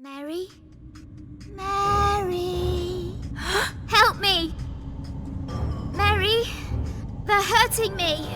Mary? Mary! Help me! Mary! They're hurting me!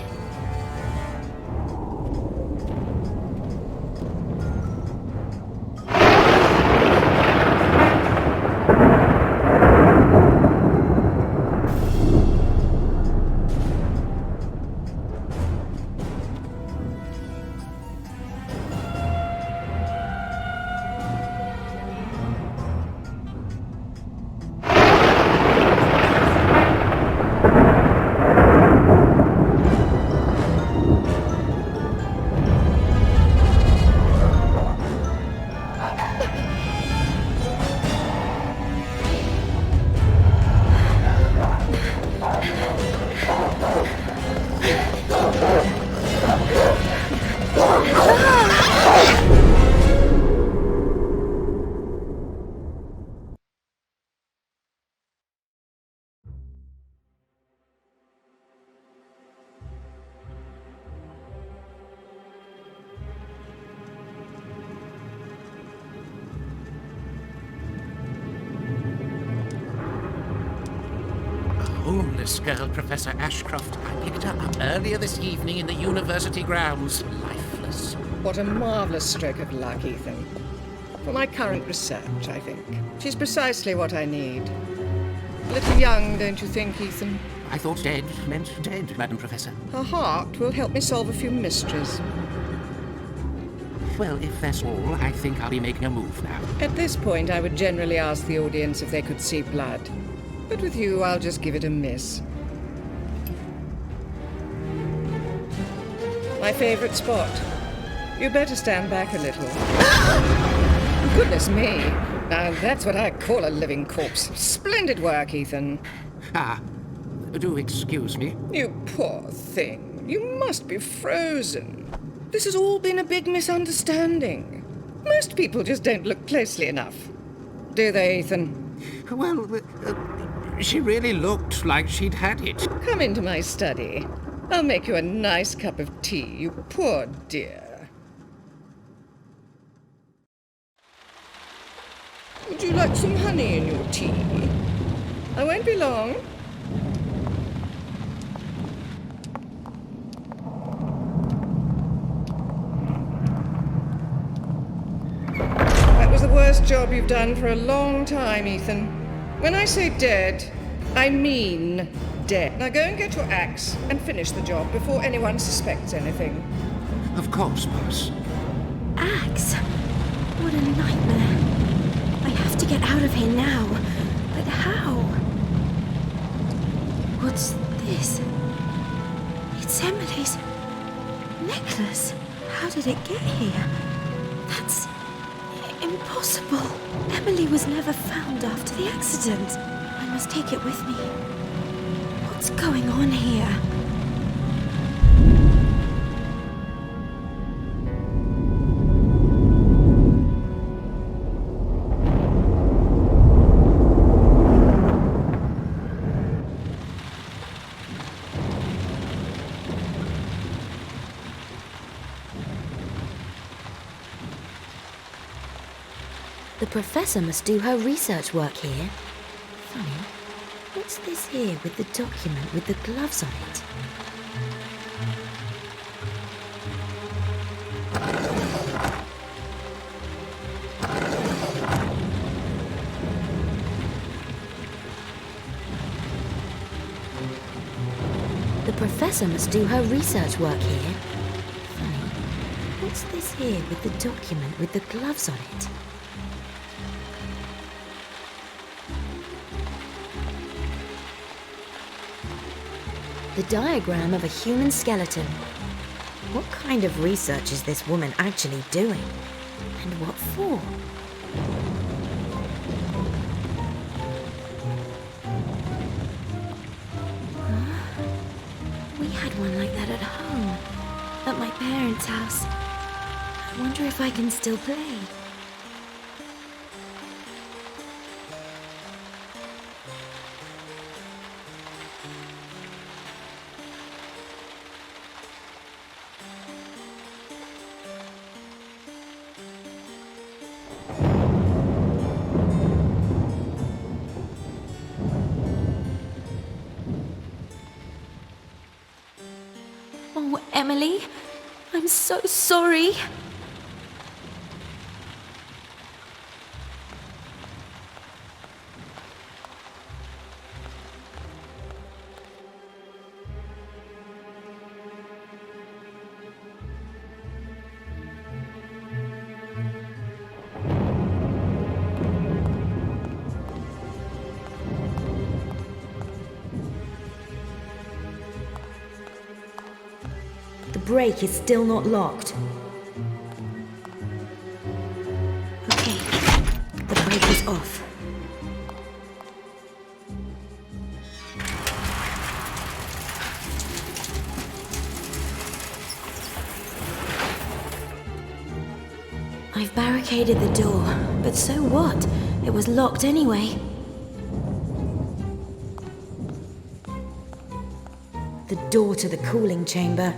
Homeless girl, Professor Ashcroft. I picked her up earlier this evening in the university grounds, lifeless. What a marvellous stroke of luck, Ethan. For my current research, I think. She's precisely what I need. A little young, don't you think, Ethan? I thought dead meant dead, Madam Professor. Her heart will help me solve a few mysteries. Well, if that's all, I think I'll be making a move now. At this point, I would generally ask the audience if they could see blood. But with you, I'll just give it a miss. My favorite spot. You better stand back a little. Goodness me. Now that's what I call a living corpse. Splendid work, Ethan. Do excuse me. You poor thing. You must be frozen. This has all been a big misunderstanding. Most people just don't look closely enough. Do they, Ethan? Well, she really looked like she'd had it. Come into my study. I'll make you a nice cup of tea, you poor dear. Would you like some honey in your tea? I won't be long. That was the worst job you've done for a long time, Ethan. When I say dead, I mean dead. Now go and get your axe and finish the job before anyone suspects anything. Of course, boss. Axe? What a nightmare. I have to get out of here now. But how? What's this? It's Emily's necklace. How did it get here? That's impossible. Emily was never found after the accident. I must take it with me. What's going on here? The professor must do her research work here. Funny, what's this here with the document with the gloves on it? The professor must do her research work here. Funny, what's this here with the document with the gloves on it? The diagram of a human skeleton. What kind of research is this woman actually doing? And what for? We had one like that at home, at my parents' house. I wonder if I can still play. Oh, Emily, I'm so sorry. The brake is still not locked. Okay, The brake is off. I've barricaded the door, but so what? It was locked anyway. The door to the cooling chamber.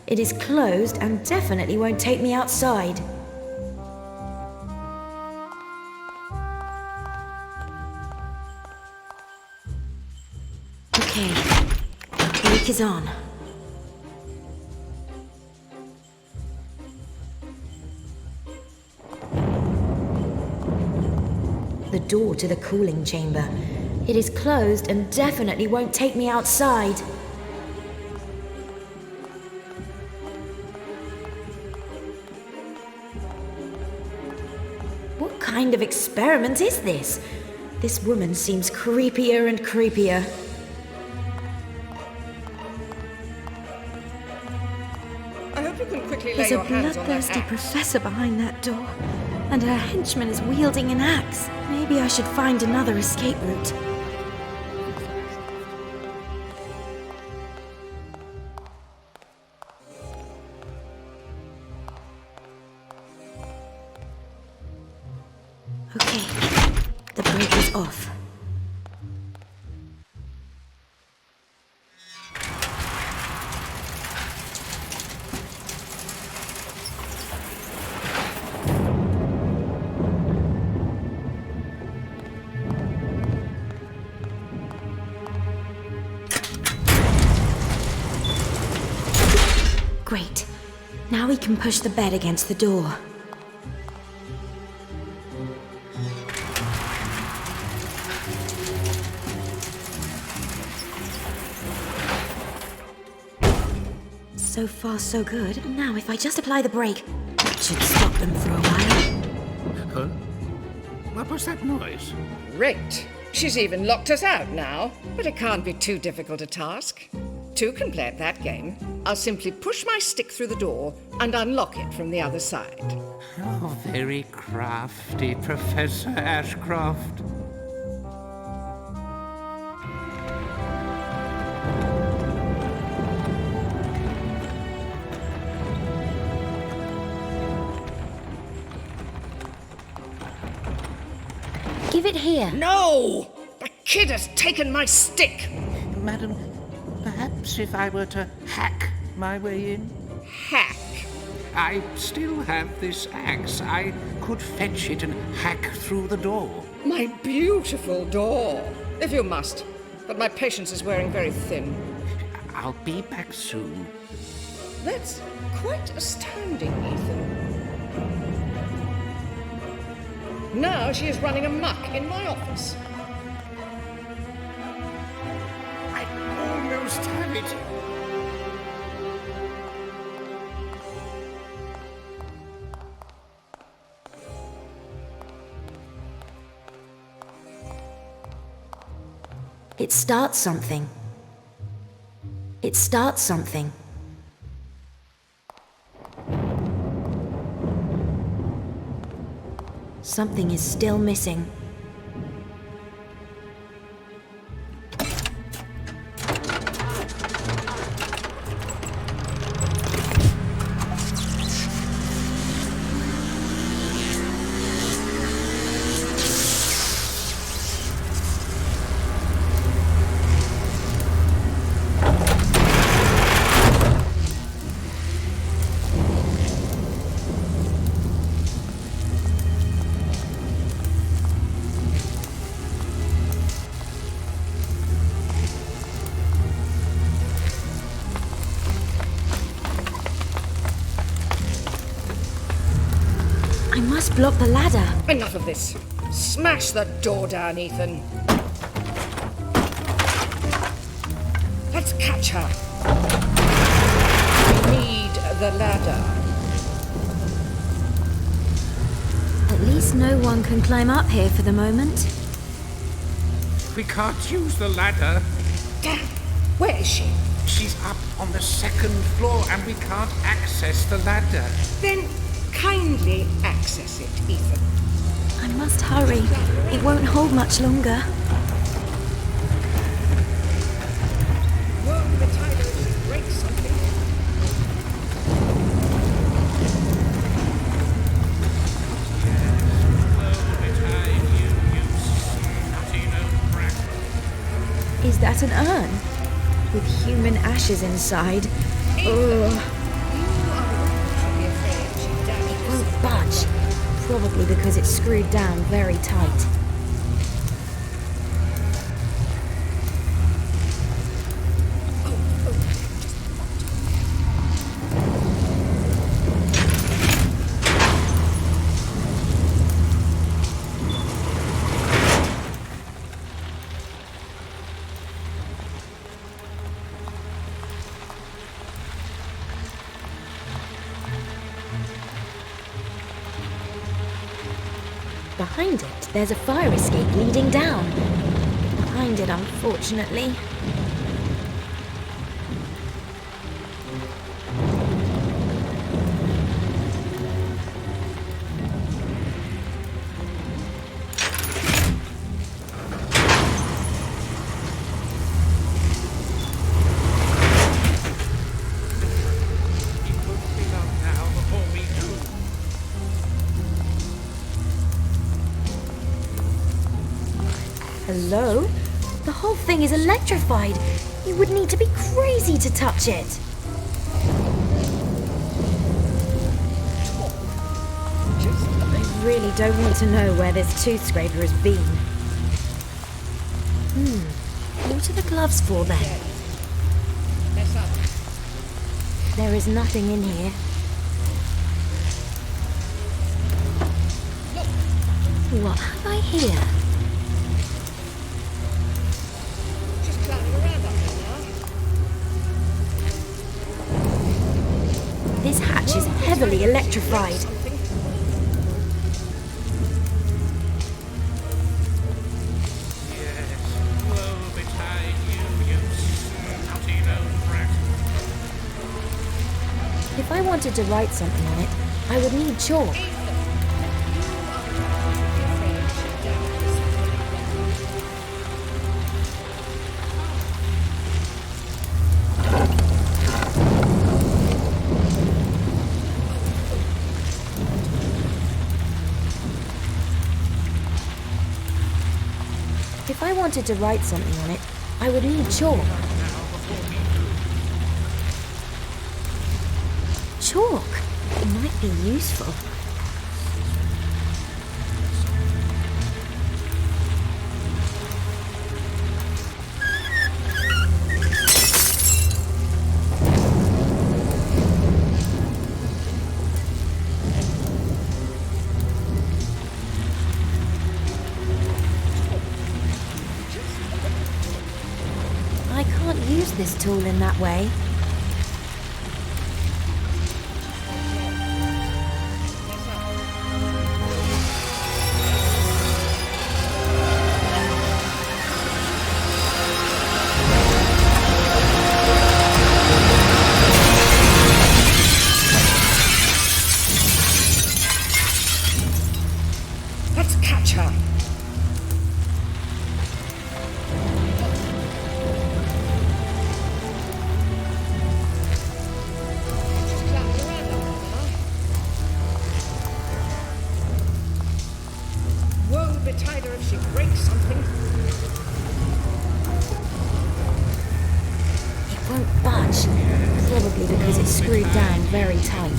It is closed and definitely won't take me outside. Okay, the brake is on. The door to the cooling chamber. It is closed and definitely won't take me outside. What kind of experiment is this? This woman seems creepier and creepier. I hope you can quickly lay There's a your hands on that bloodthirsty axe. professor behind that door, and her henchman is wielding an axe. Maybe I should find another escape route. Okay, the brake is off. Great. Now we can push the bed against the door. So far, so good. Now, if I just apply the brake, that should stop them for a while. Huh? What was that noise? Great. She's even locked us out now. But it can't be too difficult a task. Two can play at that game. I'll simply push my stick through the door and unlock it from the other side. Oh, very crafty, Professor Ashcroft. Give it here. No! The kid has taken my stick! Madam, perhaps if I were to hack my way in? Hack. I still have this axe. I could fetch it and hack through the door. My beautiful door. If you must. But my patience is wearing very thin. I'll be back soon. That's quite astounding, Ethan. Now she is running amok in my office. I almost have it. It starts something. It starts something. Something is still missing. must block the ladder. Enough of this. Smash the door down, Ethan. Let's catch her. We need the ladder. At least no one can climb up here for the moment. We can't use the ladder. Damn, where is she? She's up on the second floor and we can't access the ladder. Then kindly access it, Ethan. I must hurry. It won't hold much longer. Whoa, the tiger should break something. Is that an urn? With human ashes inside. Ugh. You are be afraid she damages. Won't budge. Probably because it's screwed down very tight. Behind it, there's a fire escape leading down. Behind it, unfortunately. Hello? The whole thing is electrified. You would need to be crazy to touch it. I really don't want to know where this tooth scraper has been. What are the gloves for then? There is nothing in here. What have I here? This hatch is heavily electrified. If I wanted to write something on it, I would need chalk. If I wanted to write something on it, I would need chalk. Chalk? It might be useful. I can't use this tool in that way. Let's catch her. Woe betide her if she breaks something. It won't budge. Probably because it's screwed down very tight.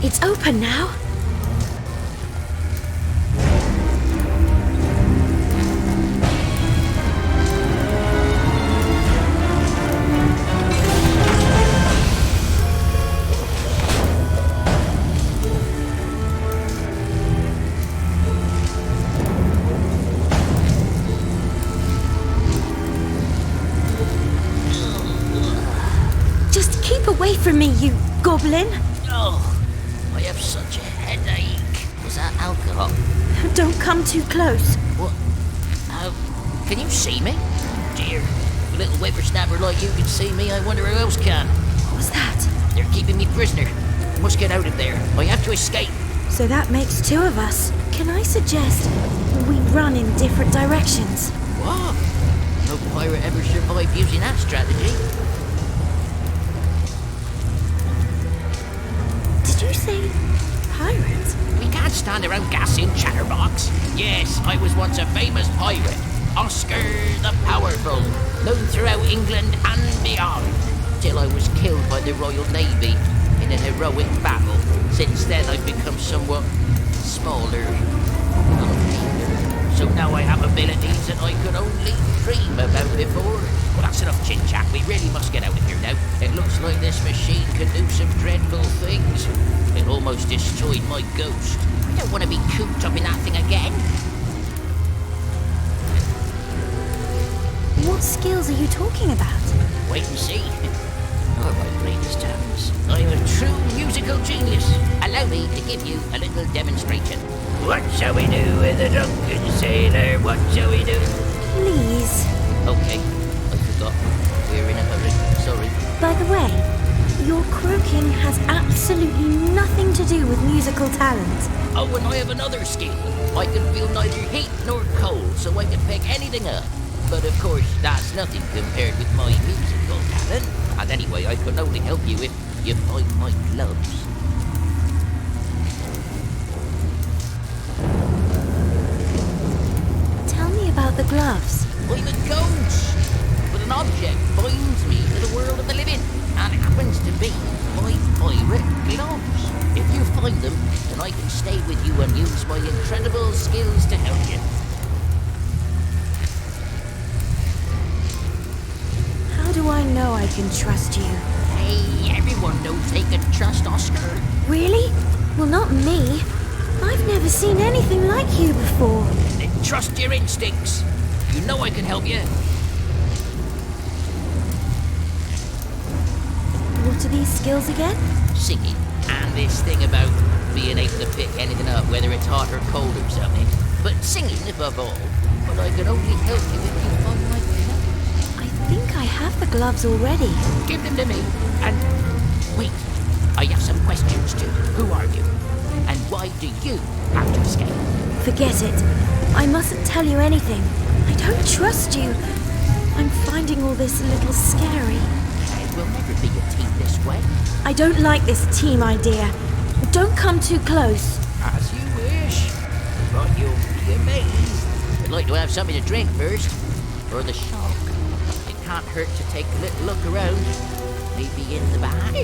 It's open now. away from me, you goblin! Oh, I have such a headache. Was that alcohol? Don't come too close. What? Can you see me? Dear, if a little whippersnapper like you can see me, I wonder who else can. What was that? They're keeping me prisoner. I must get out of there. I have to escape. So that makes two of us. Can I suggest we run in different directions? What? No pirate ever survived using that strategy. Did you say pirates? We can't stand around gassing, chatterbox. Yes, I was once a famous pirate. Oscar the Powerful. Known throughout England and beyond. Till I was killed by the Royal Navy in a heroic battle. Since then I've become somewhat smaller. So now I have abilities that I could only dream about before. Well, that's enough chit-chat. We really must get out of here now. It looks like this machine can do some dreadful things. It almost destroyed my ghost. I don't want to be cooped up in that thing again. What skills are you talking about? Wait and see. All right, ladies and gents. I'm a true musical genius. Allow me to give you a little demonstration. What shall we do with a drunken sailor? What shall we do? Please. Okay, I forgot. We're in a hurry. Sorry. By the way, your croaking has absolutely nothing to do with musical talent. Oh, and I have another skill. I can feel neither heat nor cold, so I can pick anything up. But of course, that's nothing compared with my musical talent. And anyway, I can only help you if you find my gloves. Tell me about the gloves. I'm a ghost, but an object binds me to the world of the living, and it happens to be my pirate gloves. If you find them, then I can stay with you and use my incredible skills to help you. How do I know I can trust you? Hey, everyone knows they can trust Oscar. Really? Well, not me. I've never seen anything like you before. Then trust your instincts. You know I can help you. What are these skills again? Singing, and this thing about being able to pick anything up, whether it's hot or cold or something. But singing above all. But I can only help you if you find my gloves. I think I have the gloves already. Give them to me. And wait, I have some questions too. Who are you? And why do you have to escape? Forget it. I mustn't tell you anything. I don't trust you. I'm finding all this a little scary. It will never be a team this way. I don't like this team idea. Don't come too close. As you wish. But you'll be amazed. I'd like to have something to drink first. For the shock. It can't hurt to take a little look around. Maybe in the back.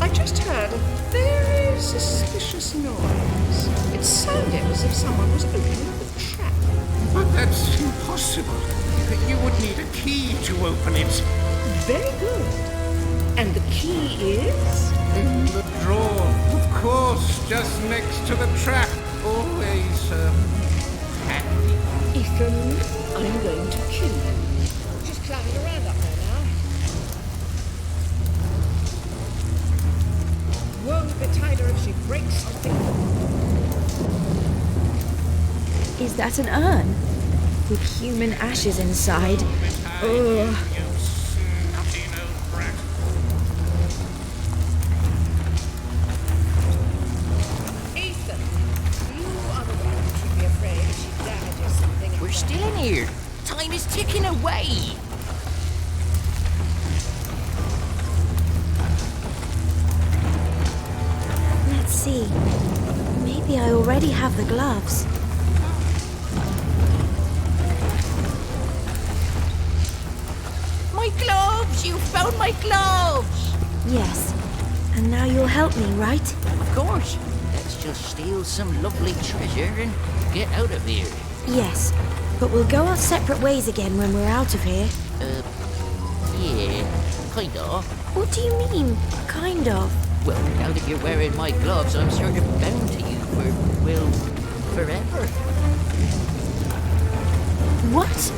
I just heard a very suspicious noise. It sounded as if someone was opening the trap. But that's impossible. You would need a key to open it. Very good. And the key is? In the drawer, of course, just next to the trap. Always, handy. Ethan, I'm going to kill you. She's climbing around up there now. Won't betide her if she breaks something. Is that an urn? With human ashes inside. Ugh. Ethan, you are the one who should be afraid if she damages something. We're still in here. Time is ticking away. Let's see. Maybe I already have the gloves. My gloves! You found my gloves! Yes. And now you'll help me, right? Of course. Let's just steal some lovely treasure and get out of here. Yes. But we'll go our separate ways again when we're out of here. Yeah, kind of. What do you mean, kind of? Well, now that you're wearing my gloves, I'm sort of bound to you for, well, forever. What?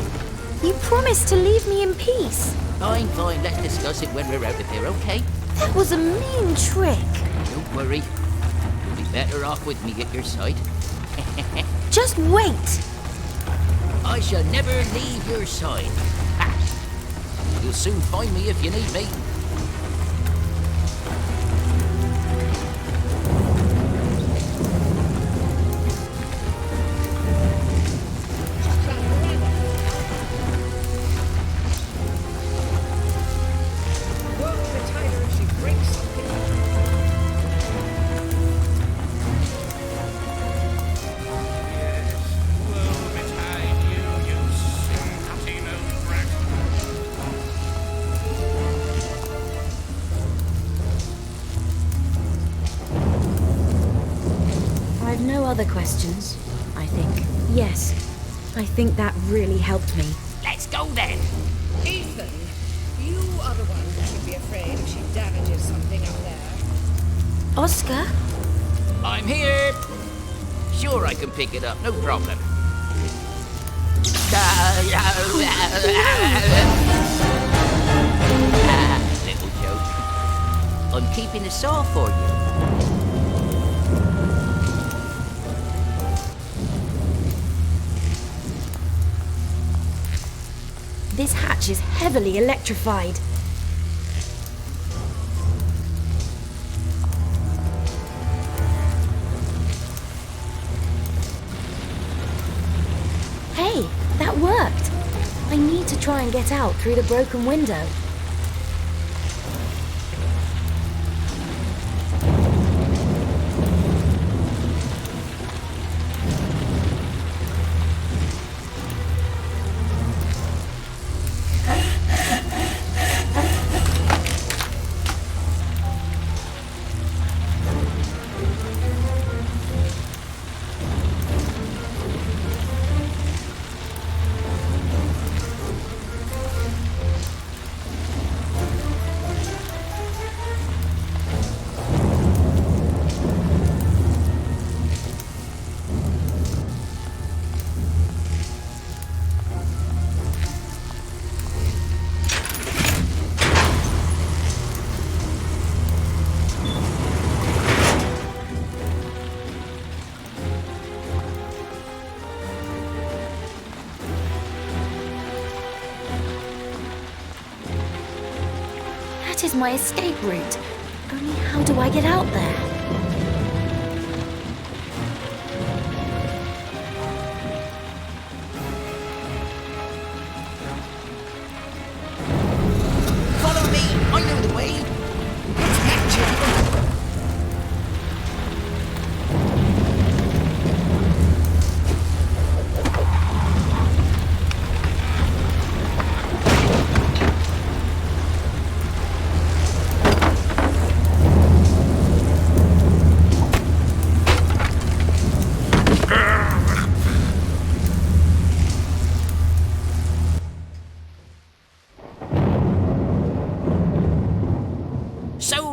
You promised to leave me in peace. Fine, fine. Let's discuss it when we're out of here, okay? That was a mean trick. Don't worry. You'll be better off with me at your side. Just wait. I shall never leave your side. Ha. You'll soon find me if you need me. Other questions, I think. Yes, I think that really helped me. Let's go then. Ethan, you are the one who should be afraid if she damages something up there. Oscar? I'm here. Sure, I can pick it up, no problem. Little joke. I'm keeping the saw for you. This hatch is heavily electrified. Hey, that worked. I need to try and get out through the broken window. That is my escape route. Only how do I get out there? Follow me. I know the way.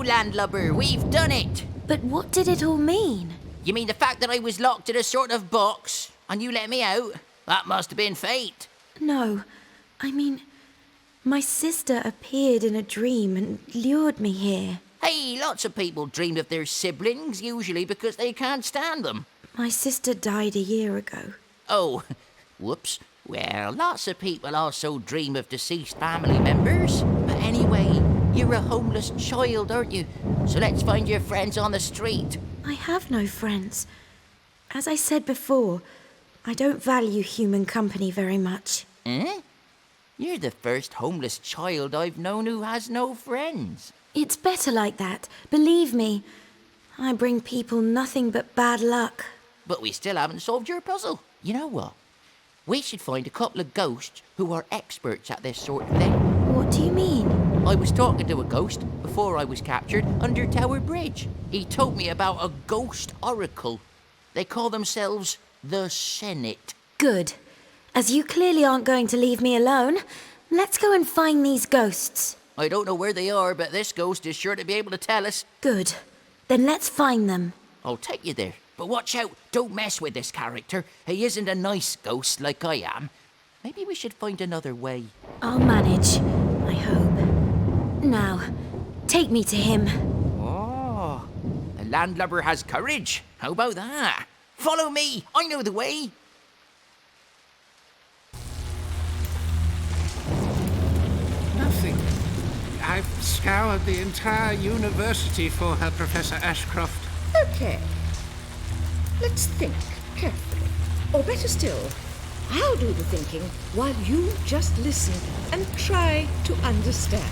Landlubber, we've done it! But what did it all mean? You mean the fact that I was locked in a sort of box, and you let me out? That must have been fate. No, I mean, my sister appeared in a dream and lured me here. Hey, lots of people dream of their siblings, usually because they can't stand them. My sister died a year ago. Oh, whoops. Well, lots of people also dream of deceased family members. But anyway, you're a homeless child, aren't you? So let's find your friends on the street. I have no friends. As I said before, I don't value human company very much. Eh? You're the first homeless child I've known who has no friends. It's better like that, believe me. I bring people nothing but bad luck. But we still haven't solved your puzzle. You know what? We should find a couple of ghosts who are experts at this sort of thing. What do you mean? I was talking to a ghost before I was captured under Tower Bridge. He told me about a ghost oracle. They call themselves the Senate. Good. As you clearly aren't going to leave me alone, let's go and find these ghosts. I don't know where they are, but this ghost is sure to be able to tell us. Good. Then let's find them. I'll take you there. But watch out, don't mess with this character. He isn't a nice ghost like I am. Maybe we should find another way. I'll manage, I hope. Now, take me to him. Oh, the landlubber has courage. How about that? Follow me. I know the way. Nothing. I've scoured the entire university for her, Professor Ashcroft. Okay. Let's think carefully. Or better still, I'll do the thinking while you just listen and try to understand.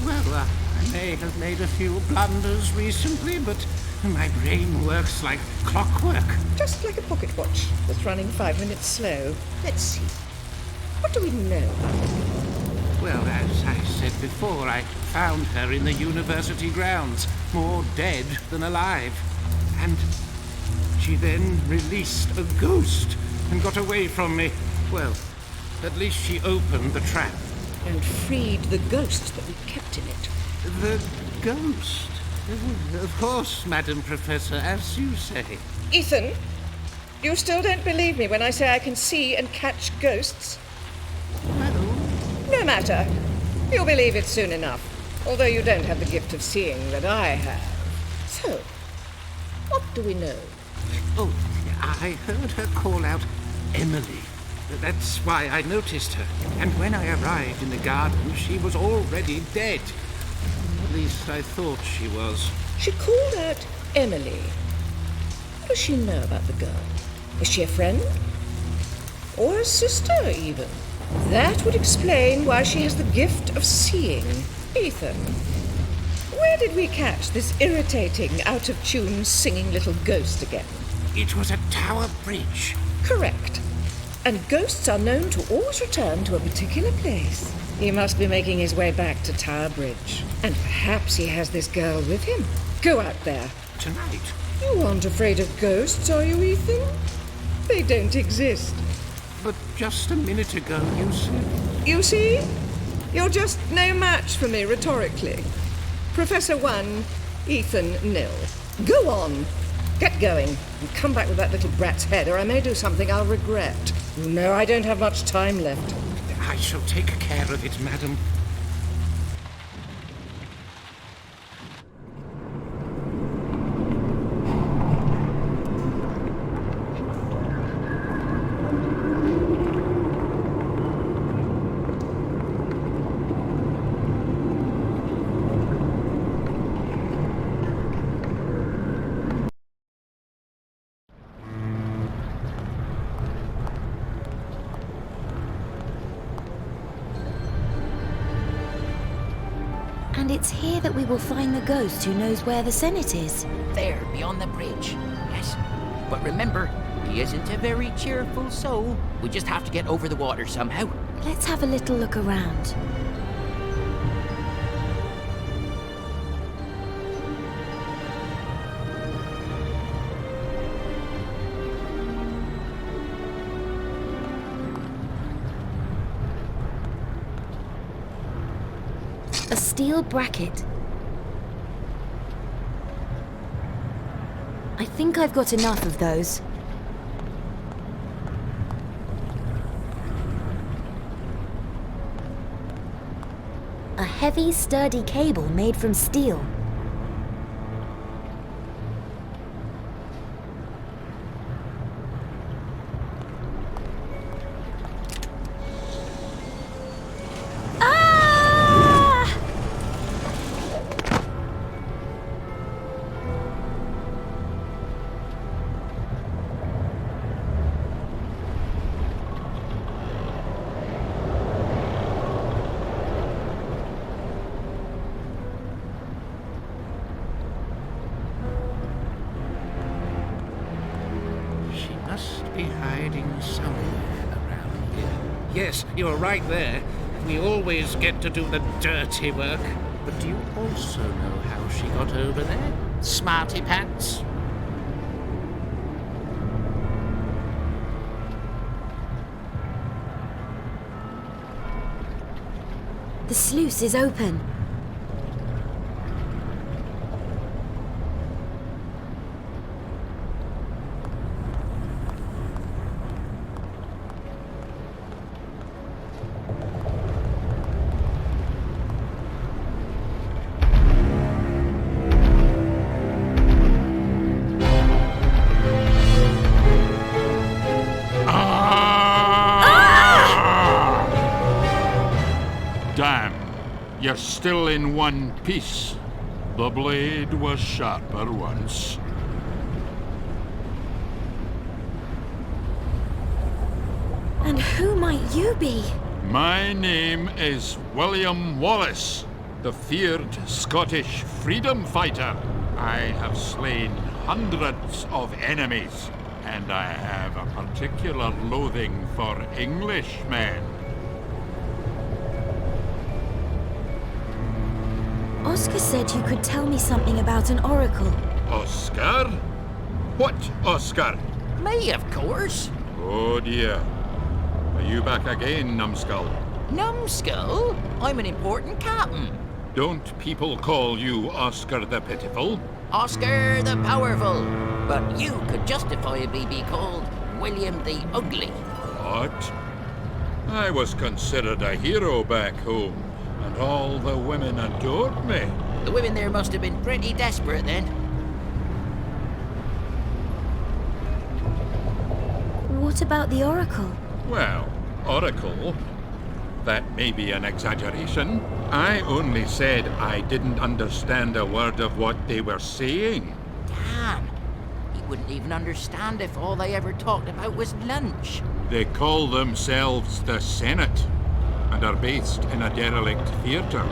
Well, I may have made a few blunders recently, but my brain works like clockwork. Just like a pocket watch that's running 5 minutes slow. Let's see. What do we know about her? Well, as I said before, I found her in the university grounds, more dead than alive. And she then released a ghost and got away from me. Well, at least she opened the trap. And freed the ghost that we kept in it. The ghost? Of course, Madam Professor, as you say. Ethan, you still don't believe me when I say I can see and catch ghosts? Well, No matter. You'll believe it soon enough. Although you don't have the gift of seeing that I have. So, what do we know? oh, I heard her call out Emily. That's why I noticed her. And when I arrived in the garden, she was already dead. At least I thought she was. She called out Emily. What does she know about the girl? Is she a friend? Or a sister, even? That would explain why she has the gift of seeing. Ethan, where did we catch this irritating, out-of-tune, singing little ghost again? It was a tower bridge. Correct. And ghosts are known to always return to a particular place. He must be making his way back to Tower Bridge. And perhaps he has this girl with him. Go out there. Tonight. You aren't afraid of ghosts, are you, Ethan? They don't exist. But just a minute ago, you said... You see? You're just no match for me rhetorically. Professor 1, Ethan 0. Go on. Get going and come back with that little brat's head, or I may do something I'll regret. You know I don't have much time left. I shall take care of it, madam. And it's here that we will find the ghost who knows where the Senate is. There, beyond the bridge. Yes. But remember, he isn't a very cheerful soul. We just have to get over the water somehow. Let's have a little look around. A steel bracket. I think I've got enough of those. A heavy, sturdy cable made from steel. She must be hiding somewhere around here. Yes, you're right there. We always get to do the dirty work. But do you also know how she got over there? Smarty pants? The sluice is open. You're still in one piece. The blade was sharper once. And who might you be? My name is William Wallace, the feared Scottish freedom fighter. I have slain hundreds of enemies, and I have a particular loathing for Englishmen. Oscar said you could tell me something about an oracle. Oscar? What Oscar? Me, of course. Oh dear. Are you back again, numbskull? Numbskull? I'm an important captain. Don't people call you Oscar the Pitiful? Oscar the Powerful. But you could justifiably be called William the Ugly. What? I was considered a hero back home, and all the women adored me. The women there must have been pretty desperate then. What about the oracle? Well, oracle? That may be an exaggeration. I only said I didn't understand a word of what they were saying. Damn. He wouldn't even understand if all they ever talked about was lunch. They call themselves the Senate, and are based in a derelict theatre.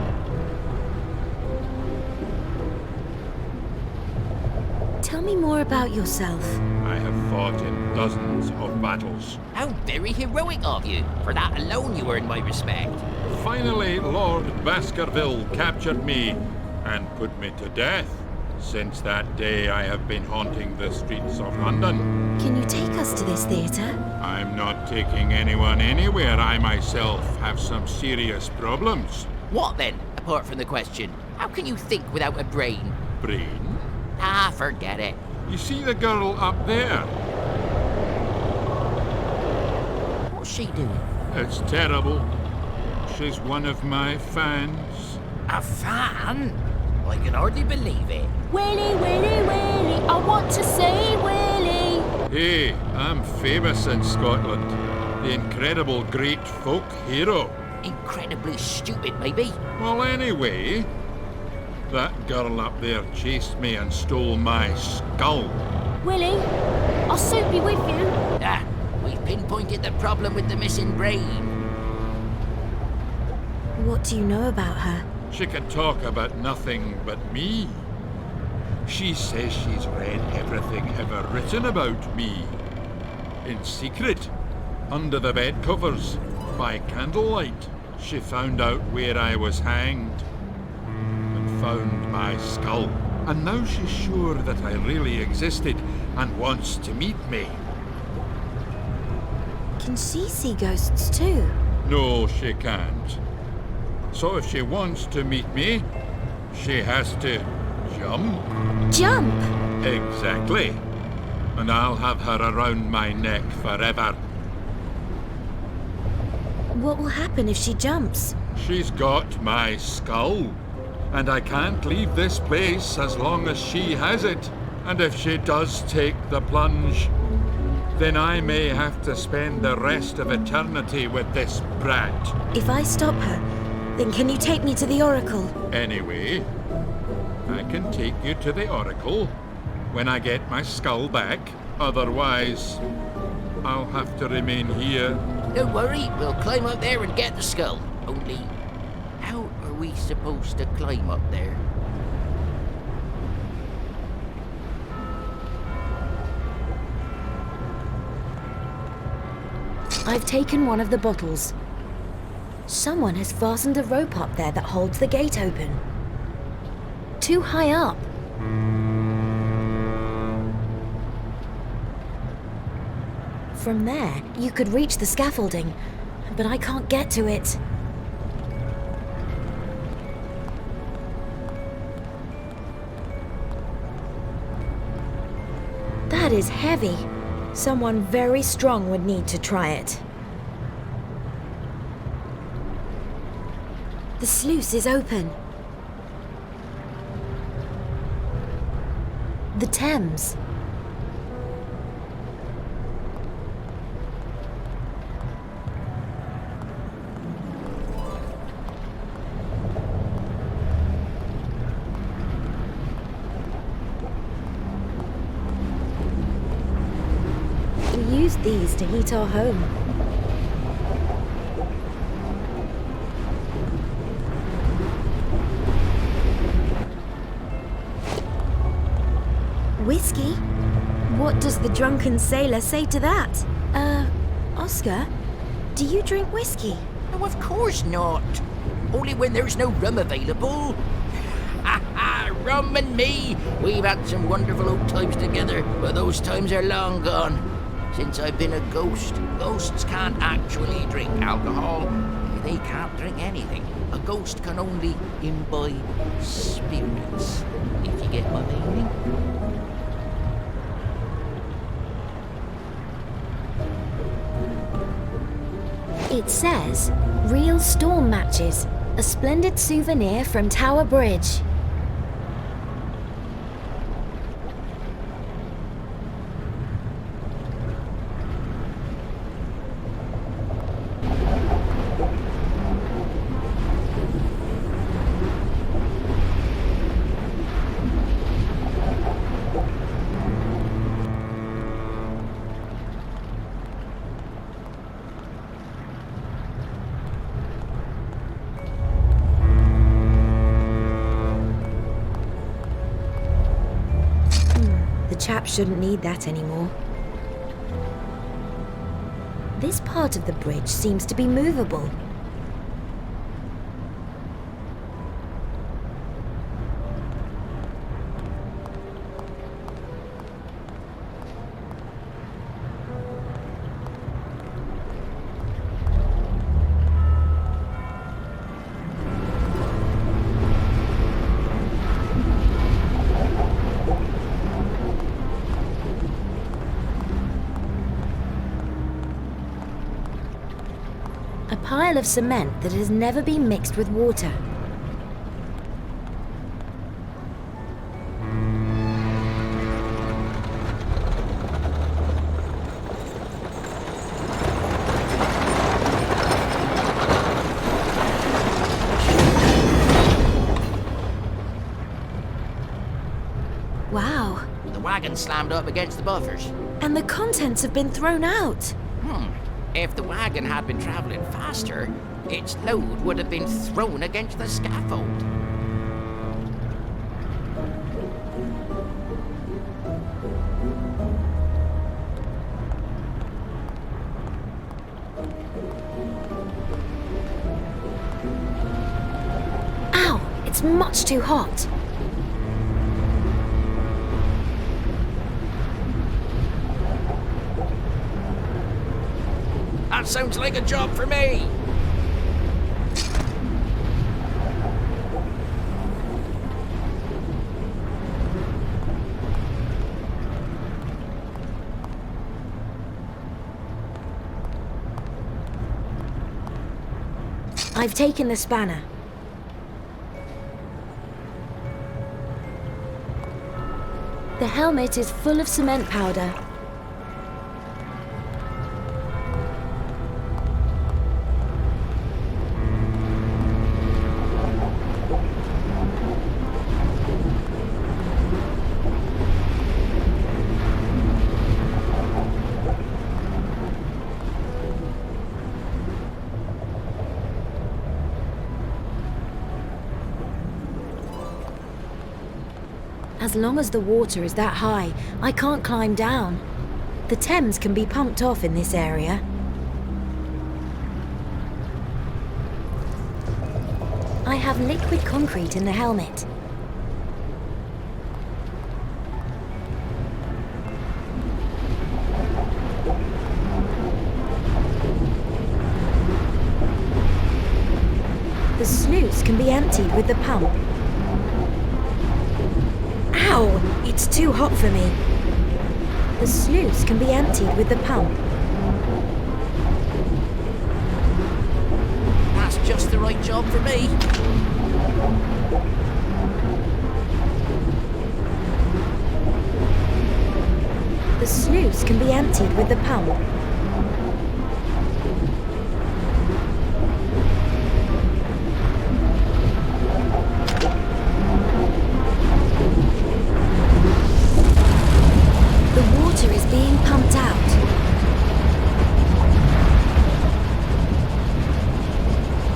Tell me more about yourself. I have fought in dozens of battles. How very heroic of you. For that alone you earn my respect. Finally, Lord Baskerville captured me and put me to death. Since that day, I have been haunting the streets of London. Can you take us to this theatre? I'm not taking anyone anywhere. I myself have some serious problems. What then, apart from the question? How can you think without a brain? Brain? Ah, forget it. You see the girl up there? What's she doing? It's terrible. She's one of my fans. A fan? I can hardly believe it. Willy, Willy, Willy, I want to see Willy. Hey, I'm famous in Scotland. The incredible great folk hero. Incredibly stupid, maybe. Well, anyway, that girl up there chased me and stole my skull. Willy, I'll soon be with you. Ah, we've pinpointed the problem with the missing brain. What do you know about her? She can talk about nothing but me. She says she's read everything ever written about me. In secret, under the bed covers, by candlelight, she found out where I was hanged and found my skull. And now she's sure that I really existed and wants to meet me. Can she see ghosts too? No, she can't. So if she wants to meet me, she has to jump. Jump! Exactly. And I'll have her around my neck forever. What will happen if she jumps? She's got my skull. And I can't leave this place as long as she has it. And if she does take the plunge, then I may have to spend the rest of eternity with this brat. If I stop her, then can you take me to the oracle? Anyway, I can take you to the oracle when I get my skull back. Otherwise, I'll have to remain here. Don't worry, we'll climb up there and get the skull. Only, how are we supposed to climb up there? I've taken one of the bottles. Someone has fastened a rope up there that holds the gate open. Too high up. From there, you could reach the scaffolding, but I can't get to it. That is heavy. Someone very strong would need to try it. The sluice is open. The Thames. use these to heat our home. Whiskey? What does the drunken sailor say to that? Oscar, do you drink whiskey? No, of course not. Only when there's no rum available. Ha ha, rum and me. We've had some wonderful old times together, but those times are long gone. Since I've been a ghost, ghosts can't actually drink alcohol. They can't drink anything. A ghost can only imbibe spirits, if you get my meaning. It says, real storm matches, a splendid souvenir from Tower Bridge. The chap shouldn't need that anymore. This part of the bridge seems to be movable. A pile of cement that has never been mixed with water. Wow. The wagon slammed up against the buffers. And the contents have been thrown out. If the wagon had been travelling faster, its load would have been thrown against the scaffold. Ow! It's much too hot. That sounds like a job for me. I've taken the spanner. The helmet is full of cement powder. As long as the water is that high, I can't climb down. The Thames can be pumped off in this area. I have liquid concrete in the helmet. The sluice can be emptied with the pump. Ow! It's too hot for me. The sluice can be emptied with the pump. That's just the right job for me. The sluice can be emptied with the pump. The water is being pumped out.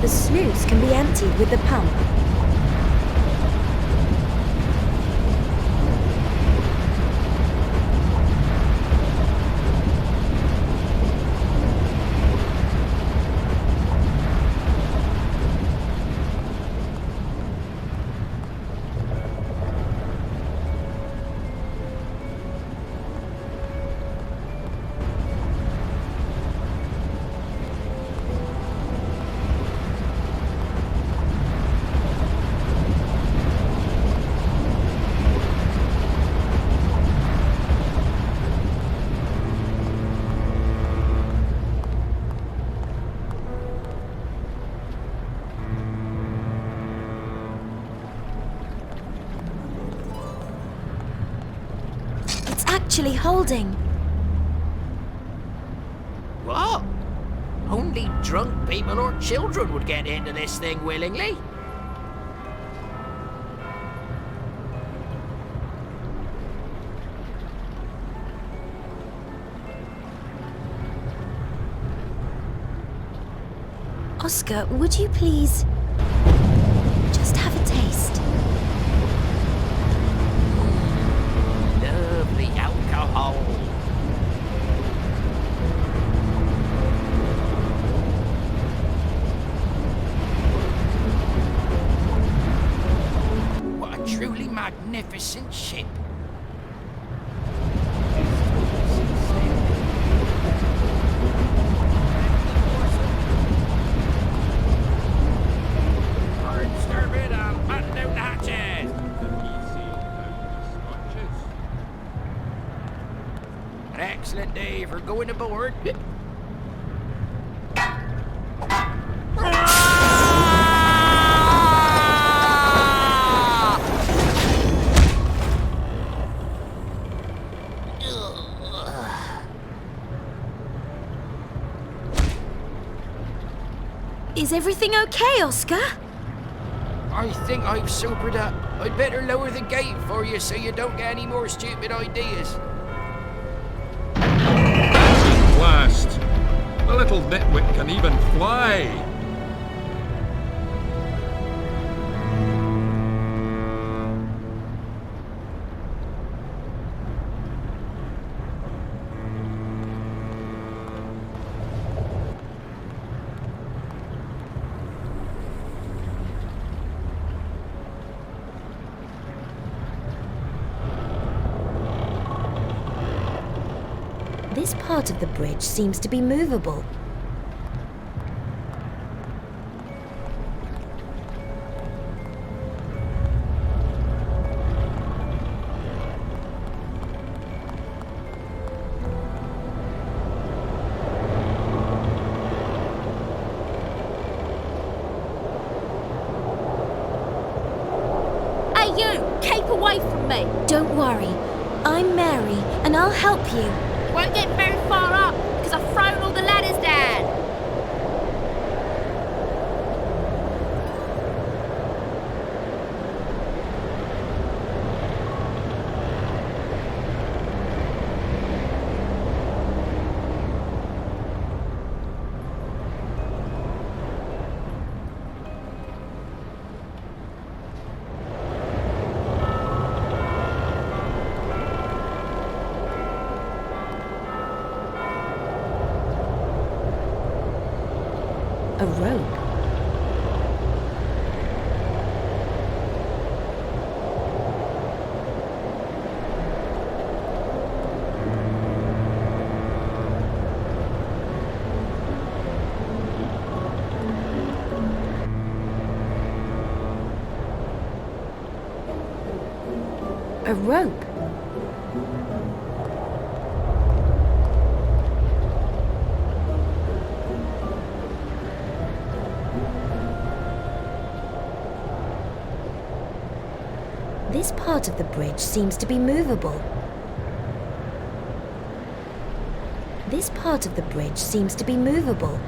The sluice can be emptied with the pump. Actually holding. What? Only drunk people or children would get into this thing willingly. Oscar, would you please just have a taste? Lovely alcohol. What a truly magnificent ship. Starboard, I'll batten down the hatches. An excellent day for going aboard. Is everything okay, Oscar? I think I've sobered up. I'd better lower the gate for you so you don't get any more stupid ideas. Blast! The little nitwit can even fly! This part of the bridge seems to be movable. Hey, you! Keep away from me! Don't worry. I'm Mary, and I'll help you. Won't get very far up because I've thrown all the ladders down. A rope. A rope. This part of the bridge seems to be movable. This part of the bridge seems to be movable.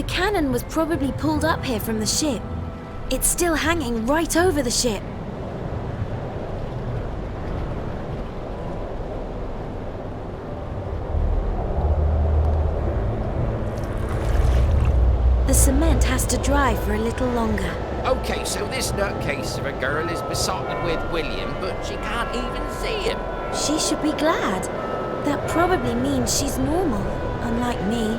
The cannon was probably pulled up here from the ship. It's still hanging right over the ship. The cement has to dry for a little longer. Okay, so this nutcase of a girl is besotted with William, but she can't even see him. She should be glad. That probably means she's normal, unlike me.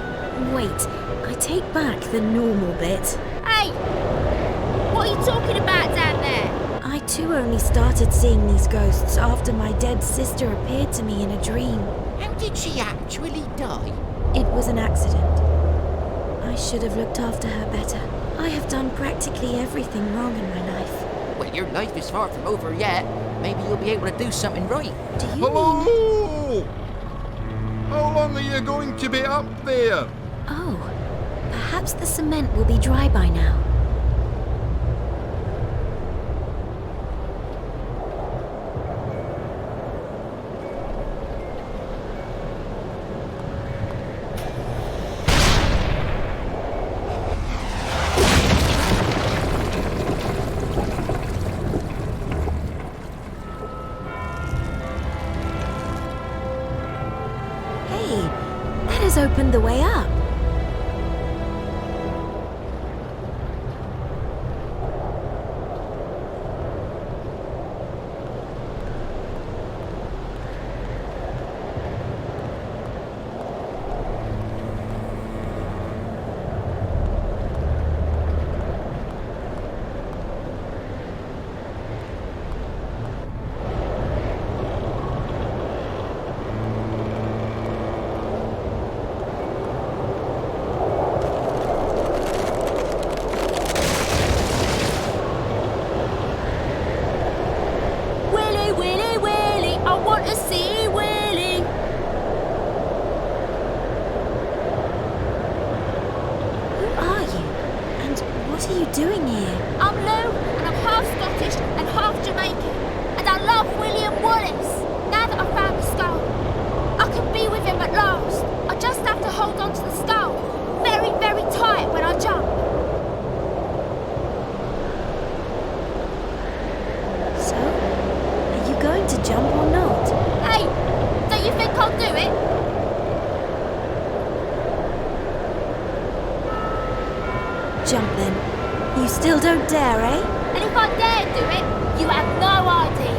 Wait, I take back the normal bit. Hey! What are you talking about down there? I too only started seeing these ghosts after my dead sister appeared to me in a dream. How did she actually die? It was an accident. I should have looked after her better. I have done practically everything wrong in my life. Well, your life is far from over yet. Maybe you'll be able to do something right. Do you mean... Hello! How long are you going to be up there? Oh, perhaps the cement will be dry by now. Opened the way up. What are you doing here? I'm Lou, and I'm half Scottish and half Jamaican. And I love William Wallace. Now that I've found the skull, I can be with him at last. I just have to hold on to the skull very, very tight when I jump. So, are you going to jump or not? Hey, don't you think I'll do it? Jump then. You still don't dare, eh? And if I dare do it, you have no idea.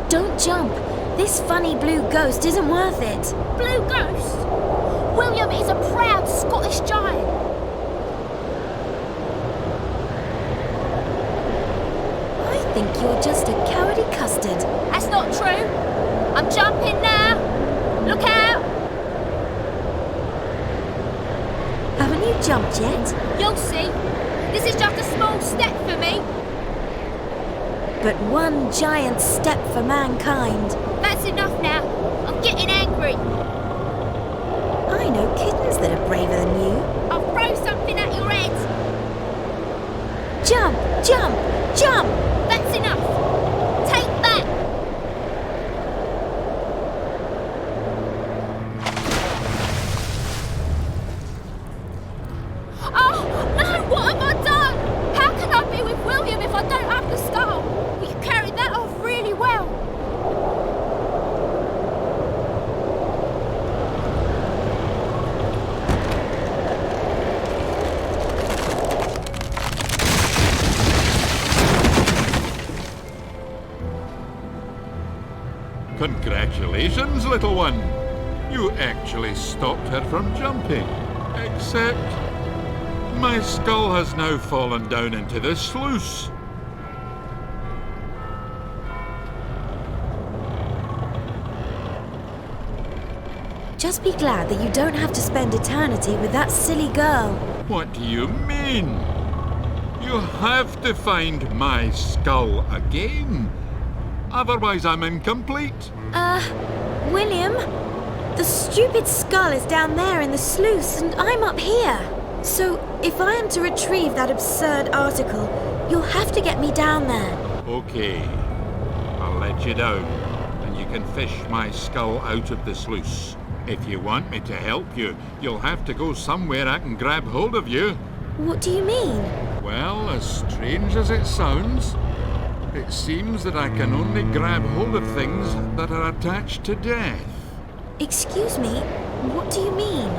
Don't jump. This funny blue ghost isn't worth it. Blue ghost? William is a proud Scottish giant. I think you're just a cowardly custard. That's not true. I'm jumping now. Look out. Haven't you jumped yet? You'll see. This is just a small step for me. But one giant step for mankind. That's enough now. I'm getting angry. I know kittens that are braver than you. I'll throw something at your head. Jump! Jump! Jump! That's enough. Take that. Oh, no! What have I done? How can I be with William if I don't have the skull? You carried that off really well. Congratulations, little one. You actually stopped her from jumping. Except my skull has now fallen down into the sluice. Just be glad that you don't have to spend eternity with that silly girl. What do you mean? You have to find my skull again. Otherwise I'm incomplete. William? The stupid skull is down there in the sluice and I'm up here. So, if I am to retrieve that absurd article, you'll have to get me down there. Okay, I'll let you down, and you can fish my skull out of the sluice. If you want me to help you, you'll have to go somewhere I can grab hold of you. What do you mean? Well, as strange as it sounds, it seems that I can only grab hold of things that are attached to death. Excuse me, what do you mean?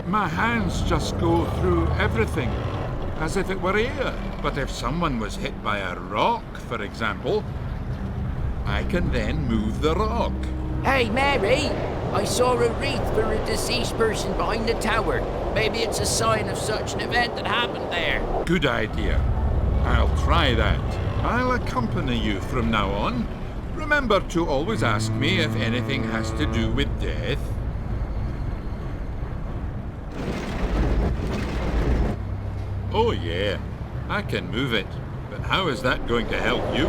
My hands just go through everything, as if it were air. But if someone was hit by a rock, for example, I can then move the rock. Hey, Mary! I saw a wreath for a deceased person behind the tower. Maybe it's a sign of such an event that happened there. Good idea. I'll try that. I'll accompany you from now on. Remember to always ask me if anything has to do with death. Oh yeah, I can move it. But how is that going to help you?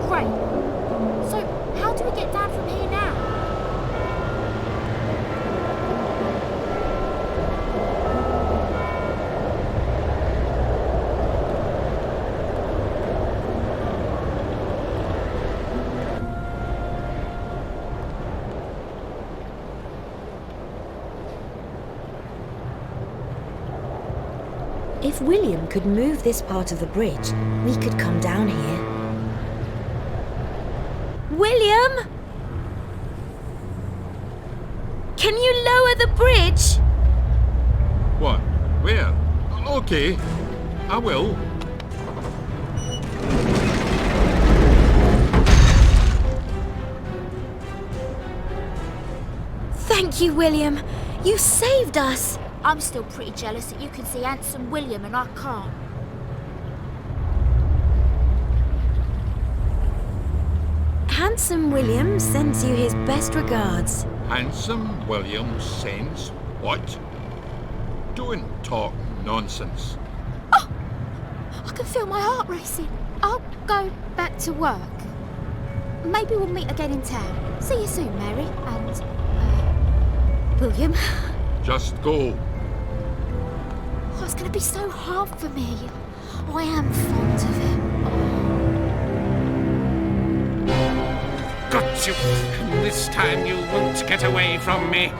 Great. So, how do we get down from here now? If William could move this part of the bridge, we could come down here. William! Can you lower the bridge? What? Where? Okay, I will. Thank you, William. You saved us. I'm still pretty jealous that you can see handsome William and I can't. Handsome William sends you his best regards. Handsome William sends what? Don't talk nonsense. I can feel my heart racing. I'll go back to work. Maybe we'll meet again in town. See you soon, Mary. And, William. Just go. Oh, it's going to be so hard for me. I am fond of him. Got you! And this time you won't get away from me.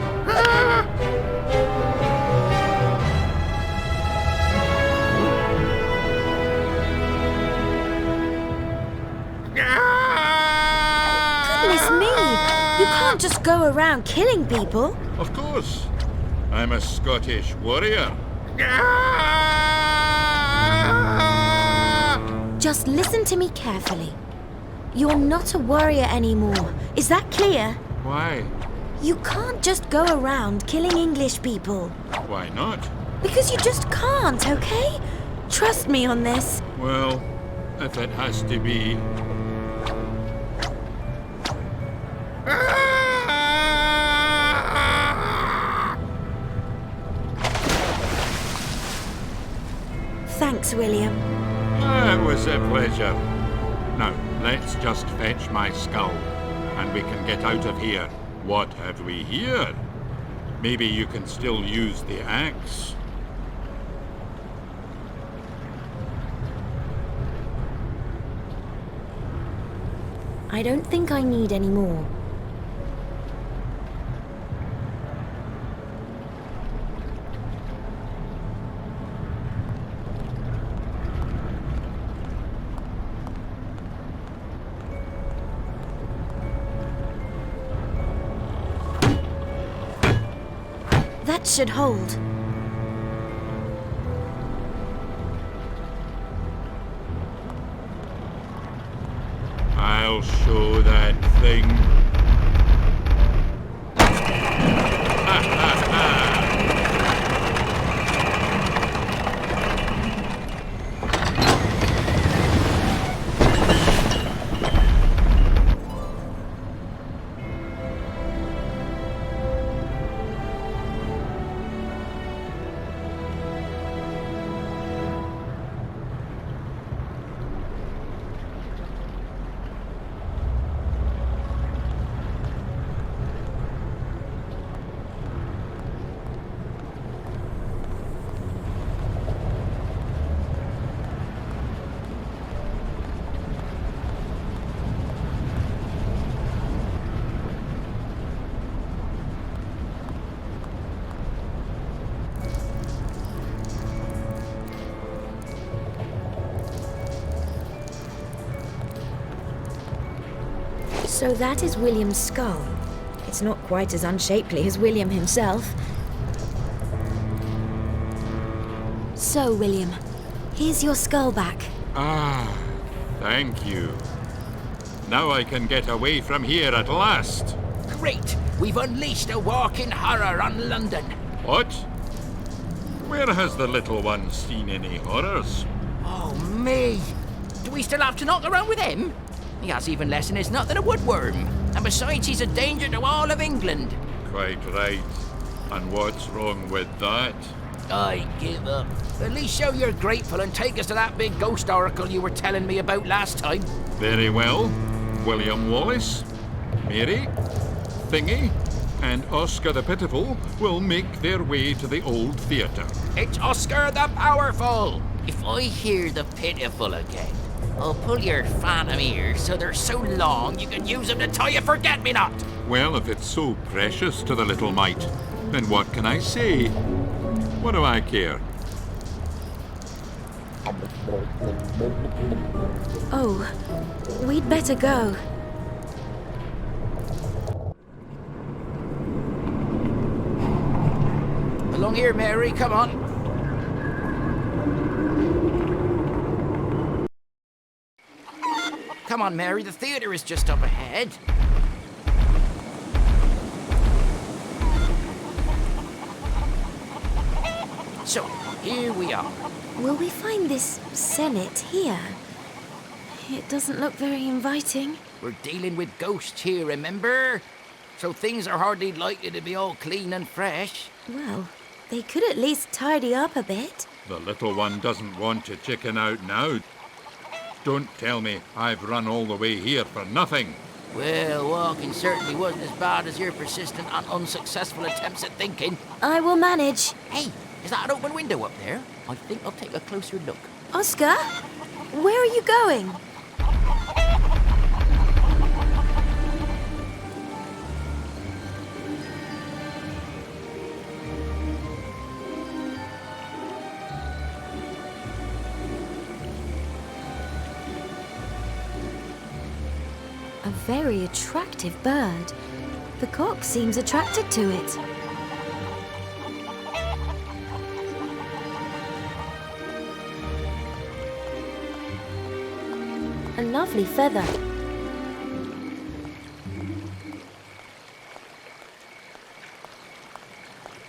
Goodness me! You can't just go around killing people. Of course. I'm a Scottish warrior. Just listen to me carefully. You're not a warrior anymore. Is that clear? Why? You can't just go around killing English people. Why not? Because you just can't, okay? Trust me on this. Well, if it has to be. Thanks, William. It was a pleasure. Now, let's just fetch my skull, and we can get out of here. What have we here? Maybe you can still use the axe. I don't think I need any more. That should hold. I'll show that thing. So that is William's skull. It's not quite as unshapely as William himself. So, William, here's your skull back. Ah, thank you. Now I can get away from here at last. Great! We've unleashed a walking horror on London. What? Where has the little one seen any horrors? Oh, me! Do we still have to knock around with him? He has even less in his nut than a woodworm. And besides, he's a danger to all of England. Quite right. And what's wrong with that? I give up. At least show you're grateful and take us to that big ghost oracle you were telling me about last time. Very well. William Wallace, Mary, Thingy, and Oscar the Pitiful will make their way to the old theatre. It's Oscar the Powerful! If I hear the Pitiful again, I'll pull your phantom ears so they're so long you can use them to tie a forget-me-not! Well, if it's so precious to the little mite, then what can I say? What do I care? Oh, we'd better go. Along here, Mary, come on. Come on, Mary, the theatre is just up ahead. So, here we are. Will we find this Senate here? It doesn't look very inviting. We're dealing with ghosts here, remember? So things are hardly likely to be all clean and fresh. Well, they could at least tidy up a bit. The little one doesn't want to chicken out now. Don't tell me I've run all the way here for nothing. Well, walking certainly wasn't as bad as your persistent and unsuccessful attempts at thinking. I will manage. Hey, is that an open window up there? I think I'll take a closer look. Oscar, where are you going? A very attractive bird. The cock seems attracted to it. A lovely feather.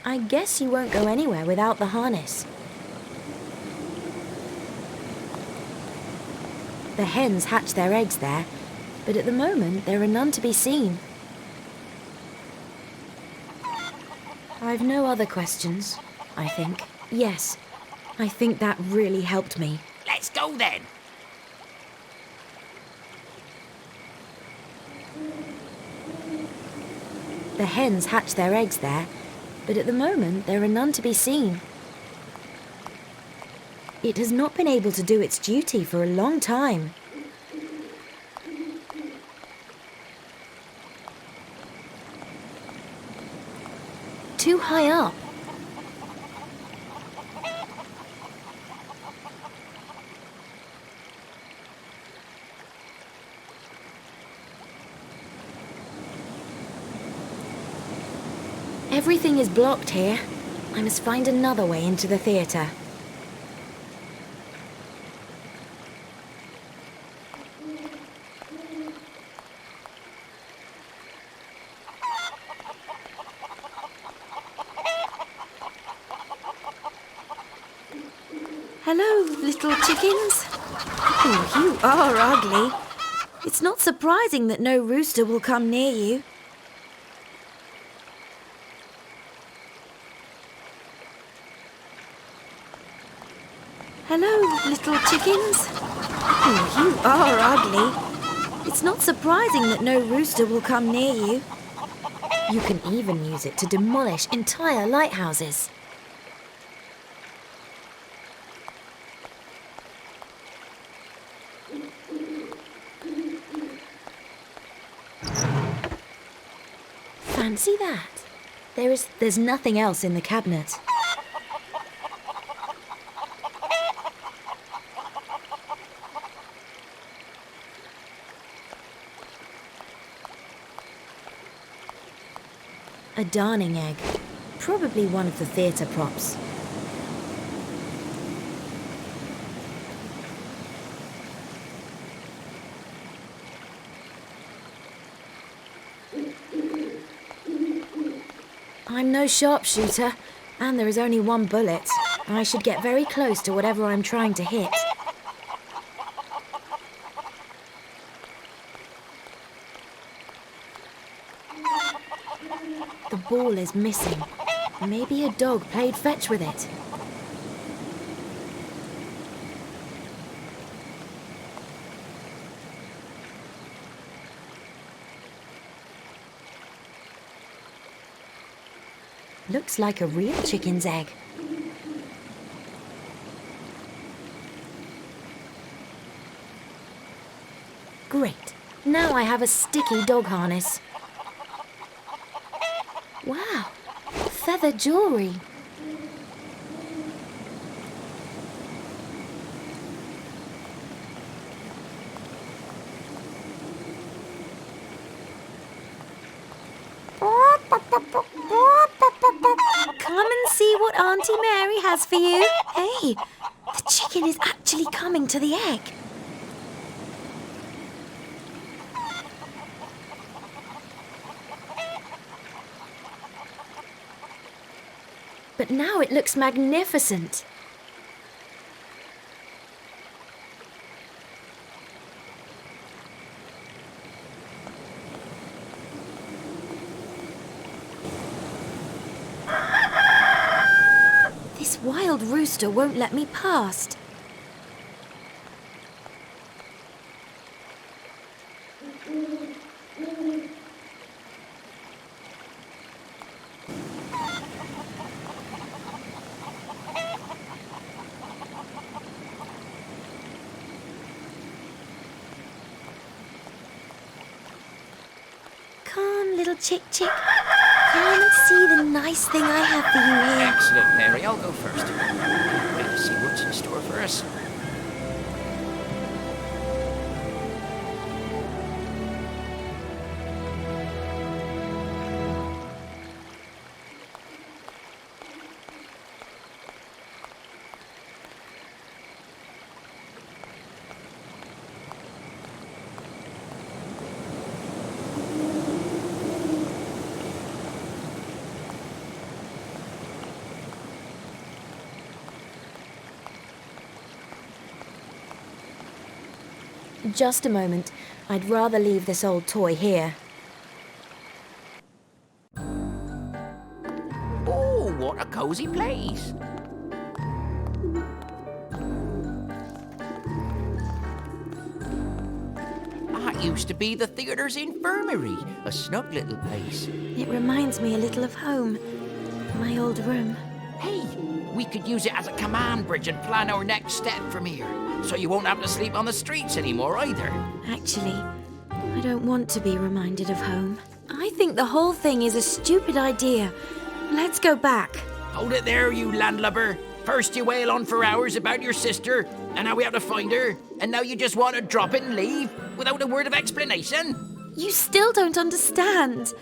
I guess you won't go anywhere without the harness. The hens hatch their eggs there, but at the moment there are none to be seen. I've no other questions, I think. Yes, I think that really helped me. Let's go then. The hens hatch their eggs there, but at the moment there are none to be seen. It has not been able to do its duty for a long time. Too high up. Everything is blocked here. I must find another way into the theatre. Hello, little chickens. Oh, you are ugly. It's not surprising that no rooster will come near you. Hello, little chickens. Oh, you are ugly. It's not surprising that no rooster will come near you. You can even use it to demolish entire lighthouses. Fancy that. There's nothing else in the cabinet. A darning egg. Probably one of the theatre props. I'm no sharpshooter, and there is only one bullet. I should get very close to whatever I'm trying to hit. The ball is missing. Maybe a dog played fetch with it. Looks like a real chicken's egg. Great. Now I have a sticky dog harness. Wow, feather jewellery. Come and see what Auntie Mary has for you. Hey, the chicken is actually coming to the egg. But now it looks magnificent. This wild rooster won't let me past. Come, little chick. Come and see the nice thing I have for you here. Excellent, Mary. I'll go first. Better see what's in store for us. Just a moment. I'd rather leave this old toy here. Oh, what a cosy place. That used to be the theatre's infirmary, a snug little place. It reminds me a little of home. My old room. Hey, we could use it as a command bridge and plan our next step from here. So you won't have to sleep on the streets anymore either. Actually, I don't want to be reminded of home. I think the whole thing is a stupid idea. Let's go back. Hold it there, you landlubber. First you wail on for hours about your sister, and now we have to find her, and now you just want to drop it and leave without a word of explanation? You still don't understand.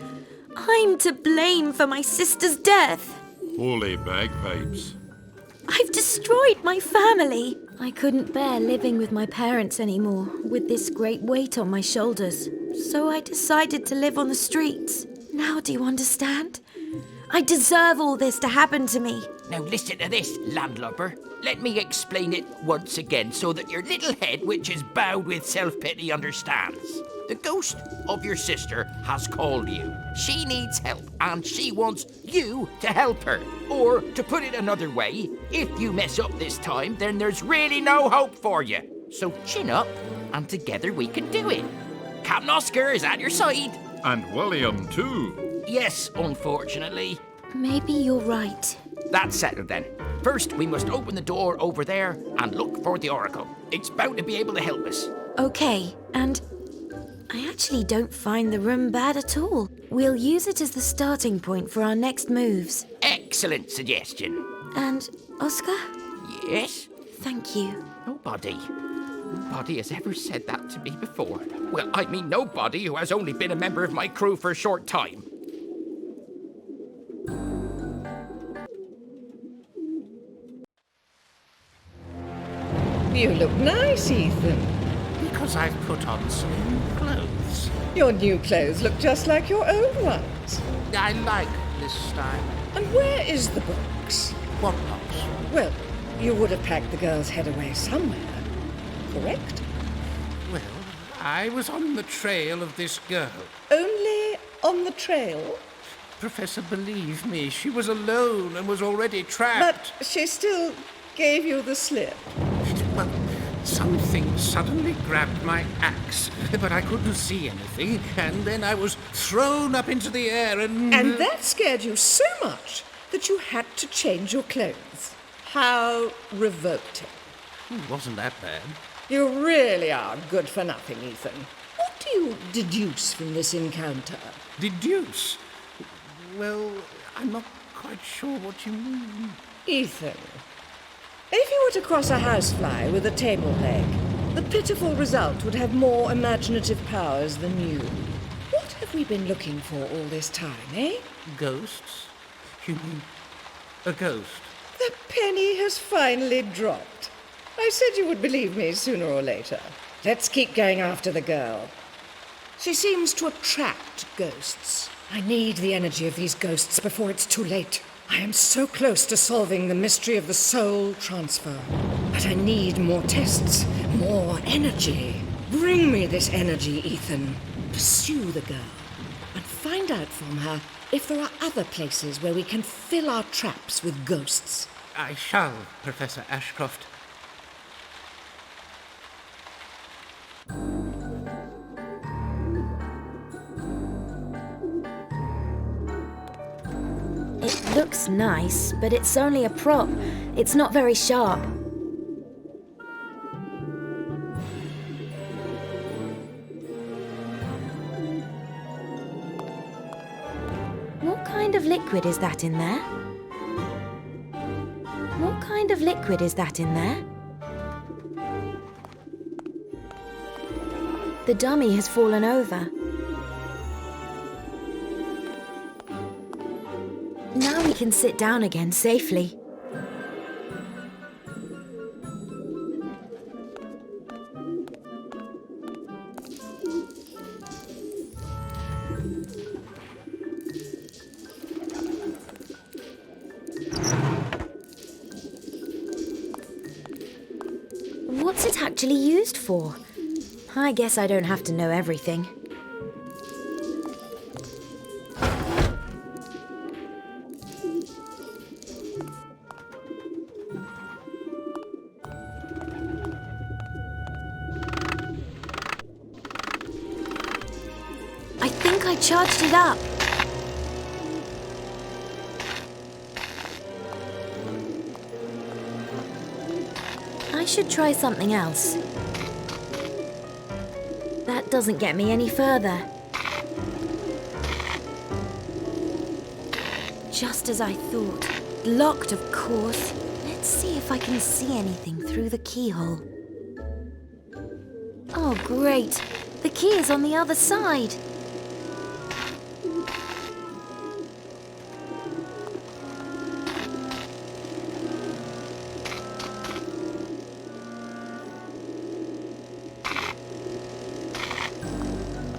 I'm to blame for my sister's death. Holy bagpipes. I've destroyed my family. I couldn't bear living with my parents anymore, with this great weight on my shoulders. So I decided to live on the streets. Now do you understand? I deserve all this to happen to me. Now listen to this, landlubber. Let me explain it once again so that your little head, which is bowed with self-pity, understands. The ghost of your sister has called you. She needs help, and she wants you to help her. Or, to put it another way, if you mess up this time, then there's really no hope for you. So chin up, and together we can do it. Captain Oscar is at your side. And William, too. Yes, unfortunately. Maybe you're right. That's settled then. First, we must open the door over there and look for the oracle. It's bound to be able to help us. Okay, and I actually don't find the room bad at all. We'll use it as the starting point for our next moves. Excellent suggestion. And, Oscar? Yes? Thank you. Nobody has ever said that to me before. Well, I mean nobody who has only been a member of my crew for a short time. You look nice, Ethan. Because I've put on some new clothes. Your new clothes look just like your old ones. I like this style. And where is the box? What box? Well, you would have packed the girl's head away somewhere, correct? Well, I was on the trail of this girl. Only on the trail? Professor, believe me, she was alone and was already trapped. But she still gave you the slip. Well, something suddenly grabbed my axe, but I couldn't see anything, and then I was thrown up into the air and... And that scared you so much that you had to change your clothes. How revolting. It wasn't that bad. You really are good for nothing, Ethan. What do you deduce from this encounter? Deduce? Well, I'm not quite sure what you mean. Ethan, if you were to cross a housefly with a table leg, the pitiful result would have more imaginative powers than you. What have we been looking for all this time, eh? Ghosts? You mean a ghost? The penny has finally dropped. I said you would believe me sooner or later. Let's keep going after the girl. She seems to attract ghosts. I need the energy of these ghosts before it's too late. I am so close to solving the mystery of the soul transfer. But I need more tests, more energy. Bring me this energy, Ethan. Pursue the girl and find out from her if there are other places where we can fill our traps with ghosts. I shall, Professor Ashcroft. It looks nice, but it's only a prop. It's not very sharp. What kind of liquid is that in there? What kind of liquid is that in there? The dummy has fallen over. Now we can sit down again safely. What's it actually used for? I guess I don't have to know everything. I think I charged it up. I should try something else. That doesn't get me any further. Just as I thought. Locked, of course. Let's see if I can see anything through the keyhole. Oh, great. The key is on the other side.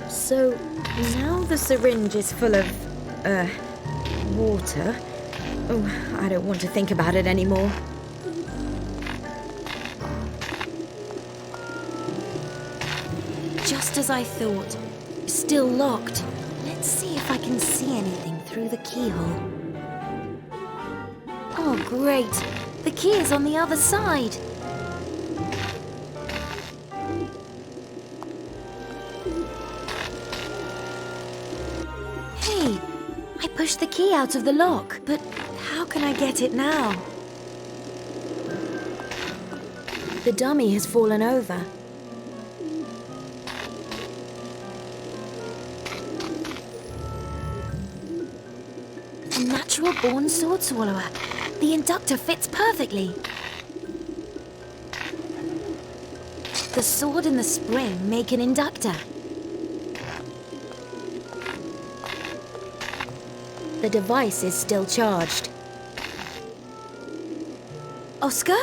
So, now the syringe is full of, water. Oh, I don't want to think about it anymore. Just as I thought. Still locked. Let's see if I can see anything through the keyhole. Oh, great. The key is on the other side. Hey, I pushed the key out of the lock, but how can I get it now? The dummy has fallen over. A natural-born sword swallower. The inductor fits perfectly. The sword and the spring make an inductor. The device is still charged. Oscar?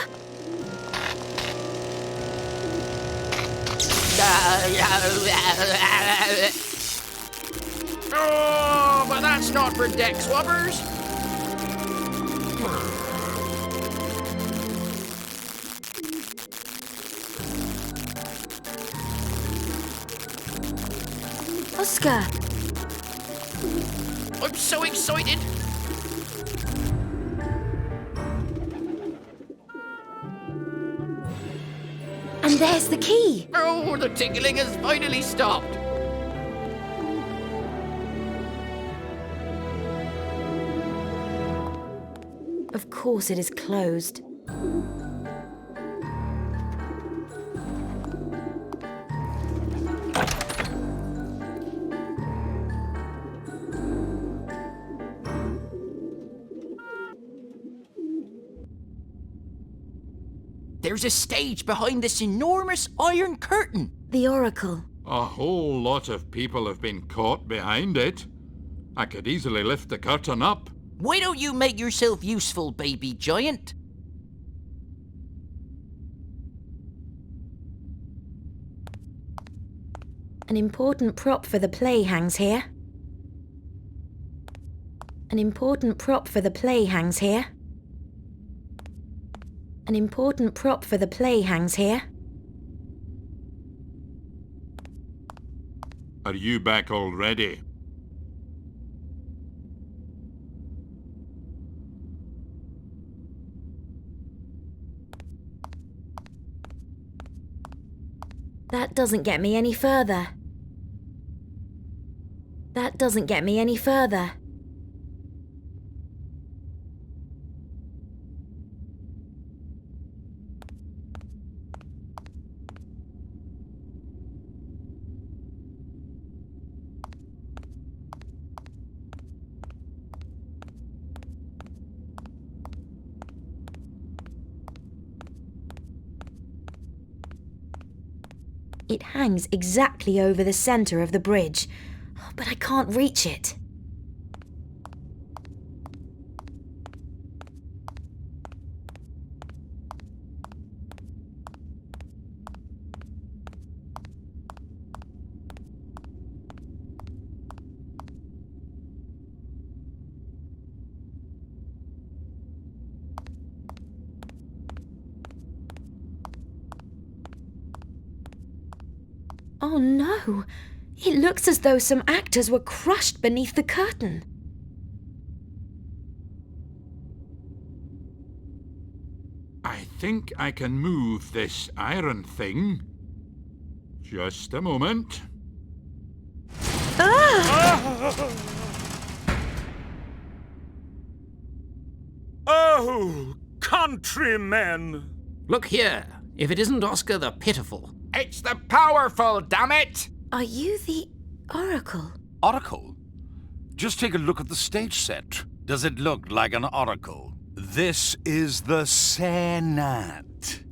Oh, but that's not for deck swabbers. Oscar! I'm so excited. And there's the key! Oh, the tickling has finally stopped. Of course it is closed. There's a stage behind this enormous iron curtain. The Oracle. A whole lot of people have been caught behind it. I could easily lift the curtain up. Why don't you make yourself useful, baby giant? An important prop for the play hangs here. An important prop for the play hangs here. An important prop for the play hangs here. Are you back already? That doesn't get me any further. That doesn't get me any further. It hangs exactly over the centre of the bridge, but I can't reach it. Oh no! It looks as though some actors were crushed beneath the curtain. I think I can move this iron thing. Just a moment. Oh, countrymen! Look here. If it isn't Oscar the Pitiful. It's the powerful, damn it! Are you the Oracle? Oracle? Just take a look at the stage set. Does it look like an oracle? This is the Senate.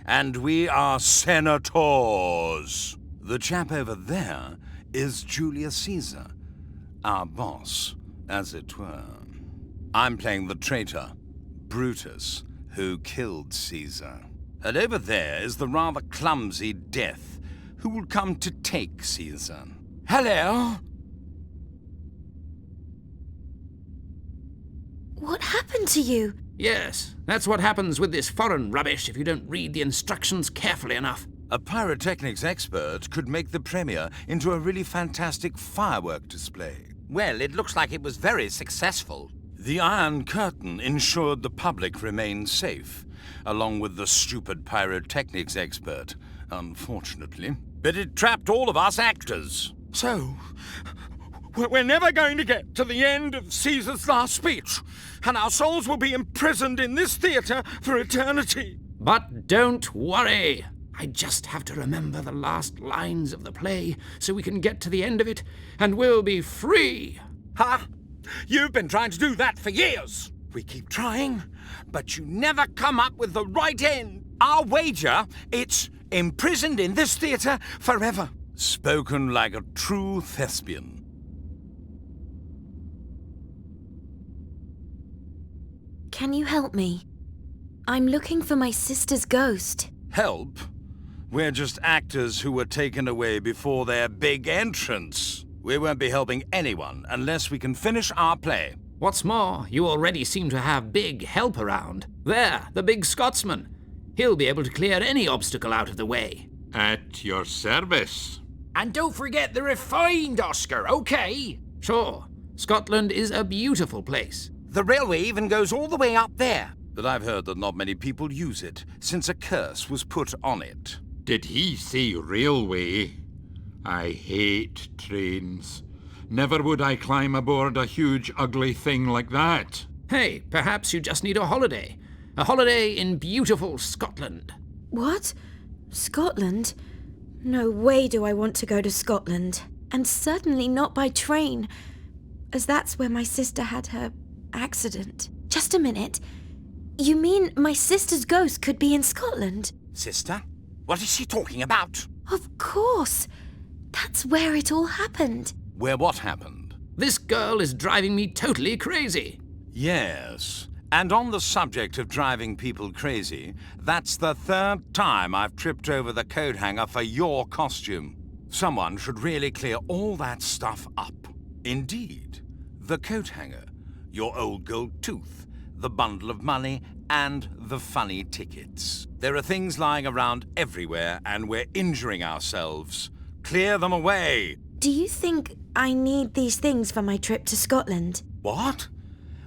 And we are senators. The chap over there is Julius Caesar, our boss, as it were. I'm playing the traitor, Brutus, who killed Caesar. And over there is the rather clumsy Death, who will come to take Caesar. Hello? What happened to you? Yes, that's what happens with this foreign rubbish if you don't read the instructions carefully enough. A pyrotechnics expert could make the premiere into a really fantastic firework display. Well, it looks like it was very successful. The Iron Curtain ensured the public remained safe, along with the stupid pyrotechnics expert, unfortunately. But it trapped all of us actors. So, we're never going to get to the end of Caesar's last speech, and our souls will be imprisoned in this theatre for eternity. But don't worry. I just have to remember the last lines of the play so we can get to the end of it, and we'll be free. Ha! You've been trying to do that for years. We keep trying, but you never come up with the right end. Our wager, it's imprisoned in this theatre forever. Spoken like a true thespian. Can you help me? I'm looking for my sister's ghost. Help? We're just actors who were taken away before their big entrance. We won't be helping anyone unless we can finish our play. What's more, you already seem to have big help around. There, the big Scotsman. He'll be able to clear any obstacle out of the way. At your service. And don't forget the refined Oscar, okay? Sure, Scotland is a beautiful place. The railway even goes all the way up there. But I've heard that not many people use it, since a curse was put on it. Did he say railway? I hate trains. Never would I climb aboard a huge, ugly thing like that. Hey, perhaps you just need a holiday. A holiday in beautiful Scotland. What? Scotland? No way do I want to go to Scotland. And certainly not by train, as that's where my sister had her accident. Just a minute. You mean my sister's ghost could be in Scotland? Sister? What is she talking about? Of course. That's where it all happened. Where what happened? This girl is driving me totally crazy. Yes. And on the subject of driving people crazy, that's the third time I've tripped over the coat hanger for your costume. Someone should really clear all that stuff up. Indeed. The coat hanger, your old gold tooth, the bundle of money, and the funny tickets. There are things lying around everywhere, and we're injuring ourselves. Clear them away! Do you think I need these things for my trip to Scotland? What?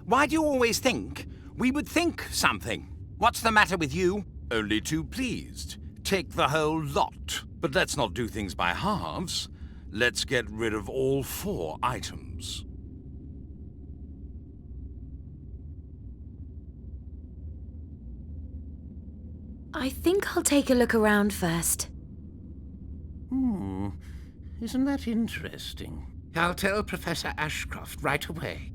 Why do you always think we would think something? What's the matter with you? Only too pleased. Take the whole lot. But let's not do things by halves. Let's get rid of all 4 items. I think I'll take a look around first. Isn't that interesting? I'll tell Professor Ashcroft right away.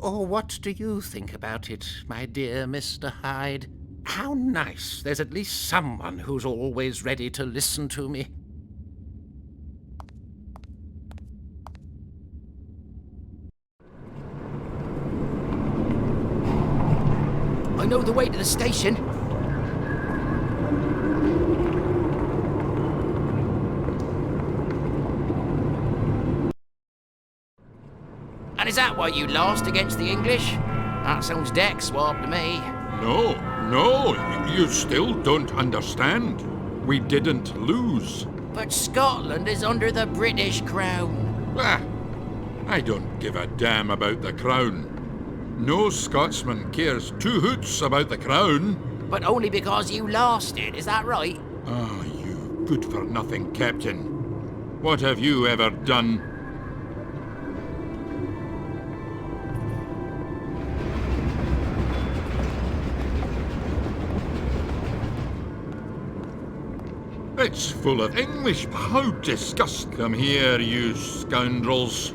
Or what do you think about it, my dear Mr. Hyde? How nice there's at least someone who's always ready to listen to me. I know the way to the station. And is that why you lost against the English? That sounds deck swab to me. No, you still don't understand. We didn't lose. But Scotland is under the British crown. Ah, I don't give a damn about the crown. No Scotsman cares 2 hoots about the crown. But only because you lost it, is that right? Ah, you good-for-nothing captain. What have you ever done? It's full of English. How disgusting. Come here, you scoundrels.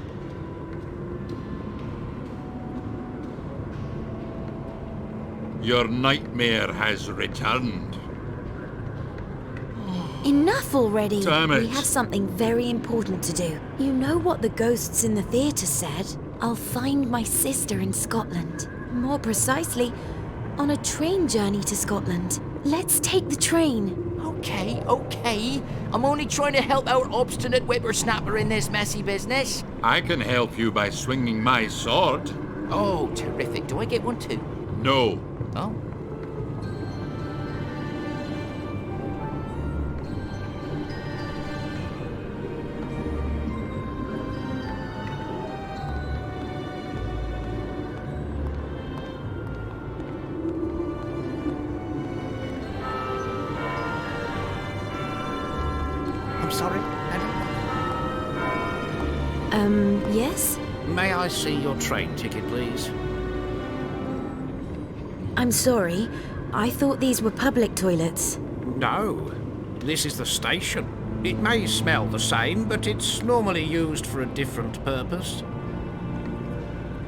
Your nightmare has returned. Enough already. Damn it. We have something very important to do. You know what the ghosts in the theatre said? I'll find my sister in Scotland. More precisely, on a train journey to Scotland. Let's take the train. Okay. I'm only trying to help our obstinate whippersnapper in this messy business. I can help you by swinging my sword. Oh, terrific. Do I get one too? No. Oh. I'm sorry, madam. Yes? May I see your train ticket, please? I'm sorry. I thought these were public toilets. No, this is the station. It may smell the same, but it's normally used for a different purpose.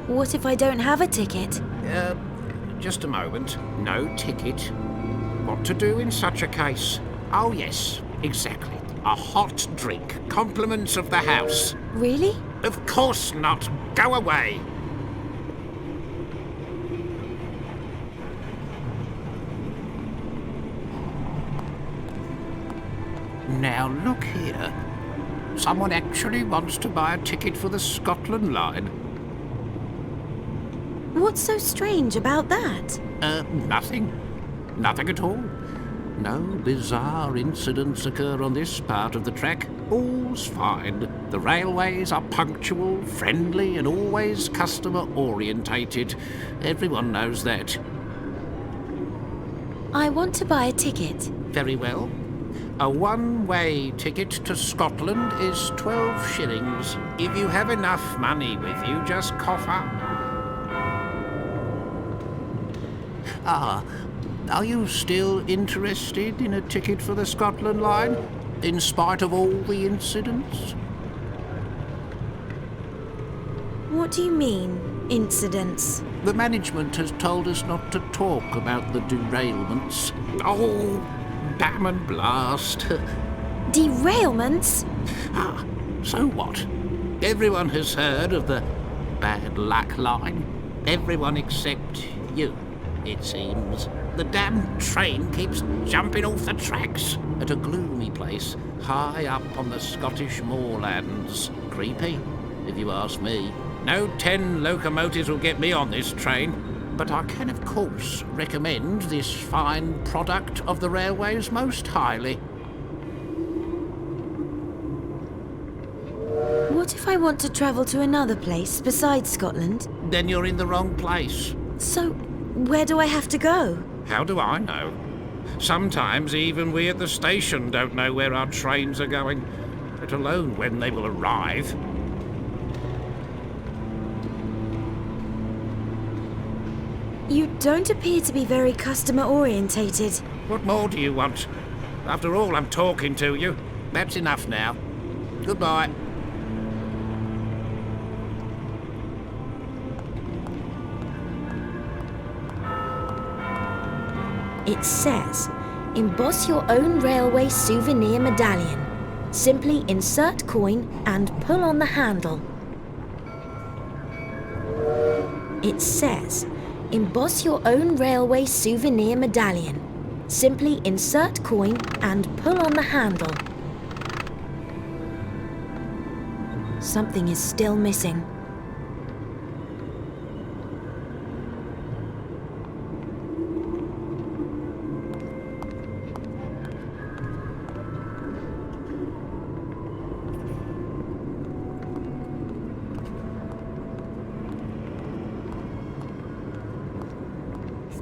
What if I don't have a ticket? Just a moment. No ticket. What to do in such a case? Oh, yes, exactly. A hot drink. Compliments of the house. Really? Of course not. Go away. Now look here. Someone actually wants to buy a ticket for the Scotland line. What's so strange about that? Nothing. Nothing at all. No bizarre incidents occur on this part of the track. All's fine. The railways are punctual, friendly, and always customer-orientated. Everyone knows that. I want to buy a ticket. Very well. A one-way ticket to Scotland is 12 shillings. If you have enough money with you, just cough up. Are you still interested in a ticket for the Scotland line, in spite of all the incidents? What do you mean, incidents? The management has told us not to talk about the derailments. Oh, damn and blast. Derailments? So what? Everyone has heard of the bad luck line. Everyone except you, it seems. The damn train keeps jumping off the tracks at a gloomy place high up on the Scottish moorlands. Creepy, if you ask me. No 10 locomotives will get me on this train, but I can, of course, recommend this fine product of the railways most highly. What if I want to travel to another place besides Scotland? Then you're in the wrong place. So, where do I have to go? How do I know? Sometimes even we at the station don't know where our trains are going, let alone when they will arrive. You don't appear to be very customer-orientated. What more do you want? After all, I'm talking to you. That's enough now. Goodbye. It says, emboss your own railway souvenir medallion. Simply insert coin and pull on the handle. It says, emboss your own railway souvenir medallion. Simply insert coin and pull on the handle. Something is still missing.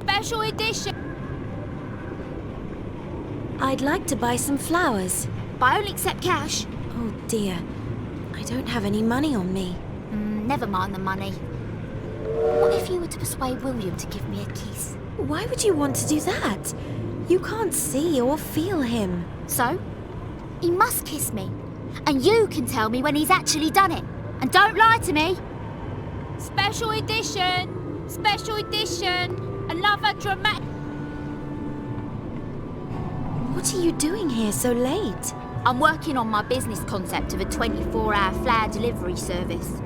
Special edition. I'd like to buy some flowers. But I only accept cash. Oh dear, I don't have any money on me. Never mind the money. What if you were to persuade William to give me a kiss? Why would you want to do that? You can't see or feel him. So? He must kiss me. And you can tell me when he's actually done it. And don't lie to me. Special edition! Special edition! Another dramatic... What are you doing here so late? I'm working on my business concept of a 24-hour flower delivery service.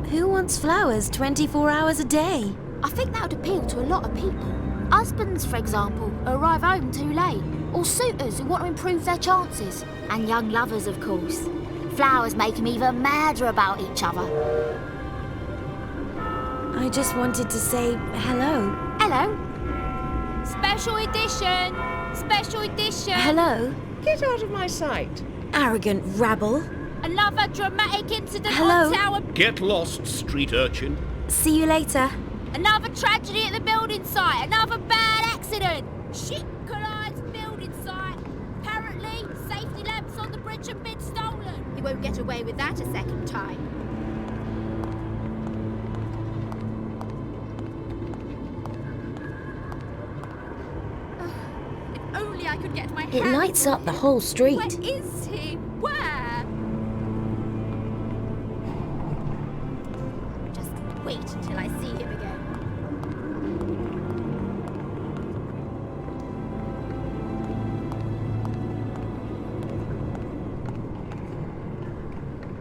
Who wants flowers 24 hours a day? I think that would appeal to a lot of people. Husbands, for example, who arrive home too late. Or suitors who want to improve their chances. And young lovers, of course. Flowers make them even madder about each other. I just wanted to say hello. Hello. Special edition! Special edition! Hello? Get out of my sight. Arrogant rabble. Another dramatic incident Hello? on Tower... Get lost, street urchin. See you later. Another tragedy at the building site. Another bad accident. Ship collides building site. Apparently, safety lamps on the bridge have been stolen. You won't get away with that a second time. Only I could get my It hands lights on up the him. whole street. Where is he? Where? Just wait until I see him again.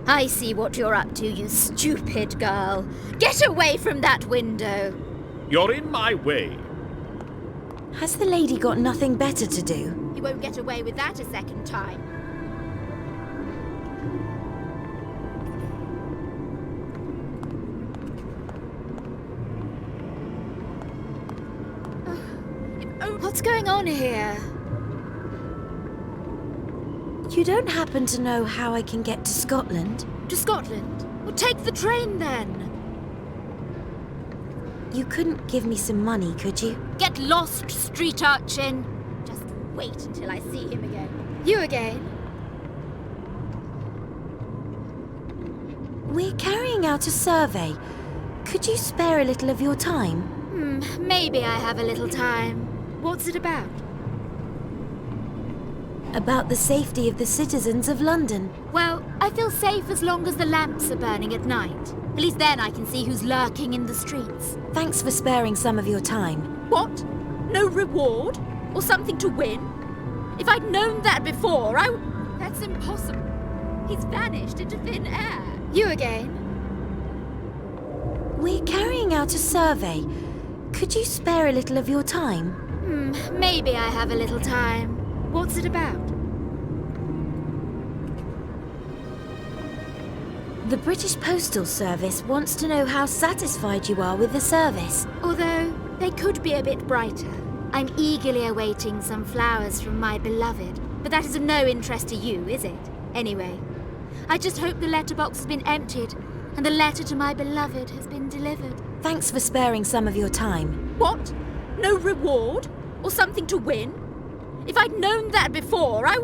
I see what you're up to, you stupid girl. Get away from that window. You're in my way. Has the lady got nothing better to do? You won't get away with that a second time. What's going on here? You don't happen to know how I can get to Scotland? To Scotland? Well, take the train then. You couldn't give me some money, could you? Get lost, street urchin. Just wait until I see him again. You again? We're carrying out a survey. Could you spare a little of your time? Maybe I have a little time. What's it about? About the safety of the citizens of London. Well, I feel safe as long as the lamps are burning at night. At least then I can see who's lurking in the streets. Thanks for sparing some of your time. What? No reward? Or something to win? If I'd known that before, That's impossible. He's vanished into thin air. You again? We're carrying out a survey. Could you spare a little of your time? Maybe I have a little time. What's it about? The British Postal Service wants to know how satisfied you are with the service. Although they could be a bit brighter. I'm eagerly awaiting some flowers from my beloved, but that is of no interest to you, is it? Anyway, I just hope the letterbox has been emptied and the letter to my beloved has been delivered. Thanks for sparing some of your time. What? No reward? Or something to win? If I'd known that before, I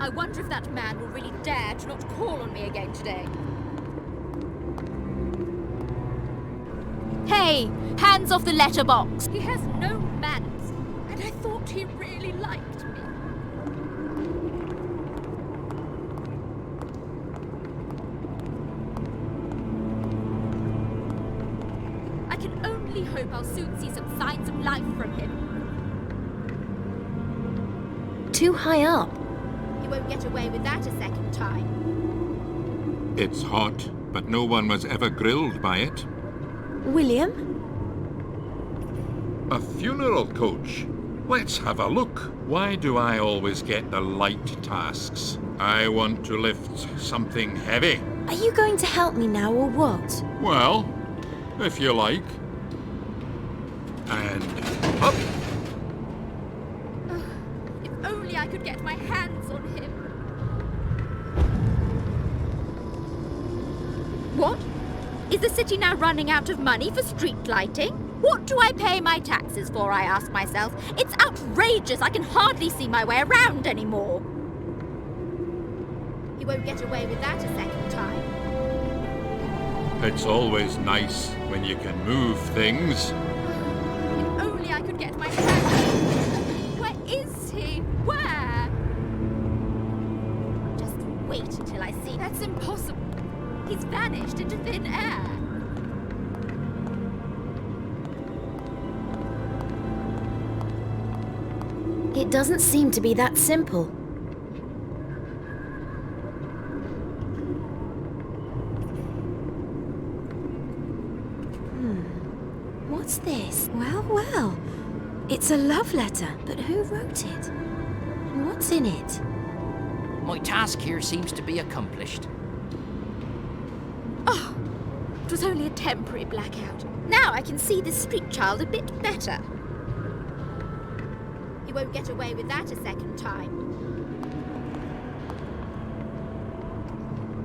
wonder if that man will really dare to not call on me again today. Hey, hands off the letterbox. He has no manners, and I thought he really liked me. I can only hope I'll soon see some signs of life from him. Too high up. You won't get away with that a second time. It's hot, but no one was ever grilled by it. William? A funeral coach. Let's have a look. Why do I always get the light tasks? I want to lift something heavy. Are you going to help me now or what? Well, if you like. And up. If only I could get my hands on him. What? Is the city now running out of money for street lighting? What do I pay my taxes for, I ask myself? It's outrageous. I can hardly see my way around anymore. You won't get away with that a second time. It's always nice when you can move things. If only I could get my hands. Where is he? Where? Just wait until I see. That's impossible. He's vanished into thin air. It doesn't seem to be that simple. What's this? Well. It's a love letter, but who wrote it? And what's in it? My task here seems to be accomplished. Oh, it was only a temporary blackout. Now I can see this street child a bit better. You won't get away with that a second time.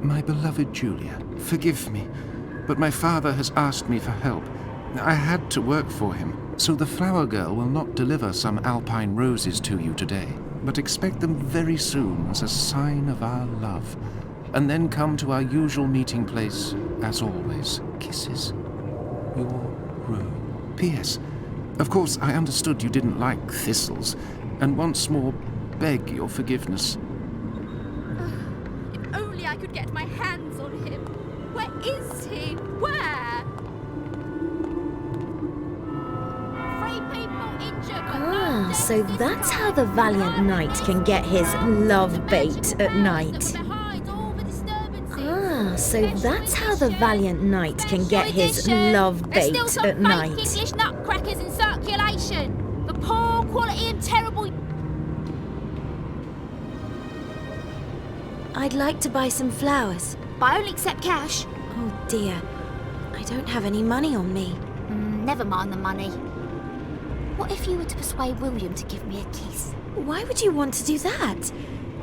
My beloved Julia, forgive me, but my father has asked me for help. I had to work for him, so the flower girl will not deliver some alpine roses to you today, but expect them very soon as a sign of our love. And then come to our usual meeting place, as always. Kisses. Your Rue. P.S. Of course, I understood you didn't like thistles, and once more beg your forgiveness. If only I could get my hands on him. Where is he? Where? 3 people injured, but no So that's how the valiant knight can get his love bait at night. So that's how the valiant knight can get his love bait There's still some at fake night. English nutcrackers in circulation. The poor quality and terrible... I'd like to buy some flowers. But I only accept cash. Oh dear, I don't have any money on me. Never mind the money. What if you were to persuade William to give me a kiss? Why would you want to do that?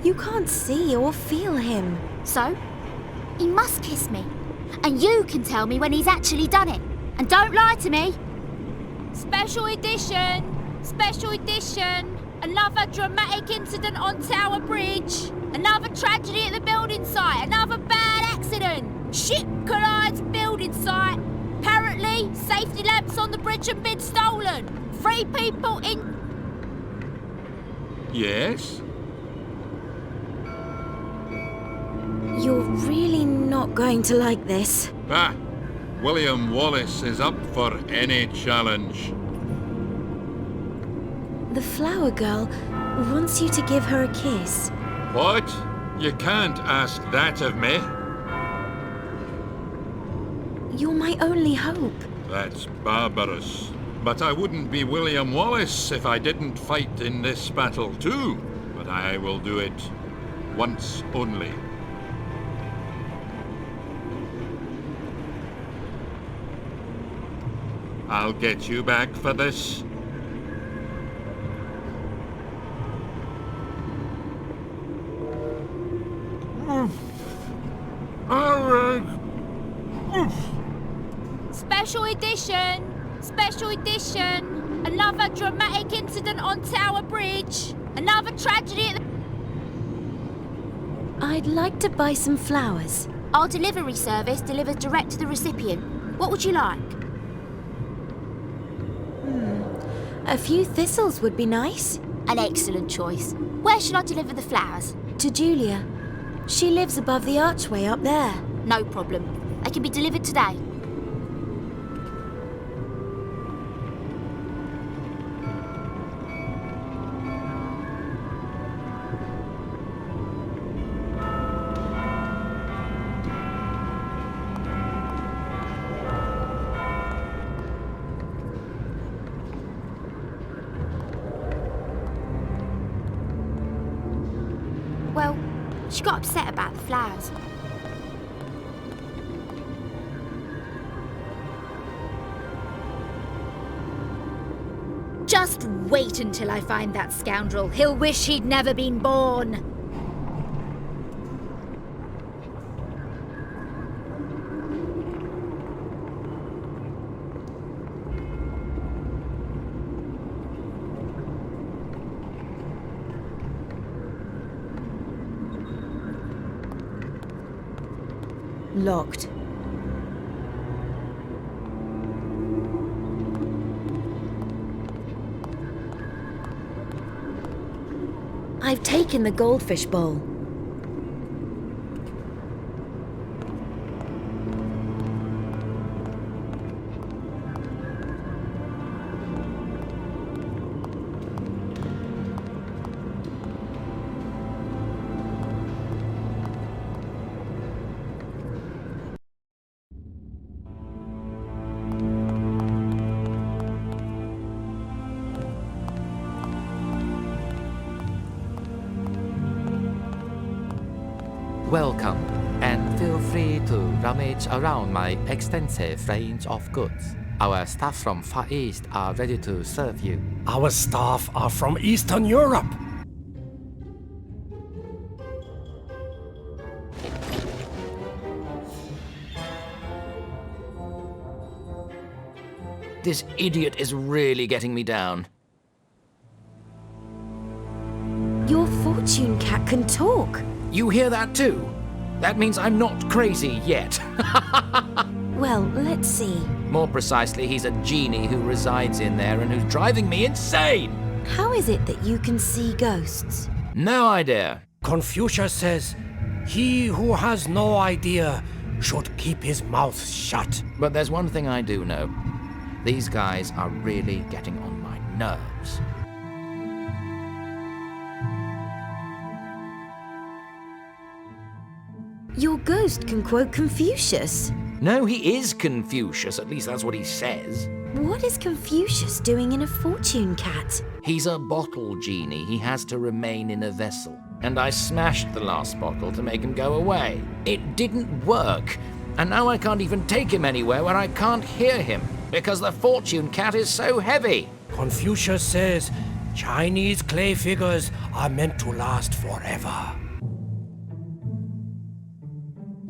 You can't see or feel him. So, he must kiss me. And you can tell me when he's actually done it. And don't lie to me. Special edition! Special edition! Another dramatic incident on Tower Bridge! Another tragedy at the building site! Another bad accident! Ship collides building site! Apparently, safety lamps on the bridge have been stolen! 3 people in... Yes? You're really not going to like this. Ah, William Wallace is up for any challenge. The flower girl wants you to give her a kiss. What? You can't ask that of me. You're my only hope. That's barbarous. But I wouldn't be William Wallace if I didn't fight in this battle too. But I will do it once only. I'll get you back for this. Special edition! Special edition! Another dramatic incident on Tower Bridge! Another tragedy at the... I'd like to buy some flowers. Our delivery service delivers direct to the recipient. What would you like? A few thistles would be nice. An excellent choice. Where should I deliver the flowers? To Julia. She lives above the archway up there. No problem. They can be delivered today. Well, she got upset about the flowers. Just wait until I find that scoundrel. He'll wish he'd never been born. Locked. I've taken the goldfish bowl. Welcome, and feel free to rummage around my extensive range of goods. Our staff from Far East are ready to serve you. Our staff are from Eastern Europe. This idiot is really getting me down. Your fortune cat can talk. You hear that too? That means I'm not crazy yet. Well, let's see. More precisely, he's a genie who resides in there and who's driving me insane! How is it that you can see ghosts? No idea. Confucius says, he who has no idea should keep his mouth shut. But there's one thing I do know. These guys are really getting on my nerves. Your ghost can quote Confucius. No, he is Confucius, at least that's what he says. What is Confucius doing in a fortune cat? He's a bottle genie. He has to remain in a vessel. And I smashed the last bottle to make him go away. It didn't work. And now I can't even take him anywhere where I can't hear him, because the fortune cat is so heavy. Confucius says Chinese clay figures are meant to last forever.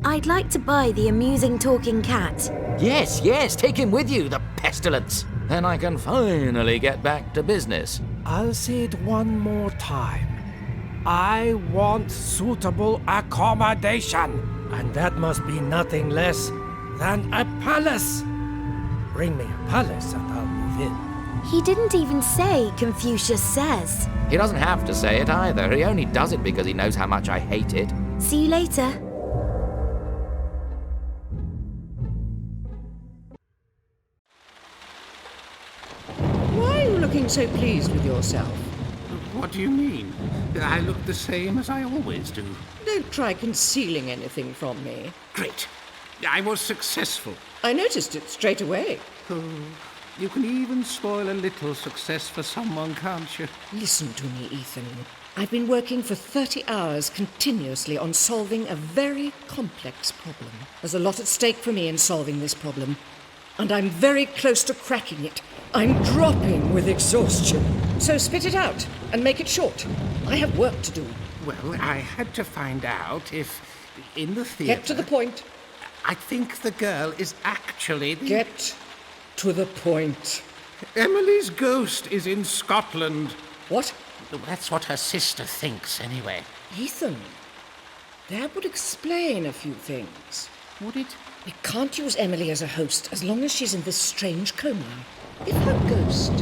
I'd like to buy the amusing talking cat. Yes, yes, take him with you, the pestilence. Then I can finally get back to business. I'll say it one more time. I want suitable accommodation. And that must be nothing less than a palace. Bring me a palace and I'll move in. He didn't even say Confucius says. He doesn't have to say it either. He only does it because he knows how much I hate it. See you later. Why are you looking so pleased with yourself? What do you mean? I look the same as I always do. Don't try concealing anything from me. Great. I was successful. I noticed it straight away. Oh, you can even spoil a little success for someone, can't you? Listen to me, Ethan. I've been working for 30 hours continuously on solving a very complex problem. There's a lot at stake for me in solving this problem, and I'm very close to cracking it. I'm dropping with exhaustion. So spit it out and make it short. I have work to do. Well, I had to find out if, in the theatre... Get to the point. I think the girl is actually the... Get to the point. Emily's ghost is in Scotland. What? That's what her sister thinks, anyway. Ethan, that would explain a few things. Would it? We can't use Emily as a host as long as she's in this strange coma. If her ghost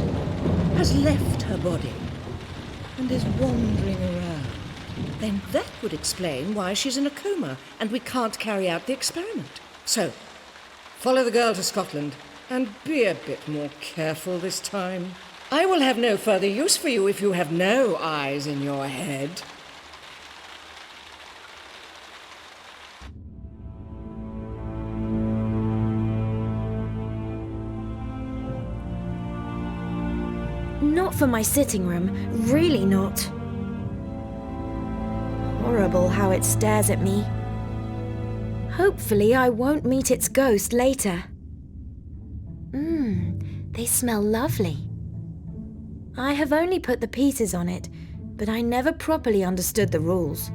has left her body and is wandering around, then that would explain why she's in a coma and we can't carry out the experiment. So, follow the girl to Scotland and be a bit more careful this time. I will have no further use for you if you have no eyes in your head. Not for my sitting room, really not. Horrible how it stares at me. Hopefully I won't meet its ghost later. They smell lovely. I have only put the pieces on it, but I never properly understood the rules.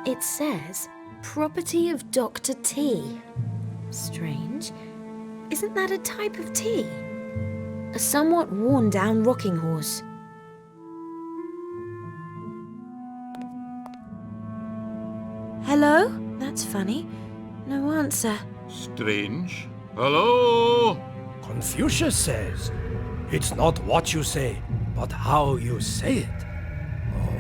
It says, property of Dr. T. Strange. Isn't that a type of tea? A somewhat worn-down rocking horse. Hello? That's funny. No answer. Strange. Hello? Confucius says, it's not what you say, but how you say it. Oh,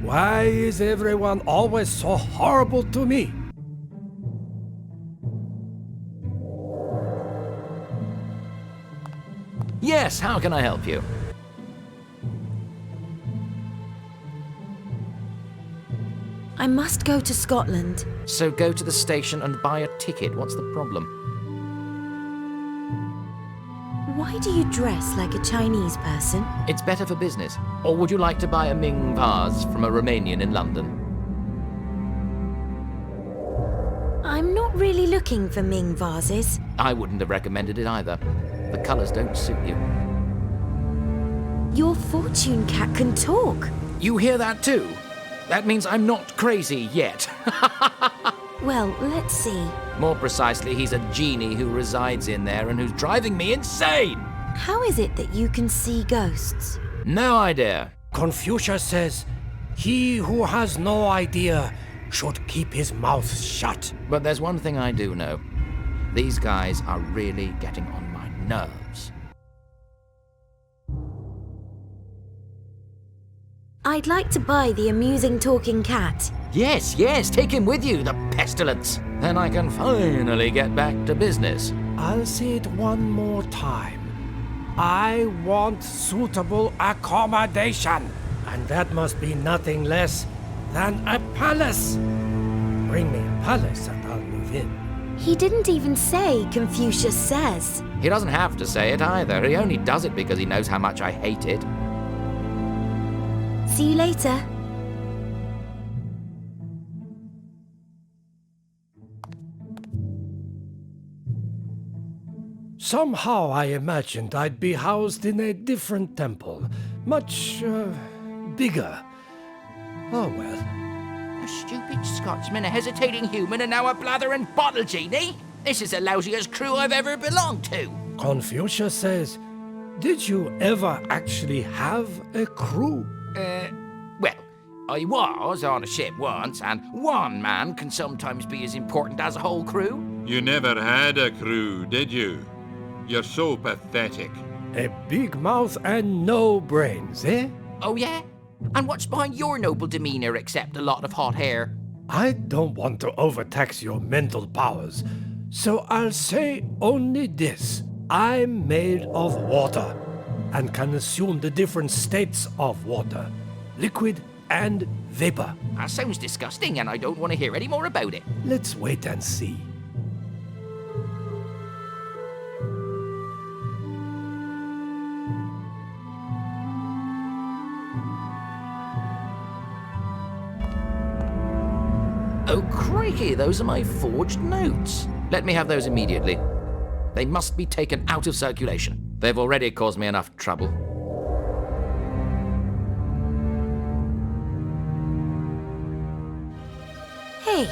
why is everyone always so horrible to me? Yes, how can I help you? I must go to Scotland. So go to the station and buy a ticket. What's the problem? Why do you dress like a Chinese person? It's better for business. Or would you like to buy a Ming vase from a Romanian in London? I'm not really looking for Ming vases. I wouldn't have recommended it either. The colours don't suit you. Your fortune cat can talk. You hear that too? That means I'm not crazy yet. Well, let's see. More precisely, he's a genie who resides in there and who's driving me insane! How is it that you can see ghosts? No idea. Confucius says, he who has no idea should keep his mouth shut. But there's one thing I do know. These guys are really getting on my nerves. I'd like to buy the amusing talking cat. Yes, yes, take him with you, the pestilence. Then I can finally get back to business. I'll say it one more time. I want suitable accommodation. and that must be nothing less than a palace. Bring me a palace and I'll move in. He didn't even say Confucius says. He doesn't have to say it either. He only does it because he knows how much I hate it. See you later. Somehow I imagined I'd be housed in a different temple, much bigger. Oh well. A stupid Scotsman, a hesitating human, and now a blathering bottle genie? This is the lousiest crew I've ever belonged to. Confucius says, did you ever actually have a crew? Well, I was on a ship once, and one man can sometimes be as important as a whole crew. You never had a crew, did you? You're so pathetic. A big mouth and no brains, eh? Oh yeah? And what's behind your noble demeanor except a lot of hot hair? I don't want to overtax your mental powers, so I'll say only this. I'm made of water, and can assume the different states of water, liquid and vapor. That sounds disgusting, and I don't want to hear any more about it. Let's wait and see. Oh, crikey, those are my forged notes. Let me have those immediately. They must be taken out of circulation. They've already caused me enough trouble. Hey,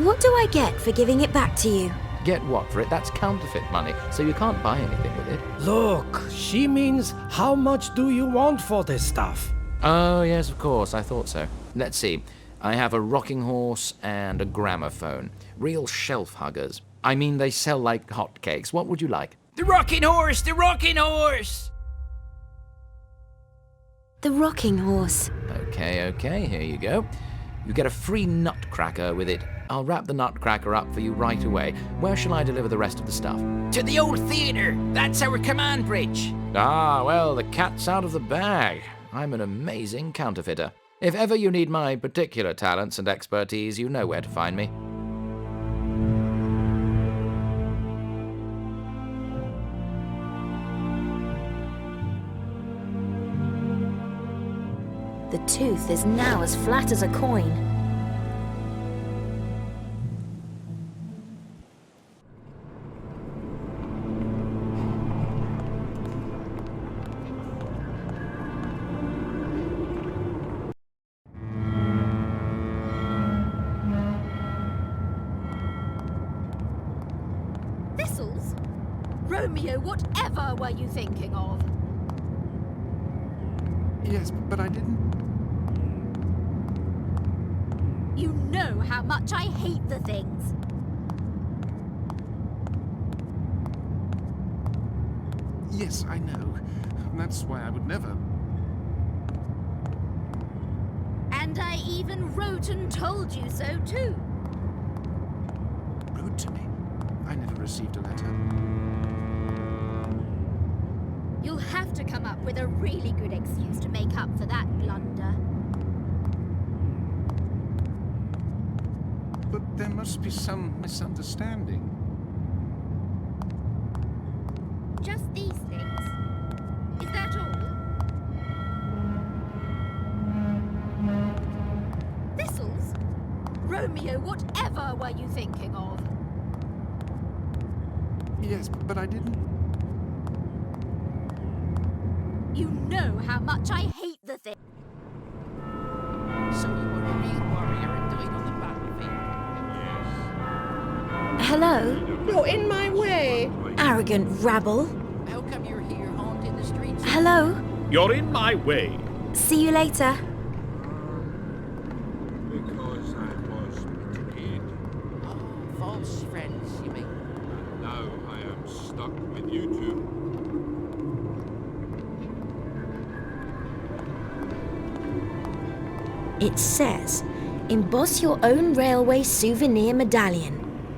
what do I get for giving it back to you? Get what for it? That's counterfeit money, so you can't buy anything with it. Look, she means how much do you want for this stuff? Oh, yes, of course, I thought so. Let's see. I have a rocking horse and a gramophone. Real shelf huggers. I mean, they sell like hotcakes. What would you like? The rocking horse! The rocking horse! The rocking horse. Okay, here you go. You get a free nutcracker with it. I'll wrap the nutcracker up for you right away. Where shall I deliver the rest of the stuff? To the old theatre! That's our command bridge! Ah, well, the cat's out of the bag. I'm an amazing counterfeiter. If ever you need my particular talents and expertise, you know where to find me. The tooth is now as flat as a coin. Thistles? Romeo, whatever were you thinking of? Yes, but I didn't. You know how much I hate the things. Yes, I know. That's why I would never. And I even wrote and told you so too. Rude to me. I never received a letter. You'll have to come up with a really good excuse to make up for that blunder. But there must be some misunderstanding. Just these things. Is that all? Thistles? Romeo, whatever were you thinking of? Yes, but I didn't. You know how much I hate the thing. So you were a real warrior and died on the battlefield? Hello? You're in my way. Arrogant rabble. How come you're here haunting the streets? Hello? You're in my way. See you later. Because I was betrayed. Oh, false friends, you mean? And now I am stuck with you two. It says, emboss your own railway souvenir medallion.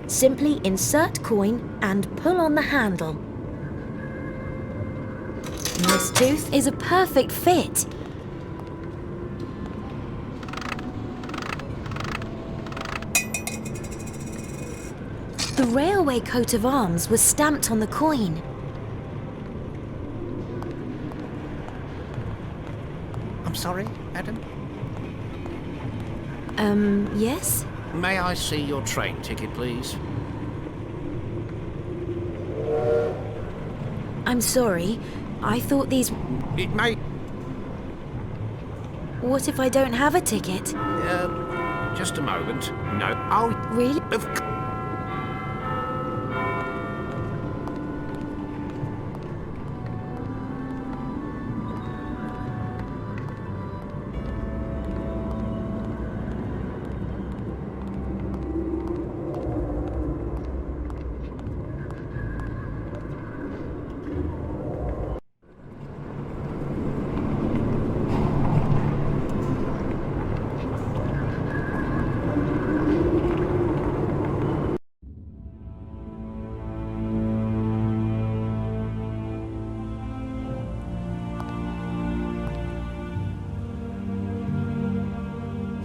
Simply insert coin and pull on the handle. This tooth is a perfect fit. The railway coat of arms was stamped on the coin. I'm sorry, madam? Yes? May I see your train ticket, please? I'm sorry. I thought these... It may... What if I don't have a ticket? Just a moment. No. Oh, Really?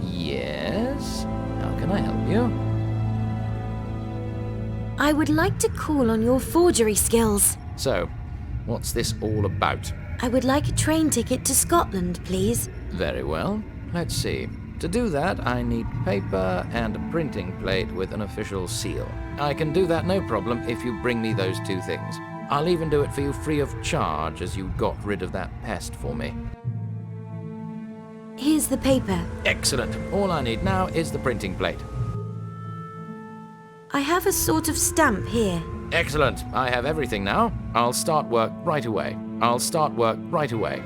Yes? How can I help you? I would like to call on your forgery skills. So, what's this all about? I would like a train ticket to Scotland, please. Very well. Let's see. To do that, I need paper and a printing plate with an official seal. I can do that no problem if you bring me those two things. I'll even do it for you free of charge, as you got rid of that pest for me. Here's the paper. Excellent. All I need now is the printing plate. I have a sort of stamp here. Excellent. I have everything now. I'll start work right away. I'll start work right away.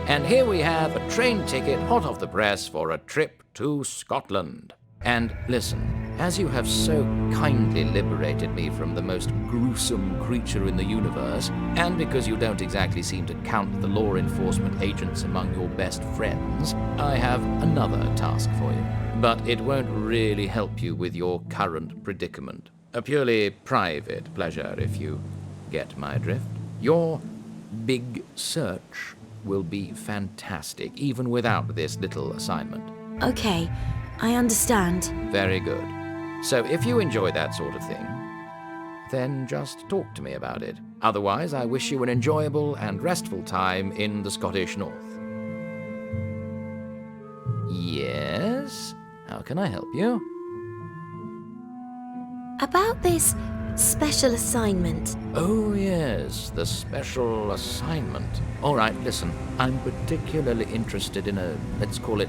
And here we have a train ticket hot off the press for a trip to Scotland. And listen, as you have so kindly liberated me from the most gruesome creature in the universe, and because you don't exactly seem to count the law enforcement agents among your best friends, I have another task for you. But it won't really help you with your current predicament. A purely private pleasure, if you get my drift. Your big search will be fantastic, even without this little assignment. Okay, I understand. Very good. So if you enjoy that sort of thing, then just talk to me about it. Otherwise, I wish you an enjoyable and restful time in the Scottish North. Yes? How can I help you? About this special assignment. Oh, yes, the special assignment. All right, listen. I'm particularly interested in a, let's call it,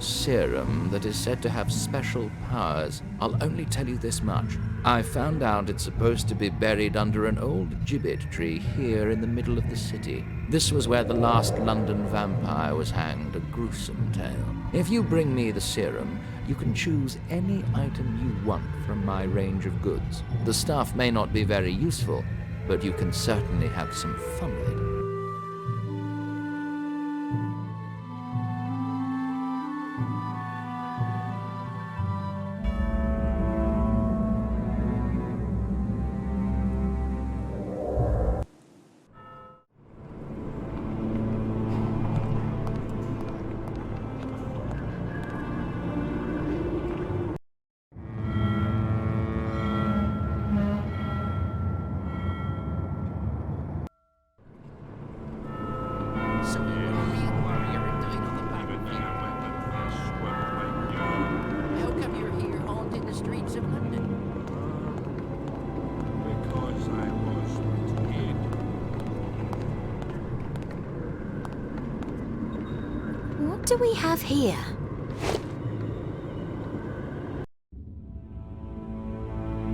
serum that is said to have special powers. I'll only tell you this much. I found out it's supposed to be buried under an old gibbet tree here in the middle of the city. This was where the last London vampire was hanged, a gruesome tale. If you bring me the serum, you can choose any item you want from my range of goods. The stuff may not be very useful, but you can certainly have some fun with it. What do we have here?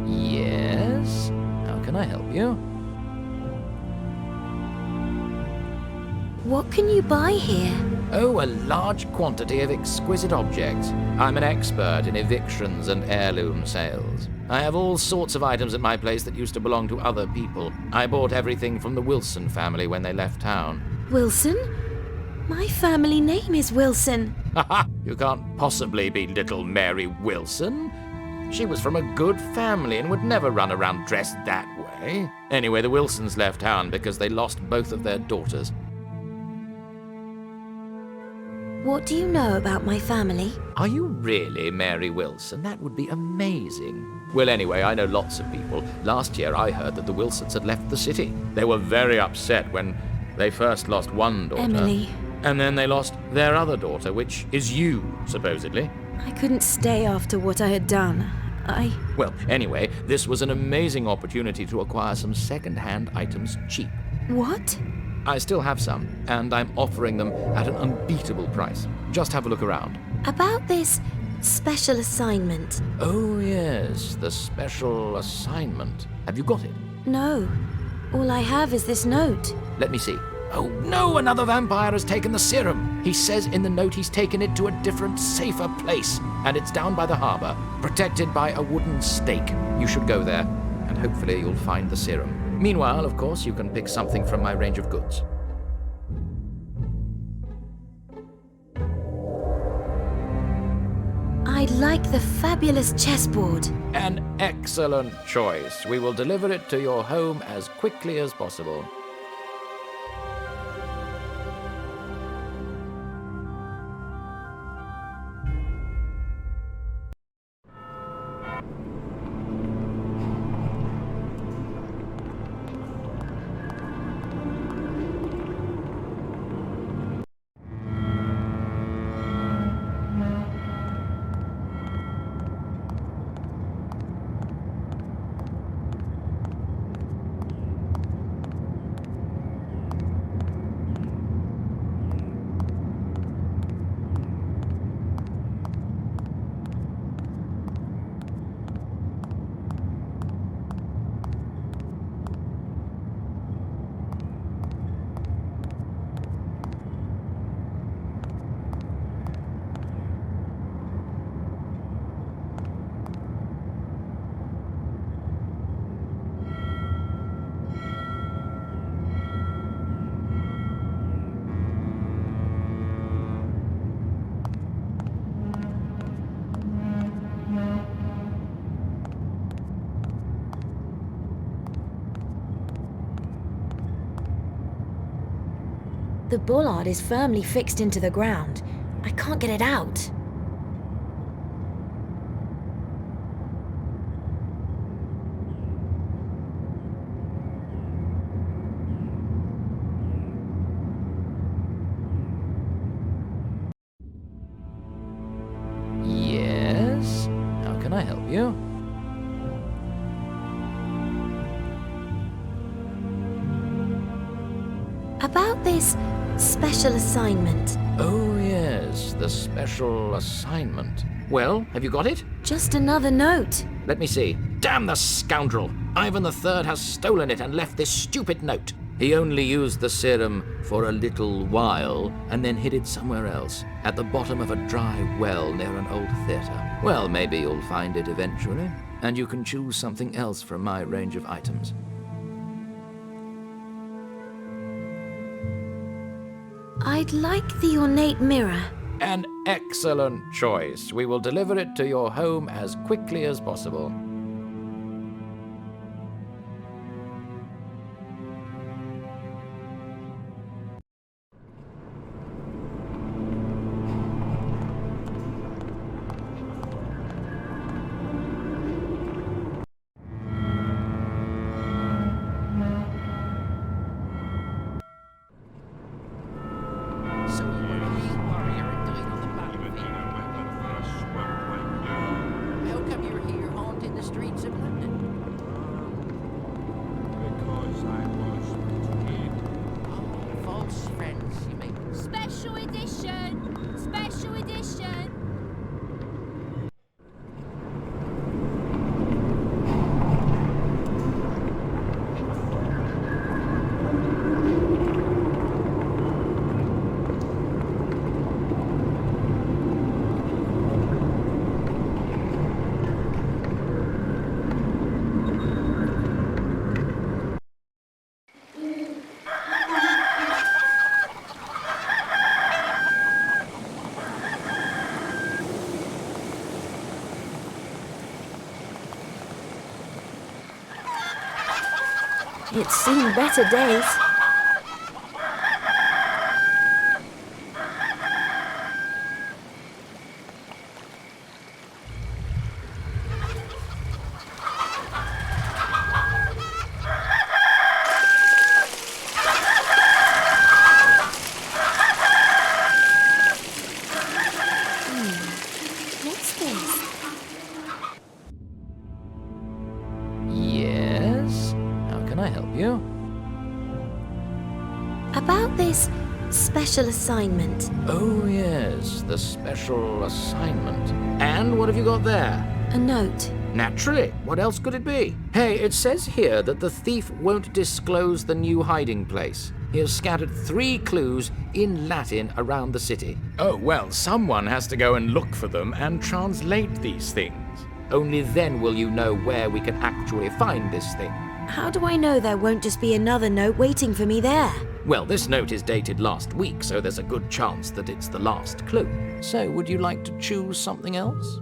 Yes? How can I help you? What can you buy here? Oh, a large quantity of exquisite objects. I'm an expert in evictions and heirloom sales. I have all sorts of items at my place that used to belong to other people. I bought everything from the Wilson family when they left town. Wilson? My family name is Wilson. Haha! You can't possibly be little Mary Wilson. She was from a good family and would never run around dressed that way. Anyway, the Wilsons left town because they lost both of their daughters. What do you know about my family? Are you really Mary Wilson? That would be amazing. Well, anyway, I know lots of people. Last year I heard that the Wilsons had left the city. They were very upset when they first lost one daughter. Emily. And then they lost their other daughter, which is you, supposedly. I couldn't stay after what I had done. Well, anyway, this was an amazing opportunity to acquire some second-hand items cheap. What? I still have some, and I'm offering them at an unbeatable price. Just have a look around. About this special assignment. Oh, yes, the special assignment. Have you got it? No. All I have is this note. Let me see. Oh, no, another vampire has taken the serum. He says in the note he's taken it to a different, safer place, and it's down by the harbor, protected by a wooden stake. You should go there, and hopefully you'll find the serum. Meanwhile, of course, you can pick something from my range of goods. I like the fabulous chessboard. An excellent choice. We will deliver it to your home as quickly as possible. The bollard is firmly fixed into the ground. I can't get it out. Yes? How can I help you? About this special assignment. Oh, yes, the special assignment. Well, have you got it? Just another note. Let me see. Damn the scoundrel! Ivan III has stolen it and left this stupid note. He only used the serum for a little while and then hid it somewhere else, at the bottom of a dry well near an old theatre. Well, maybe you'll find it eventually, and you can choose something else from my range of items. I'd like the ornate mirror. An excellent choice. We will deliver it to your home as quickly as possible. It's seen better days. special assignment. Oh, yes, the special assignment. And what have you got there? A note. Naturally. What else could it be? Hey, it says here that the thief won't disclose the new hiding place. He has scattered 3 clues in Latin around the city. Oh, well, someone has to go and look for them and translate these things. Only then will you know where we can actually find this thing. How do I know there won't just be another note waiting for me there? Well, this note is dated last week, so there's a good chance that it's the last clue. So, would you like to choose something else?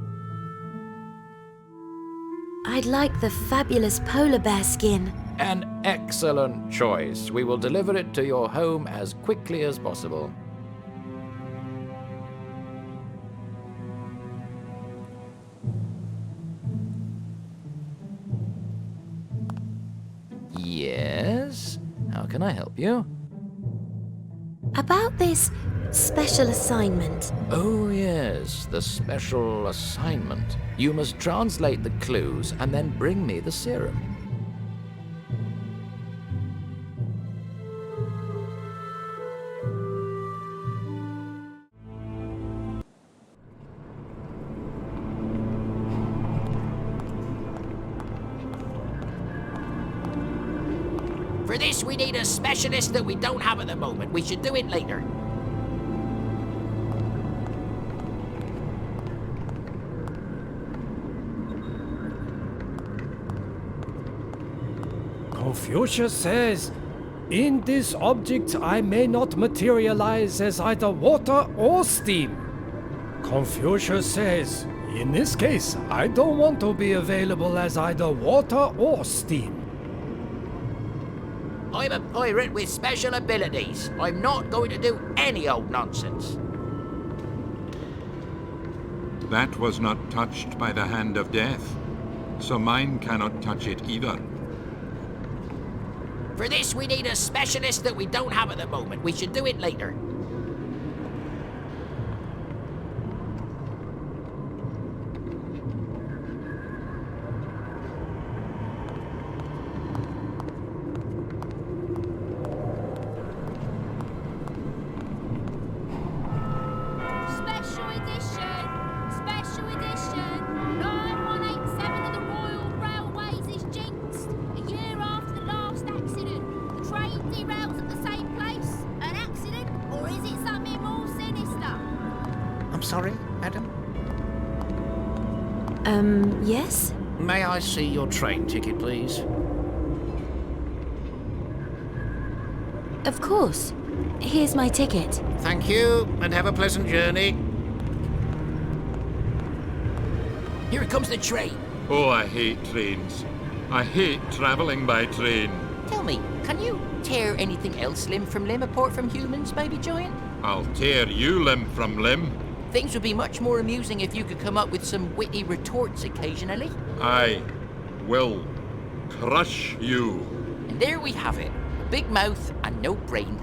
I'd like the fabulous polar bear skin. An excellent choice. We will deliver it to your home as quickly as possible. Yes? How can I help you? About this special assignment. Oh, yes, the special assignment. You must translate the clues and then bring me the serum. For this, we need a specialist that we don't have at the moment. We should do it later. Confucius says, "In this object I may not materialize as either water or steam." Confucius says, "In this case, I don't want to be available as either water or steam." I'm a pirate with special abilities. I'm not going to do any old nonsense. That was not touched by the hand of death, so mine cannot touch it either. For this, we need a specialist that we don't have at the moment. We should do it later. Special edition! Special edition! 9187 of the Royal Railways is jinxed. A year after the last accident, the train derails at the same place. An accident, or is it something more sinister? I'm sorry, madam? Yes? May I see your train ticket, please? Of course. Here's my ticket. Thank you, and have a pleasant journey. Here comes the train. Oh, I hate trains. I hate travelling by train. Tell me, can you tear anything else limb from limb apart from humans, baby giant? I'll tear you limb from limb. Things would be much more amusing if you could come up with some witty retorts occasionally. I will crush you. And there we have it. A big mouth and no brain.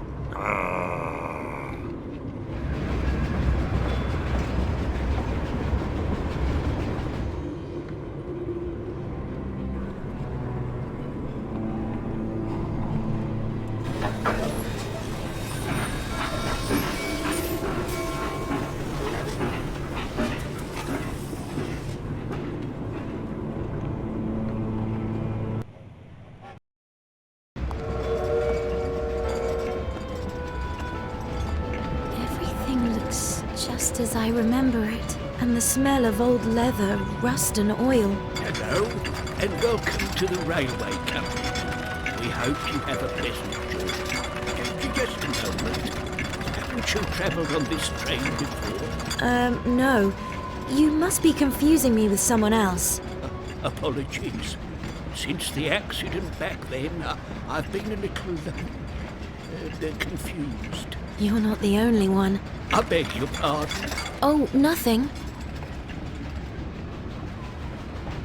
Just as I remember it, and the smell of old leather, rust and oil. Hello, and welcome to the railway company. We hope you have a pleasant journey. Just a moment. Haven't you travelled on this train before? No. You must be confusing me with someone else. Apologies. Since the accident back then, I've been a little confused. You're not the only one. I beg your pardon. Oh, nothing.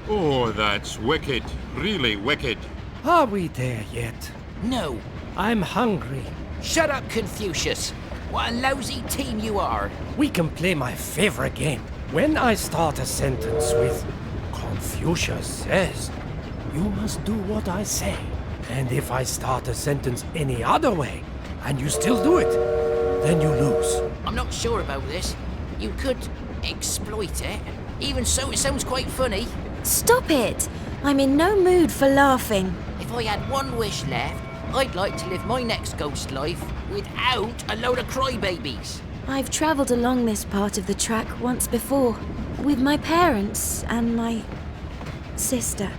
Oh, that's wicked. Really wicked. Are we there yet? No. I'm hungry. Shut up, Confucius. What a lousy team you are. We can play my favorite game. When I start a sentence with Confucius says, you must do what I say. And if I start a sentence any other way, and you still do it, then you lose. I'm not sure about this. You could exploit it. Even so, it sounds quite funny. Stop it! I'm in no mood for laughing. If I had one wish left, I'd like to live my next ghost life without a load of crybabies. I've travelled along this part of the track once before, with my parents and my sister,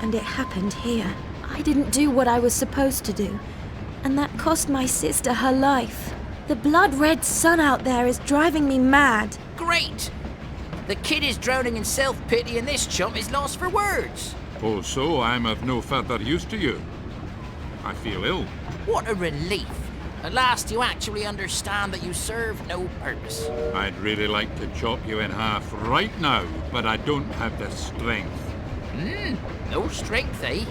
and it happened here. I didn't do what I was supposed to do, and that cost my sister her life. The blood-red sun out there is driving me mad. Great! The kid is drowning in self-pity and this chump is lost for words. Oh, so I'm of no further use to you. I feel ill. What a relief. At last you actually understand that you serve no purpose. I'd really like to chop you in half right now, but I don't have the strength. No strength, eh?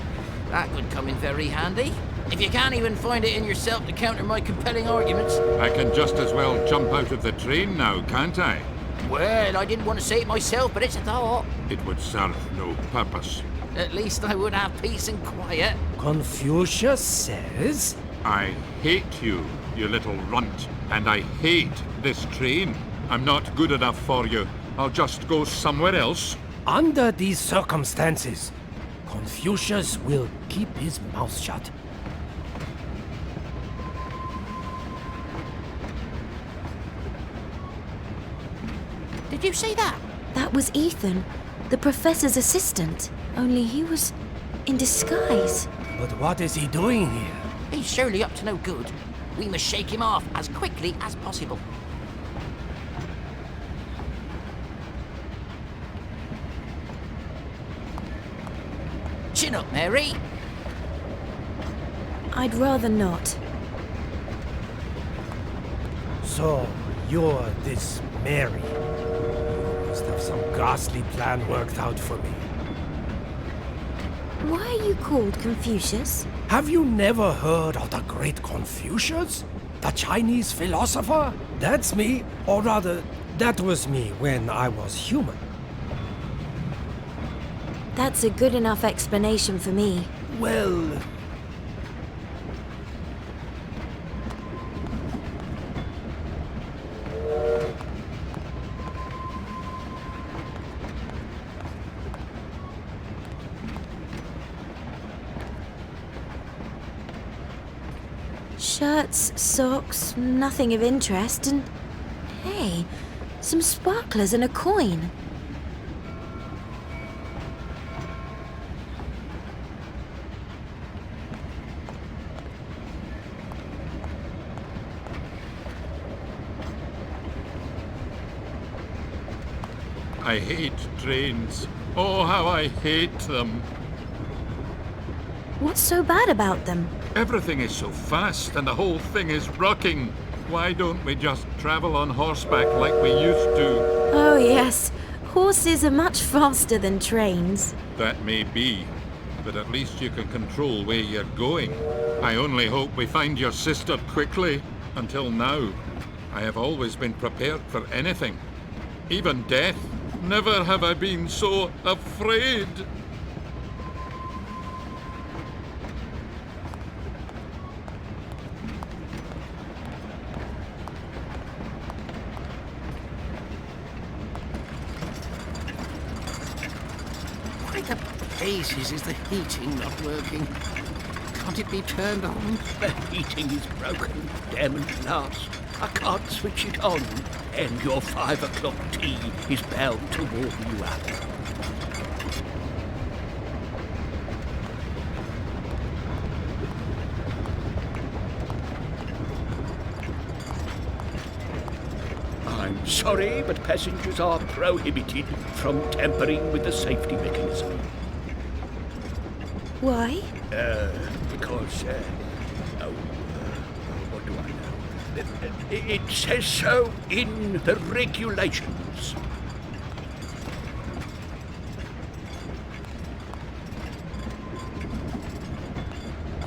That would come in very handy. If you can't even find it in yourself to counter my compelling arguments. I can just as well jump out of the train now, can't I? Well, I didn't want to say it myself, but it's a thought. It would serve no purpose. At least I would have peace and quiet. Confucius says... I hate you, you little runt, and I hate this train. I'm not good enough for you. I'll just go somewhere else. Under these circumstances, Confucius will keep his mouth shut. Did you say that? That was Ethan, the professor's assistant, only he was in disguise. But what is he doing here? He's surely up to no good. We must shake him off as quickly as possible. Chin up, Mary. I'd rather not. So, you're this Mary. You must have some ghastly plan worked out for me. Why are you called Confucius? Have you never heard of the great Confucius? The Chinese philosopher? That's me, or rather, that was me when I was human. That's a good enough explanation for me. Well... Shirts, socks, nothing of interest, and... hey, some sparklers and a coin. I hate trains. Oh, how I hate them. What's so bad about them? Everything is so fast and the whole thing is rocking. Why don't we just travel on horseback like we used to? Oh yes, horses are much faster than trains. That may be, but at least you can control where you're going. I only hope we find your sister quickly. Until now, I have always been prepared for anything. Even death. Never have I been so afraid. Why the blazes is the heating not working? Can't it be turned on? The heating is broken, damn and last. I can't switch it on, and your 5 o'clock tea is bound to warm you up. I'm sorry, but passengers are prohibited from tampering with the safety mechanism. Why? Because, what do I know? It says so in the regulations.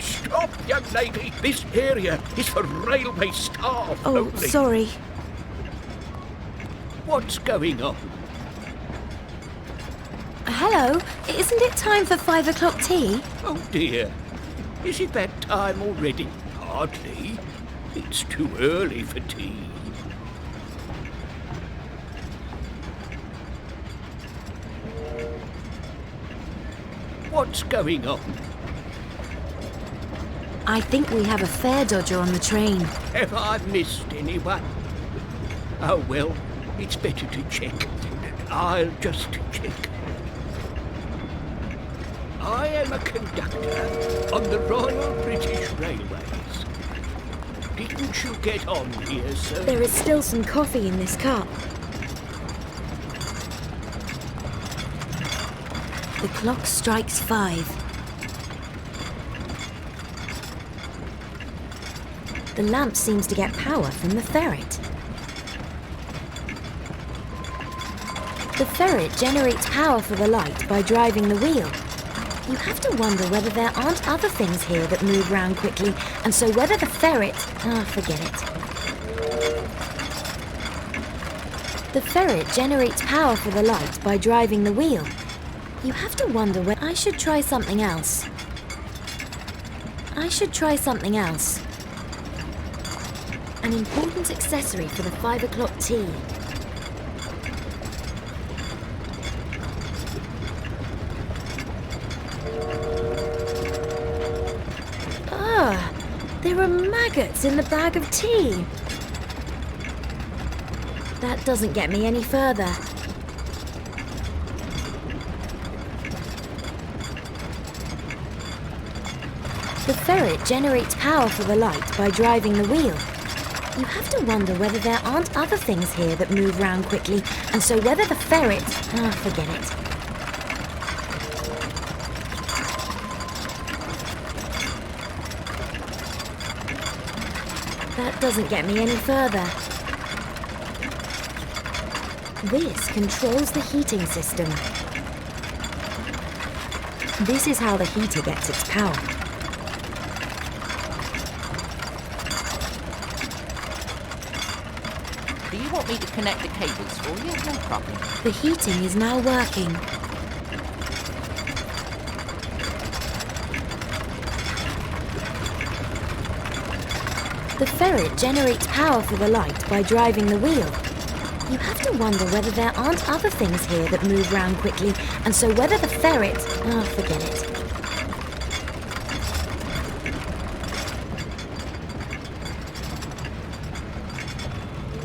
Stop, young lady! This area is for railway staff Oh, only. sorry. What's going on? Hello, isn't it time for 5 o'clock tea? Oh dear. Is it that time already? Hardly. It's too early for tea. What's going on? I think we have a fare dodger on the train. Have I missed anyone? Oh well, it's better to check. I'll just check. I am a conductor on the Royal British Railways. Didn't you get on here, sir? There is still some coffee in this cup. The clock strikes 5. The lamp seems to get power from the ferret. The ferret generates power for the light by driving the wheel. You have to wonder whether there aren't other things here that move round quickly, and so whether the ferret... forget it. The ferret generates power for the light by driving the wheel. You have to wonder whether... I should try something else. An important accessory for the 5 o'clock tea. There are maggots in the bag of tea. That doesn't get me any further. The ferret generates power for the light by driving the wheel. You have to wonder whether there aren't other things here that move round quickly, and so whether the ferret... forget it. That doesn't get me any further. This controls the heating system. This is how the heater gets its power. Do you want me to connect the cables for you? No problem. The heating is now working. The ferret generates power for the light by driving the wheel. You have to wonder whether there aren't other things here that move round quickly, and so whether the ferret... forget it.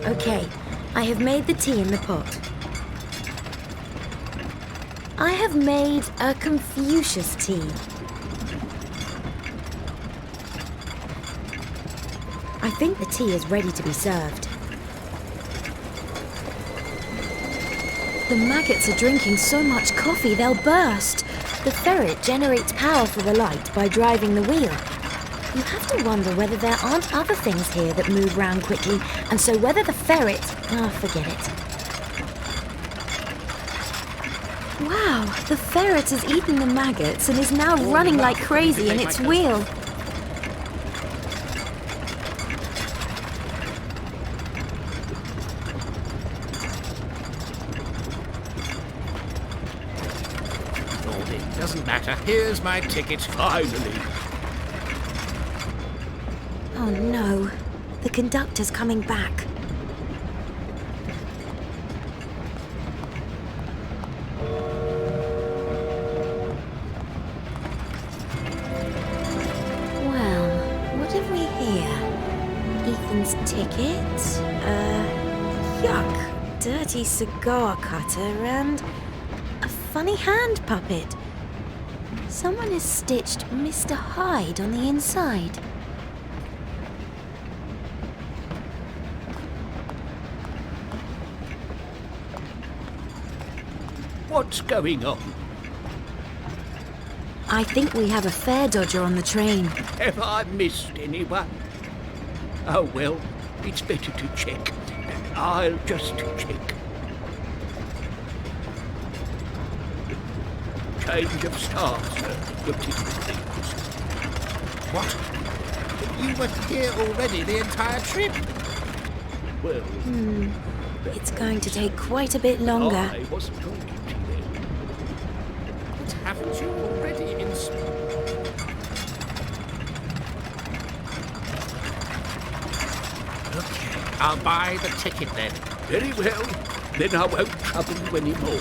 Okay, I have made the tea in the pot. I have made a Confucius tea. I think the tea is ready to be served. The maggots are drinking so much coffee they'll burst. The ferret generates power for the light by driving the wheel. You have to wonder whether there aren't other things here that move round quickly, and so whether the ferret... forget it. Wow, the ferret has eaten the maggots and is now running like crazy in its wheel. Doesn't matter. Here's my ticket. Finally. Oh no, the conductor's coming back. Well, what have we here? Ethan's ticket, yuck, dirty cigar cutter and a funny hand puppet. Someone has stitched Mr. Hyde on the inside. What's going on? I think we have a fare dodger on the train. Have I missed anyone? Oh well, it's better to check. I'll just check. Change of stars, sir. Your ticket, please. What? You were here already the entire trip? Well... It's going to take quite a bit longer. I wasn't talking to you then. But haven't you already I'll buy the ticket then. Very well. Then I won't trouble you anymore.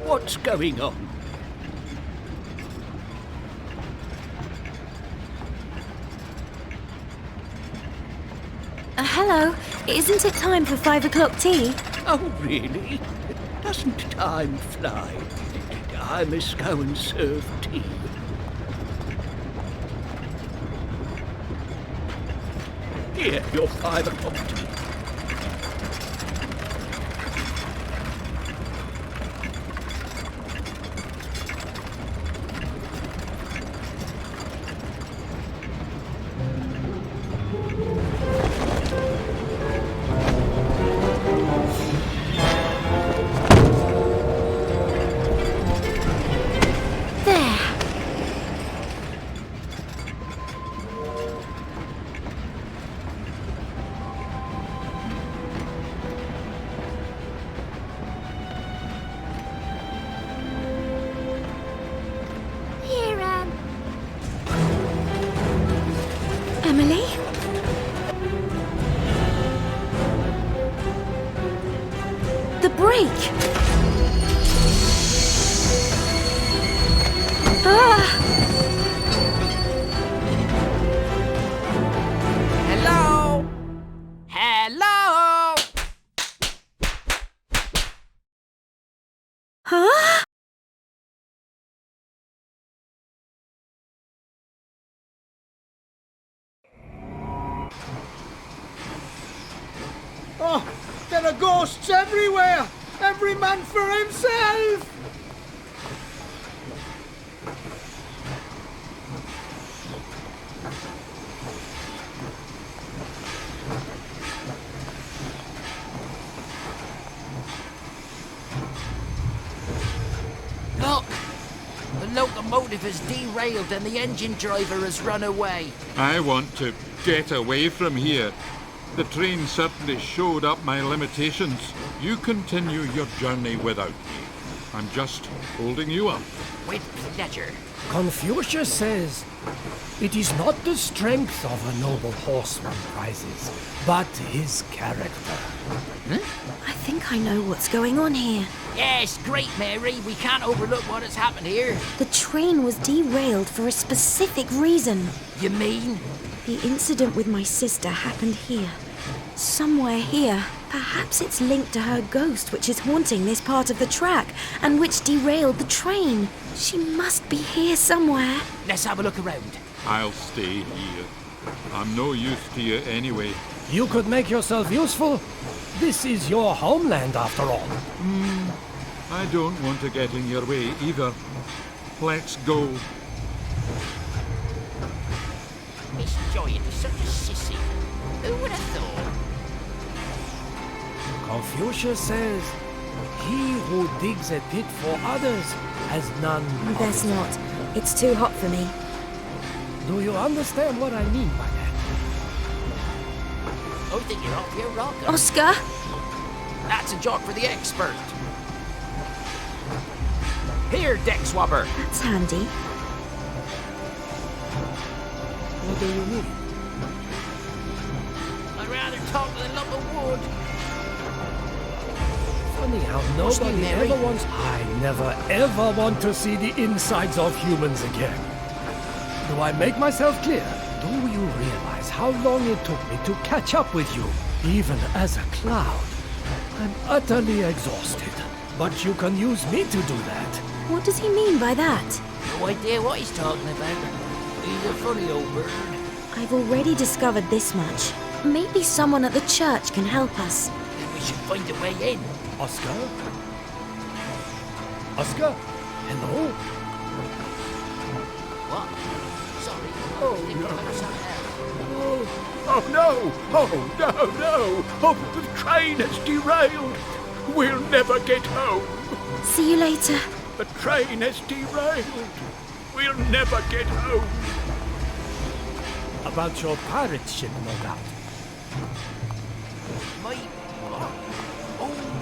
What's going on? Hello. Isn't it time for 5 o'clock tea? Oh, really? Doesn't time fly? I must go and serve tea. Here, your 5 o'clock tea. Emily? The brake! Hello? Hello? Huh? Oh, there are ghosts everywhere! Every man for himself! Look! The locomotive has derailed and the engine driver has run away. I want to get away from here. The train certainly showed up my limitations. You continue your journey without me. I'm just holding you up. With pleasure. Confucius says, it is not the strength of a noble horseman prizes, but his character. I think I know what's going on here. Yes, great, Mary. We can't overlook what has happened here. The train was derailed for a specific reason. You mean? The incident with my sister happened here. Somewhere here. Perhaps it's linked to her ghost, which is haunting this part of the track, and which derailed the train. She must be here somewhere. Let's have a look around. I'll stay here. I'm no use to you anyway. You could make yourself useful. This is your homeland, after all. I don't want to get in your way either. Let's go. Miss Joy is such a sissy. Who would have thought? Confucius says, he who digs a pit for others has none of There's it. not. It's too hot for me. Do you understand what I mean by that? I think you're off your rocker. Oscar? That's a job for the expert. Here, deck swabber. That's handy. What do you mean? I'd rather talk to the lump of wood. Funny how What's nobody new, Mary? ever wants... I never ever want to see the insides of humans again. Do I make myself clear? Do you realize how long it took me to catch up with you, even as a cloud? I'm utterly exhausted, but you can use me to do that. What does he mean by that? No idea what he's talking about. He's a funny old bird. I've already discovered this much. Maybe someone at the church can help us. Then we should find a way in. Oscar? Oscar? Hello? What? Sorry. Oh no! Oh no, no! Oh, the train has derailed! We'll never get home! See you later. The train has derailed! We'll never get home! About your pirate ship, no doubt.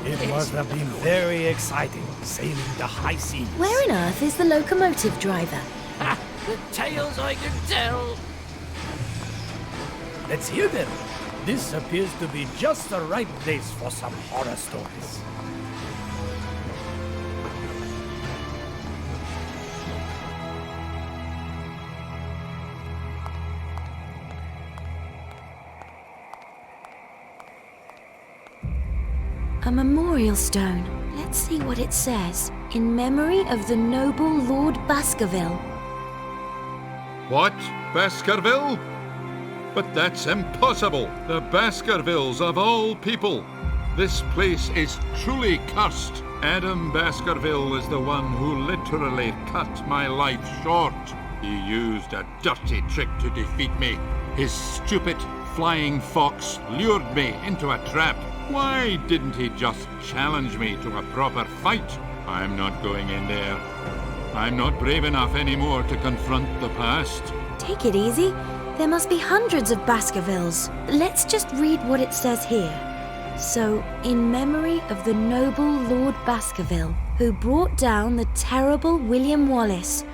It must have been very exciting, sailing the high seas. Where on earth is the locomotive driver? Ha! The tales I can tell! Let's hear them. This appears to be just the right place for some horror stories. A memorial stone. Let's see what it says. In memory of the noble Lord Baskerville. What? Baskerville? But that's impossible! The Baskervilles of all people! This place is truly cursed! Adam Baskerville is the one who literally cut my life short. He used a dirty trick to defeat me. His stupid flying fox lured me into a trap. Why didn't he just challenge me to a proper fight? I'm not going in there. I'm not brave enough anymore to confront the past. Take it easy. There must be hundreds of Baskervilles. Let's just read what it says here. So, in memory of the noble Lord Baskerville, who brought down the terrible William Wallace.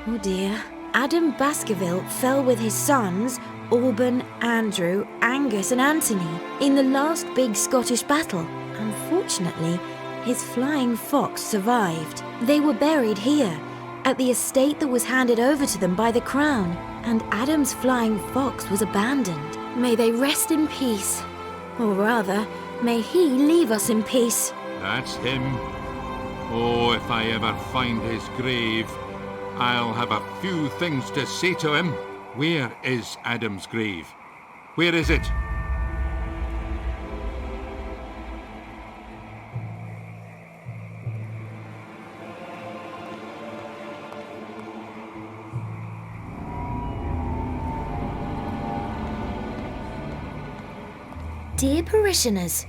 Oh dear. Adam Baskerville fell with his sons, Alban, Andrew, Angus and Anthony, in the last big Scottish battle. Unfortunately, his flying fox survived. They were buried here, at the estate that was handed over to them by the Crown, and Adam's flying fox was abandoned. May they rest in peace. Or rather, may he leave us in peace. That's him. Oh, if I ever find his grave, I'll have a few things to say to him. Where is Adam's grave? Where is it? Dear parishioners,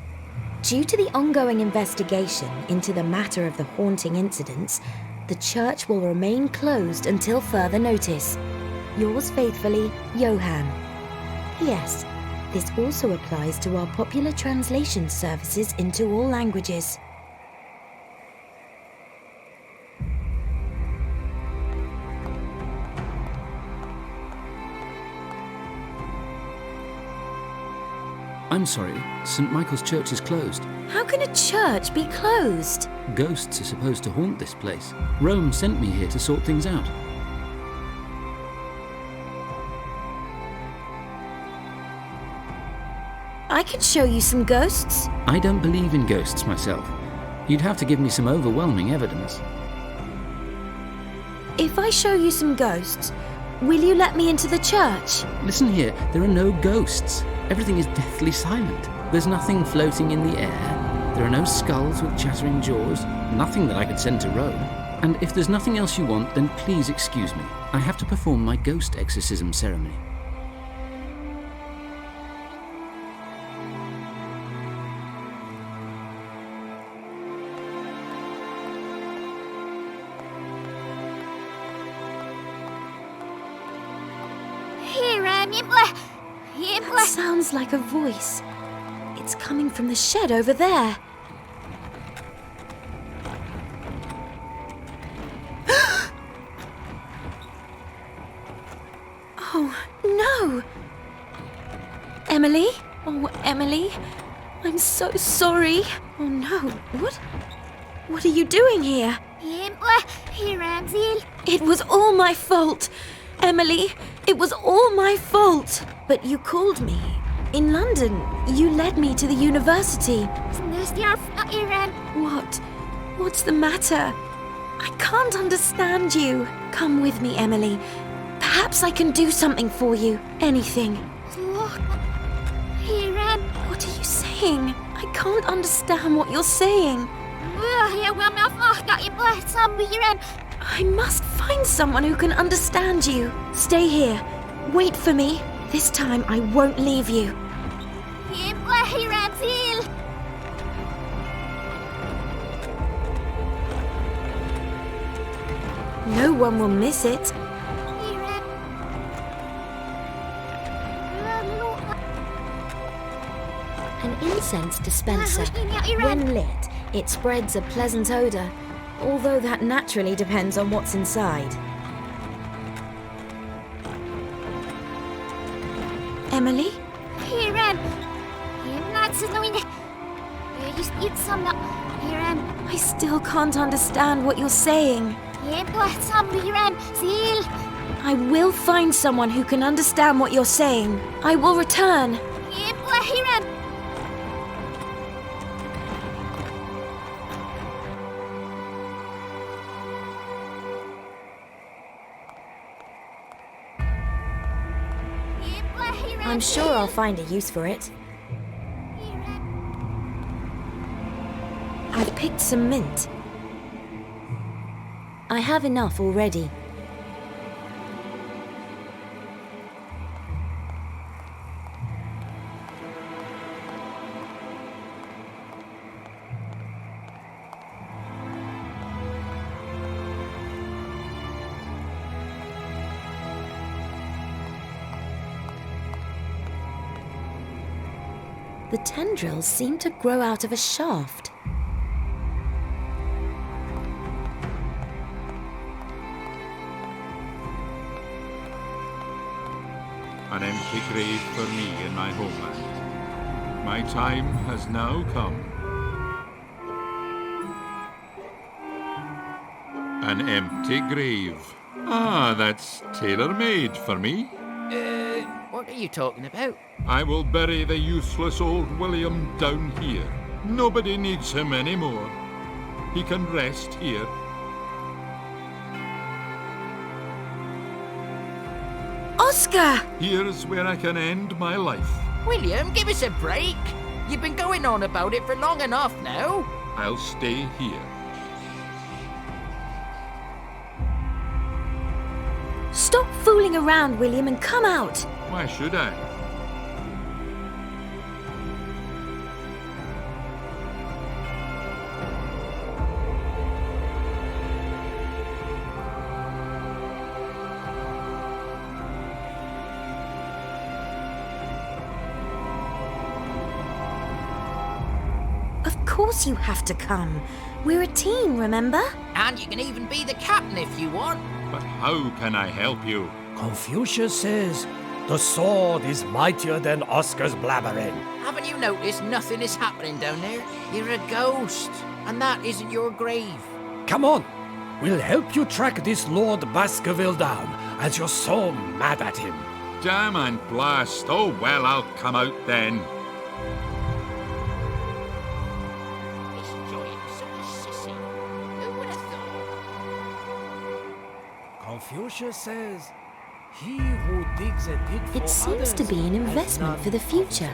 due to the ongoing investigation into the matter of the haunting incidents, the church will remain closed until further notice. Yours faithfully, Johann. P.S. This also applies to our popular translation services into all languages. I'm sorry, St. Michael's Church is closed. How can a church be closed? Ghosts are supposed to haunt this place. Rome sent me here to sort things out. I could show you some ghosts. I don't believe in ghosts myself. You'd have to give me some overwhelming evidence. If I show you some ghosts, will you let me into the church? Listen here, there are no ghosts. Everything is deathly silent. There's nothing floating in the air. There are no skulls with chattering jaws. Nothing that I could send to Rome. And if there's nothing else you want, then please excuse me. I have to perform my ghost exorcism ceremony. That sounds like a voice. It's coming from the shed over there. Oh, no! Emily? Oh, Emily. I'm so sorry. Oh, no. What are you doing here? It was all my fault. Emily, it was all my fault. But you called me. In London, you led me to the university. What? What's the matter? I can't understand you. Come with me, Emily. Perhaps I can do something for you. Anything. What are you saying? I can't understand what you're saying. I must find someone who can understand you. Stay here. Wait for me. This time I won't leave you. No one will miss it. An incense dispenser. When lit, it spreads a pleasant odour, although that naturally depends on what's inside. Emily? Here, that's annoying. It's some not. Here, I still can't understand what you're saying. Some here, seal. I will find someone who can understand what you're saying. I will return. Here, I'm sure I'll find a use for it. I've picked some mint. I have enough already. The tendrils seem to grow out of a shaft. An empty grave for me in my homeland. My time has now come. An empty grave. Ah, that's tailor-made for me. What are you talking about? I will bury the useless old William down here. Nobody needs him anymore. He can rest here. Oscar! Here's where I can end my life. William, give us a break. You've been going on about it for long enough now. I'll stay here. Stop fooling around, William, and come out. Why should I? Of course you have to come. We're a team, remember? And you can even be the captain if you want. But how can I help you? Confucius says the sword is mightier than Oscar's blabbering. Haven't you noticed nothing is happening down there? You're a ghost, and that isn't your grave. Come on, we'll help you track this Lord Baskerville down, as you're so mad at him. Damn and blast. Oh, well, I'll come out then. Confucius says, he who digs a pit for It seems to be an investment for the future.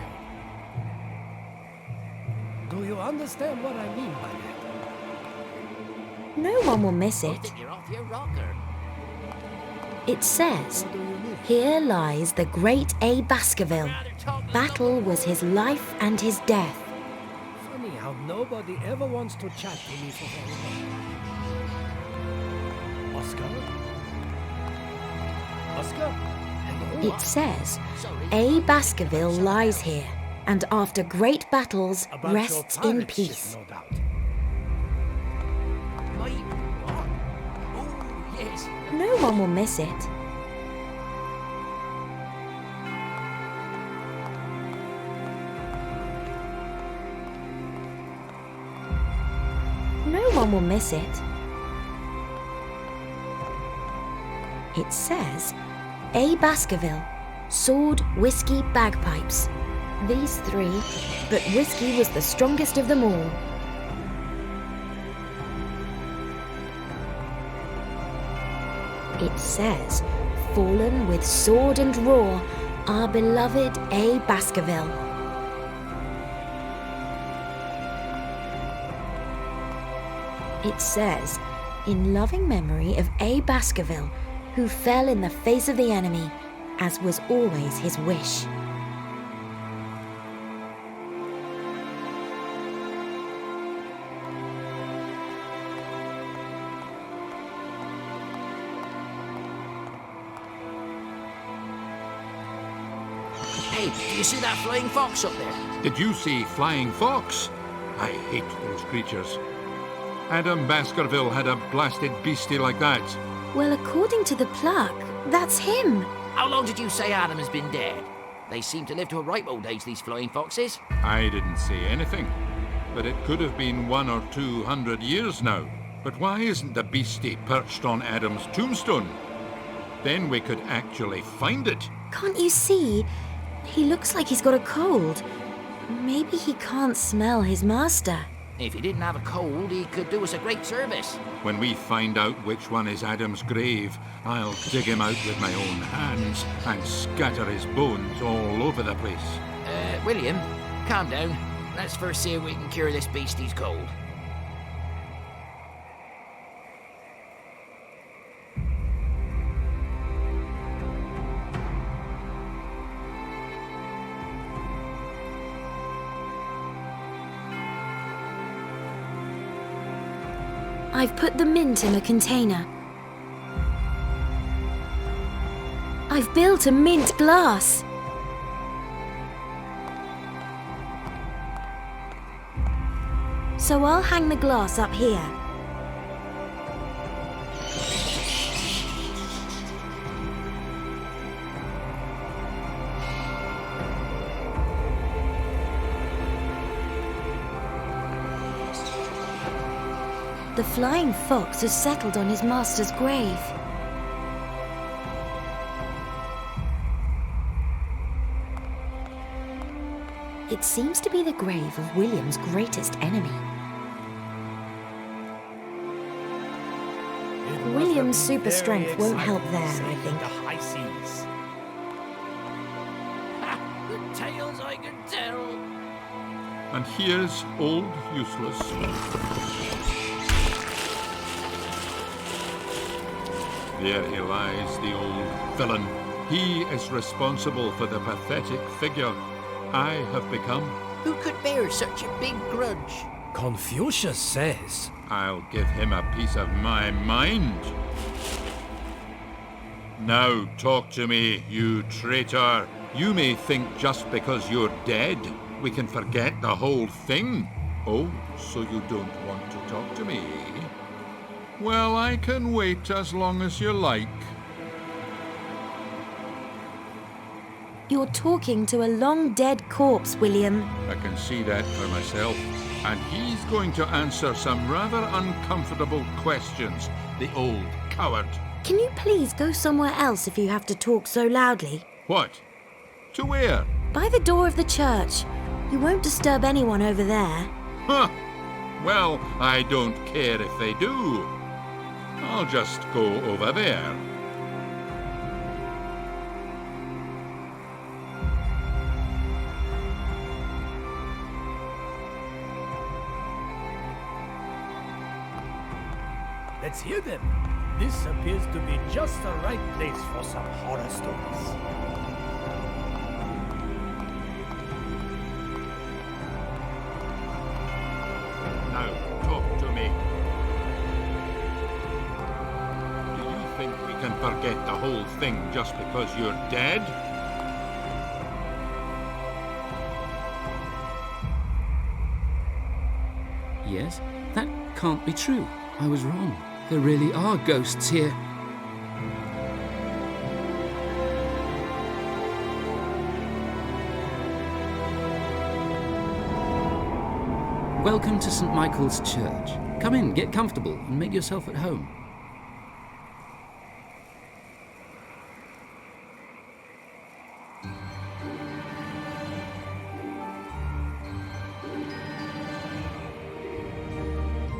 Do you understand what I mean by that? No one will miss I it. think you're off your rocker. It says, here lies the great A. Baskerville. Battle was his life and his death. Funny how nobody ever wants to chat to me for very long. Oscar? Oscar? It says, A. Baskerville lies here, and after great battles, rests in peace. No doubt. Oh, yes. No one will miss it. No one will miss it. It says, A. Baskerville, sword, whiskey, bagpipes. These three, but whiskey was the strongest of them all. It says, fallen with sword and roar, our beloved A. Baskerville. It says, in loving memory of A. Baskerville, who fell in the face of the enemy, as was always his wish. Hey, do you see that flying fox up there? Did you see flying fox? I hate those creatures. Adam Baskerville had a blasted beastie like that. Well, according to the plaque, that's him. How long did you say Adam has been dead? They seem to live to a ripe old age, these flying foxes. I didn't say anything, but it could have been 100 or 200 years now. But why isn't the beastie perched on Adam's tombstone? Then we could actually find it. Can't you see? He looks like he's got a cold. Maybe he can't smell his master. If he didn't have a cold, he could do us a great service. When we find out which one is Adam's grave, I'll dig him out with my own hands and scatter his bones all over the place. William, calm down. Let's first see if we can cure this beastie's cold. I've put the mint in a container. I've built a mint glass. So I'll hang the glass up here. The flying fox has settled on his master's grave. It seems to be the grave of William's greatest enemy. William's super strength won't help there, I think. High seas. The tales I can tell. And here's old useless. There he lies, the old villain. He is responsible for the pathetic figure I have become. Who could bear such a big grudge? Confucius says. I'll give him a piece of my mind. Now talk to me, you traitor. You may think just because you're dead, we can forget the whole thing. Oh, so you don't want to talk to me, eh? Well, I can wait as long as you like. You're talking to a long-dead corpse, William. I can see that for myself. And he's going to answer some rather uncomfortable questions, the old coward. Can you please go somewhere else if you have to talk so loudly? What? To where? By the door of the church. You won't disturb anyone over there. Huh. Well, I don't care if they do. I'll just go over there. Let's hear them. This appears to be just the right place for some horror stories. Now, talk to me. Do you think we can forget the whole thing just because you're dead? Yes, that can't be true. I was wrong. There really are ghosts here. Welcome to St. Michael's Church. Come in, get comfortable, and make yourself at home.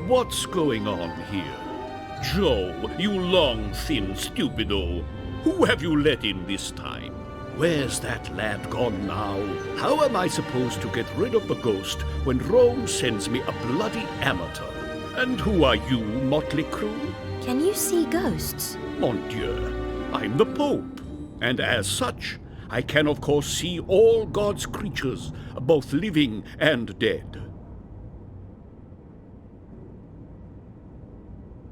What's going on here? Joe, you long, thin stupido. Who have you let in this time? Where's that lad gone now? How am I supposed to get rid of the ghost when Rome sends me a bloody amateur? And who are you, motley crew? Can you see ghosts? Mon Dieu, I'm the Pope. And as such, I can of course see all God's creatures, both living and dead.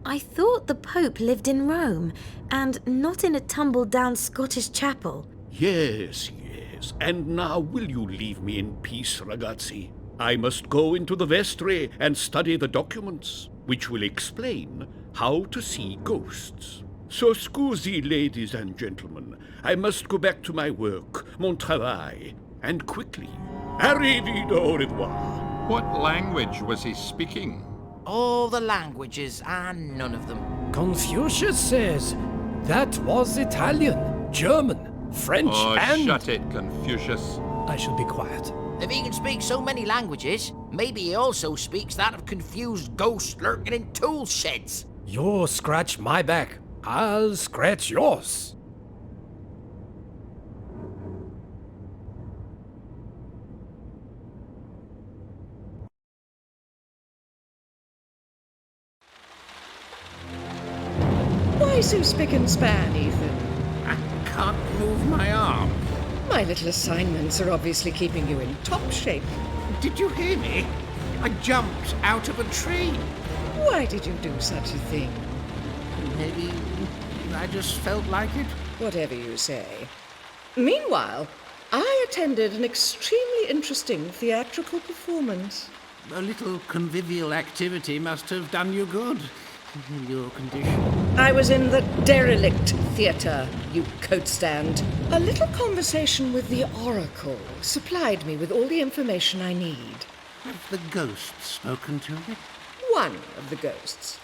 I thought the Pope lived in Rome, and not in a tumble-down Scottish chapel. Yes, Yes, and now will you leave me in peace, ragazzi? I must go into the vestry and study the documents, which will explain how to see ghosts. So scusi, ladies and gentlemen, I must go back to my work, mon travail, and quickly. Arrivederci, au revoir. What language was he speaking? All the languages and none of them. Confucius says that was Italian, German, French, Oh, and... shut it, Confucius. I shall be quiet. If he can speak so many languages, maybe he also speaks that of confused ghosts lurking in tool sheds. You scratch my back, I'll scratch yours. Why so spick and span, Ethan? I can't move my arm. My little assignments are obviously keeping you in top shape. Did you hear me? I jumped out of a tree. Why did you do such a thing? Maybe I just felt like it. Whatever you say. Meanwhile, I attended an extremely interesting theatrical performance. A little convivial activity must have done you good in your condition. I was in the derelict theatre, you coat stand. A little conversation with the Oracle supplied me with all the information I need. Have the ghosts spoken to you? One of the ghosts.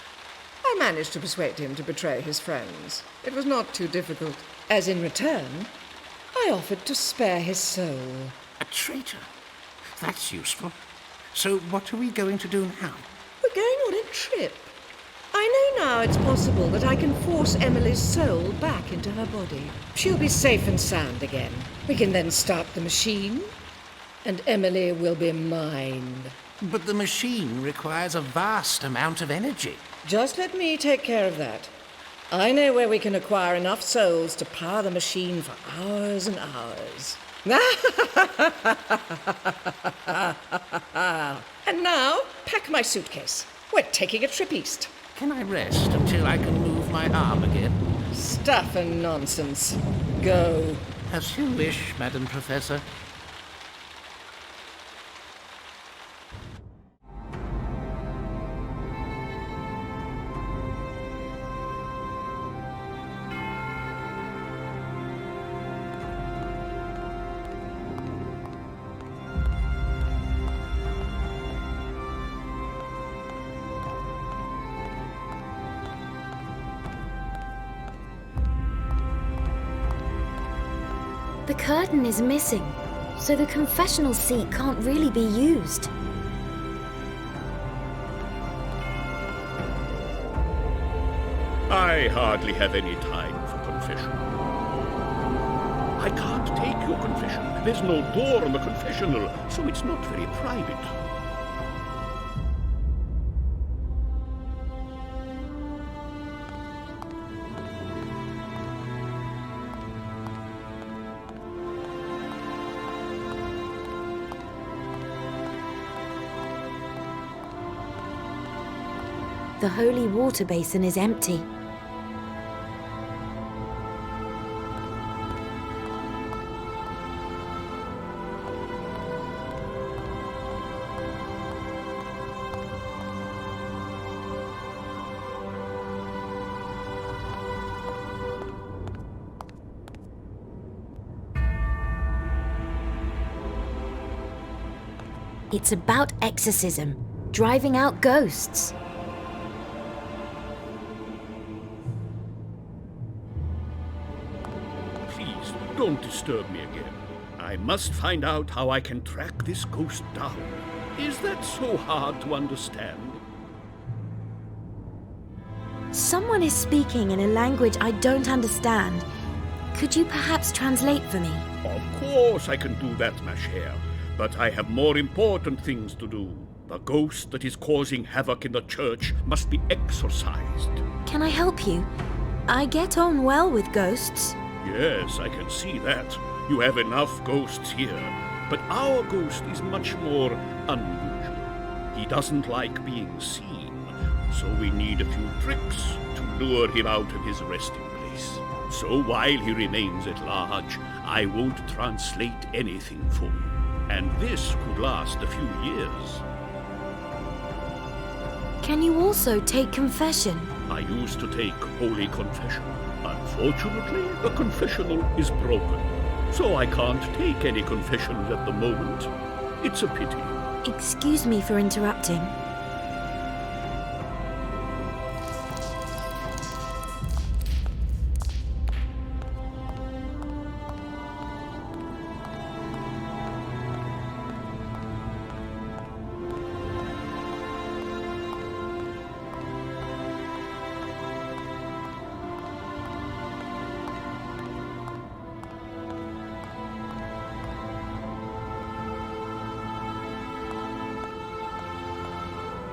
I managed to persuade him to betray his friends. It was not too difficult, as in return, I offered to spare his soul. A traitor? That's useful. So what are we going to do now? We're going on a trip. I know now it's possible that I can force Emily's soul back into her body. She'll be safe and sound again. We can then start the machine, and Emily will be mine. But the machine requires a vast amount of energy. Just let me take care of that. I know where we can acquire enough souls to power the machine for hours and hours. And now, pack my suitcase. We're taking a trip east. Can I rest until I can move my arm again? Stuff and nonsense. Go. As you wish, Madam Professor. The curtain is missing, so the confessional seat can't really be used. I hardly have any time for confession. I can't take your confession. There's no door on the confessional, so it's not very private. The holy water basin is empty. It's about exorcism, driving out ghosts. Please, don't disturb me again. I must find out how I can track this ghost down. Is that so hard to understand? Someone is speaking in a language I don't understand. Could you perhaps translate for me? Of course I can do that, ma chère. But I have more important things to do. The ghost that is causing havoc in the church must be exorcised. Can I help you? I get on well with ghosts. Yes, I can see that. You have enough ghosts here. But our ghost is much more unusual. He doesn't like being seen, so we need a few tricks to lure him out of his resting place. So while he remains at large, I won't translate anything for you. And this could last a few years. Can you also take confession? I used to take Holy Confession. Unfortunately, the confessional is broken, so I can't take any confessions at the moment. It's a pity. Excuse me for interrupting.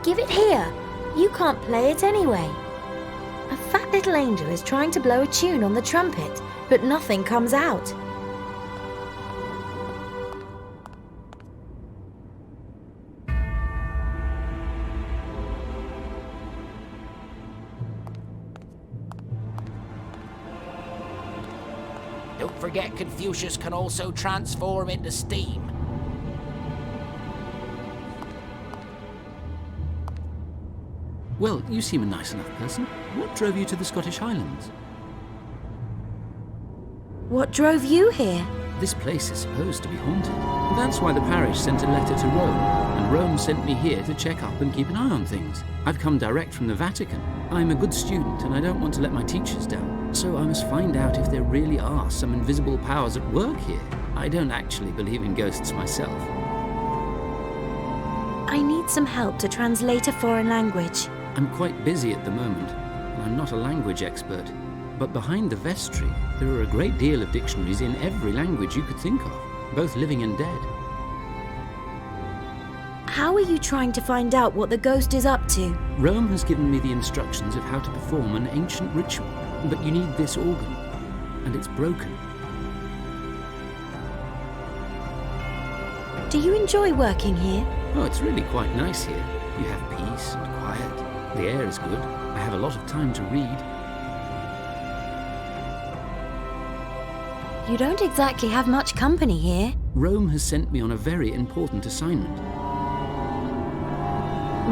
Give it here. You can't play it anyway. A fat little angel is trying to blow a tune on the trumpet, but nothing comes out. Don't forget Confucius can also transform into steam. Well, you seem a nice enough person. What drove you to the Scottish Highlands? What drove you here? This place is supposed to be haunted. That's why the parish sent a letter to Rome, and Rome sent me here to check up and keep an eye on things. I've come direct from the Vatican. I'm a good student, and I don't want to let my teachers down. So I must find out if there really are some invisible powers at work here. I don't actually believe in ghosts myself. I need some help to translate a foreign language. I'm quite busy at the moment, and I'm not a language expert. But behind the vestry, there are a great deal of dictionaries in every language you could think of, both living and dead. How are you trying to find out what the ghost is up to? Rome has given me the instructions of how to perform an ancient ritual, but you need this organ, and it's broken. Do you enjoy working here? Oh, it's really quite nice here. You have peace and quiet. The air is good. I have a lot of time to read. You don't exactly have much company here. Rome has sent me on a very important assignment.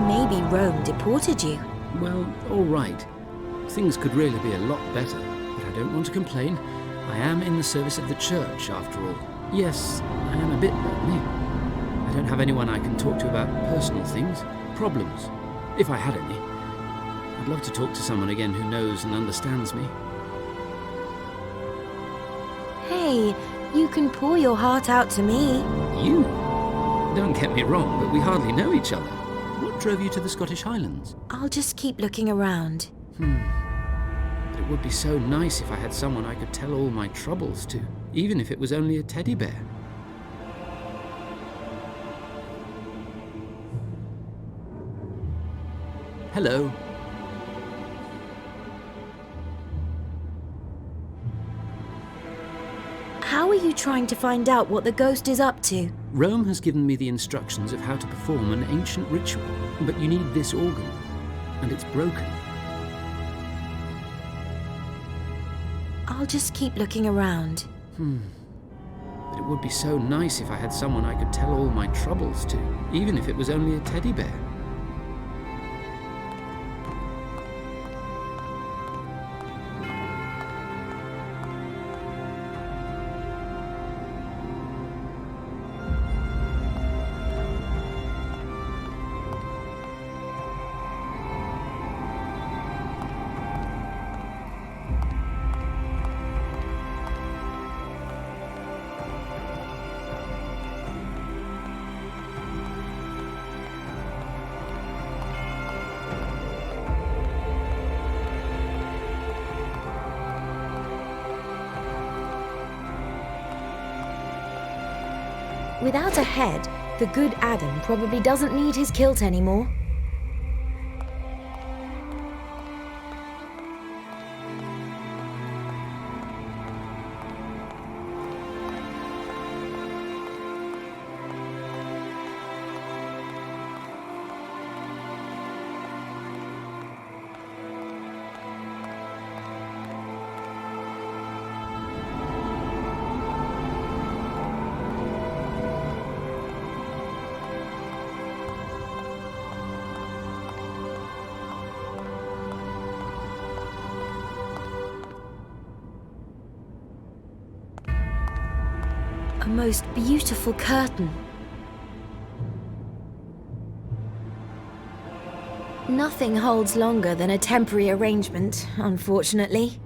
Maybe Rome deported you. Well, all right. Things could really be a lot better, but I don't want to complain. I am in the service of the church, after all. Yes, I am a bit lonely. I don't have anyone I can talk to about personal things, problems, if I had any. I'd love to talk to someone again who knows and understands me. Hey, you can pour your heart out to me. You? Don't get me wrong, but we hardly know each other. What drove you to the Scottish Highlands? I'll just keep looking around. But it would be so nice if I had someone I could tell all my troubles to, even if it was only a teddy bear. Hello. How are you trying to find out what the ghost is up to? Rome has given me the instructions of how to perform an ancient ritual, but you need this organ, and it's broken. I'll just keep looking around. But it would be so nice if I had someone I could tell all my troubles to, even if it was only a teddy bear. Without a head, the good Adam probably doesn't need his kilt anymore. most beautiful curtain. Nothing holds longer than a temporary arrangement, unfortunately.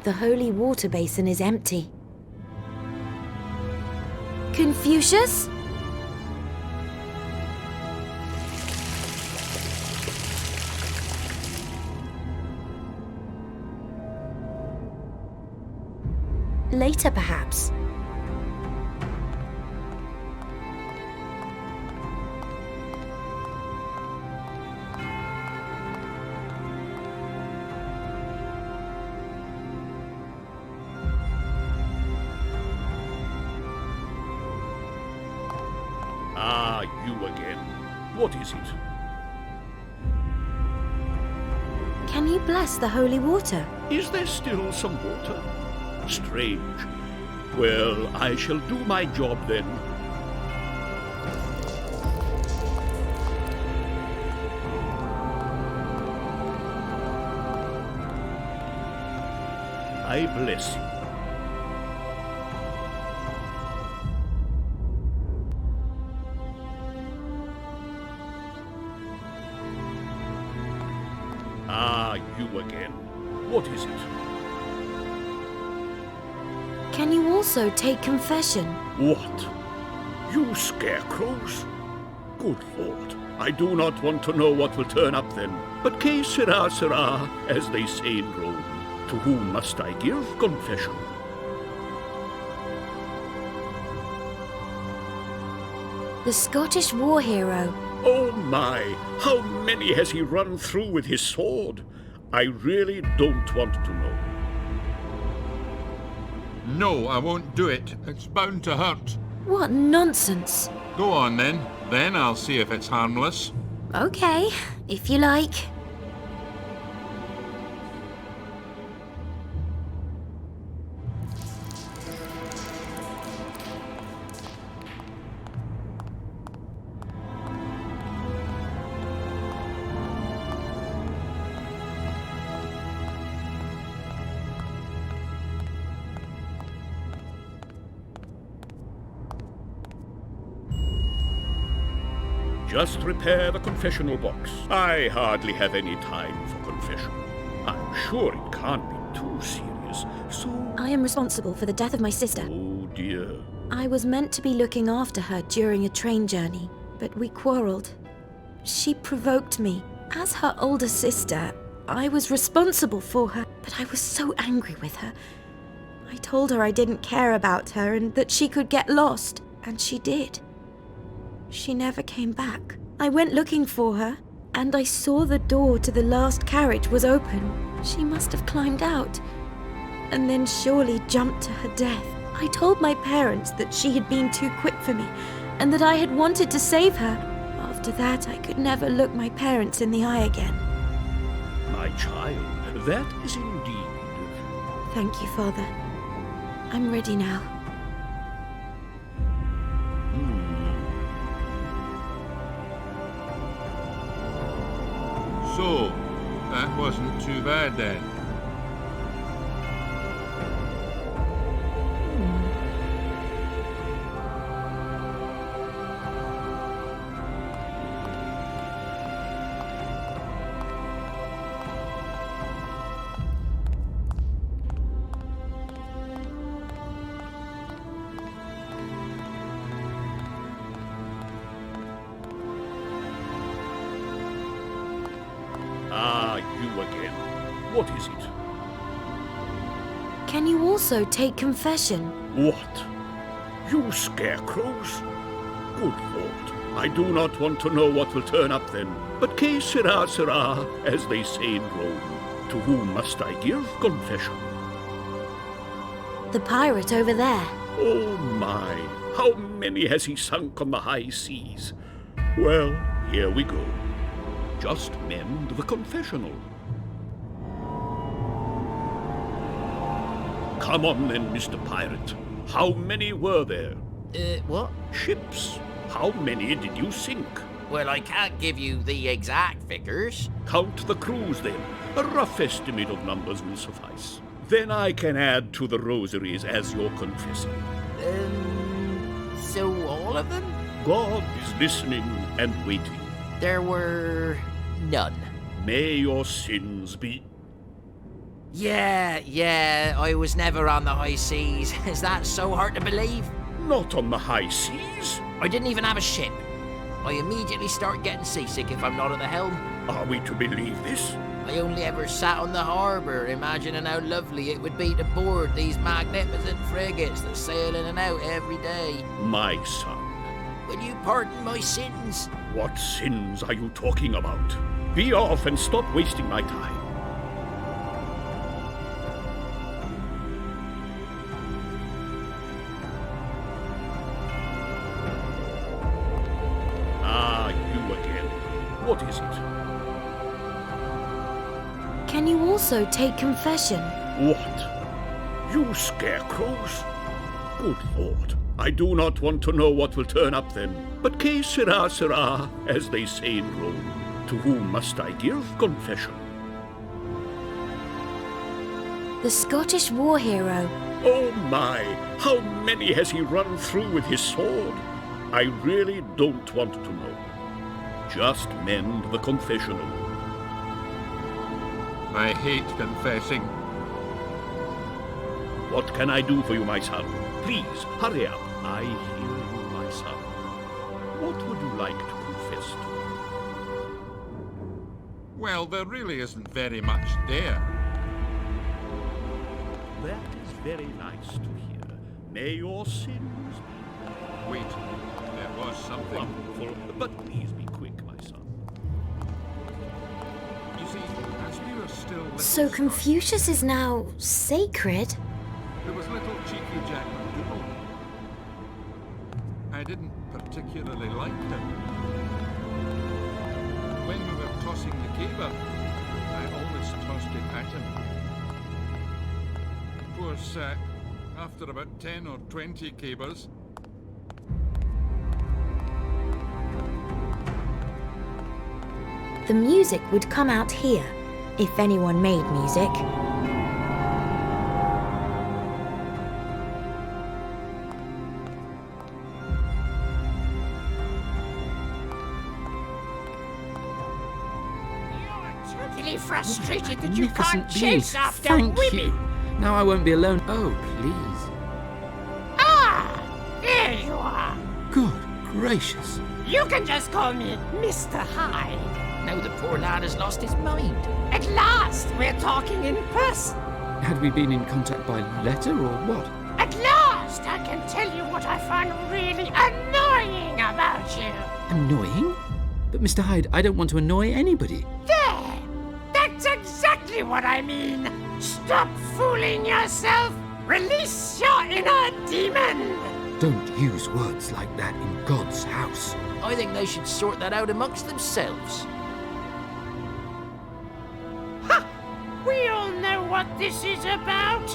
The holy water basin is empty. Confucius? Later, perhaps. Ah, you again. What is it? Can you bless the holy water? Is there still some water? Strange. Well, I shall do my job then. I bless you. Ah, you again. What is it? Can you also take confession? What? You scarecrows? Good Lord, I do not want to know what will turn up then. But que sera, sera, as they say in Rome. To whom must I give confession? The Scottish war hero. Oh my, how many has he run through with his sword? I really don't want to know. No, I won't do it. It's bound to hurt. What nonsense. Go on then. Then I'll see if it's harmless. Okay, if you like. Just repair the confessional box. I hardly have any time for confession. I'm sure it can't be too serious, so... I am responsible for the death of my sister. Oh dear. I was meant to be looking after her during a train journey, but we quarreled. She provoked me. As her older sister, I was responsible for her, but I was so angry with her. I told her I didn't care about her and that she could get lost, and she did. She never came back. I went looking for her, and I saw the door to the last carriage was open. She must have climbed out, and then surely jumped to her death. I told my parents that she had been too quick for me, and that I had wanted to save her. After that, I could never look my parents in the eye again. My child, that is indeed... Thank you, Father. I'm ready now. So, that wasn't too bad then. Ah, you again. What is it? Can you also take confession? What? You scarecrows? Good Lord, I do not want to know what will turn up then. But que sera, sera, as they say in Rome. To whom must I give confession? The pirate over there. Oh my, how many has he sunk on the high seas? Well, here we go. Just mend the confessional. Come on then, Mr. Pirate. How many were there? What? Ships. How many did you sink? Well, I can't give you the exact figures. Count the crews then. A rough estimate of numbers will suffice. Then I can add to the rosaries as your confessor. So all of them? God is listening and waiting. There were none. May your sins be... Yeah, I was never on the high seas. Is that so hard to believe? Not on the high seas. I didn't even have a ship. I immediately start getting seasick if I'm not at the helm. Are we to believe this? I only ever sat on the harbour, imagining how lovely it would be to board these magnificent frigates that sail in and out every day. My son. Will you pardon my sins? What sins are you talking about? Be off and stop wasting my time. Ah, you again. What is it? Can you also take confession? What? You scarecrows? Good Lord. I do not want to know what will turn up then. But que sera, sera, as they say in Rome. To whom must I give confession? The Scottish war hero. Oh my! How many has he run through with his sword? I really don't want to know. Just mend the confessional. I hate confessing. What can I do for you, my son? Please, hurry up. I hear you, my son. What would you like to confess to? Well, there really isn't very much there. That is very nice to hear. May your sins be... Wait, there was something. Wonderful, but please be quick, my son. You see, as we were still... So Confucius is now sacred? There was little cheeky Jack McDougal. I didn't particularly like him. When we were tossing the caber, I always tossed it at him. Of course, after about 10 or 20 cabers, The music would come out here, if anyone made music. Frustrated that you can't Magnificent chase being. after Thank women. you. Now I won't be alone. Oh, please. Ah, there you are. Good gracious. You can just call me Mr. Hyde. Now the poor lad has lost his mind. At last, we're talking in person. Had we been in contact by letter or what? At last, I can tell you what I find really annoying about you. Annoying? But Mr. Hyde, I don't want to annoy anybody. There! That's exactly what I mean. Stop fooling yourself. Release your inner demon. Don't use words like that in God's house. I think they should sort that out amongst themselves. Ha! We all know what this is about.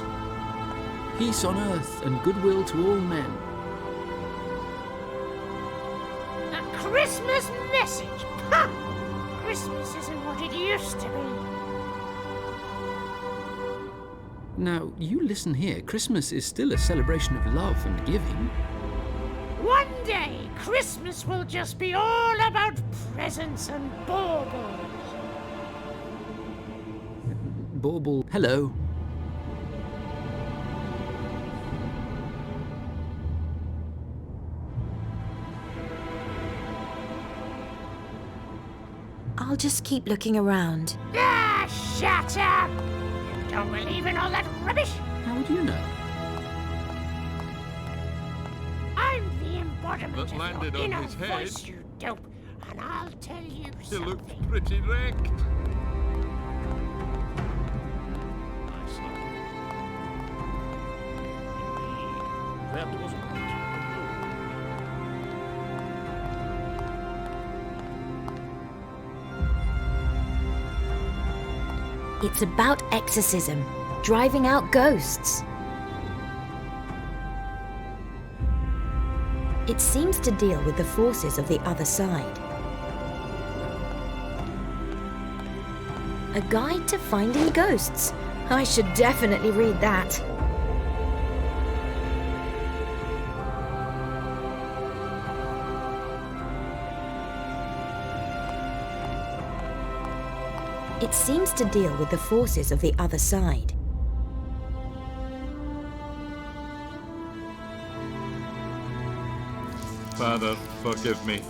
Peace on earth and goodwill to all men. A Christmas message. Ha! Christmas isn't what it used to be. Now, you listen here. Christmas is still a celebration of love and giving. One day, Christmas will just be all about presents and baubles. Bauble, hello. I'll just keep looking around. Ah, shut up! You don't believe in all that rubbish? How would you know? I'm the embodiment That landed of your on inner his head. voice, you dope. And I'll tell you he something. looked pretty wrecked. That was good. It's about exorcism, driving out ghosts. It seems to deal with the forces of the other side. A Guide to Finding Ghosts. I should definitely read that. It seems to deal with the forces of the other side. Father, forgive me.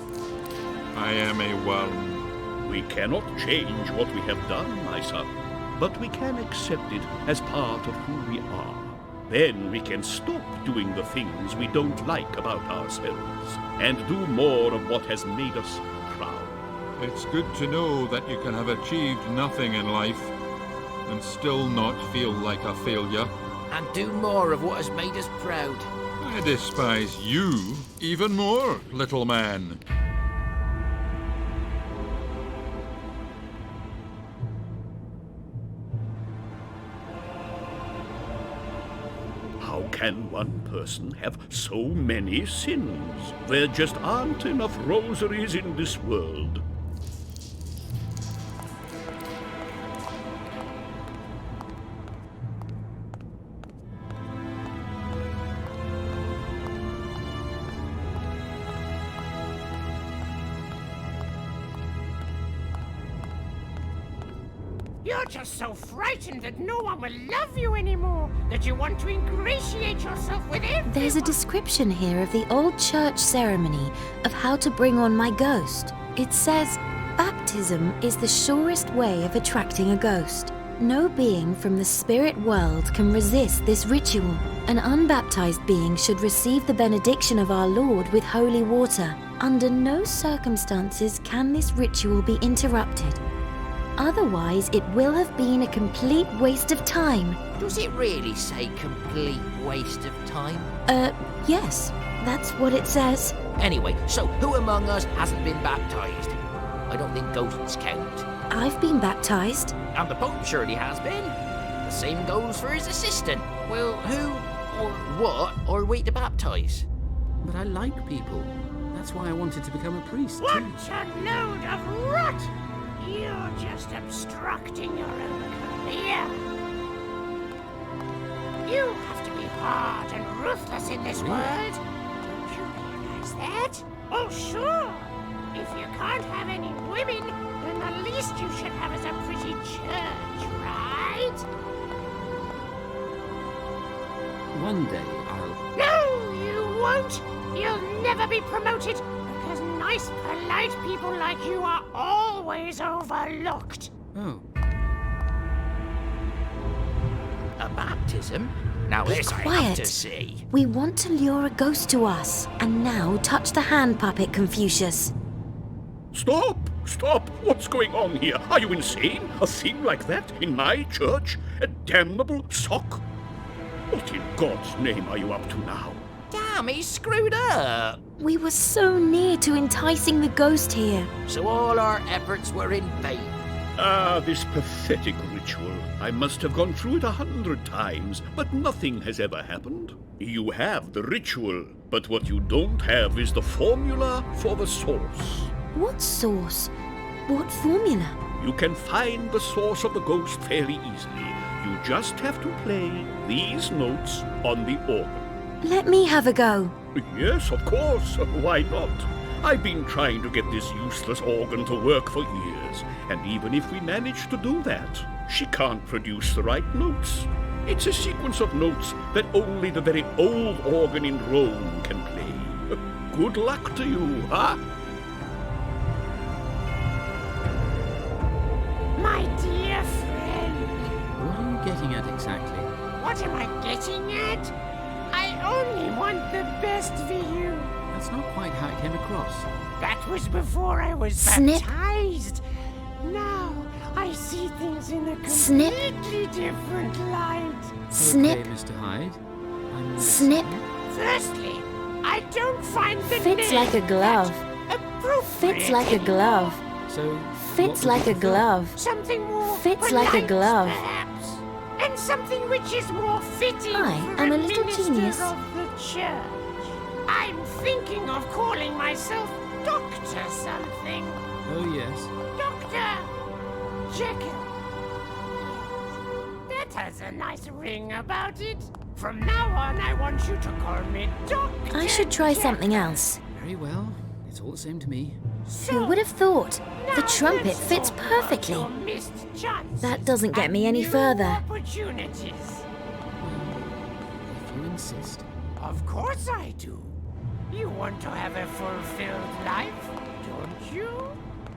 I am a worm. We cannot change what we have done, my son, but we can accept it as part of who we are. Then we can stop doing the things we don't like about ourselves and do more of what has made us proud. It's good to know that you can have achieved nothing in life and still not feel like a failure. And do more of what has made us proud. I despise you even more, little man. How can one person have so many sins? There just aren't enough rosaries in this world. You're just so frightened that no one will love you anymore, that you want to ingratiate yourself with everyone. There's a description here of the old church ceremony of how to bring on my ghost. It says, baptism is the surest way of attracting a ghost. No being from the spirit world can resist this ritual. An unbaptized being should receive the benediction of our Lord with holy water. Under no circumstances can this ritual be interrupted. Otherwise, it will have been a complete waste of time. Does it really say complete waste of time? Yes. That's what it says. Anyway, so who among us hasn't been baptized? I don't think ghosts count. I've been baptized. And the Pope surely has been. The same goes for his assistant. Well, who or what are we to baptize? But I like people. That's why I wanted to become a priest, What too. a load of rot! You're just obstructing your own career. You have to be hard and ruthless in this world. Don't you realize that? Oh, sure. If you can't have any women, then the least you should have is a pretty church, right? One day I'll... No, you won't. You'll never be promoted. Because nice, polite people like you are always overlooked. Oh. A baptism? Now this I have Quiet. to see. We want to lure a ghost to us. And now touch the hand puppet, Confucius. Stop! Stop! What's going on here? Are you insane? A thing like that in my church? A damnable sock? What in God's name are you up to now? Damn, he's screwed up. We were so near to enticing the ghost here. So all our efforts were in vain. Ah, this pathetic ritual. I must have gone through it 100 times, but nothing has ever happened. You have the ritual, but what you don't have is the formula for the source. What source? What formula? You can find the source of the ghost fairly easily. You just have to play these notes on the organ. Let me have a go. Yes, of course. Why not? I've been trying to get this useless organ to work for years, and even if we manage to do that, she can't produce the right notes. It's a sequence of notes that only the very old organ in Rome can play. Good luck to you, huh? My dear friend. What are you getting at exactly? What am I getting at? I only want the best for you. That's not quite how it came across. That was before I was Snip. baptized. Now I see things in a Snip. completely different light. Snip. Okay, Mr. Hyde. I'm Snip. Firstly, I don't find the Fits name like a glove. that appropriate Fits like a anymore. glove. So... Fits what would like you a prefer? glove. Something more Fits like a polite, glove. perhaps. And something which is more fitting I for am a a little minister genius. of the church. I'm thinking of calling myself Doctor something. Oh, yes. Dr. Jekyll. has a nice ring about it. From now on, I want you to call me Dr. I should try something else. Very well. It's all the same to me. Who would have thought? The trumpet fits perfectly. That doesn't get me any further. Opportunities. If you insist. Of course I do. You want to have a fulfilled life, don't you?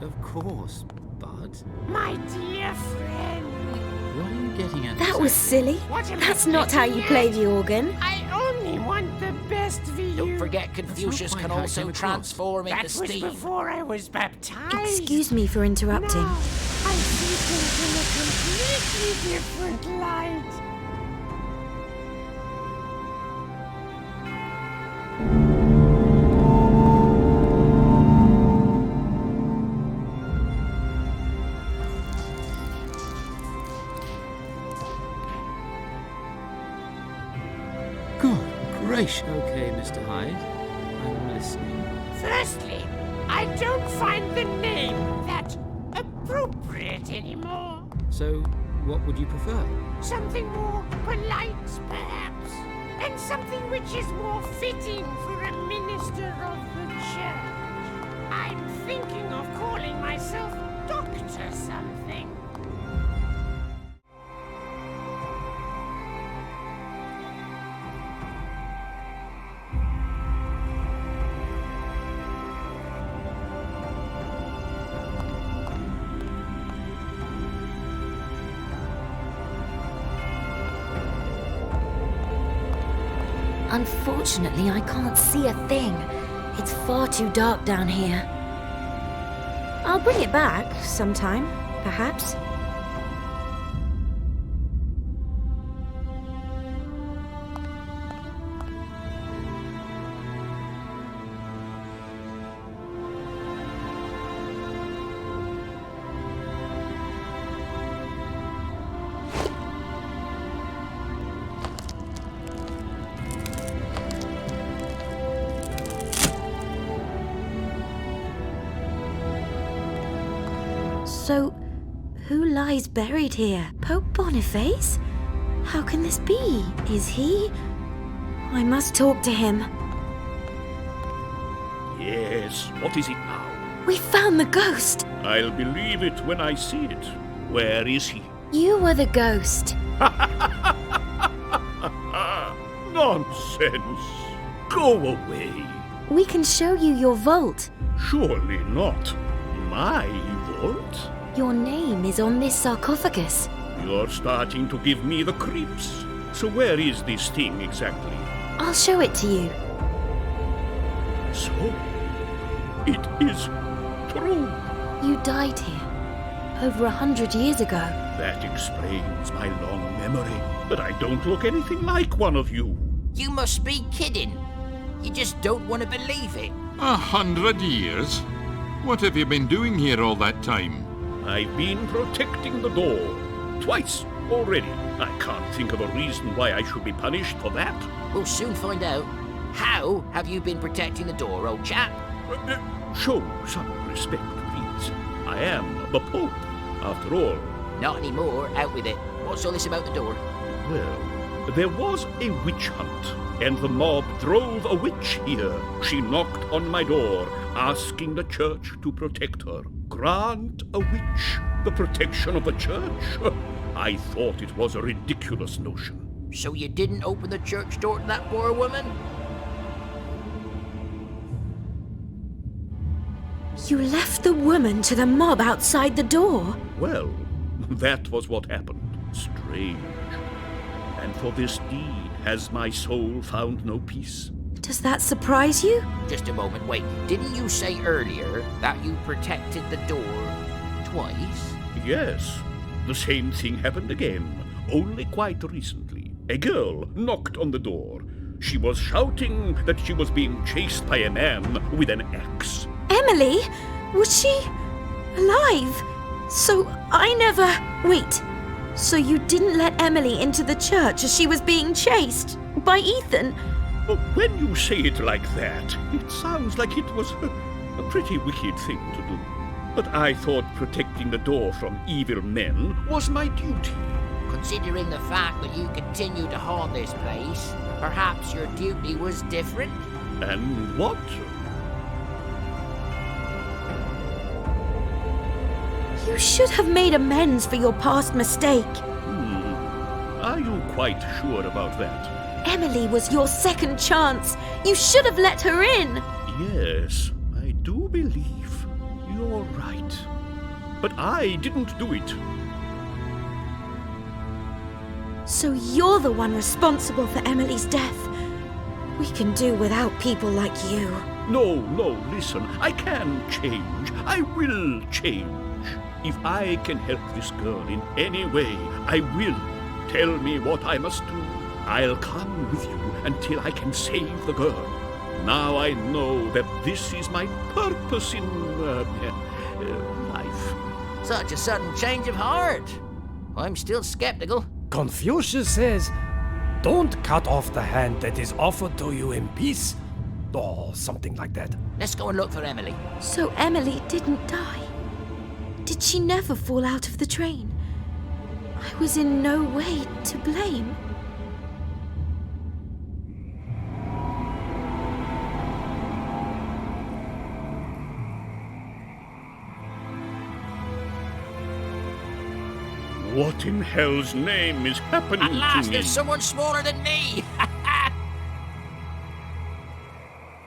Of course, but... My dear friend. What are you getting at? That was silly. That's not how you play the organ. I only want the best for you. Don't forget Confucius can also transform into steam. That was before I was baptized. Excuse me for interrupting. Now, I see things in a completely different light. Okay, Mr. Hyde. I'm listening. Firstly, I don't find the name that appropriate anymore. So, what would you prefer? Something more polite, perhaps. And something which is more fitting for a minister of the church. I'm thinking of calling myself Doctor something. Unfortunately, I can't see a thing. It's far too dark down here. I'll bring it back sometime, perhaps. So, who lies buried here? Pope Boniface? How can this be? Is he? I must talk to him. Yes, what is it now? We found the ghost! I'll believe it when I see it. Where is he? You were the ghost. Nonsense! Go away. We can show you your vault. Surely not. My vault? Your name is on this sarcophagus. You're starting to give me the creeps. So where is this thing exactly? I'll show it to you. So, it is true. You died here over 100 years ago. That explains my long memory. But I don't look anything like one of you. You must be kidding. You just don't want to believe it. 100 years? What have you been doing here all that time? I've been protecting the door. Twice already. I can't think of a reason why I should be punished for that. We'll soon find out. How have you been protecting the door, old chap? Show some respect, please. I am the Pope, after all. Not anymore. Out with it. What's all this about the door? Well, there was a witch hunt, and the mob drove a witch here. She knocked on my door, asking the church to protect her. Grant a witch the protection of the church? I thought it was a ridiculous notion. So you didn't open the church door to that poor woman? You left the woman to the mob outside the door? Well, that was what happened. Strange. And for this deed has my soul found no peace. Does that surprise you? Just a moment, wait. Didn't you say earlier that you protected the door twice? Yes. The same thing happened again, only quite recently. A girl knocked on the door. She was shouting that she was being chased by a man with an axe. Emily? Was she alive? So I never... Wait. So you didn't let Emily into the church as she was being chased by Ethan? Well, when you say it like that, it sounds like it was a pretty wicked thing to do. But I thought protecting the door from evil men was my duty. considering the fact that you continue to haunt this place, perhaps your duty was different? And what? You should have made amends for your past mistake. Are you quite sure about that? Emily was your second chance. You should have let her in. Yes, I do believe you're right. But I didn't do it. So you're the one responsible for Emily's death. We can do without people like you. No, listen. I can change. I will change. If I can help this girl in any way, I will. Tell me what I must do. I'll come with you until I can save the girl. Now I know that this is my purpose in life. Such a sudden change of heart. I'm still skeptical. Confucius says, don't cut off the hand that is offered to you in peace. Or something like that. Let's go and look for Emily. So Emily didn't die? Did she never fall out of the train? I was in no way to blame. What in hell's name is happening At last, to me? there's someone smaller than me!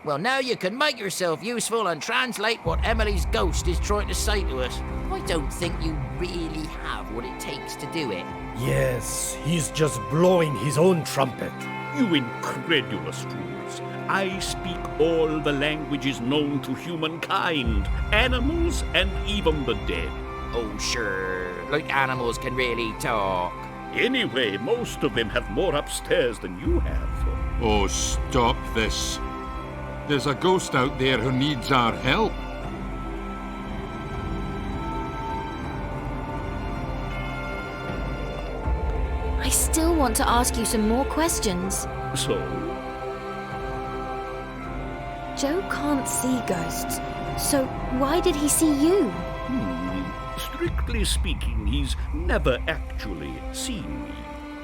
Well, now you can make yourself useful and translate what Emily's ghost is trying to say to us. I don't think you really have what it takes to do it. Yes, he's just blowing his own trumpet. You incredulous fools. I speak all the languages known to humankind, animals, and even the dead. Oh, sure. Like animals can really talk. Anyway, most of them have more upstairs than you have. Oh, stop this. There's a ghost out there who needs our help. I still want to ask you some more questions. So? Joe can't see ghosts, so why did he see you? Strictly speaking, he's never actually seen me.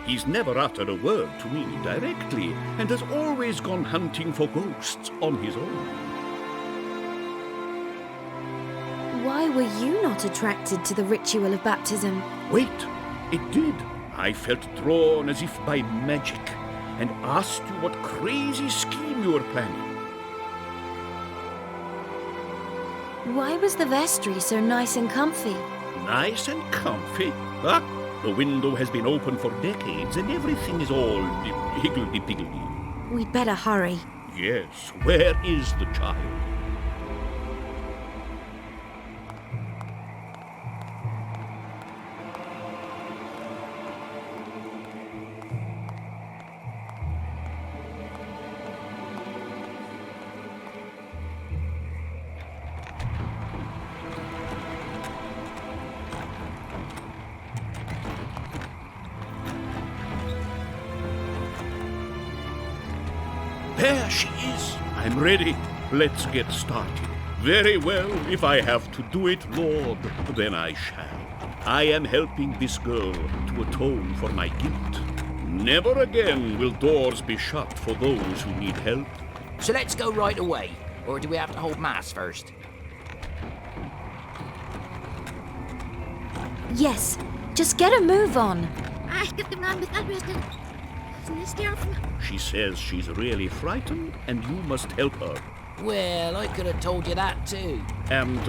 He's never uttered a word to me directly, and has always gone hunting for ghosts on his own. Why were you not attracted to the ritual of baptism? Wait, it did. I felt drawn as if by magic, and asked you what crazy scheme you were planning. Why was the vestry so nice and comfy? Nice and comfy? Huh? The window has been open for decades, and everything is all higgledy-piggledy. We'd better hurry. Yes, where is the child? There she is. I'm ready. Let's get started. Very well, if I have to do it, Lord, then I shall. I am helping this girl to atone for my guilt. Never again will doors be shut for those who need help. So let's go right away, or do we have to hold mass first? Yes, just get a move on. She says she's really frightened, and you must help her. Well, I could have told you that too. And,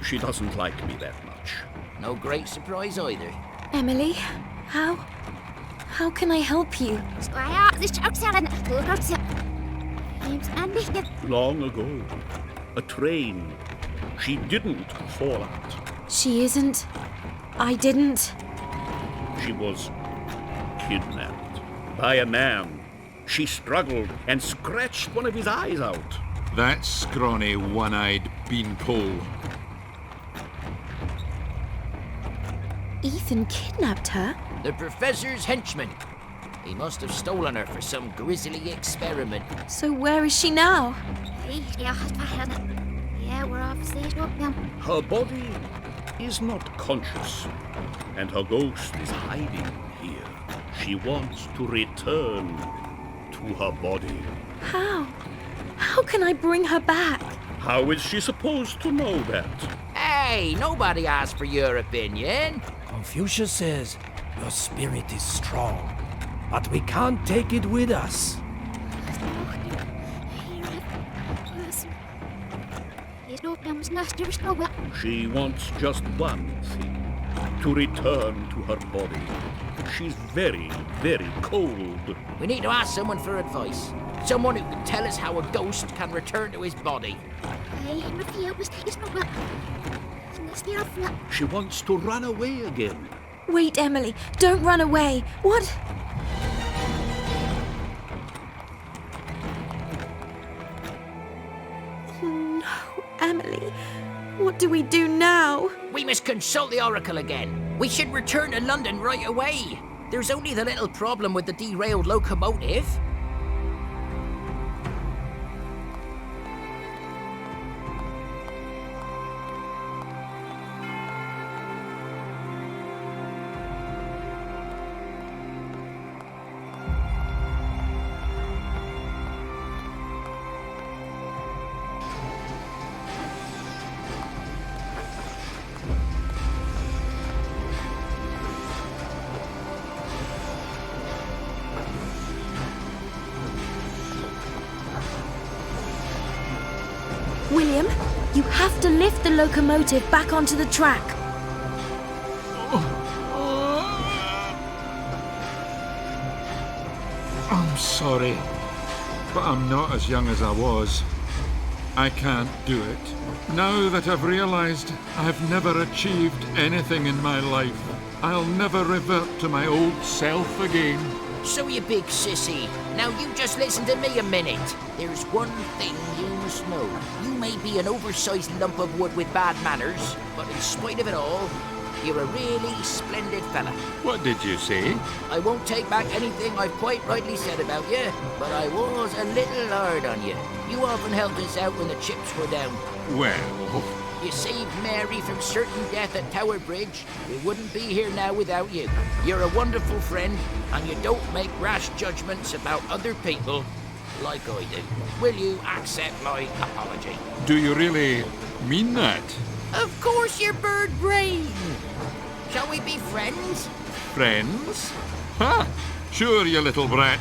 she doesn't like me that much. No great surprise either. Emily, how can I help you? Long ago, a train. She didn't fall out. She isn't. I didn't. She was kidnapped by a man. She struggled and scratched one of his eyes out. That scrawny, one-eyed beanpole. Ethan kidnapped her? The professor's henchman. He must have stolen her for some grisly experiment. So where is she now? Her body is not conscious, and her ghost is hiding here. She wants to return to her body. How? How can I bring her back? How is she supposed to know that? Hey, nobody asked for your opinion. Confucius says your spirit is strong, but we can't take it with us. She wants just one thing, to return to her body. She's very, very cold. We need to ask someone for advice. Someone who can tell us how a ghost can return to his body. She wants to run away again. Wait, Emily, don't run away. What? No, Emily. What do we do now? We must consult the Oracle again. We should return to London right away. There's only the little problem with the derailed locomotive. William, you have to lift the locomotive back onto the track. I'm sorry, but I'm not as young as I was. I can't do it. Now that I've realized I've never achieved anything in my life, I'll never revert to my old self again. So you big sissy. Now you just listen to me a minute. There's one thing you must know. You may be an oversized lump of wood with bad manners, but in spite of it all, you're a really splendid fella. What did you say? I won't take back anything I've quite rightly said about you, but I was a little hard on you. You often helped us out when the chips were down. Well... You saved Mary from certain death at Tower Bridge. We wouldn't be here now without you. You're a wonderful friend, and you don't make rash judgments about other people like I do. Will you accept my apology? Do you really mean that? Of course, your bird brain. Shall we be friends? Friends? Ha! Sure, you little brat.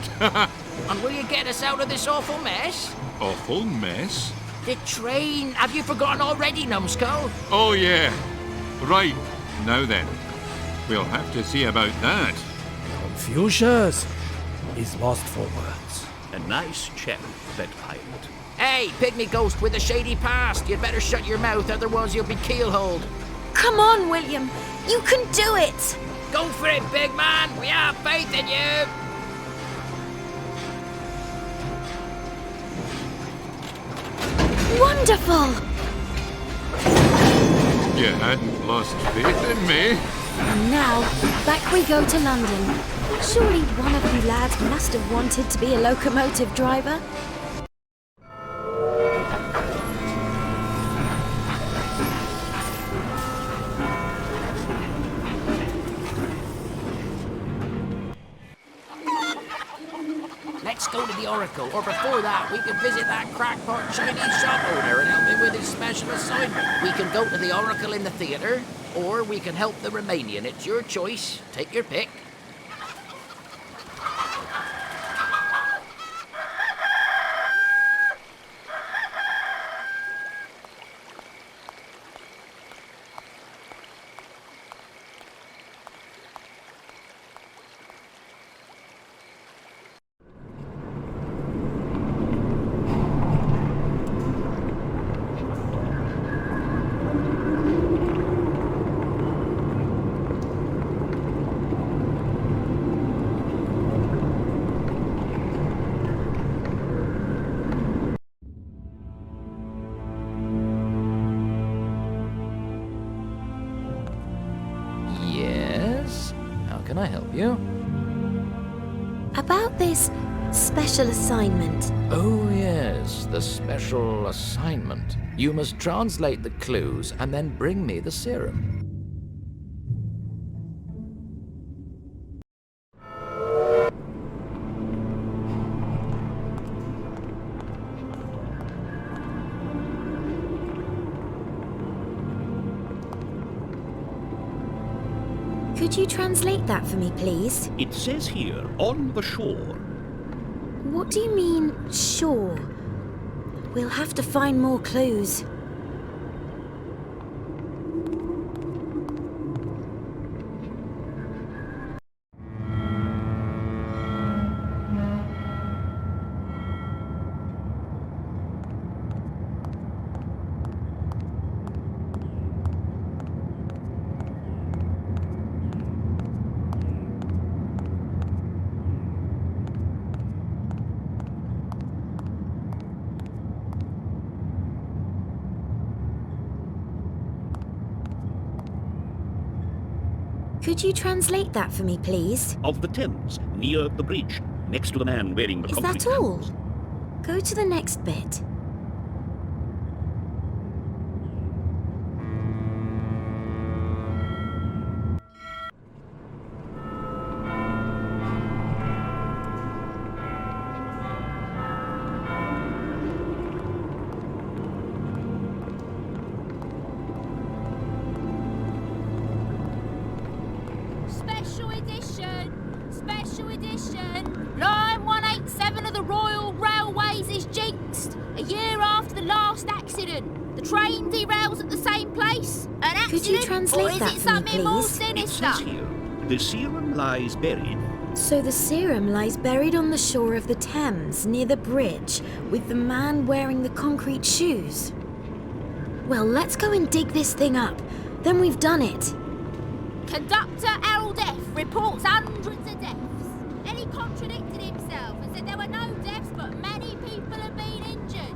And will you get us out of this awful mess? Awful mess? The train. Have you forgotten already, numbskull? Oh, yeah. Right. Now then, we'll have to see about that. Confucius is lost for words. A nice chap, that pilot. Hey, pygmy ghost with a shady past. You'd better shut your mouth, otherwise you'll be keelhauled. Come on, William. You can do it. Go for it, big man. We have faith in you. Wonderful! You hadn't lost faith in me. And now, back we go to London. Surely one of you lads must have wanted to be a locomotive driver. Let's go to the Oracle, or before that, we can visit that crackpot Chinese shop owner and help him with his special assignment. We can go to the Oracle in the theatre, or we can help the Romanian. It's your choice. Take your pick. Can I help you? About this special assignment. Oh, yes, the special assignment. You must translate the clues and then bring me the serum. Could you translate that for me, please? It says here, on the shore. What do you mean, shore? We'll have to find more clues. Could you translate that for me, please? Of the Thames, near the bridge, next to the man wearing the Is concrete that all? shoes. Go to the next bit. Special edition! Special edition! Line 187 of the Royal Railways is jinxed. A year after the last accident. The train derails at the same place. An accident? Could you translate or is that it for me, something more please? It sinister? says here, the serum lies buried. So the serum lies buried on the shore of the Thames, near the bridge, with the man wearing the concrete shoes. Well, let's go and dig this thing up. Then we've done it. Conductor Harold F. reports hundreds of deaths. Then he contradicted himself and said there were no deaths, but many people have been injured.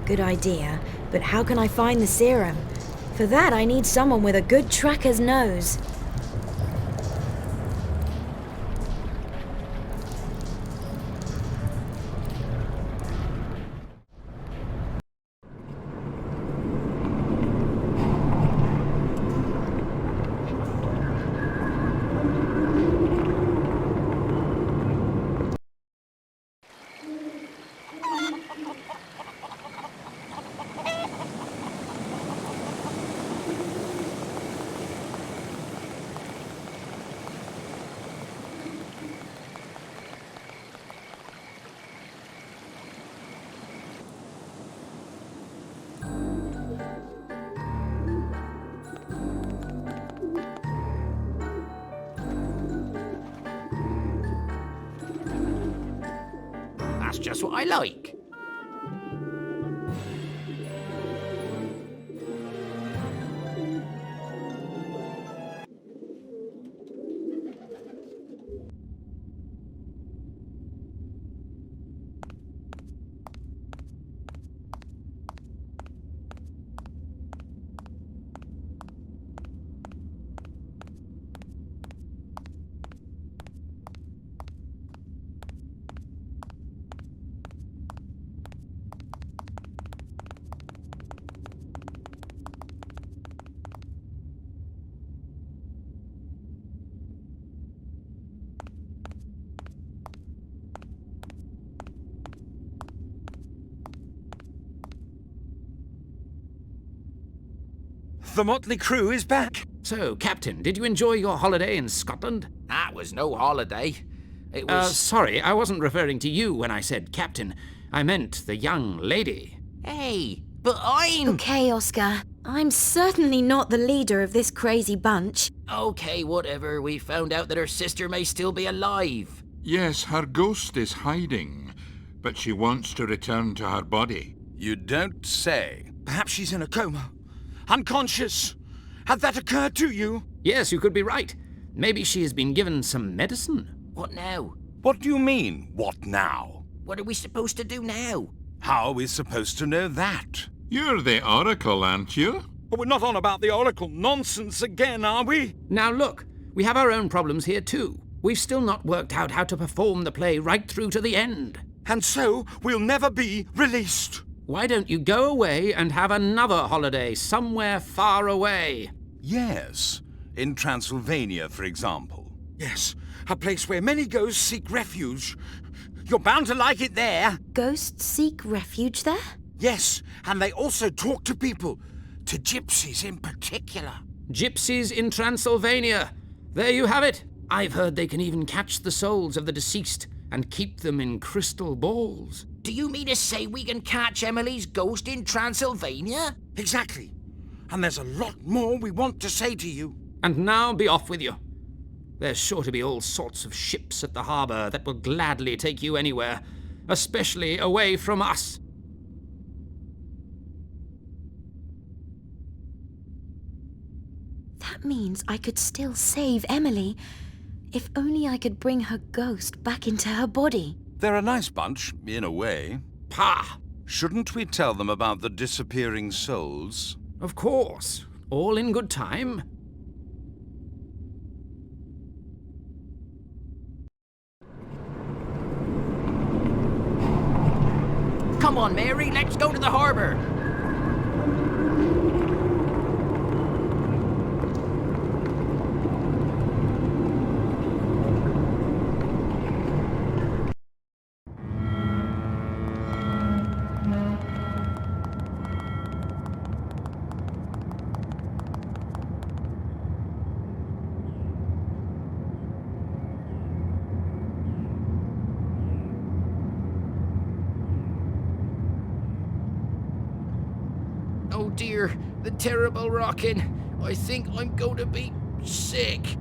Good idea, but how can I find the serum? For that, I need someone with a good tracker's nose. That's just what I like. The motley crew is back. So, Captain, did you enjoy your holiday in Scotland? That was no holiday. It was... Sorry, I wasn't referring to you when I said Captain. I meant the young lady. Hey, but I'm... Okay, Oscar. I'm certainly not the leader of this crazy bunch. Okay, whatever. We found out that her sister may still be alive. Yes, her ghost is hiding, but she wants to return to her body. You don't say. Perhaps she's in a coma. Unconscious. Had that occurred to you? Yes, you could be right. Maybe she has been given some medicine. What now? What do you mean, what now? What are we supposed to do now? How are we supposed to know that? You're the Oracle, aren't you? But we're not on about the Oracle nonsense again, are we? Now look, we have our own problems here too. We've still not worked out how to perform the play right through to the end. And so we'll never be released. Why don't you go away and have another holiday somewhere far away? Yes, in Transylvania, for example. Yes, a place where many ghosts seek refuge. You're bound to like it there. Ghosts seek refuge there? Yes, and they also talk to people, to gypsies in particular. Gypsies in Transylvania. There you have it. I've heard they can even catch the souls of the deceased and keep them in crystal balls. Do you mean to say we can catch Emily's ghost in Transylvania? Exactly. And there's a lot more we want to say to you. And now be off with you. There's sure to be all sorts of ships at the harbour that will gladly take you anywhere, especially away from us. That means I could still save Emily. If only I could bring her ghost back into her body. They're a nice bunch, in a way. Pah! Shouldn't we tell them about the disappearing souls? Of course. All in good time. Come on, Mary, let's go to the harbour. Oh dear, the terrible rocking. I think I'm going to be sick.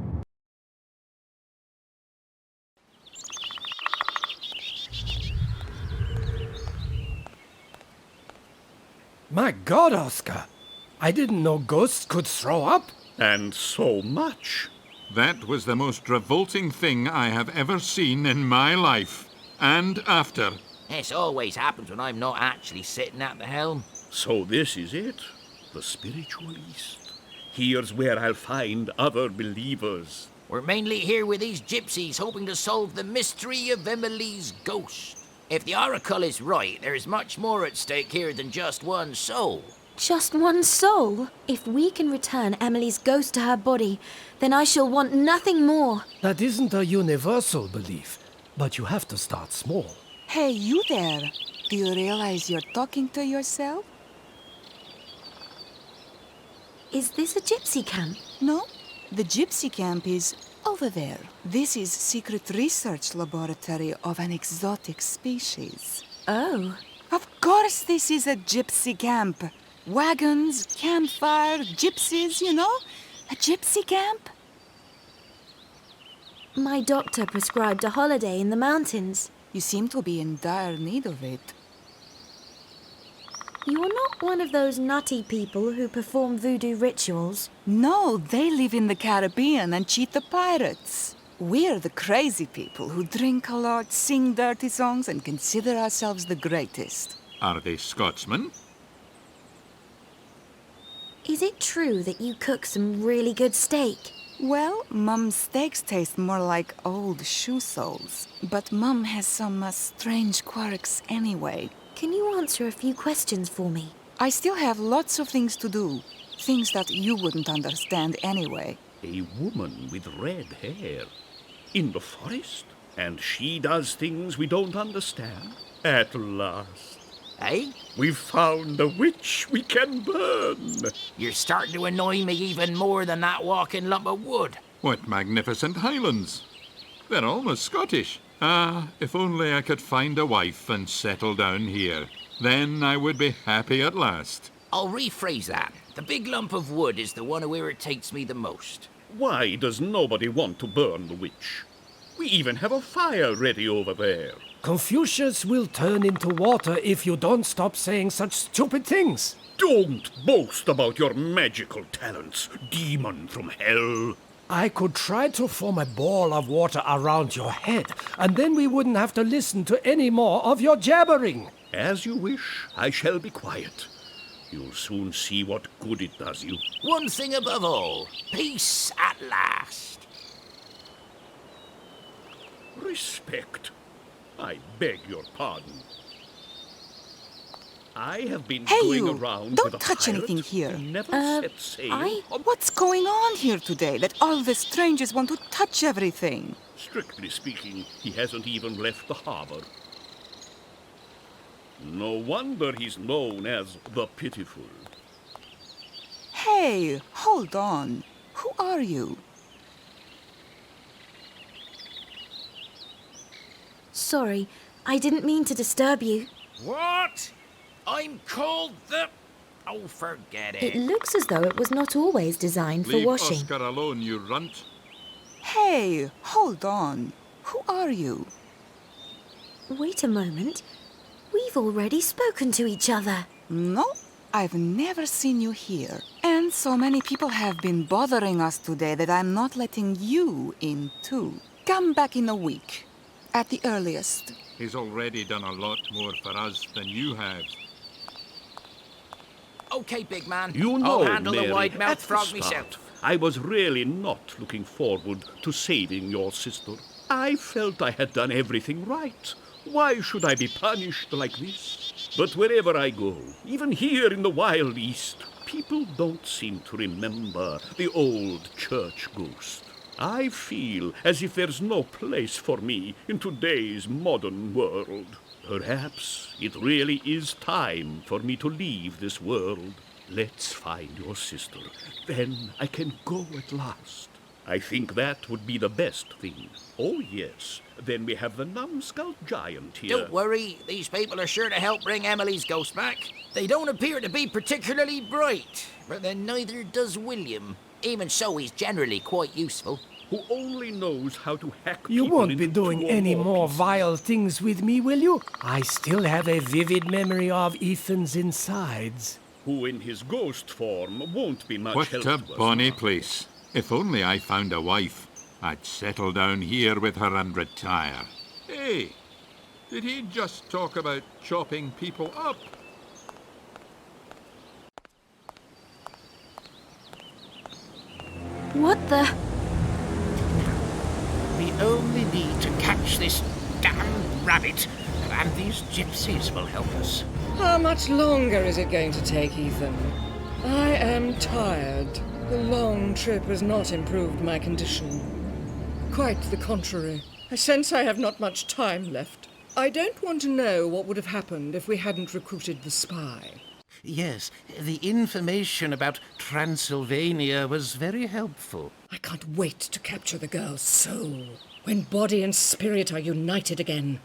My God, Oscar! I didn't know ghosts could throw up. And so much. That was the most revolting thing I have ever seen in my life. And after. This always happens when I'm not actually sitting at the helm. So this is it, the spiritual East. Here's where I'll find other believers. We're mainly here with these gypsies, hoping to solve the mystery of Emily's ghost. If the oracle is right, there's much more at stake here than just one soul. Just one soul? If we can return Emily's ghost to her body, then I shall want nothing more. That isn't a universal belief, but you have to start small. Hey, you there! Do you realize you're talking to yourself? Is this a gypsy camp? No, the gypsy camp is over there. This is secret research laboratory of an exotic species. Oh. Of course this is a gypsy camp. Wagons, campfire, gypsies, you know? A gypsy camp. My doctor prescribed a holiday in the mountains. You seem to be in dire need of it. You're not one of those nutty people who perform voodoo rituals. No, they live in the Caribbean and cheat the pirates. We're the crazy people who drink a lot, sing dirty songs, and consider ourselves the greatest. Are they Scotsmen? Is it true that you cook some really good steak? Well, Mum's steaks taste more like old shoe soles. But Mum has some strange quirks anyway. Can you answer a few questions for me? I still have lots of things to do. Things that you wouldn't understand anyway. A woman with red hair. In the forest. And she does things we don't understand. At last. Eh? We've found a witch we can burn. You're starting to annoy me even more than that walking lump of wood. What magnificent highlands. They're almost Scottish. Ah, if only I could find a wife and settle down here. Then I would be happy at last. I'll rephrase that. The big lump of wood is the one who irritates me the most. Why does nobody want to burn the witch? We even have a fire ready over there. Confucius will turn into water if you don't stop saying such stupid things. Don't boast about your magical talents, demon from hell. I could try to form a ball of water around your head, and then we wouldn't have to listen to any more of your jabbering. As you wish, I shall be quiet. You'll soon see what good it does you. One thing above all, peace at last. Respect. I beg your pardon. I have been Hey, going you! around Don't with a touch pirate anything here. who never set sail. What's going on here today that all the strangers want to touch everything? Strictly speaking, he hasn't even left the harbor. No wonder he's known as the Pitiful. Hey, hold on. Who are you? Sorry, I didn't mean to disturb you. What? I'm called the... Oh, forget it. It looks as though it was not always designed for Leave washing. Oscar alone, you runt. Hey, hold on. Who are you? Wait a moment. We've already spoken to each other. No, I've never seen you here. And so many people have been bothering us today that I'm not letting you in too. Come back in a week, at the earliest. He's already done a lot more for us than you have. Okay, big man. You know, I'll handle Mary, the wide-mouthed at the frog start, myself. I was really not looking forward to saving your sister. I felt I had done everything right. Why should I be punished like this? But wherever I go, even here in the Wild East, people don't seem to remember the old church ghost. I feel as if there's no place for me in today's modern world. Perhaps it really is time for me to leave this world. Let's find your sister. Then I can go at last. I think that would be the best thing. Oh, yes. Then we have the numbskull giant here. Don't worry, these people are sure to help bring Emily's ghost back. They don't appear to be particularly bright, but then neither does William. Even so, he's generally quite useful. Who only knows how to hack You people won't be into doing two or any more more pieces. vile things with me, will you? I still have a vivid memory of Ethan's insides. Who in his ghost form won't be much What help a to us bonny now. place. If only I found a wife, I'd settle down here with her and retire. Hey, did he just talk about chopping people up? What the? We only need to catch this damn rabbit, and these gypsies will help us. How much longer is it going to take, Ethan? I am tired. The long trip has not improved my condition. Quite the contrary. I sense I have not much time left. I don't want to know what would have happened if we hadn't recruited the spy. Yes, the information about Transylvania was very helpful. I can't wait to capture the girl's soul. When body and spirit are united again,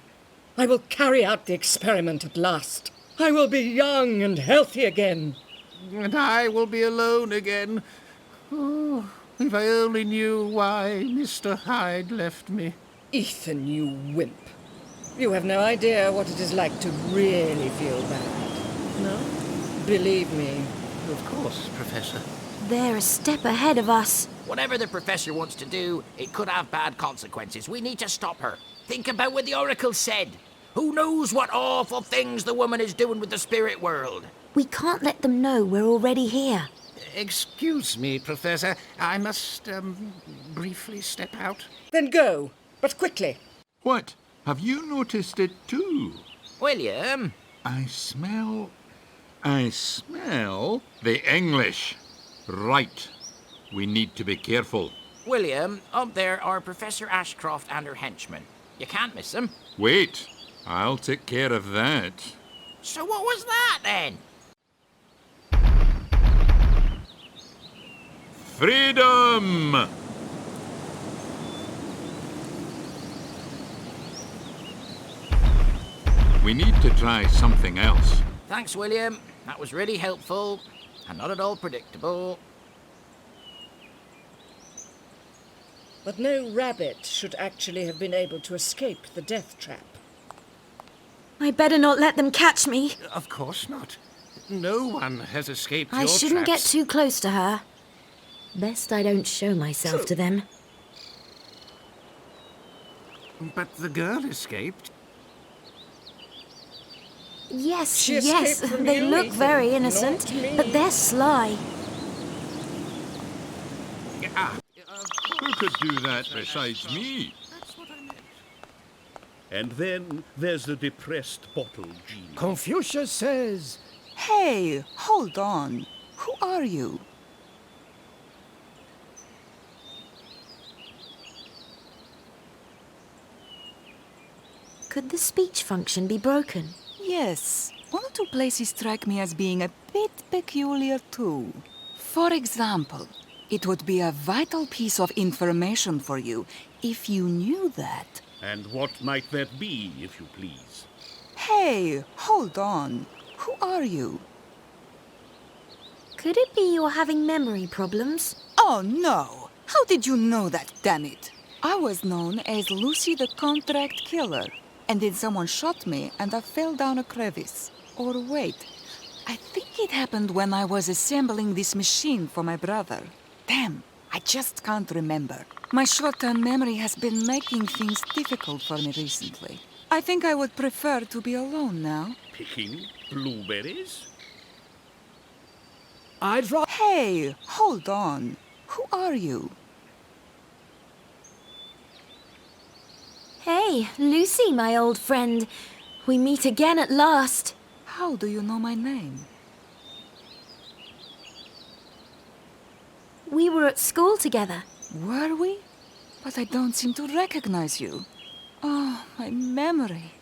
I will carry out the experiment at last. I will be young and healthy again. And I will be alone again. Oh, if I only knew why Mr. Hyde left me. Ethan, you wimp. You have no idea what it is like to really feel bad. No? Believe me. Of course, Professor. They're a step ahead of us. Whatever the professor wants to do, it could have bad consequences. We need to stop her. Think about what the Oracle said. Who knows what awful things the woman is doing with the spirit world? We can't let them know we're already here. Excuse me, Professor. I must, briefly step out. Then go, but quickly. What? Have you noticed it too? William? I smell the English. Right. We need to be careful. William, up there are Professor Ashcroft and her henchmen. You can't miss them. Wait. I'll take care of that. So what was that, then? Freedom! We need to try something else. Thanks, William. That was really helpful and not at all predictable. But no rabbit should actually have been able to escape the death trap. I better not let them catch me. Of course not. No one has escaped I your shouldn't get traps. too close to her. Best I don't show myself to them. But the girl escaped. Yes, She yes, escaped from they you, look Ethan, very not innocent, me. but they're sly. Who could do that besides me? And then there's the depressed bottle genie. Confucius says... Hey, hold on. Who are you? Could the speech function be broken? Yes. One or two places strike me as being a bit peculiar too. For example, it would be a vital piece of information for you if you knew that. And what might that be, if you please? Hey, hold on. Who are you? Could it be you're having memory problems? Oh, no. How did you know that, damn it? I was known as Lucy the Contract Killer. And then someone shot me and I fell down a crevice. Or wait, I think it happened when I was assembling this machine for my brother. Damn, I just can't remember. My short-term memory has been making things difficult for me recently. I think I would prefer to be alone now. Picking blueberries? Hey, hold on. Who are you? Hey, Lucy, my old friend. We meet again at last. How do you know my name? We were at school together. Were we? But I don't seem to recognize you. Oh, my memory.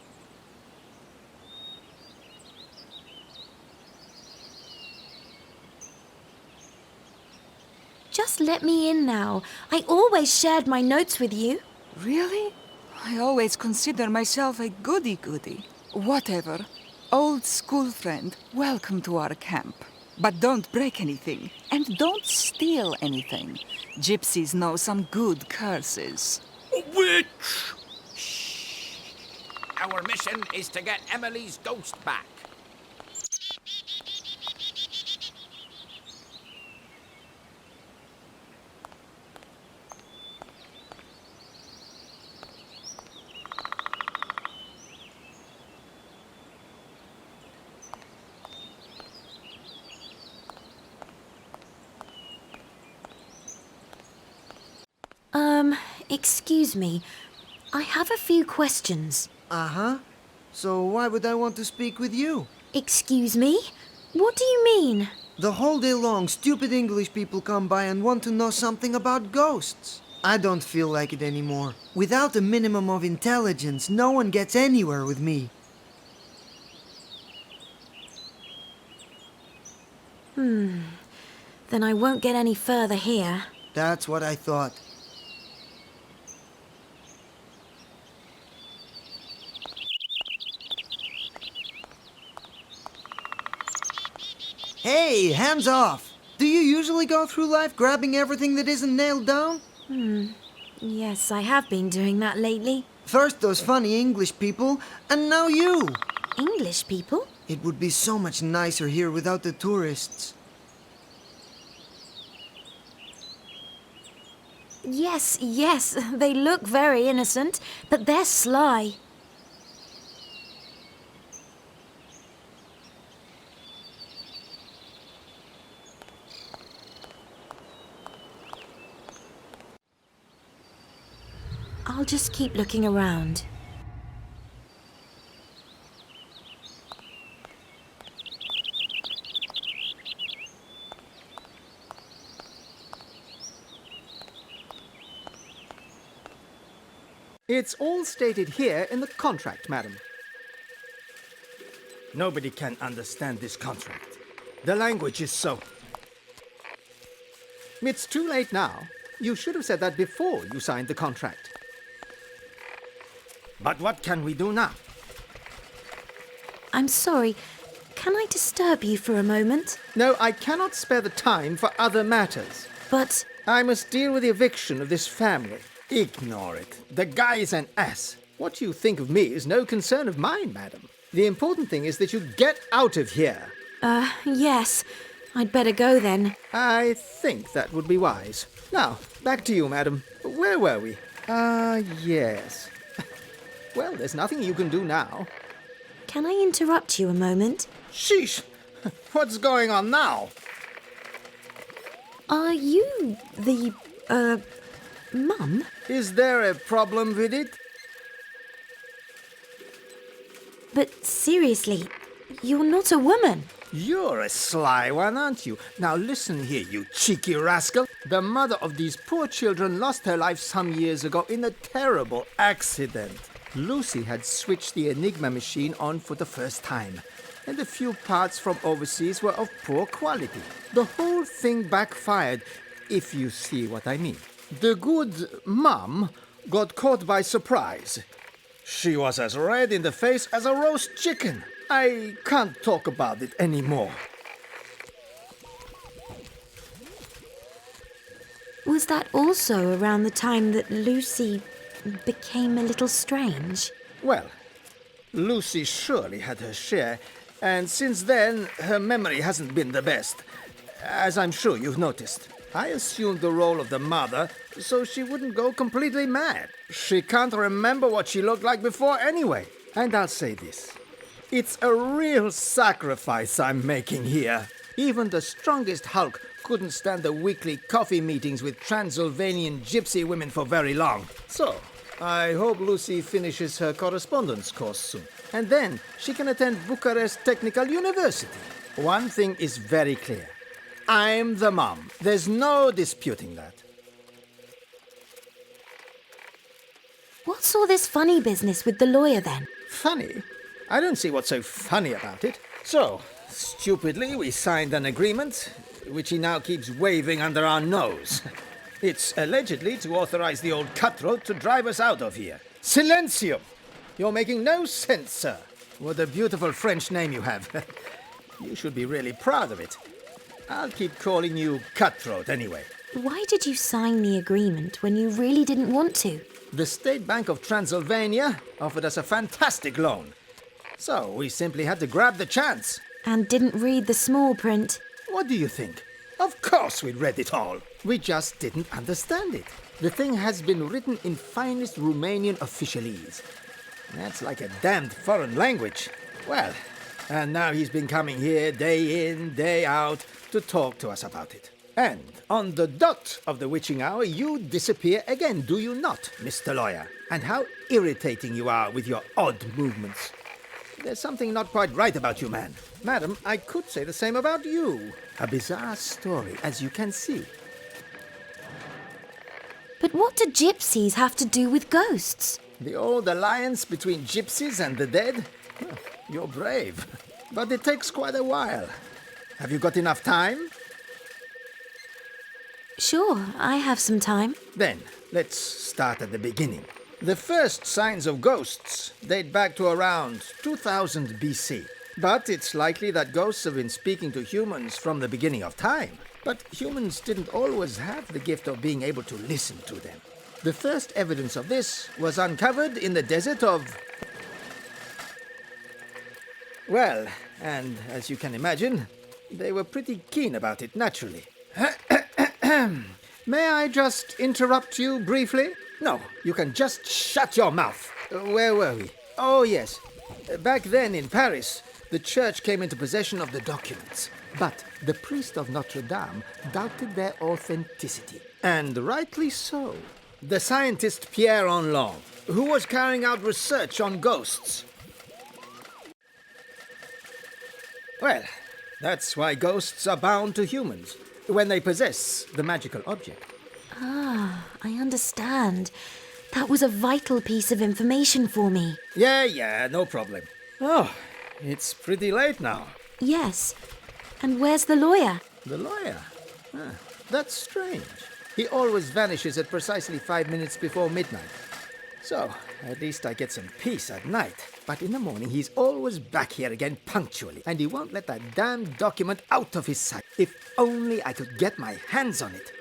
Just let me in now. I always shared my notes with you. Really? I always consider myself a goody-goody. Whatever. Old school friend, welcome to our camp. But don't break anything, and don't steal anything. Gypsies know some good curses. Witch! Shh. Our mission is to get Emily's ghost back. Excuse me. I have a few questions. Uh-huh. So why would I want to speak with you? Excuse me? What do you mean? The whole day long, stupid English people come by and want to know something about ghosts. I don't feel like it anymore. Without a minimum of intelligence, no one gets anywhere with me. Then I won't get any further here. That's what I thought. Hey, hands off! Do you usually go through life grabbing everything that isn't nailed down? Yes, I have been doing that lately. First those funny English people, and now you! English people? It would be so much nicer here without the tourists. Yes, they look very innocent, but they're sly. I'll just keep looking around. It's all stated here in the contract, madam. Nobody can understand this contract. The language is so... It's too late now. You should have said that before you signed the contract. But what can we do now? I'm sorry. Can I disturb you for a moment? No, I cannot spare the time for other matters. But... I must deal with the eviction of this family. Ignore it. The guy is an ass. What you think of me is no concern of mine, madam. The important thing is that you get out of here. Yes. I'd better go then. I think that would be wise. Now, back to you, madam. Where were we? Yes. Well, there's nothing you can do now. Can I interrupt you a moment? Sheesh! What's going on now? Are you the, Mum? Is there a problem with it? But seriously, you're not a woman. You're a sly one, aren't you? Now listen here, you cheeky rascal. The mother of these poor children lost her life some years ago in a terrible accident. Lucy had switched the Enigma machine on for the first time, and a few parts from overseas were of poor quality. The whole thing backfired, if you see what I mean. The good mum got caught by surprise. She was as red in the face as a roast chicken. I can't talk about it anymore. Was that also around the time that Lucy became a little strange? Well, Lucy surely had her share, and since then her memory hasn't been the best, as I'm sure you've noticed. I assumed the role of the mother so she wouldn't go completely mad. She can't remember what she looked like before anyway. And I'll say this. It's a real sacrifice I'm making here. Even the strongest Hulk couldn't stand the weekly coffee meetings with Transylvanian gypsy women for very long. So, I hope Lucy finishes her correspondence course soon. And then she can attend Bucharest Technical University. One thing is very clear. I'm the mom. There's no disputing that. What's all this funny business with the lawyer then? Funny? I don't see what's so funny about it. So, stupidly, we signed an agreement, which he now keeps waving under our nose. It's allegedly to authorize the old cutthroat to drive us out of here. Silencio! You're making no sense, sir. What a beautiful French name you have. You should be really proud of it. I'll keep calling you Cutthroat anyway. Why did you sign the agreement when you really didn't want to? The State Bank of Transylvania offered us a fantastic loan. So we simply had to grab the chance. And didn't read the small print. What do you think? Of course we read it all. We just didn't understand it. The thing has been written in finest Romanian officialese. That's like a damned foreign language. Well, and now he's been coming here day in, day out to talk to us about it. And on the dot of the witching hour, you disappear again, do you not, Mr. Lawyer? And how irritating you are with your odd movements. There's something not quite right about you, man. Madam, I could say the same about you. A bizarre story, as you can see. But what do gypsies have to do with ghosts? The old alliance between gypsies and the dead? Well, you're brave. But it takes quite a while. Have you got enough time? Sure, I have some time. Then, let's start at the beginning. The first signs of ghosts date back to around 2000 BC. But it's likely that ghosts have been speaking to humans from the beginning of time. But humans didn't always have the gift of being able to listen to them. The first evidence of this was uncovered in the desert of... Well, and as you can imagine, they were pretty keen about it, naturally. May I just interrupt you briefly? No, you can just shut your mouth. Where were we? Oh, yes. Back then in Paris, the church came into possession of the documents. But the priest of Notre Dame doubted their authenticity. And rightly so. The scientist Pierre Onlong, who was carrying out research on ghosts. Well, that's why ghosts are bound to humans, when they possess the magical object. Ah, I understand. That was a vital piece of information for me. Yeah, no problem. Oh, it's pretty late now. Yes. And where's the lawyer? The lawyer? That's strange. He always vanishes at precisely 5 minutes before midnight. So, at least I get some peace at night. But in the morning, he's always back here again punctually. And he won't let that damn document out of his sight. If only I could get my hands on it.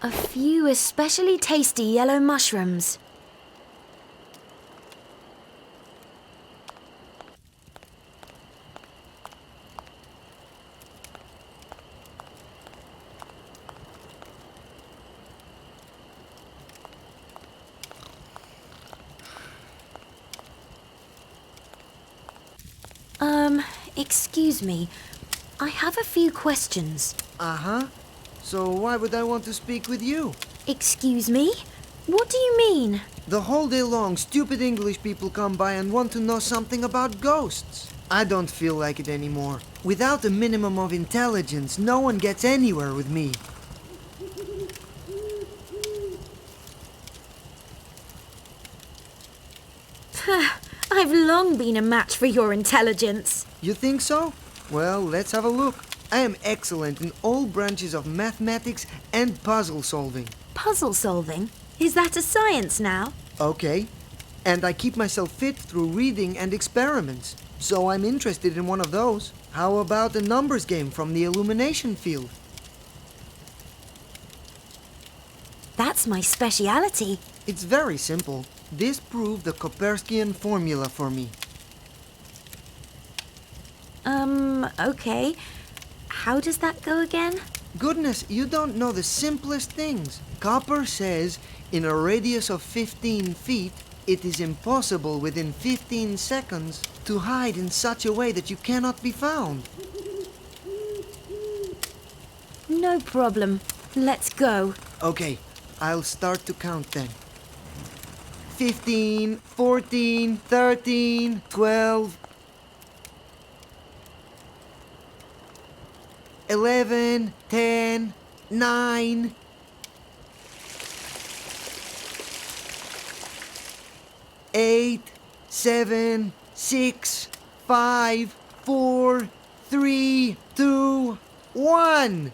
A few especially tasty yellow mushrooms. Excuse me. I have a few questions. Uh-huh. So why would I want to speak with you? Excuse me? What do you mean? The whole day long, stupid English people come by and want to know something about ghosts. I don't feel like it anymore. Without a minimum of intelligence, no one gets anywhere with me. I've long been a match for your intelligence. You think so? Well, let's have a look. I am excellent in all branches of mathematics and puzzle solving. Puzzle solving? Is that a science now? Okay. And I keep myself fit through reading and experiments. So I'm interested in one of those. How about a numbers game from the illumination field? That's my speciality. It's very simple. Disprove the Koperskian formula for me. Okay. How does that go again? Goodness, you don't know the simplest things. Copper says in a radius of 15 feet, it is impossible within 15 seconds to hide in such a way that you cannot be found. No problem. Let's go. Okay, I'll start to count then. 15, 14, 13, 12, 11, 10, 9, 8, 7, 6, 5, 4, 3, 2, 1.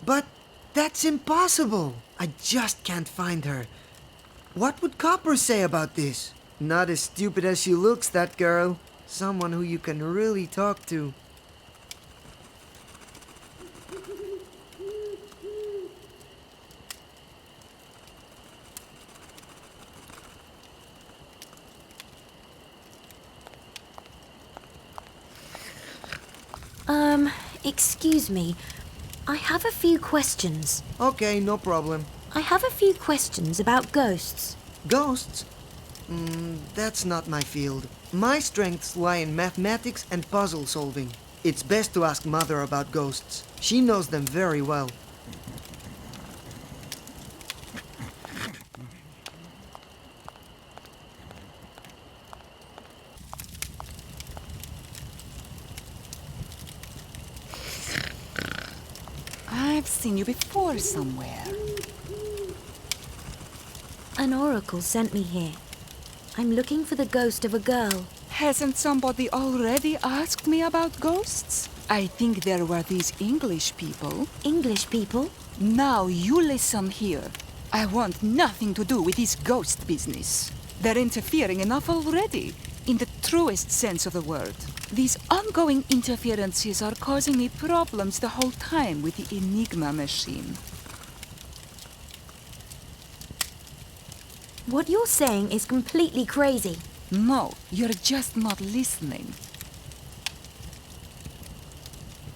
But that's impossible. I just can't find her. What would Copper say about this? Not as stupid as she looks, that girl. Someone who you can really talk to. Excuse me. I have a few questions. Okay, no problem. I have a few questions about ghosts. Ghosts? That's not my field. My strengths lie in mathematics and puzzle solving. It's best to ask Mother about ghosts. She knows them very well. I've seen you before somewhere. An oracle sent me here. I'm looking for the ghost of a girl. Hasn't somebody already asked me about ghosts? I think there were these English people. English people? Now you listen here. I want nothing to do with this ghost business. They're interfering enough already, in the truest sense of the word. These ongoing interferences are causing me problems the whole time with the Enigma machine. What you're saying is completely crazy. No, you're just not listening.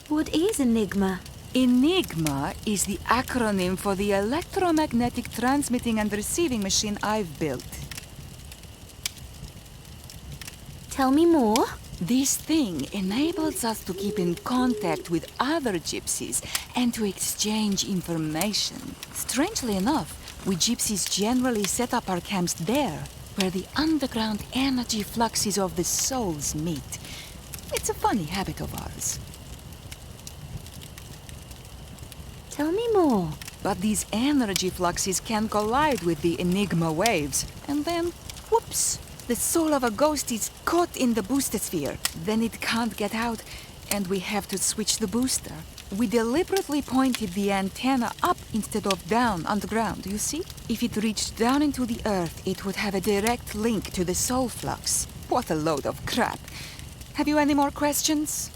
What is Enigma? Enigma is the acronym for the electromagnetic transmitting and receiving machine I've built. Tell me more. This thing enables us to keep in contact with other gypsies and to exchange information. Strangely enough, we gypsies generally set up our camps there, where the underground energy fluxes of the souls meet. It's a funny habit of ours. Tell me more. But these energy fluxes can collide with the Enigma waves, and then, whoops, the soul of a ghost is caught in the booster sphere. Then it can't get out, and we have to switch the booster. We deliberately pointed the antenna up instead of down underground, you see? If it reached down into the earth, it would have a direct link to the soul flux. What a load of crap. Have you any more questions?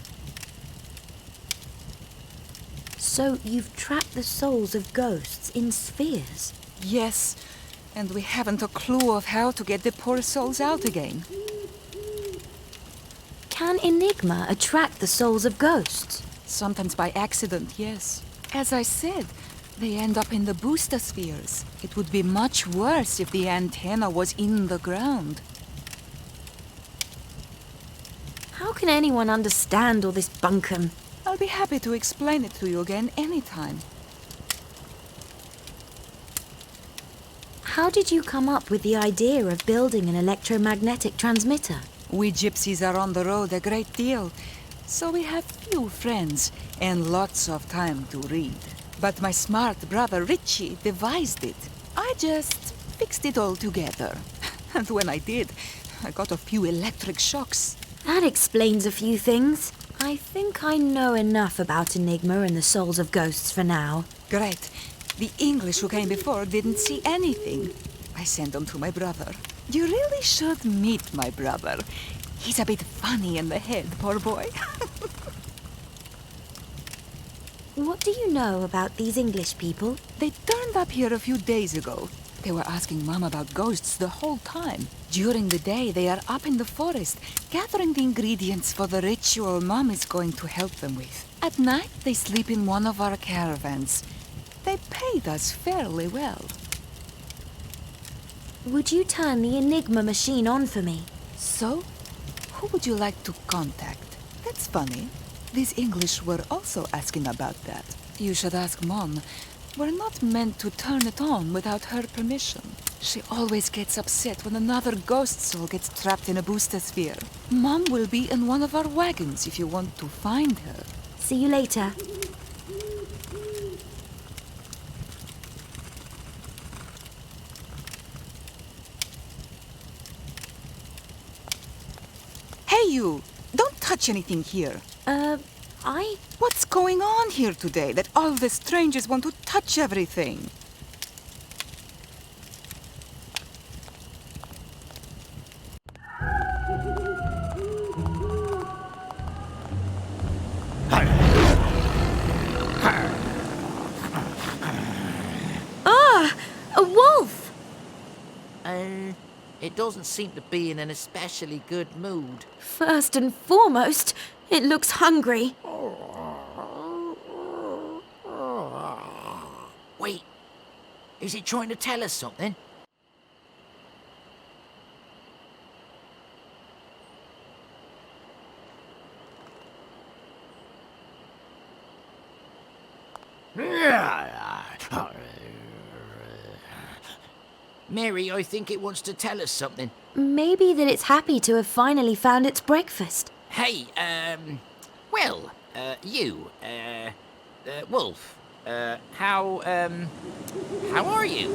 So you've trapped the souls of ghosts in spheres? Yes, and we haven't a clue of how to get the poor souls out again. Can Enigma attract the souls of ghosts? Sometimes by accident, yes. As I said, they end up in the booster spheres. It would be much worse if the antenna was in the ground. How can anyone understand all this bunkum? I'll be happy to explain it to you again anytime. How did you come up with the idea of building an electromagnetic transmitter? We gypsies are on the road a great deal, so we have few friends and lots of time to read. But my smart brother Richie devised it. I just fixed it all together. And when I did, I got a few electric shocks. That explains a few things. I think I know enough about Enigma and the souls of ghosts for now. Great. The English who came before didn't see anything. I sent them to my brother. You really should meet my brother. He's a bit funny in the head, poor boy. What do you know about these English people? They turned up here a few days ago. They were asking Mom about ghosts the whole time. During the day, they are up in the forest, gathering the ingredients for the ritual Mom is going to help them with. At night, they sleep in one of our caravans. They paid us fairly well. Would you turn the Enigma machine on for me? So? Who would you like to contact? That's funny. These English were also asking about that. You should ask Mom. We're not meant to turn it on without her permission. She always gets upset when another ghost soul gets trapped in a booster sphere. Mom will be in one of our wagons if you want to find her. See you later. Hey you! Don't touch anything here. What's going on here today that all the strangers want to touch everything? Ah! A wolf! It doesn't seem to be in an especially good mood. First and foremost, it looks hungry. Wait, is it trying to tell us something? Mary, I think it wants to tell us something. Maybe that it's happy to have finally found its breakfast. Hey, well, Wolf, how are you?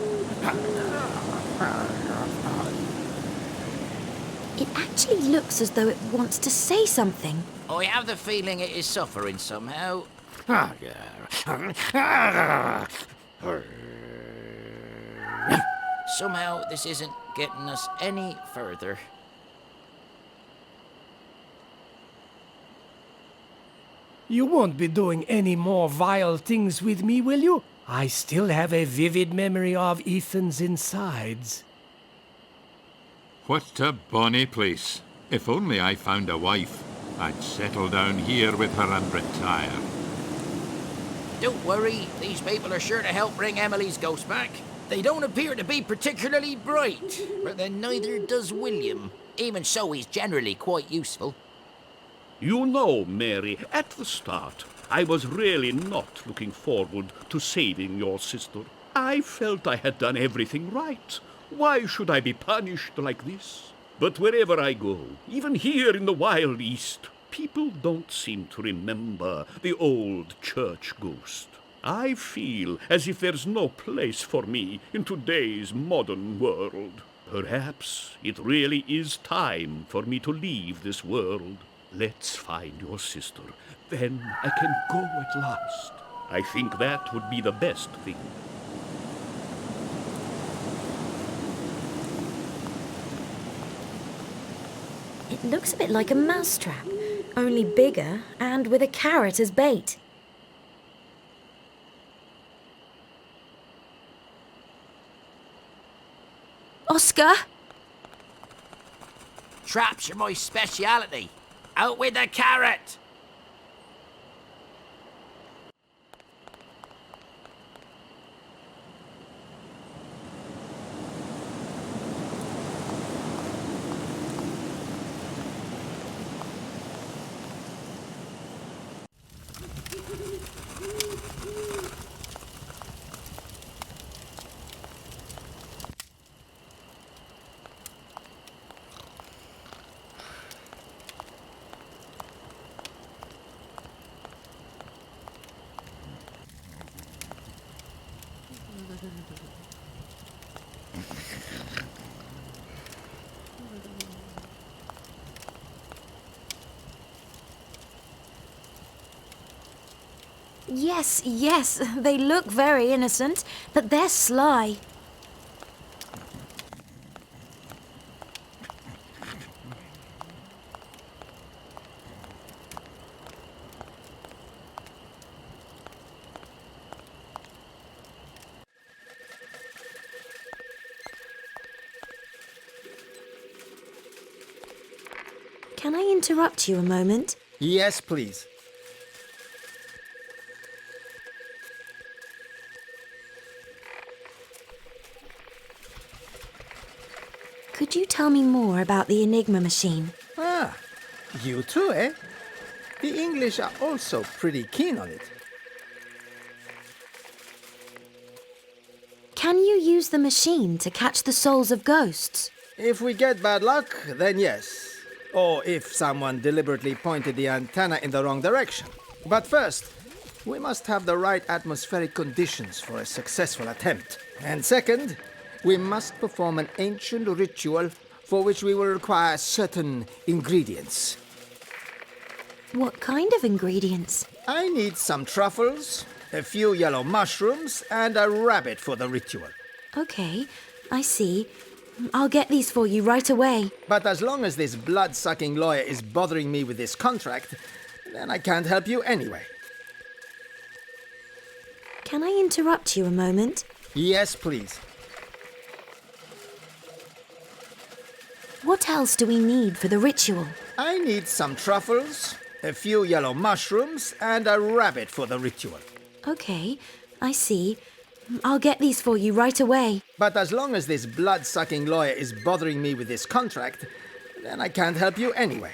It actually looks as though it wants to say something. I have the feeling it is suffering somehow. Somehow this isn't getting us any further. You won't be doing any more vile things with me, will you? I still have a vivid memory of Ethan's insides. What a bonny place. If only I found a wife, I'd settle down here with her and retire. Don't worry, these people are sure to help bring Emily's ghost back. They don't appear to be particularly bright, but then neither does William. Even so, he's generally quite useful. You know, Mary, at the start, I was really not looking forward to saving your sister. I felt I had done everything right. Why should I be punished like this? But wherever I go, even here in the Wild East, people don't seem to remember the old church ghost. I feel as if there's no place for me in today's modern world. Perhaps it really is time for me to leave this world. Let's find your sister. Then I can go at last. I think that would be the best thing. It looks a bit like a mousetrap, only bigger and with a carrot as bait. Oscar? Traps are my speciality. Out with the carrot! Yes, they look very innocent, but they're sly. Can I interrupt you a moment? Yes, please. Could you tell me more about the Enigma machine? Ah, you too, eh? The English are also pretty keen on it. Can you use the machine to catch the souls of ghosts? If we get bad luck, then yes. Or if someone deliberately pointed the antenna in the wrong direction. But first, we must have the right atmospheric conditions for a successful attempt. And second, we must perform an ancient ritual for which we will require certain ingredients. What kind of ingredients? I need some truffles, a few yellow mushrooms, and a rabbit for the ritual. Okay, I see. I'll get these for you right away. But as long as this blood-sucking lawyer is bothering me with this contract, then I can't help you anyway. Can I interrupt you a moment? Yes, please. What else do we need for the ritual? I need some truffles, a few yellow mushrooms, and a rabbit for the ritual. Okay, I see. I'll get these for you right away. But as long as this blood-sucking lawyer is bothering me with this contract, then I can't help you anyway.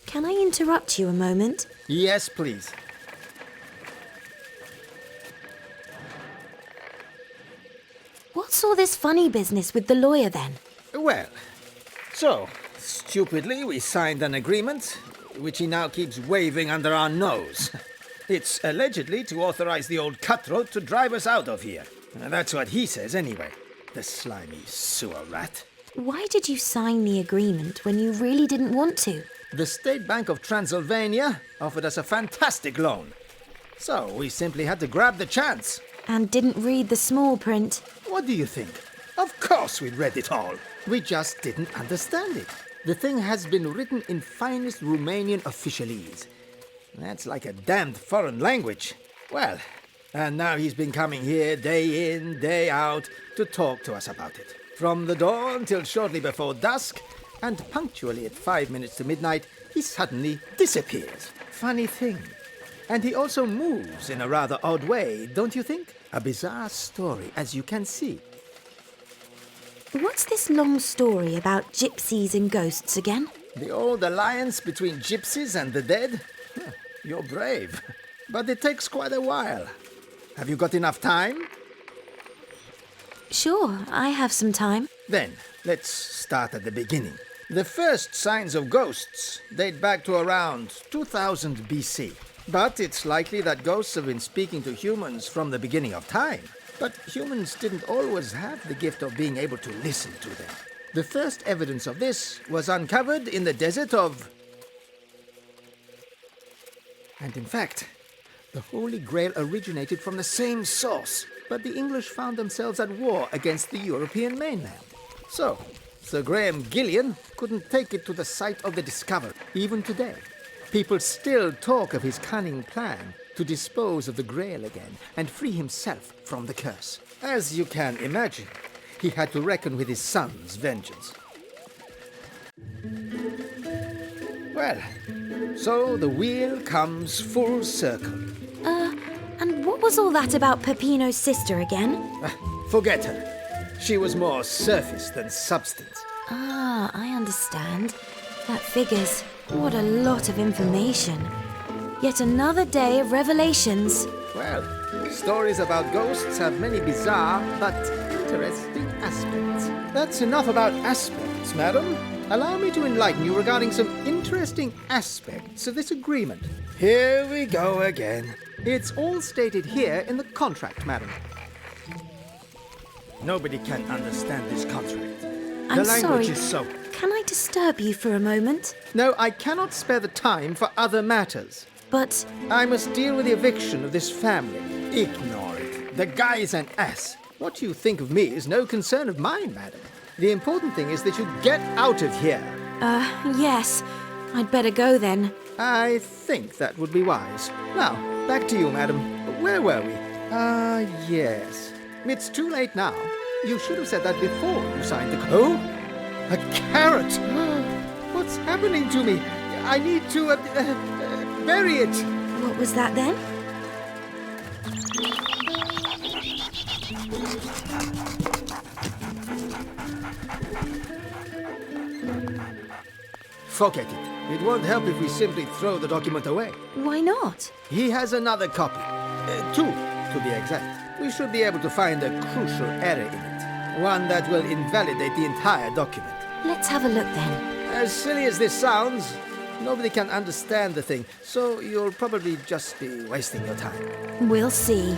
Can I interrupt you a moment? Yes, please. What's all this funny business with the lawyer then? Well, so, stupidly we signed an agreement, which he now keeps waving under our nose. It's allegedly to authorize the old cutthroat to drive us out of here. That's what he says anyway. The slimy sewer rat. Why did you sign the agreement when you really didn't want to? The State Bank of Transylvania offered us a fantastic loan. So we simply had to grab the chance. And didn't read the small print. What do you think? Of course we read it all. We just didn't understand it. The thing has been written in finest Romanian officialese. That's like a damned foreign language. Well, and now he's been coming here day in, day out to talk to us about it. From the dawn till shortly before dusk, and punctually at 5 minutes to midnight, he suddenly disappears. Funny thing. And he also moves in a rather odd way, don't you think? A bizarre story, as you can see. What's this long story about gypsies and ghosts again? The old alliance between gypsies and the dead? You're brave, but it takes quite a while. Have you got enough time? Sure, I have some time. Then, let's start at the beginning. The first signs of ghosts date back to around 2000 BC. But it's likely that ghosts have been speaking to humans from the beginning of time. But humans didn't always have the gift of being able to listen to them. The first evidence of this was uncovered in the desert of... And in fact, the Holy Grail originated from the same source, but the English found themselves at war against the European mainland. So, Sir Graham Gillian couldn't take it to the site of the discovery, even today. People still talk of his cunning plan to dispose of the Grail again and free himself from the curse. As you can imagine, he had to reckon with his son's vengeance. Well, so the wheel comes full circle. And what was all that about Peppino's sister again? Forget her. She was more surface than substance. Ah, I understand. That figures. What a lot of information. Yet another day of revelations. Well, stories about ghosts have many bizarre but interesting aspects. That's enough about aspects, madam. Allow me to enlighten you regarding some interesting aspects of this agreement. Here we go again. It's all stated here in the contract, madam. Nobody can understand this contract. I'm the language sorry. is so... Can I disturb you for a moment? No, I cannot spare the time for other matters. but... I must deal with the eviction of this family. Ignore it. The guy is an ass. What you think of me is no concern of mine, madam. The important thing is that you get out of here. Yes. I'd better go then. I think that would be wise. Now, back to you, madam. Where were we? Yes. It's too late now. You should have said that before you signed the... Oh? A carrot! What's happening to me? I need to, bury it! What was that then? Forget it. It won't help if we simply throw the document away. Why not? He has another copy. Two, to be exact. We should be able to find a crucial error in it. One that will invalidate the entire document. Let's have a look then. As silly as this sounds, nobody can understand the thing, so you'll probably just be wasting your time. We'll see.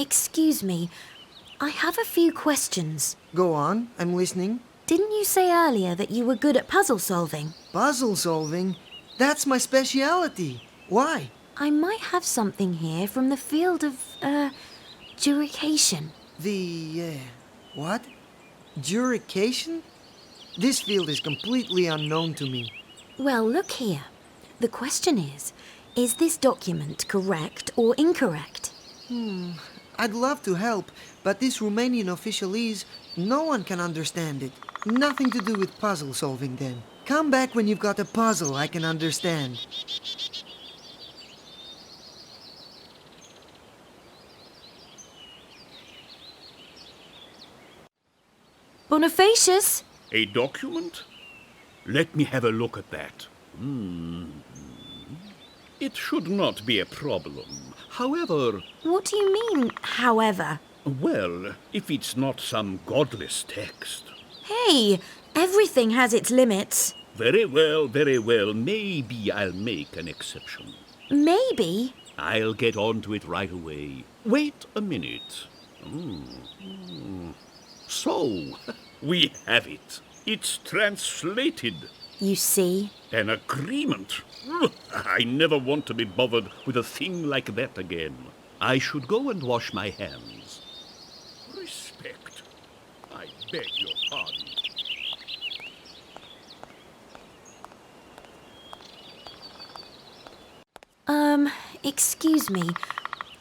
Excuse me. I have a few questions. Go on, I'm listening. Didn't you say earlier that you were good at puzzle solving? Puzzle solving? That's my speciality. Why? I might have something here from the field of, jurication. What? Jurication? This field is completely unknown to me. Well, look here. The question is this document correct or incorrect? I'd love to help, but this Romanian officialese, no one can understand it. Nothing to do with puzzle solving then. Come back when you've got a puzzle I can understand. Bonifacius? A document? Let me have a look at that. It should not be a problem. However... What do you mean, however? Well, if it's not some godless text. Hey, everything has its limits. Very well, very well. Maybe I'll make an exception. Maybe? I'll get on to it right away. Wait a minute. So, we have it. It's translated. You see? An agreement. I never want to be bothered with a thing like that again. I should go and wash my hands. Respect. I beg your pardon. Excuse me.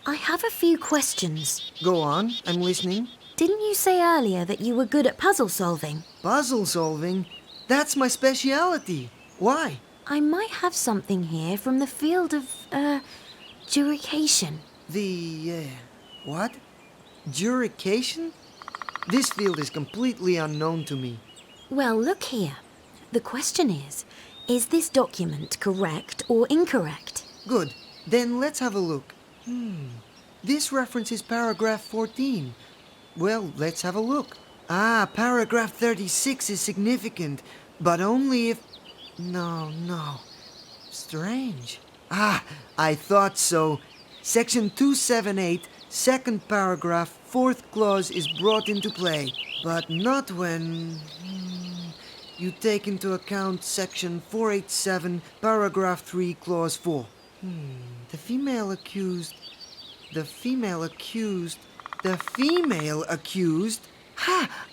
I have a few questions. Go on, I'm listening. Didn't you say earlier that you were good at puzzle solving? Puzzle solving? That's my speciality. Why? I might have something here from the field of, jurication. What? Jurication? This field is completely unknown to me. Well, look here. The question is this document correct or incorrect? Good. Then let's have a look. This references paragraph 14. Well, let's have a look. Paragraph 36 is significant, but only if... No. Strange. I thought so. Section 278, second paragraph, fourth clause is brought into play, but not when... You take into account section 487, paragraph 3, clause 4. The female accused...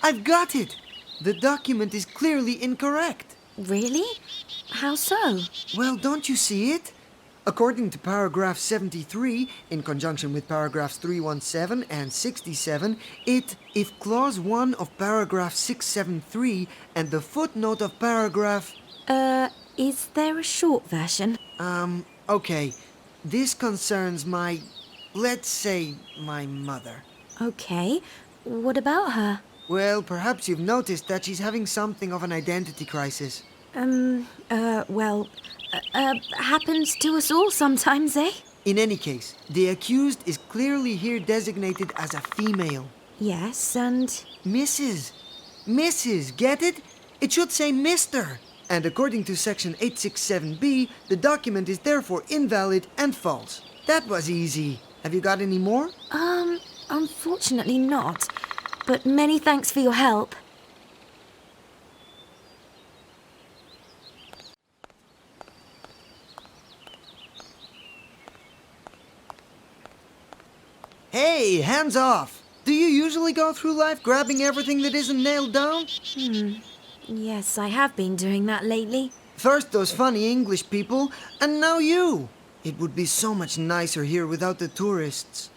I've got it! The document is clearly incorrect. Really? How so? Well, don't you see it? According to paragraph 73, in conjunction with paragraphs 317 and 67, if clause 1 of paragraph 673 and the footnote of paragraph... Is there a short version? Okay. This concerns let's say, my mother. Okay. What about her? Well, perhaps you've noticed that she's having something of an identity crisis. Happens to us all sometimes, eh? In any case, the accused is clearly here designated as a female. Yes, and... Mrs. Mrs., get it? It should say Mr. And according to section 867B, the document is therefore invalid and false. That was easy. Have you got any more? Unfortunately not. But many thanks for your help. Hey, hands off! Do you usually go through life grabbing everything that isn't nailed down? Yes, I have been doing that lately. First those funny English people, and now you! It would be so much nicer here without the tourists.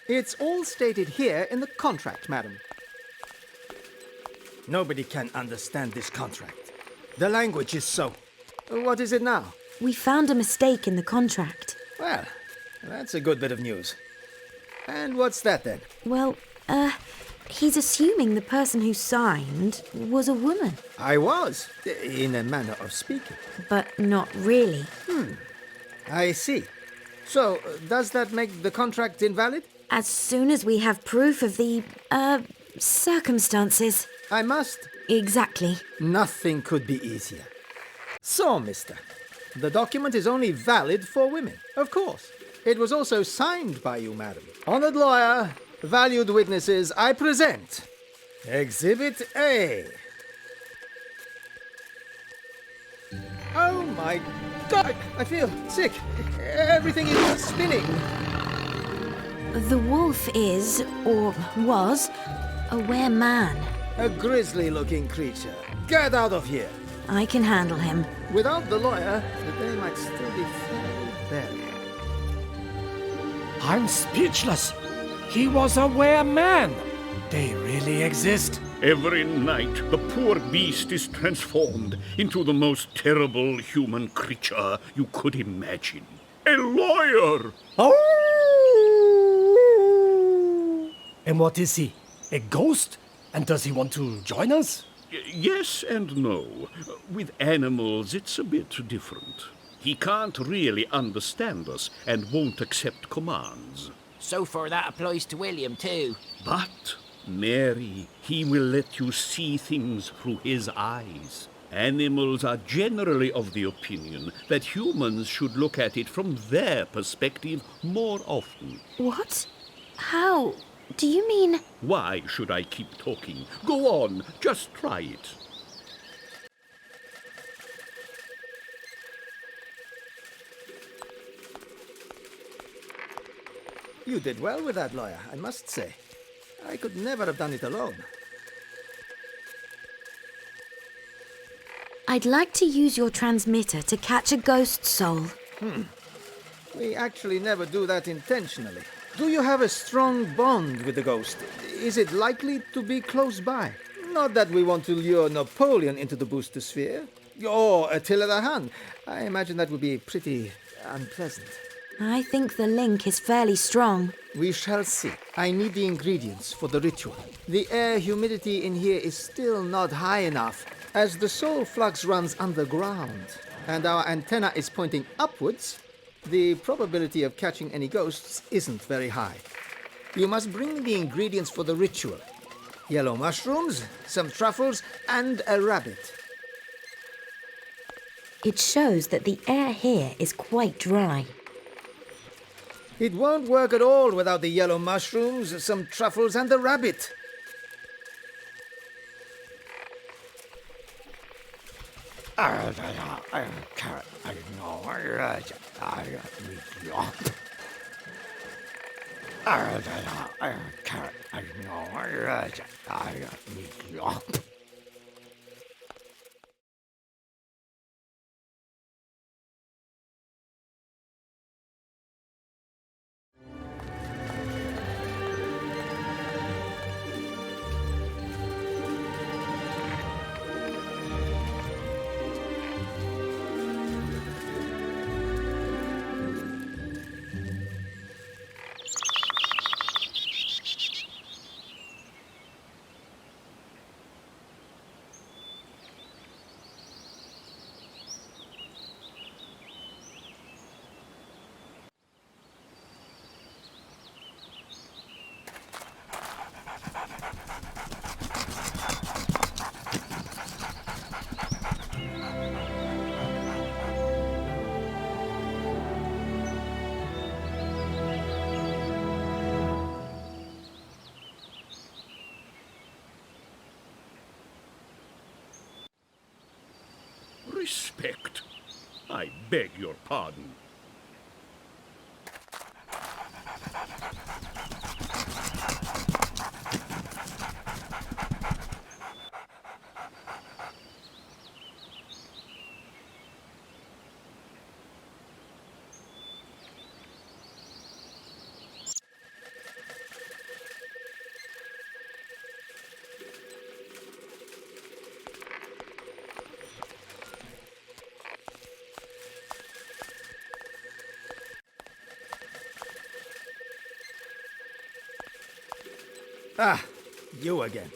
It's all stated here in the contract, madam. Nobody can understand this contract. The language is so... What is it now? We found a mistake in the contract. Well, that's a good bit of news. And what's that then? Well, he's assuming the person who signed was a woman. I was, in a manner of speaking. But not really. I see. So, does that make the contract invalid? As soon as we have proof of the, circumstances. I must. Exactly. Nothing could be easier. So, mister, the document is only valid for women, of course. It was also signed by you, madam. Honored lawyer, valued witnesses, I present Exhibit A. Oh my God, I feel sick. Everything is spinning. The wolf is, or was, a were-man. A grisly-looking creature. Get out of here. I can handle him. Without the lawyer, the day might still be fairly buried. I'm speechless. He was a were-man. They really exist. Every night, the poor beast is transformed into the most terrible human creature you could imagine. A lawyer! Oh! And what is he? A ghost? And does he want to join us? Yes and no. With animals, it's a bit different. He can't really understand us and won't accept commands. So far, that applies to William, too. But, Mary, he will let you see things through his eyes. Animals are generally of the opinion that humans should look at it from their perspective more often. What? How? Do you mean... Why should I keep talking? Go on, just try it. You did well with that, lawyer, I must say. I could never have done it alone. I'd like to use your transmitter to catch a ghost soul. We actually never do that intentionally. Do you have a strong bond with the ghost? Is it likely to be close by? Not that we want to lure Napoleon into the booster sphere. Or Attila the Hun. I imagine that would be pretty unpleasant. I think the link is fairly strong. We shall see. I need the ingredients for the ritual. The air humidity in here is still not high enough, as the soul flux runs underground, and our antenna is pointing upwards. The probability of catching any ghosts isn't very high. You must bring me the ingredients for the ritual. Yellow mushrooms, some truffles, and a rabbit. It shows that the air here is quite dry. It won't work at all without the yellow mushrooms, some truffles, and the rabbit. Respect? I beg your pardon. Ah, you again.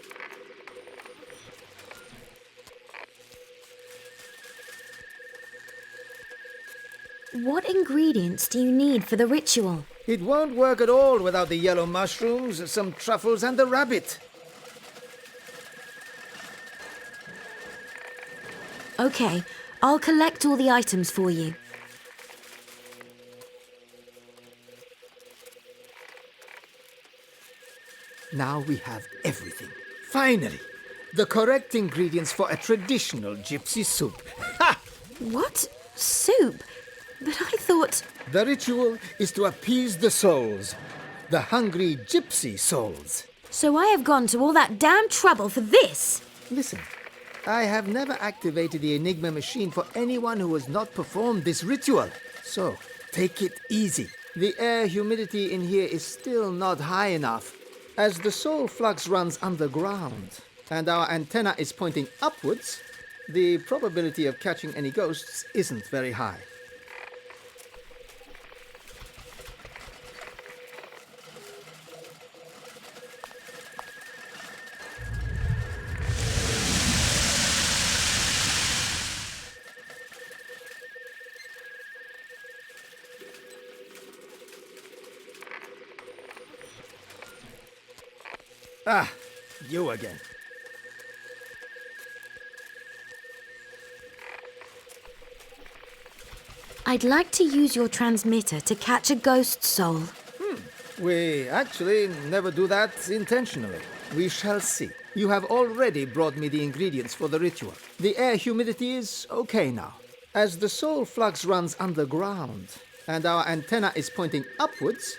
What ingredients do you need for the ritual? It won't work at all without the yellow mushrooms, some truffles, and the rabbit. Okay, I'll collect all the items for you. Now we have everything. Finally, the correct ingredients for a traditional gypsy soup. Ha! What? Soup? But I thought... The ritual is to appease the souls. The hungry gypsy souls. So I have gone to all that damn trouble for this? Listen, I have never activated the Enigma machine for anyone who has not performed this ritual. So, take it easy. The air humidity in here is still not high enough. As the soul flux runs underground and our antenna is pointing upwards, the probability of catching any ghosts isn't very high. Ah, you again. I'd like to use your transmitter to catch a ghost soul. We actually never do that intentionally. We shall see. You have already brought me the ingredients for the ritual. The air humidity is okay now. As the soul flux runs underground and our antenna is pointing upwards,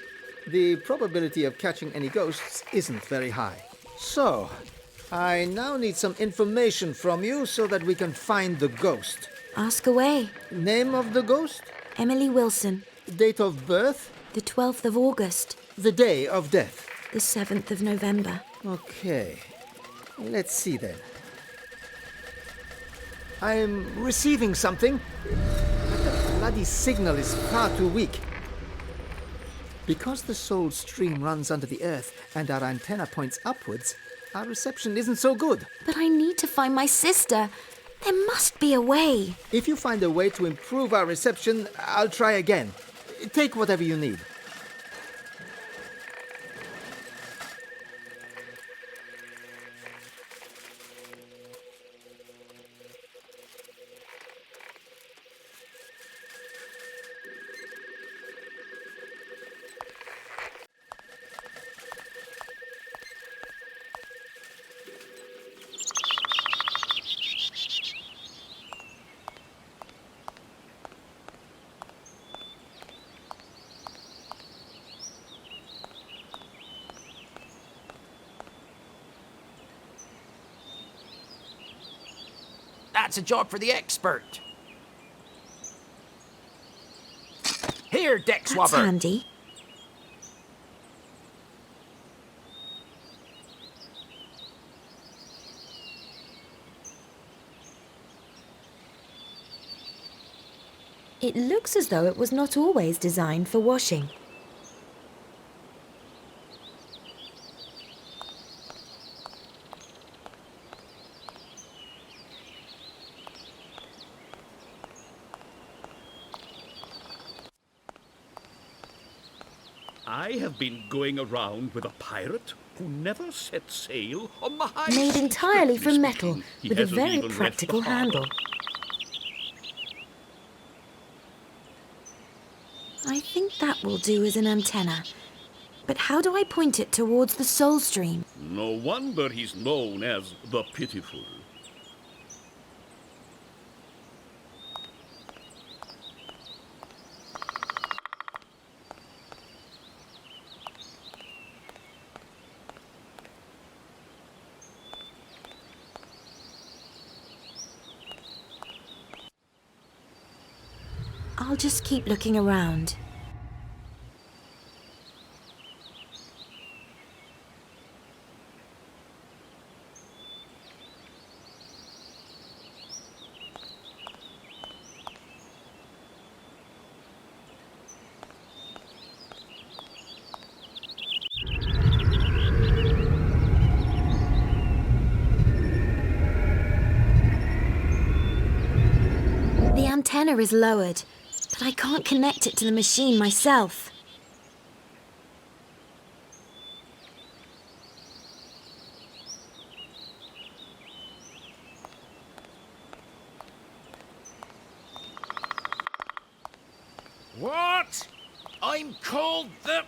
the probability of catching any ghosts isn't very high. So, I now need some information from you so that we can find the ghost. Ask away. Name of the ghost? Emily Wilson. Date of birth? The 12th of August. The day of death? The 7th of November. Okay. Let's see then. I'm receiving something, but the bloody signal is far too weak. Because the soul stream runs under the earth and our antenna points upwards, our reception isn't so good. But I need to find my sister. There must be a way. If you find a way to improve our reception, I'll try again. Take whatever you need. That's a job for the expert. Here, Deck Swabber. That's handy. It looks as though it was not always designed for washing. I have been going around with a pirate who never set sail on the high Made seas, entirely strictly from metal, speaking. He with a hasn't very even left practical the harbour. handle. I think that will do as an antenna. But how do I point it towards the soul stream? No wonder he's known as the Pitiful. I'll just keep looking around. The antenna is lowered, but I can't connect it to the machine myself. What? I'm called the...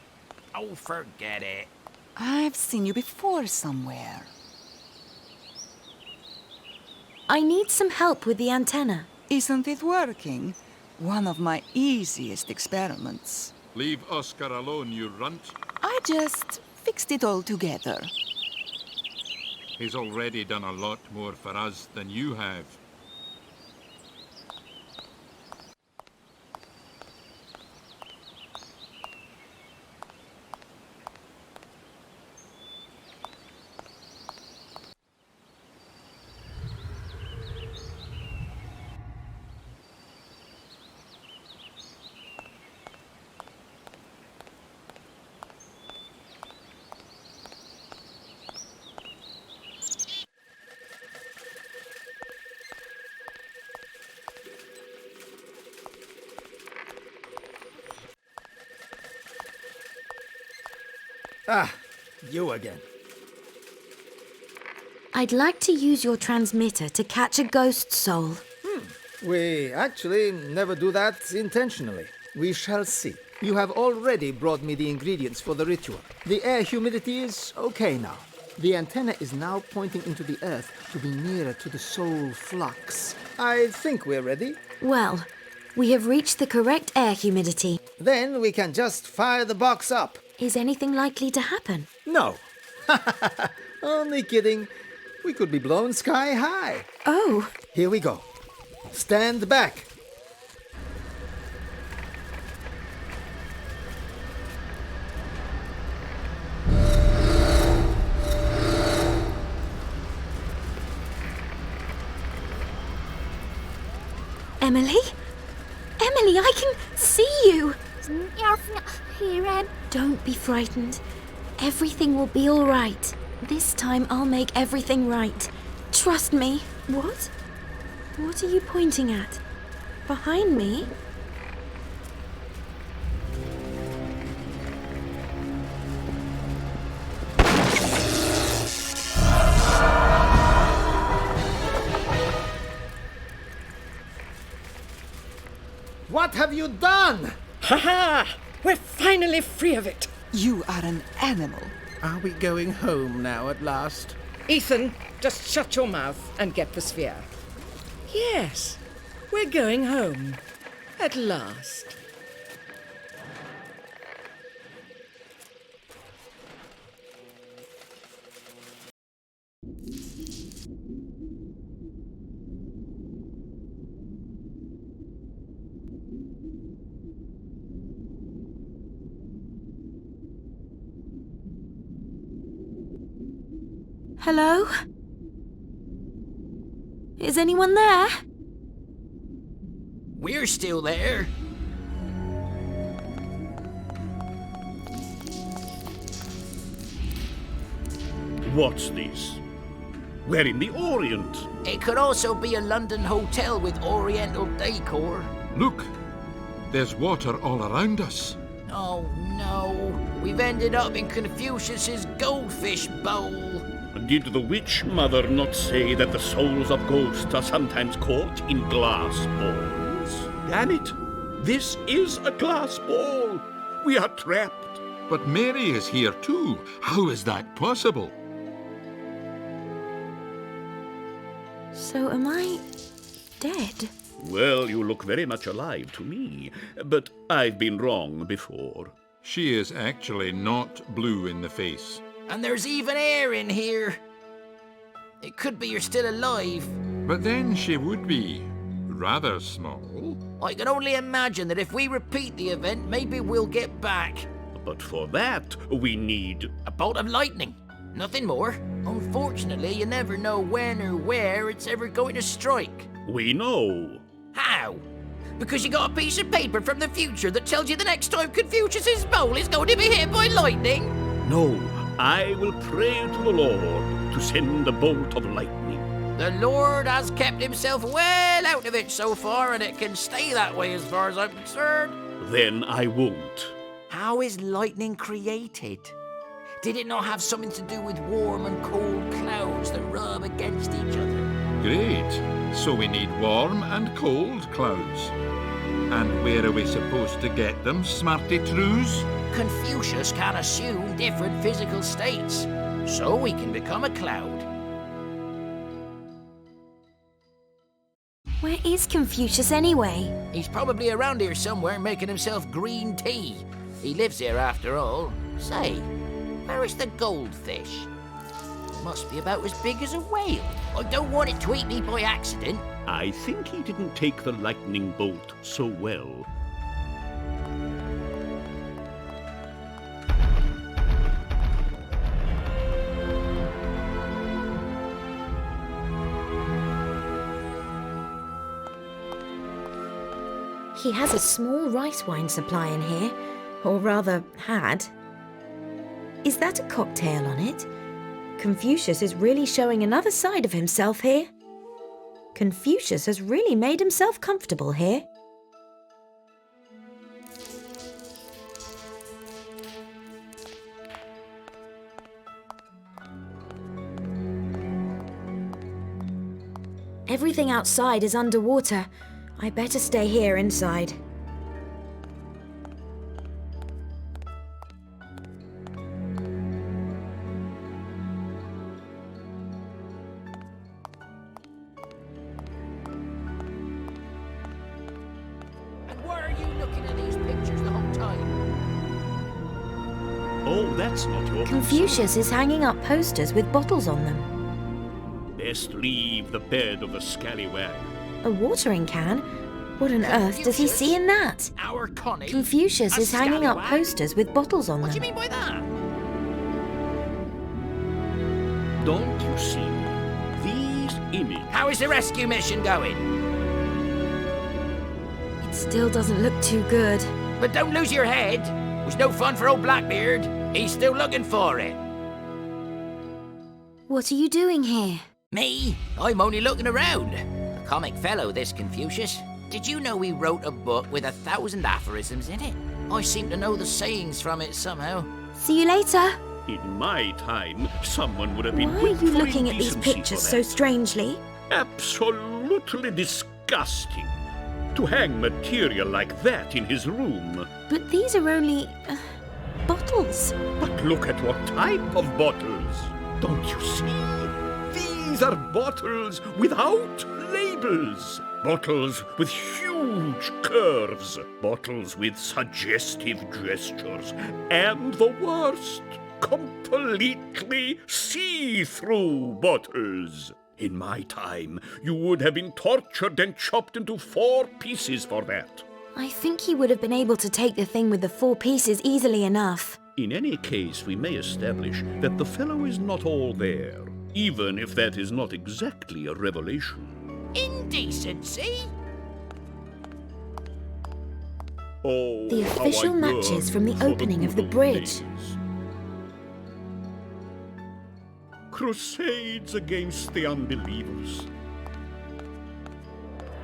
Oh, forget it. I've seen you before somewhere. I need some help with the antenna. Isn't it working? One of my easiest experiments. Leave Oscar alone, you runt. I just fixed it all together. He's already done a lot more for us than you have. Ah, you again. I'd like to use your transmitter to catch a ghost soul. We actually never do that intentionally. We shall see. You have already brought me the ingredients for the ritual. The air humidity is okay now. The antenna is now pointing into the earth to be nearer to the soul flux. I think we're ready. Well, we have reached the correct air humidity. Then we can just fire the box up. Is anything likely to happen? No. Only kidding. We could be blown sky high. Oh. Here we go. Stand back. Emily? Emily, I can see you! Here, Don't be frightened. Everything will be all right. This time I'll make everything right. Trust me. What? What are you pointing at? Behind me? What have you done? Ha-ha! We're finally free of it. You are an animal. Are we going home now at last? Ethan, just shut your mouth and get the sphere. Yes, we're going home. At last. Hello? Is anyone there? We're still there. What's this? We're in the Orient. It could also be a London hotel with Oriental decor. Look, there's water all around us. Oh no, we've ended up in Confucius's goldfish bowl. Did the witch mother not say that the souls of ghosts are sometimes caught in glass balls? Damn it! This is a glass ball! We are trapped! But Mary is here too. How is that possible? So am I dead? Well, you look very much alive to me, but I've been wrong before. She is actually not blue in the face. And there's even air in here. It could be you're still alive. But then she would be. Rather small. I can only imagine that if we repeat the event, maybe we'll get back. But for that, we need... a bolt of lightning. Nothing more. Unfortunately, you never know when or where it's ever going to strike. We know. How? Because you got a piece of paper from the future that tells you the next time Confucius's bowl is going to be hit by lightning? No, I will pray to the Lord to send a bolt of lightning. The Lord has kept himself well out of it so far, and it can stay that way as far as I'm concerned. Then I won't. How is lightning created? Did it not have something to do with warm and cold clouds that rub against each other? Great. So we need warm and cold clouds. And where are we supposed to get them, smarty trews? Confucius can assume different physical states, so he can become a cloud. Where is Confucius anyway? He's probably around here somewhere making himself green tea. He lives here after all. Say, where is the goldfish? It must be about as big as a whale. I don't want it to eat me by accident. I think he didn't take the lightning bolt so well. He has a small rice wine supply in here, or rather, had. Is that a cocktail on it? Confucius is really showing another side of himself here. Confucius has really made himself comfortable here. Everything outside is underwater. I better stay here inside. And why are you looking at these pictures the whole time? Oh, that's not your Confucius is hanging up posters with bottles on them. Best leave the bed of the scallywag. A watering can? What on earth does he see in that? Our Connie? Confucius is hanging up posters with bottles on them. What do you mean by that? Don't you see? These images... How is the rescue mission going? It still doesn't look too good. But don't lose your head. It was no fun for old Blackbeard. He's still looking for it. What are you doing here? Me? I'm only looking around. A comic fellow, this Confucius. Did you know he wrote a book with 1,000 aphorisms in it? I seem to know the sayings from it somehow. See you later. In my time, someone would have been... Why are you looking at these pictures so strangely? Absolutely disgusting. To hang material like that in his room. But these are only... bottles. But look at what type of bottles. Don't you see? These are bottles without labels. Bottles with huge curves. Bottles with suggestive gestures. And the worst, completely see-through bottles. In my time, you would have been tortured and chopped into 4 pieces for that. I think he would have been able to take the thing with the 4 pieces easily enough. In any case, we may establish that the fellow is not all there, even if that is not exactly a revelation. Indecency? Oh, the official matches from the opening of the bridge. Crusades against the unbelievers.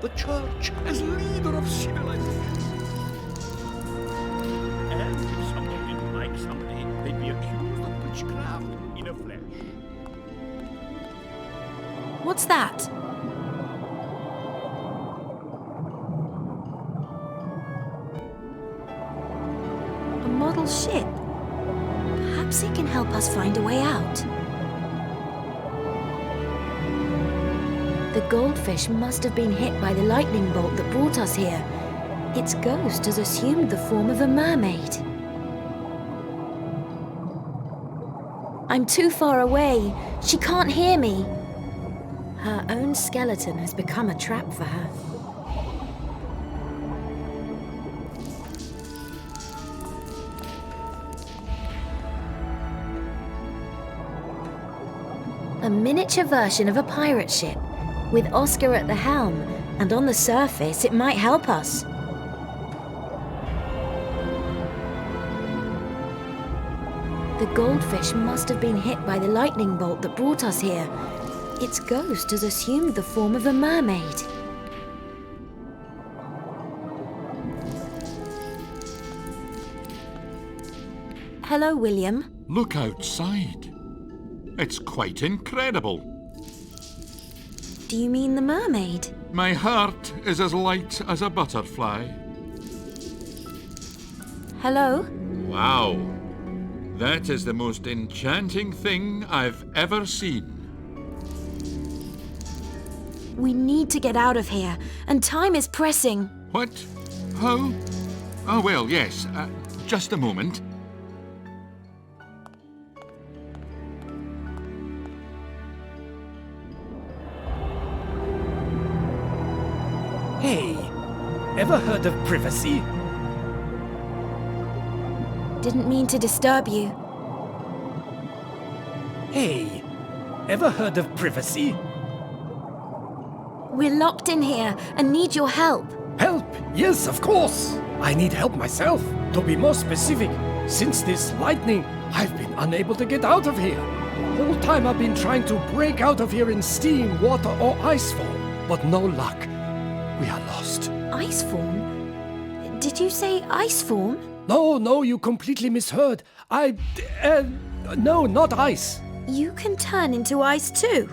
The church as leader of civilization. And if someone didn't like somebody, they'd be accused of witchcraft in a flash. What's that? A model ship. Perhaps it can help us find a way out. The goldfish must have been hit by the lightning bolt that brought us here. Its ghost has assumed the form of a mermaid. I'm too far away. She can't hear me. Her own skeleton has become a trap for her. A miniature version of a pirate ship, with Oscar at the helm, and on the surface it might help us. The goldfish must have been hit by the lightning bolt that brought us here. Its ghost has assumed the form of a mermaid. Hello, William. Look outside. It's quite incredible. Do you mean the mermaid? My heart is as light as a butterfly. Hello? Wow. That is the most enchanting thing I've ever seen. We need to get out of here, and time is pressing. What? How? Oh, well, yes. Just a moment. Hey, ever heard of privacy? Didn't mean to disturb you. Hey, ever heard of privacy? We're locked in here and need your help. Help? Yes, of course. I need help myself. To be more specific, since this lightning, I've been unable to get out of here. The whole time I've been trying to break out of here in steam, water, or ice form, but no luck. We are lost. Ice form? Did you say ice form? No, you completely misheard. No, not ice. You can turn into ice too,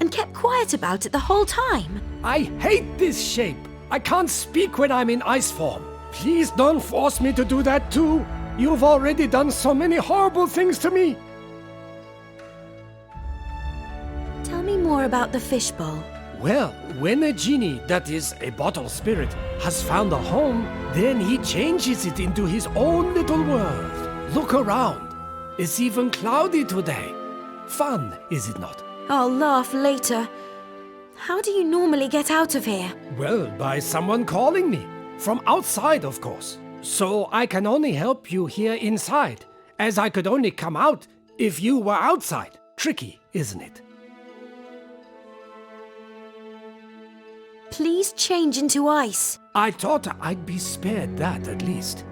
and kept quiet about it the whole time. I hate this shape. I can't speak when I'm in ice form. Please don't force me to do that too. You've already done so many horrible things to me. Tell me more about the fishbowl. Well, when a genie, that is, a bottle spirit, has found a home, then he changes it into his own little world. Look around. It's even cloudy today. Fun, is it not? I'll laugh later. How do you normally get out of here? Well, by someone calling me. From outside, of course. So I can only help you here inside, as I could only come out if you were outside. Tricky, isn't it? Please change into ice. I thought I'd be spared that at least.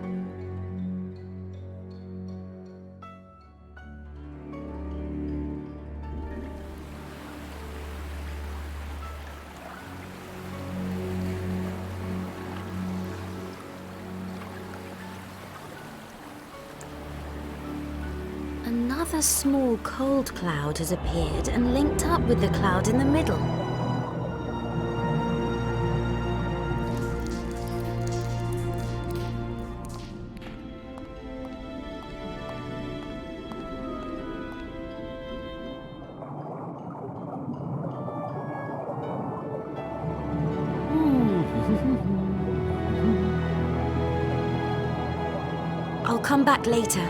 Another small cold cloud has appeared and linked up with the cloud in the middle. I'll come back later.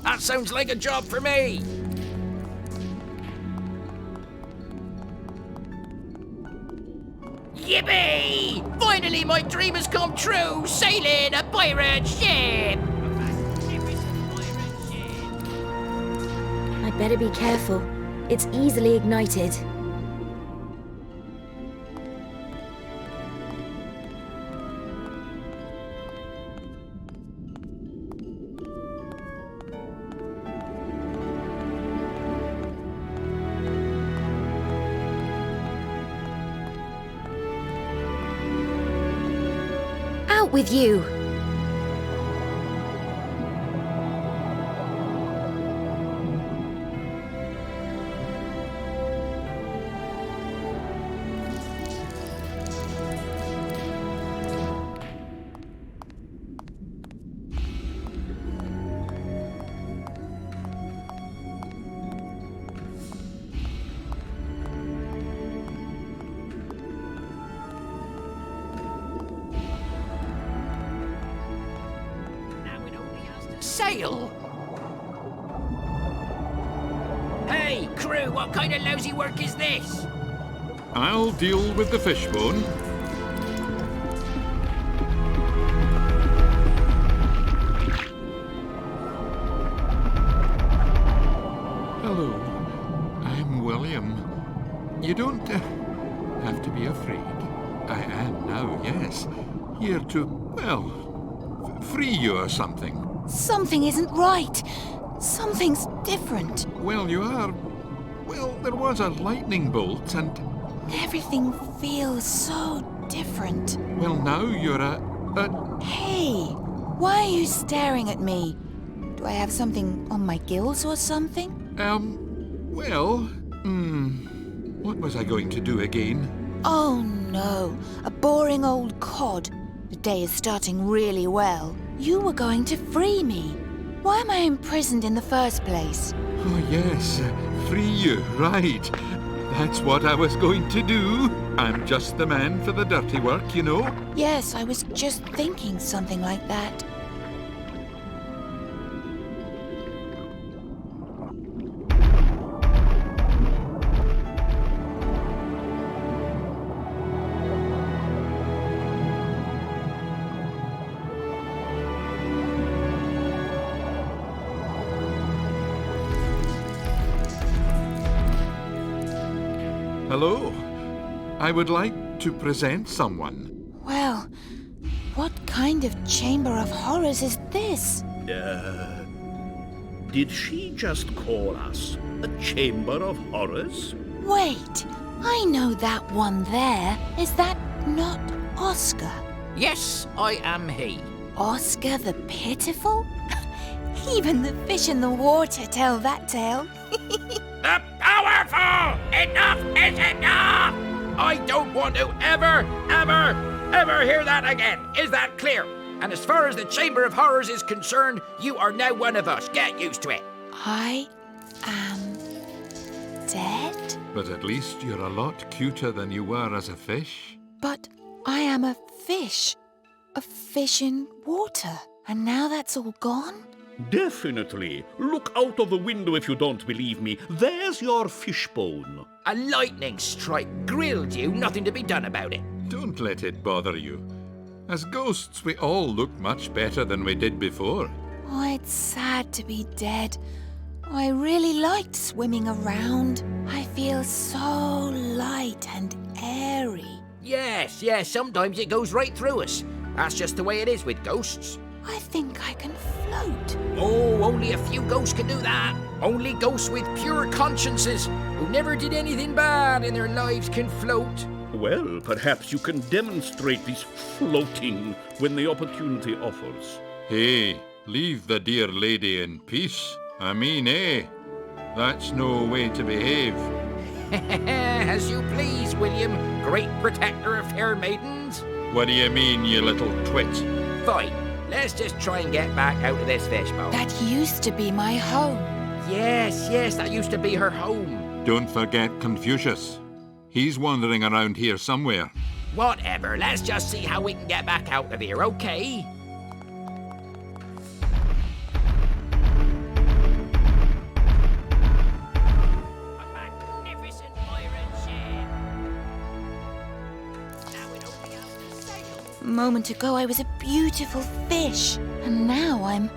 That sounds like a job for me. Yippee! Finally, my dream has come true, sailing a pirate ship! A magnificent pirate ship! Better be careful. It's easily ignited. Out with you! Sail! Hey, crew, what kind of lousy work is this? I'll deal with the fishbone. Hello, I'm William. You don't have to be afraid. I am now, yes. Here to, well, free you or something. Something isn't right. Something's different. Well, you are. Well, there was a lightning bolt and... Everything feels so different. Well, now you're a... Hey, why are you staring at me? Do I have something on my gills or something? What was I going to do again? Oh no, a boring old cod. The day is starting really well. You were going to free me. Why am I imprisoned in the first place? Oh, yes, free you, right. That's what I was going to do. I'm just the man for the dirty work, you know. Yes, I was just thinking something like that. Hello. I would like to present someone. Well, what kind of chamber of horrors is this? Did she just call us a chamber of horrors? Wait, I know that one there. Is that not Oscar? Yes, I am he. Oscar the Pitiful? Even the fish in the water tell that tale. The powerful! Enough is enough! I don't want to ever hear that again. Is that clear? And as far as the Chamber of Horrors is concerned, you are now one of us. Get used to it. I am dead? But at least you're a lot cuter than you were as a fish. But I am a fish. A fish in water. And now that's all gone? Definitely. Look out of the window if you don't believe me. There's your fishbone. A lightning strike grilled you, nothing to be done about it. Don't let it bother you. As ghosts, we all look much better than we did before. Oh, it's sad to be dead. I really liked swimming around. I feel so light and airy. Yes, sometimes it goes right through us. That's just the way it is with ghosts. I think I can float. Oh, only a few ghosts can do that. Only ghosts with pure consciences who never did anything bad in their lives can float. Well, perhaps you can demonstrate this floating when the opportunity offers. Hey, leave the dear lady in peace. I mean, that's no way to behave. As you please, William, great protector of fair maidens. What do you mean, you little twit? Fine. Let's just try and get back out of this fishbowl. That used to be my home. Yes, that used to be her home. Don't forget Confucius. He's wandering around here somewhere. Whatever, let's just see how we can get back out of here, okay? A moment ago I was a beautiful fish, and now I'm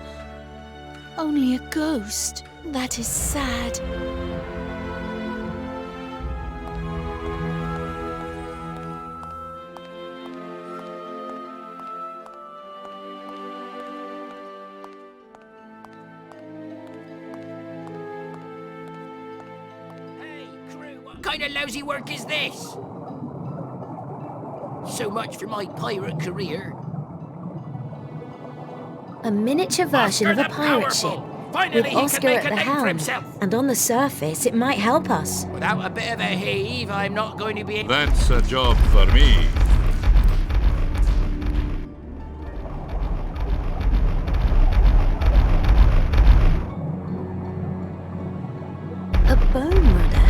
only a ghost. That is sad. What kind of lousy work is this? So much for my pirate career. A miniature version of a pirate ship, with Oscar at the helm. And on the surface, it might help us. Without a bit of a heave, I'm not going to be... That's a job for me. A bone rudder.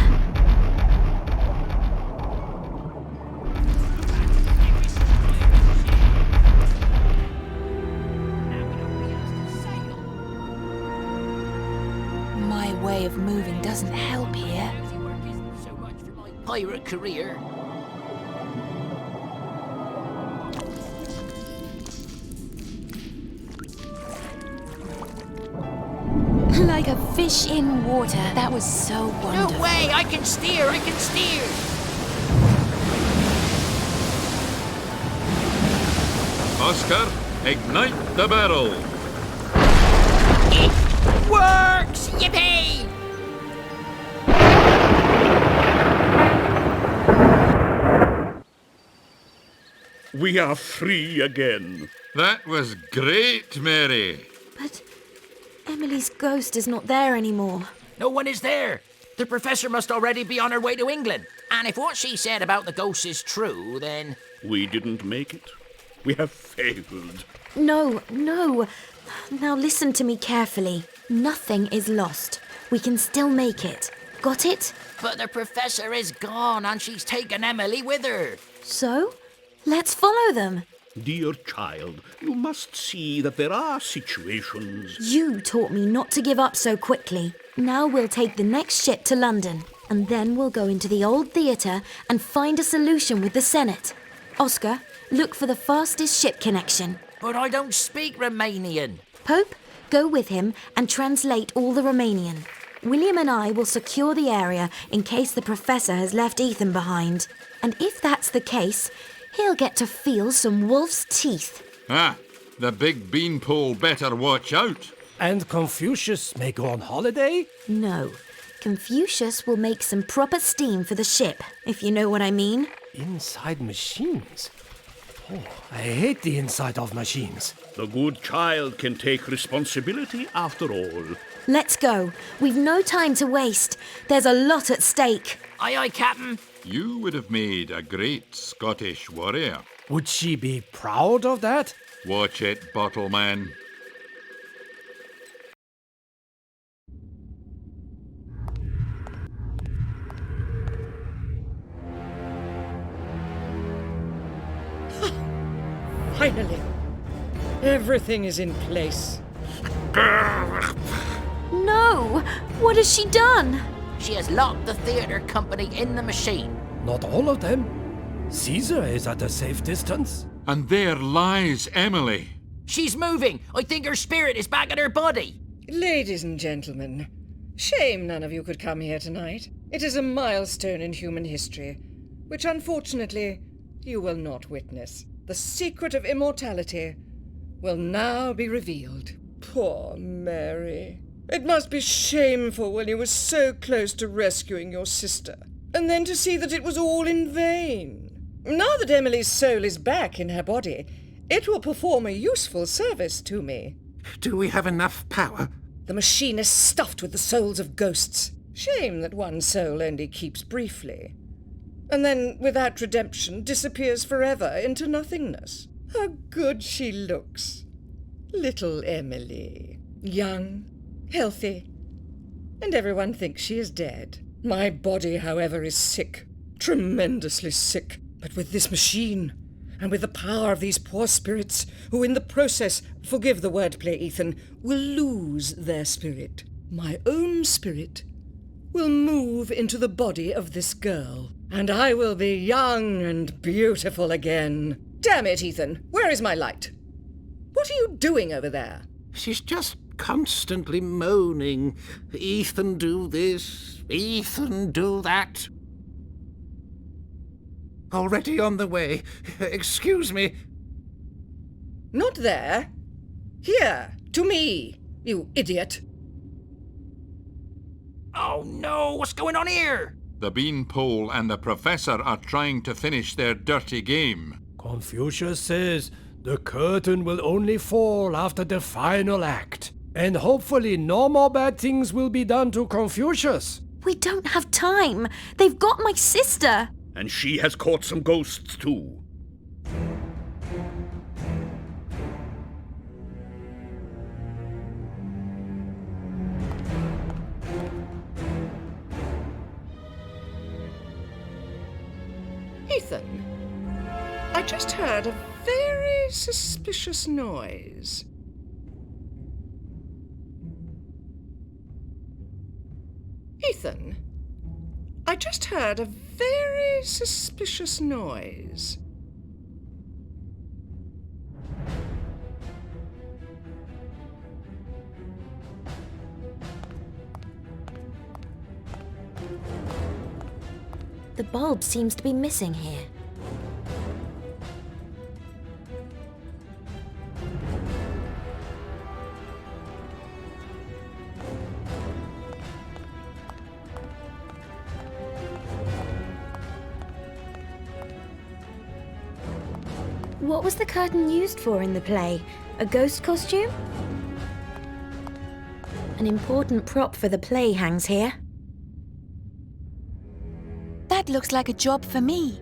My way of moving doesn't help here. So much for my pirate career. Like a fish in water. That was so wonderful. No way! I can steer! I can steer! Oscar, ignite the barrel. It works! Yippee! We are free again. That was great, Mary. But Emily's ghost is not there anymore. No one is there. The professor must already be on her way to England. And if what she said about the ghost is true, then... We didn't make it. We have failed. No. Now listen to me carefully. Nothing is lost. We can still make it. Got it? But the professor is gone and she's taken Emily with her. So? Let's follow them. Dear child, you must see that there are situations... You taught me not to give up so quickly. Now we'll take the next ship to London, and then we'll go into the old theatre and find a solution with the Senate. Oscar, look for the fastest ship connection. But I don't speak Romanian. Pope, go with him and translate all the Romanian. William and I will secure the area in case the professor has left Ethan behind. And if that's the case, he'll get to feel some wolf's teeth. Ah, the big beanpole better watch out. And Confucius may go on holiday? No. Confucius will make some proper steam for the ship, if you know what I mean. Inside machines? Oh, I hate the inside of machines. The good child can take responsibility after all. Let's go. We've no time to waste. There's a lot at stake. Aye, aye, Captain. You would have made a great Scottish warrior. Would she be proud of that? Watch it, bottle man. Finally! Everything is in place. No! What has she done? She has locked the theatre company in the machine. Not all of them. Caesar is at a safe distance. And there lies Emily. She's moving. I think her spirit is back in her body. Ladies and gentlemen, shame none of you could come here tonight. It is a milestone in human history, which unfortunately you will not witness. The secret of immortality will now be revealed. Poor Mary. It must be shameful when you were so close to rescuing your sister, and then to see that it was all in vain. Now that Emily's soul is back in her body, it will perform a useful service to me. Do we have enough power? The machine is stuffed with the souls of ghosts. Shame that one soul only keeps briefly, and then, without redemption, disappears forever into nothingness. How good she looks. Little Emily. Young, healthy, and everyone thinks she is dead. My body, however, is sick. Tremendously sick. But with this machine, and with the power of these poor spirits, who in the process, forgive the wordplay, Ethan, will lose their spirit, my own spirit will move into the body of this girl, and I will be young and beautiful again. Damn it, Ethan, where is my light? What are you doing over there? She's just constantly moaning, "Ethan, do this, Ethan, do that." Already on the way. Excuse me. Not there. Here, to me, you idiot. Oh no, what's going on here? The beanpole and the professor are trying to finish their dirty game. Confucius says the curtain will only fall after the final act. And hopefully no more bad things will be done to Confucius. We don't have time. They've got my sister. And she has caught some ghosts too. Ethan, I just heard a very suspicious noise. Ethan, I just heard a very suspicious noise. The bulb seems to be missing here. What was the curtain used for in the play? A ghost costume? An important prop for the play hangs here. That looks like a job for me.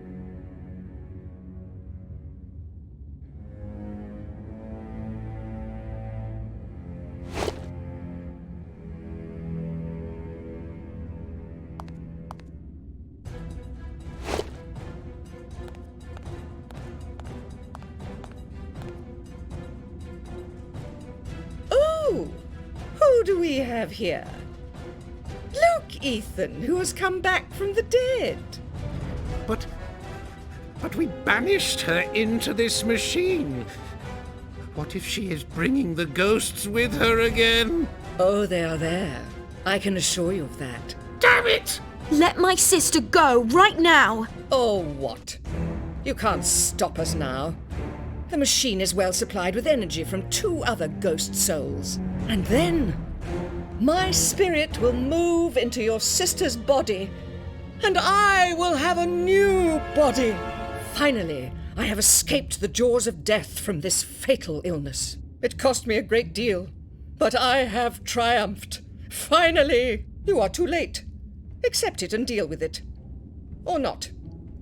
Oh, who do we have here? Look, Ethan, who has come back from the dead. But we banished her into this machine. What if she is bringing the ghosts with her again? Oh, they are there. I can assure you of that. Damn it! Let my sister go right now! Oh, what? You can't stop us now. The machine is well supplied with energy from 2 other ghost souls. And then my spirit will move into your sister's body, and I will have a new body. Finally, I have escaped the jaws of death from this fatal illness. It cost me a great deal, but I have triumphed. Finally! You are too late. Accept it and deal with it. Or not.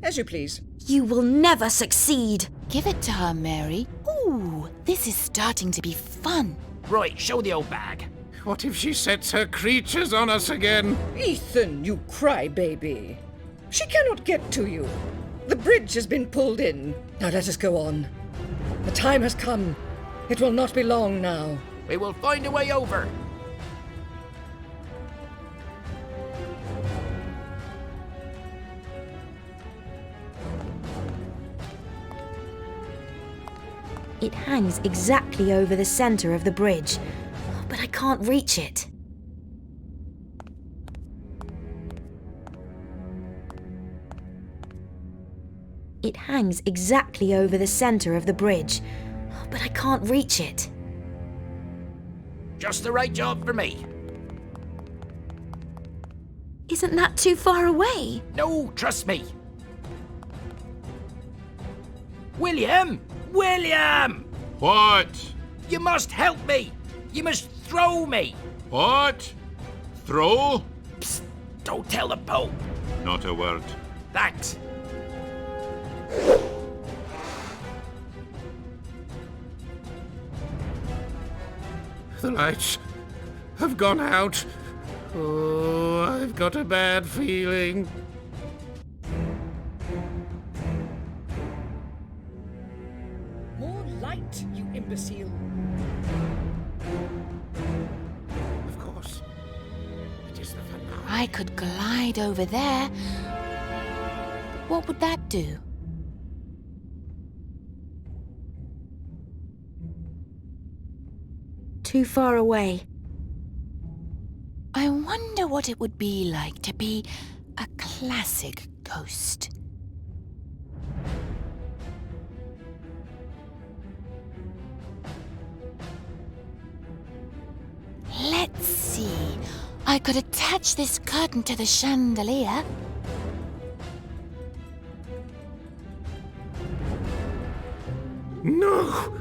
As you please. You will never succeed. Give it to her, Mary. Ooh, this is starting to be fun. Right, show the old bag. What if she sets her creatures on us again? Ethan, you crybaby. She cannot get to you. The bridge has been pulled in. Now let us go on. The time has come. It will not be long now. We will find a way over. It hangs exactly over the center of the bridge, but I can't reach it. It hangs exactly over the center of the bridge, but I can't reach it. Just the right job for me. Isn't that too far away? No, trust me. William! William! What? You must help me! You must throw me! What? Throw? Psst, don't tell the Pope. Not a word. Thanks. The lights have gone out. Oh, I've got a bad feeling. More light, you imbecile. Of course. It is the finale. I could glide over there. What would that do? too far away. I wonder what it would be like to be a classic ghost. Let's see. I could attach this curtain to the chandelier. No!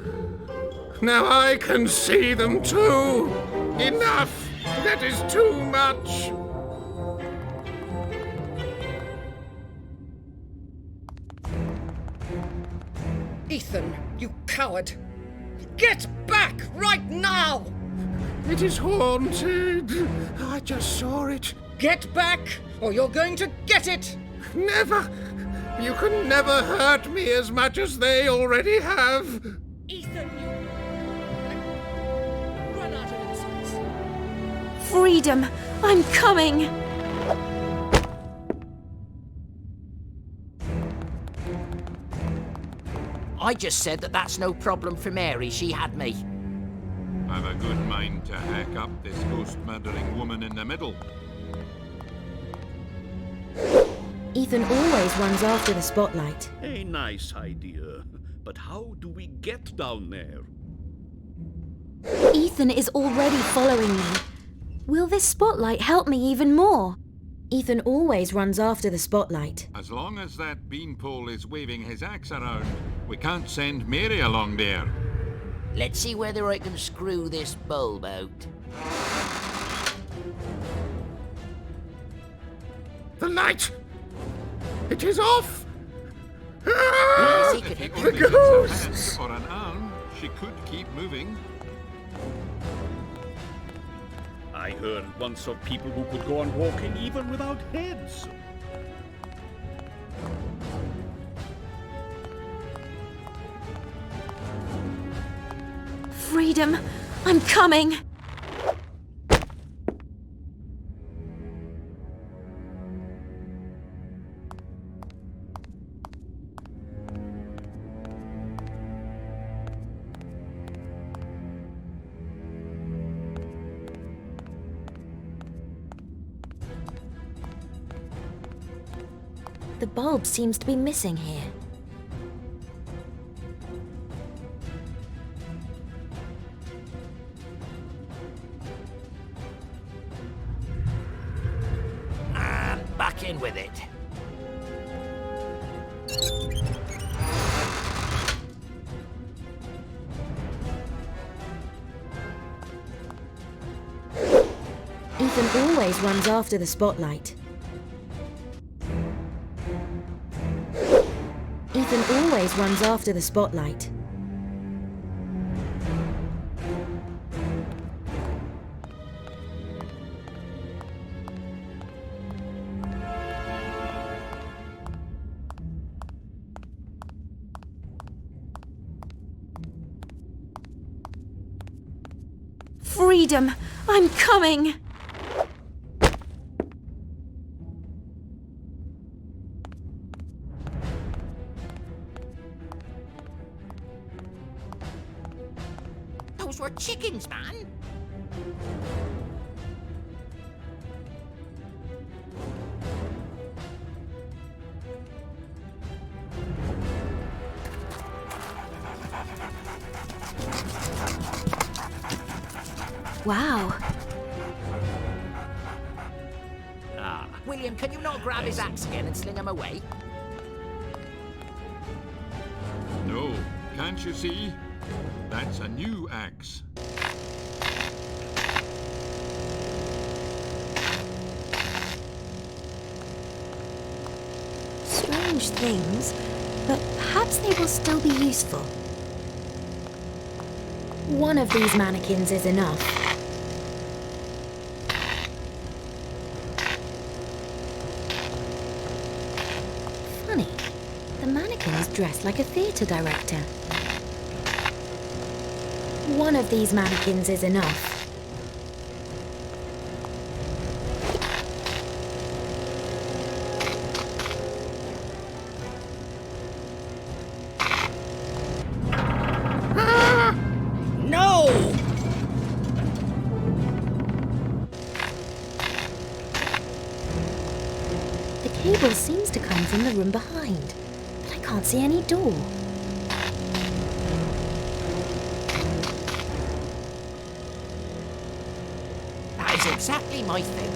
Now I can see them too! Enough! That is too much! Ethan, you coward! Get back right now! It is haunted. I just saw it. Get back, or you're going to get it! Never! You can never hurt me as much as they already have! Ethan, you... run out of insults. Freedom! I'm coming! I just said that that's no problem for Mary. She had me. I've a good mind to hack up this ghost-murdering woman in the middle. Ethan always runs after the spotlight. A nice idea. But how do we get down there? Ethan is already following me. Will this spotlight help me even more? Ethan always runs after the spotlight. As long as that beanpole is waving his axe around, we can't send Mary along there. Let's see whether I can screw this bulb out. The light! It is off! Yes, he could If he hit only the gets ghosts! a hand or an arm, she could keep moving. I heard once of people who could go on walking even without heads. Freedom! I'm coming! The bulb seems to be missing here. And back in with it. Ethan always runs after the spotlight. Ethan always runs after the spotlight. Freedom! I'm coming! Those were chickens, man. Wow. William, can you not grab his axe again and sling him away? No, can't you see? That's a new axe. Strange things, but perhaps they will still be useful. One of these mannequins is enough. Funny, the mannequin is dressed like a theatre director. One of these mannequins is enough. trouble seems to come from the room behind, but I can't see any door. That is exactly my thing.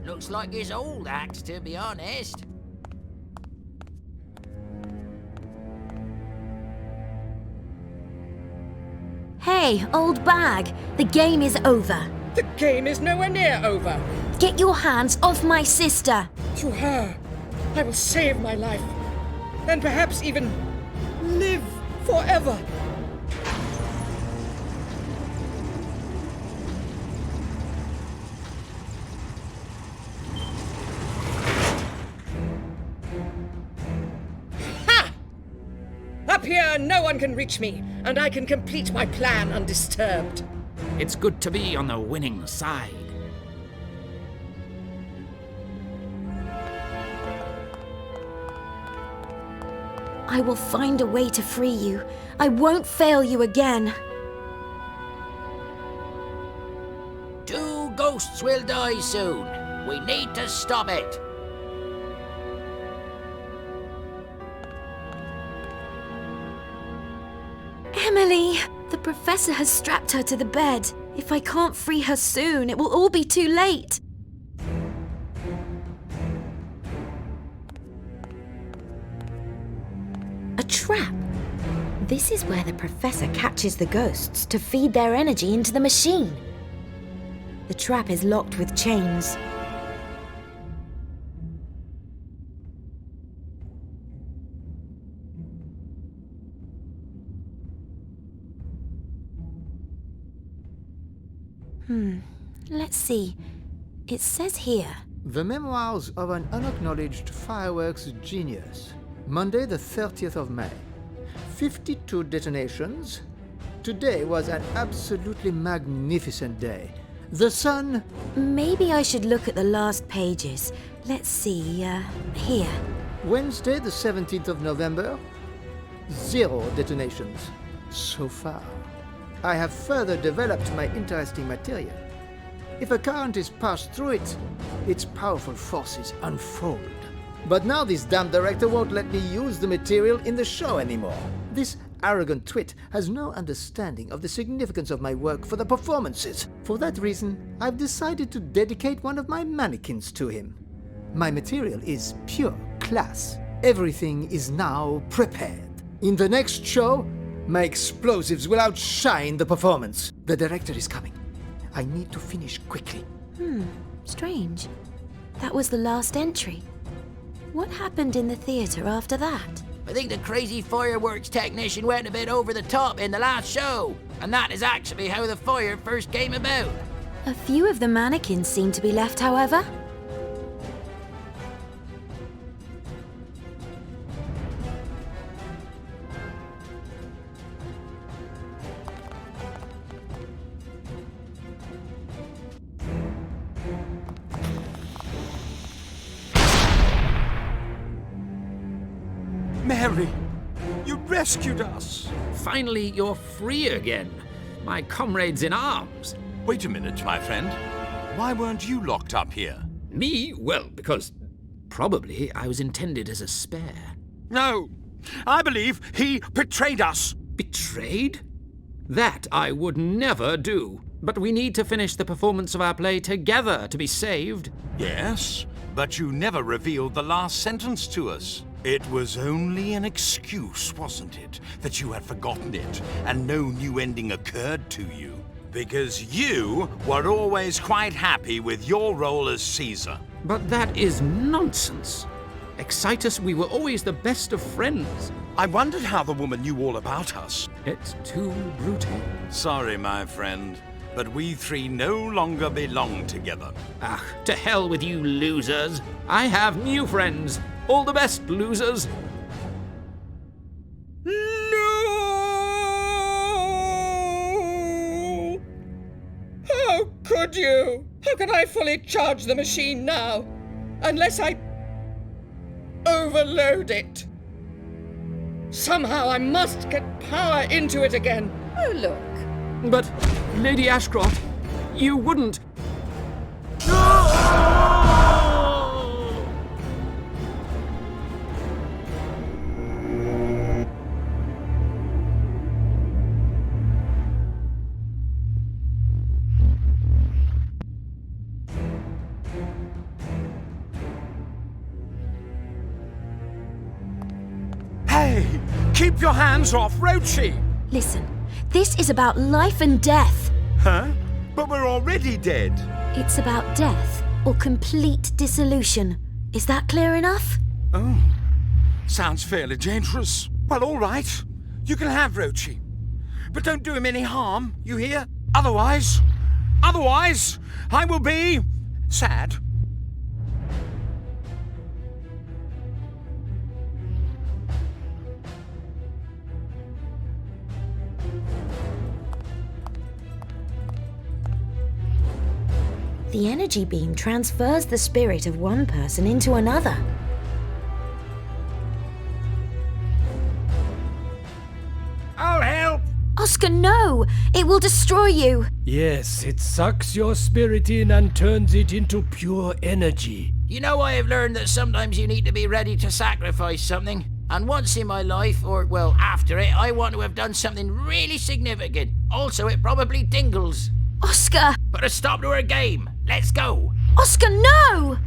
Looks like his old axe, to be honest. Hey, old bag, the game is over. The game is nowhere near over. Get your hands off my sister. To her, I will save my life. And perhaps even live forever. Ha! Up here, no one can reach me, and I can complete my plan undisturbed. It's good to be on the winning side. I will find a way to free you. I won't fail you again. 2 ghosts will die soon. We need to stop it. Emily! The professor has strapped her to the bed. If I can't free her soon, it will all be too late. A trap. This is where the professor catches the ghosts to feed their energy into the machine. The trap is locked with chains. Let's see. It says here. The Memoirs of an Unacknowledged Fireworks Genius. Monday the 30th of May. 52 detonations. Today was an absolutely magnificent day. The sun... Maybe I should look at the last pages. Let's see, here. Wednesday the 17th of November. 0 detonations. So far. I have further developed my interesting material. If a current is passed through it, its powerful forces unfold. But now this damn director won't let me use the material in the show anymore. This arrogant twit has no understanding of the significance of my work for the performances. For that reason, I've decided to dedicate one of my mannequins to him. My material is pure class. Everything is now prepared. In the next show, my explosives will outshine the performance. The director is coming. I need to finish quickly. Strange. That was the last entry. What happened in the theatre after that? I think the crazy fireworks technician went a bit over the top in the last show, and that is actually how the fire first came about. A few of the mannequins seem to be left, however. Mary, you rescued us. Finally, you're free again. My comrades in arms. Wait a minute, my friend. Why weren't you locked up here? Me? Well, because probably I was intended as a spare. No, I believe he betrayed us. Betrayed? That I would never do. But we need to finish the performance of our play together to be saved. Yes, but you never revealed the last sentence to us. It was only an excuse, wasn't it? That you had forgotten it, and no new ending occurred to you. Because you were always quite happy with your role as Caesar. But that is nonsense. Excitus, we were always the best of friends. I wondered how the woman knew all about us. It's too brutal. Sorry, my friend, but we three no longer belong together. Ah, to hell with you losers. I have new friends. All the best, losers. No! How could you? How can I fully charge the machine now? Unless I overload it. Somehow I must get power into it again. Oh, look. But, Lady Ashcroft, you wouldn't. Hey, keep your hands off Rochi! Listen, this is about life and death. Huh? But we're already dead. It's about death or complete dissolution. Is that clear enough? Oh, sounds fairly dangerous. Well, all right. You can have Rochi. But don't do him any harm, you hear? Otherwise, I will be sad. The energy beam transfers the spirit of one person into another. I'll help! Oscar, no! It will destroy you! Yes, it sucks your spirit in and turns it into pure energy. You know, I have learned that sometimes you need to be ready to sacrifice something. And once in my life, or, well, after it, I want to have done something really significant. Also, it probably tingles. Oscar! Put a stop to her game. Let's go. Oscar, no!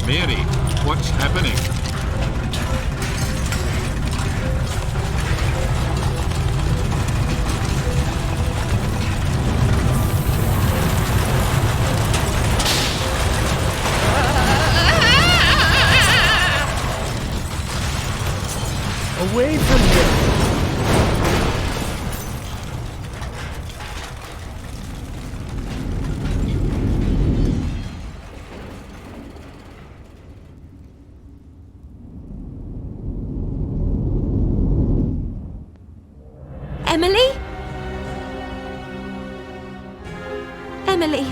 Mary, what's happening? Away from here! Emily? Emily,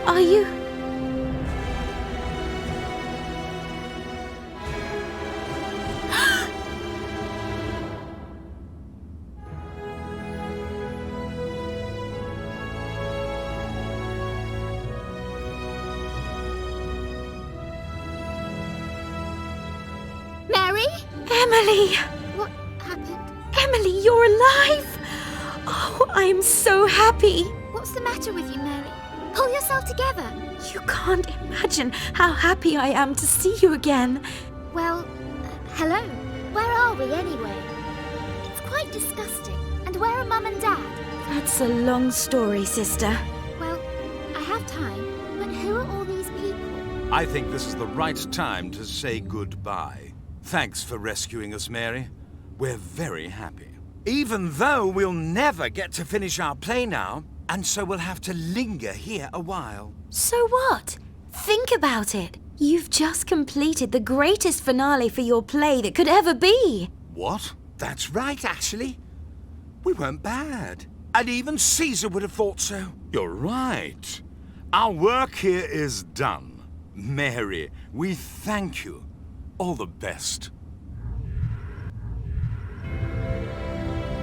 are you... Mary? Emily! What happened? Emily, you're alive! Oh, I am so happy! What's the matter with you, Mary? Pull yourself together. You can't imagine how happy I am to see you again. Well, hello. Where are we anyway? It's quite disgusting. And where are Mum and Dad? That's a long story, sister. Well, I have time, but who are all these people? I think this is the right time to say goodbye. Thanks for rescuing us, Mary. We're very happy. Even though we'll never get to finish our play now, and so we'll have to linger here a while. So what? Think about it. You've just completed the greatest finale for your play that could ever be. What? That's right, actually. We weren't bad. And even Caesar would have thought so. You're right. Our work here is done. Mary, we thank you. All the best.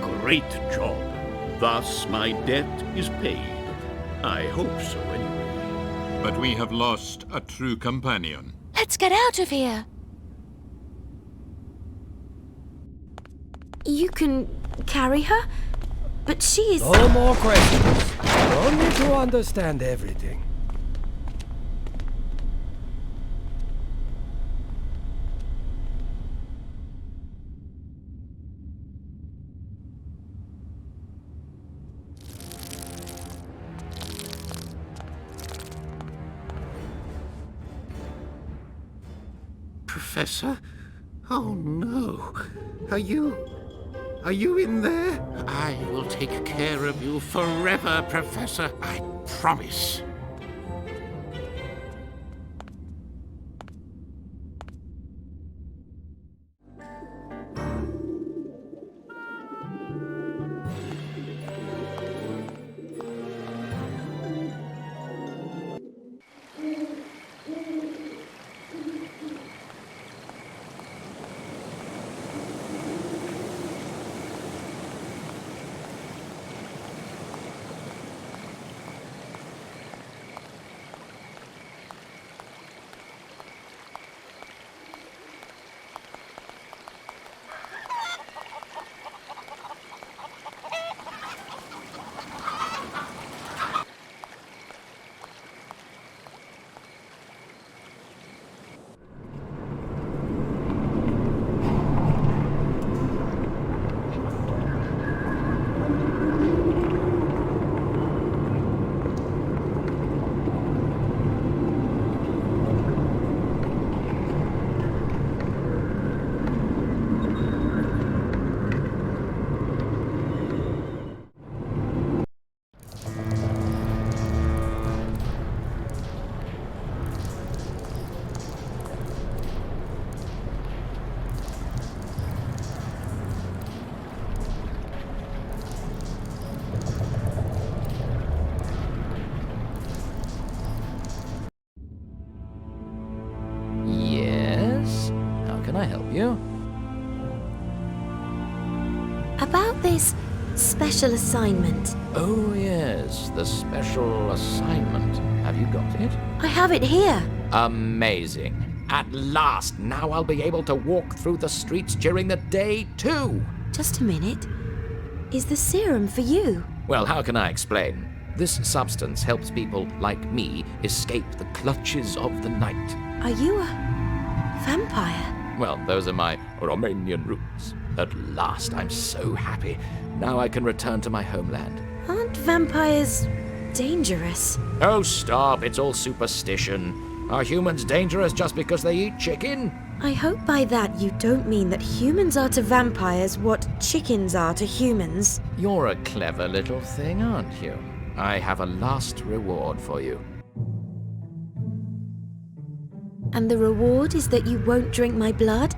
Great job. Thus my debt is paid. I hope so, anyway. But we have lost a true companion. Let's get out of here. You can carry her, but she's... No more questions. You don't need to understand everything. Professor? Oh no. Are you in there? I will take care of you forever, Professor. I promise. You? About this special assignment. Oh, yes, the special assignment. Have you got it? I have it here. Amazing. At last, now I'll be able to walk through the streets during the day, too. Just a minute. Is the serum for you? Well, how can I explain? This substance helps people like me escape the clutches of the night. Are you a vampire? Well, those are my Romanian roots. At last, I'm so happy. Now I can return to my homeland. Aren't vampires dangerous? Oh, stop. It's all superstition. Are humans dangerous just because they eat chicken? I hope by that you don't mean that humans are to vampires what chickens are to humans. You're a clever little thing, aren't you? I have a last reward for you. And the reward is that you won't drink my blood?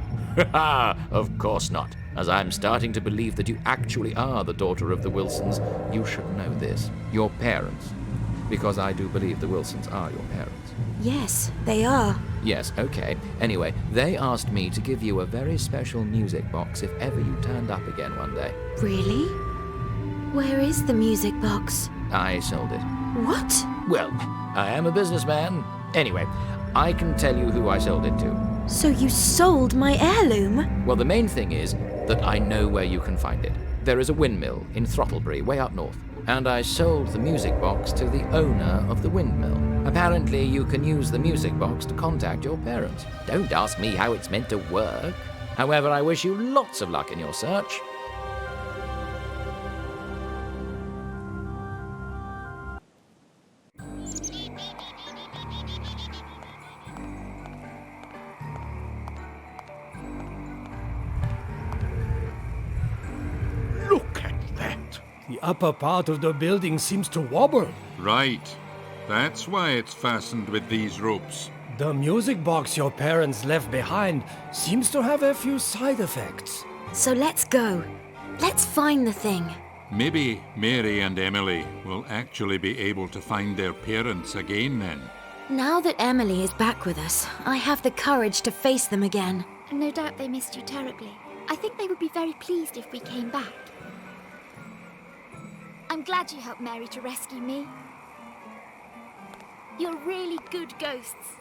Of course not. As I'm starting to believe that you actually are the daughter of the Wilsons, you should know this. Your parents. Because I do believe the Wilsons are your parents. Yes, they are. Yes, okay. Anyway, they asked me to give you a very special music box if ever you turned up again one day. Really? Where is the music box? I sold it. What? Well, I am a businessman. Anyway, I can tell you who I sold it to. So you sold my heirloom? Well, the main thing is that I know where you can find it. There is a windmill in Throttlebury, way up north. And I sold the music box to the owner of the windmill. Apparently, you can use the music box to contact your parents. Don't ask me how it's meant to work. However, I wish you lots of luck in your search. Look The upper part of the building seems to wobble. Right. That's why it's fastened with these ropes. The music box your parents left behind seems to have a few side effects. So let's go. Let's find the thing. Maybe Mary and Emily will actually be able to find their parents again then. Now that Emily is back with us, I have the courage to face them again. No doubt they missed you terribly. I think they would be very pleased if we came back. I'm glad you helped Mary to rescue me. You're really good ghosts.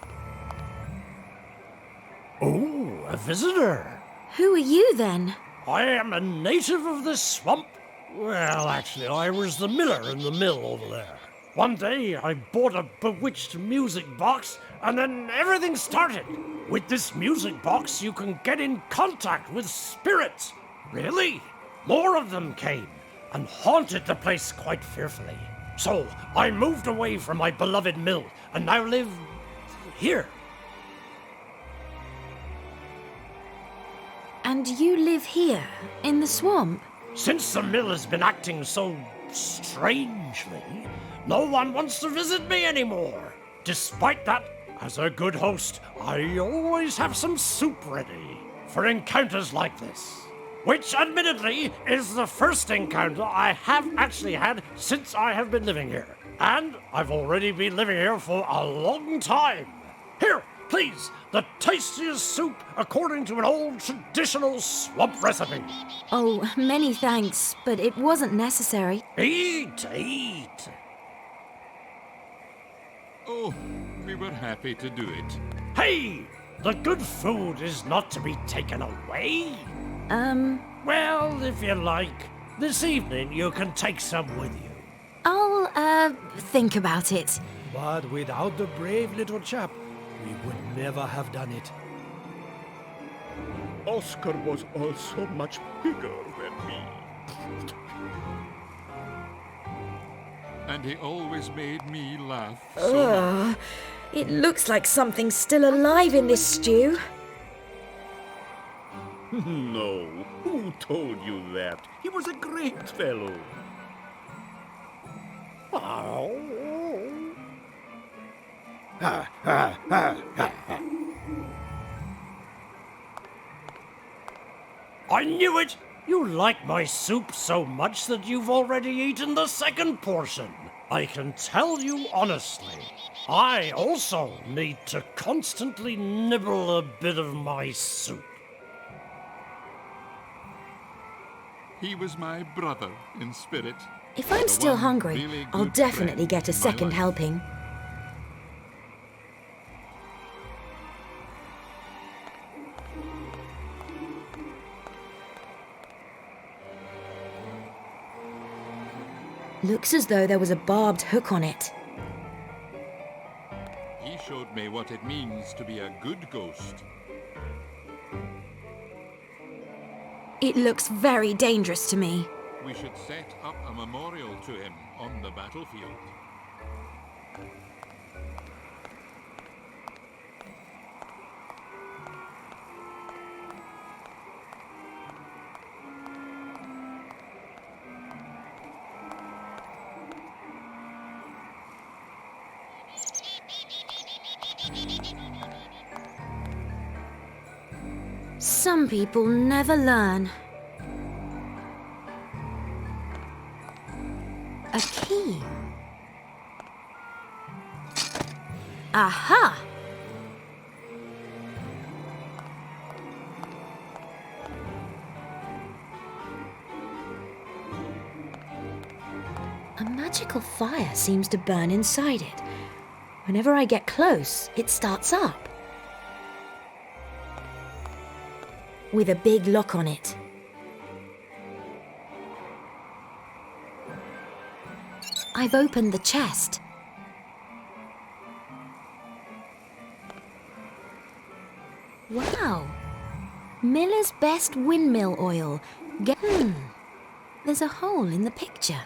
Oh, a visitor. Who are you then? I am a native of this swamp. Well, actually, I was the miller in the mill over there. One day, I bought a bewitched music box, and then everything started. With this music box, you can get in contact with spirits. Really? More of them came and haunted the place quite fearfully. So I moved away from my beloved mill and now live here. And you live here, in the swamp? Since the mill has been acting so strangely, no one wants to visit me anymore. Despite that, as a good host, I always have some soup ready for encounters like this. Which, admittedly, is the first encounter I have actually had since I have been living here. And I've already been living here for a long time. Here, please, the tastiest soup according to an old traditional swamp recipe. Oh, many thanks, but it wasn't necessary. Eat. Oh, we were happy to do it. Hey, the good food is not to be taken away. Well, if you like, this evening you can take some with you. I'll, think about it. But without the brave little chap, we would never have done it. Oscar was also much bigger than me. And he always made me laugh Ugh, it looks like something's still alive in this stew. No, who told you that? He was a great fellow. I knew it! You like my soup so much that you've already eaten the second portion. I can tell you honestly, I also need to constantly nibble a bit of my soup. He was my brother in spirit. If I'm still hungry, really I'll good definitely friend get a in my second life. helping. Looks as though there was a barbed hook on it. He showed me what it means to be a good ghost. It looks very dangerous to me. We should set up a memorial to him on the battlefield. Some people never learn. A key. Aha! A magical fire seems to burn inside it. Whenever I get close, it starts up. With a big lock on it. I've opened the chest. Wow! Miller's Best Windmill Oil. There's a hole in the picture.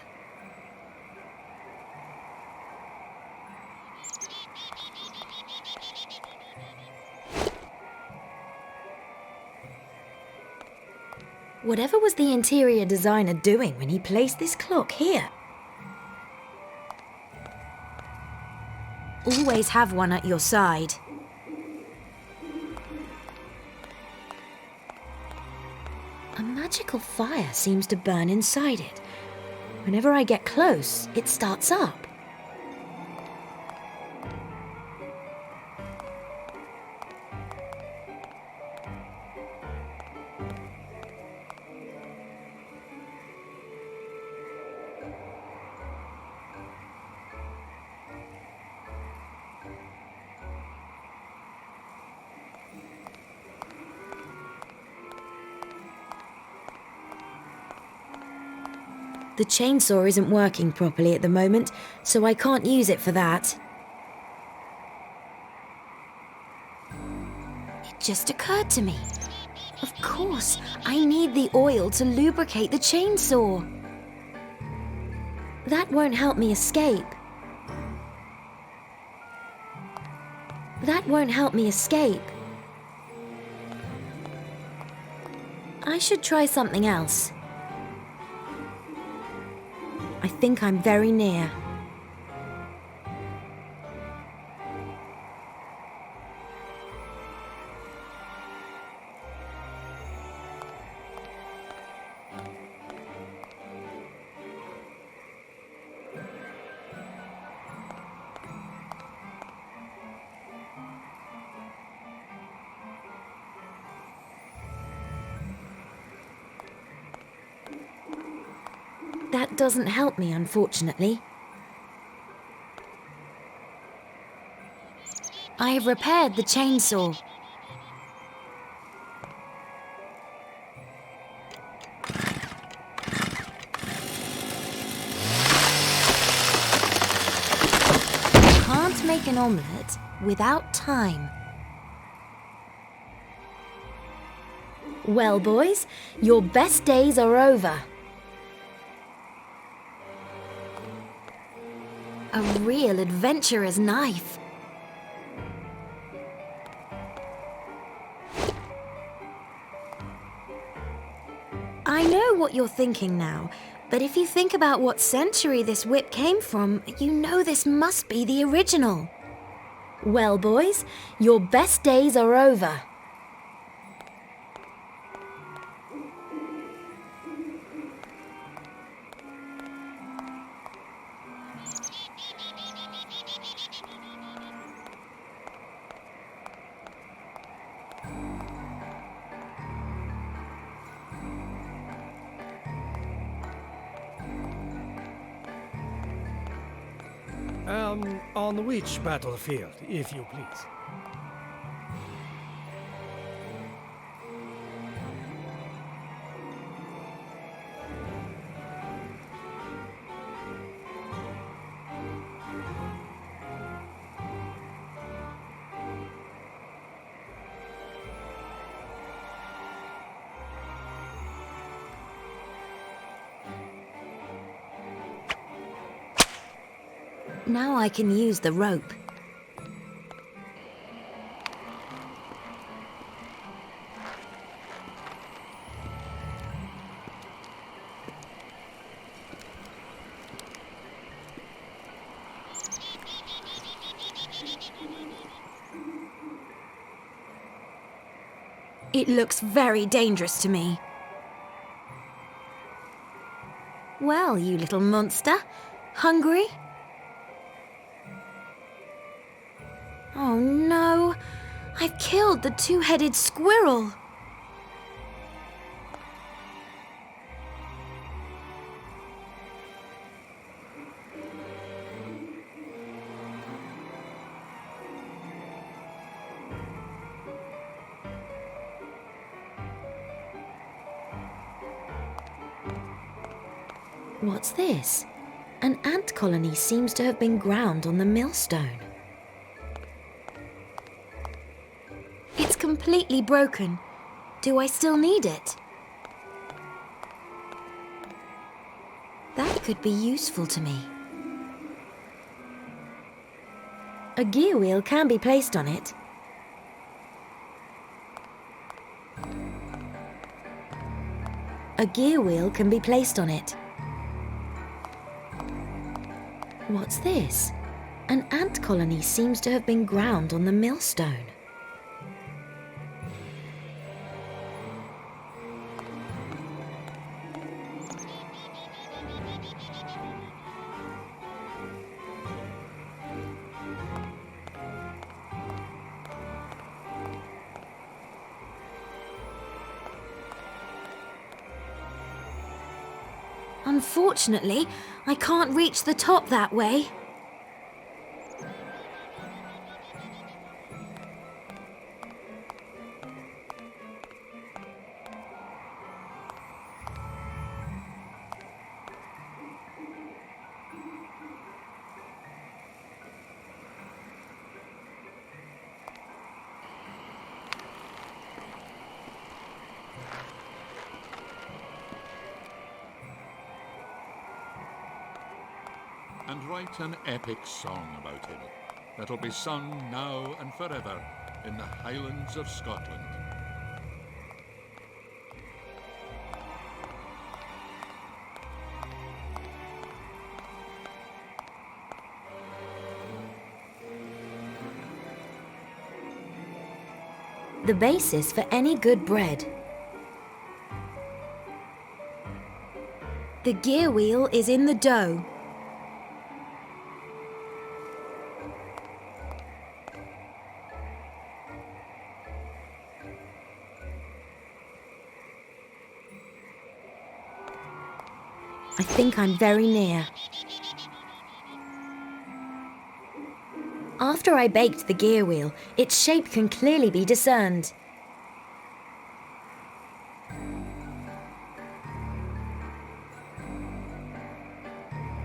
Whatever was the interior designer doing when he placed this clock here? Always have one at your side. A magical fire seems to burn inside it. Whenever I get close, it starts up. The chainsaw isn't working properly at the moment, so I can't use it for that. It just occurred to me. Of course, I need the oil to lubricate the chainsaw. That won't help me escape. That won't help me escape. I should try something else. I think I'm very near. That doesn't help me, unfortunately. I have repaired the chainsaw. Can't make an omelette without time. Well, boys, your best days are over. A real adventurer's knife. I know what you're thinking now, but if you think about what century this whip came from, you know this must be the original. Well, boys, your best days are over. On which battlefield, if you please? Now I can use the rope. It looks very dangerous to me. Well, you little monster. Hungry? Oh no, I've killed the two-headed squirrel. What's this? An ant colony seems to have been ground on the millstone. It's completely broken. Do I still need it? That could be useful to me. A gear wheel can be placed on it. A gear wheel can be placed on it. What's this? An ant colony seems to have been ground on the millstone. Unfortunately, I can't reach the top that way. And write an epic song about him that'll be sung now and forever in the Highlands of Scotland. The basis for any good bread. The gear wheel is in the dough. I think I'm very near. After I baked the gear wheel, its shape can clearly be discerned.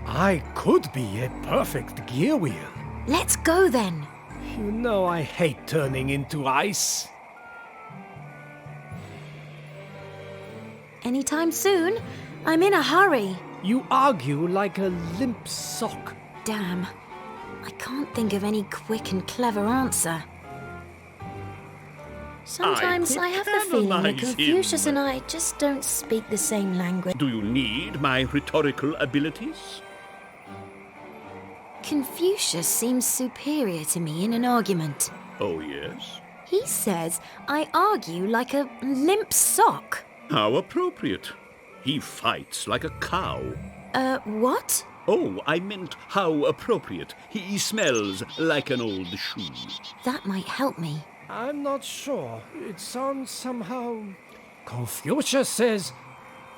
I could be a perfect gear wheel. Let's go then. You know I hate turning into ice. Anytime soon. I'm in a hurry. You argue like a limp sock. Damn. I can't think of any quick and clever answer. Sometimes I have the feeling that Confucius and I just don't speak the same language. Do you need my rhetorical abilities? Confucius seems superior to me in an argument. Oh, yes? He says I argue like a limp sock. How appropriate. He fights like a cow. What? Oh, I meant how appropriate. He smells like an old shoe. That might help me. I'm not sure. It sounds somehow... Confucius says,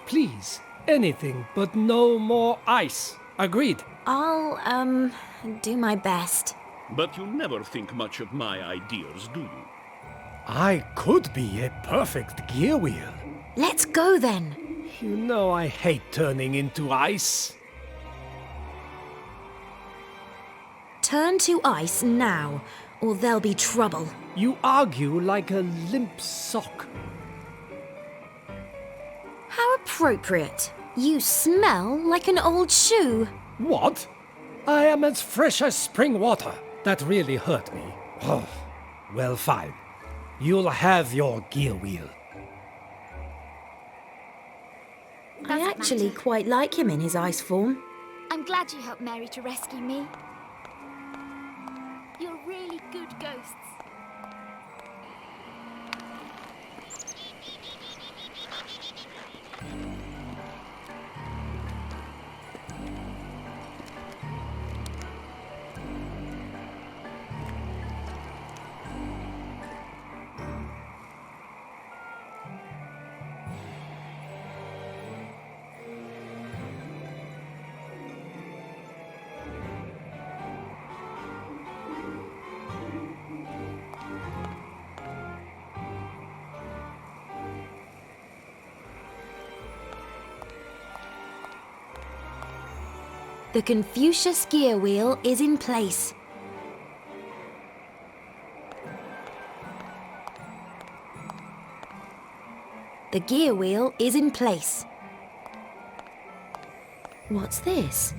please, anything but no more ice. Agreed. I'll, do my best. But you never think much of my ideas, do you? I could be a perfect gear wheel. Let's go then. You know I hate turning into ice. Turn to ice now, or there'll be trouble. You argue like a limp sock. How appropriate. You smell like an old shoe. What? I am as fresh as spring water. That really hurt me. Oh, well, fine. You'll have your gear wheel. I actually quite like him in his ice form. I'm glad you helped Mary to rescue me. You're really good ghosts. The Confucius gear wheel is in place. The gear wheel is in place. What's this?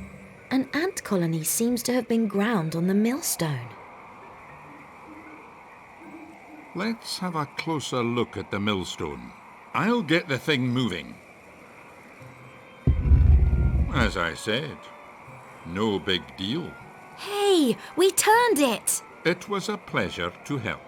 An ant colony seems to have been ground on the millstone. Let's have a closer look at the millstone. I'll get the thing moving. As I said, no big deal. Hey, we turned it! It was a pleasure to help.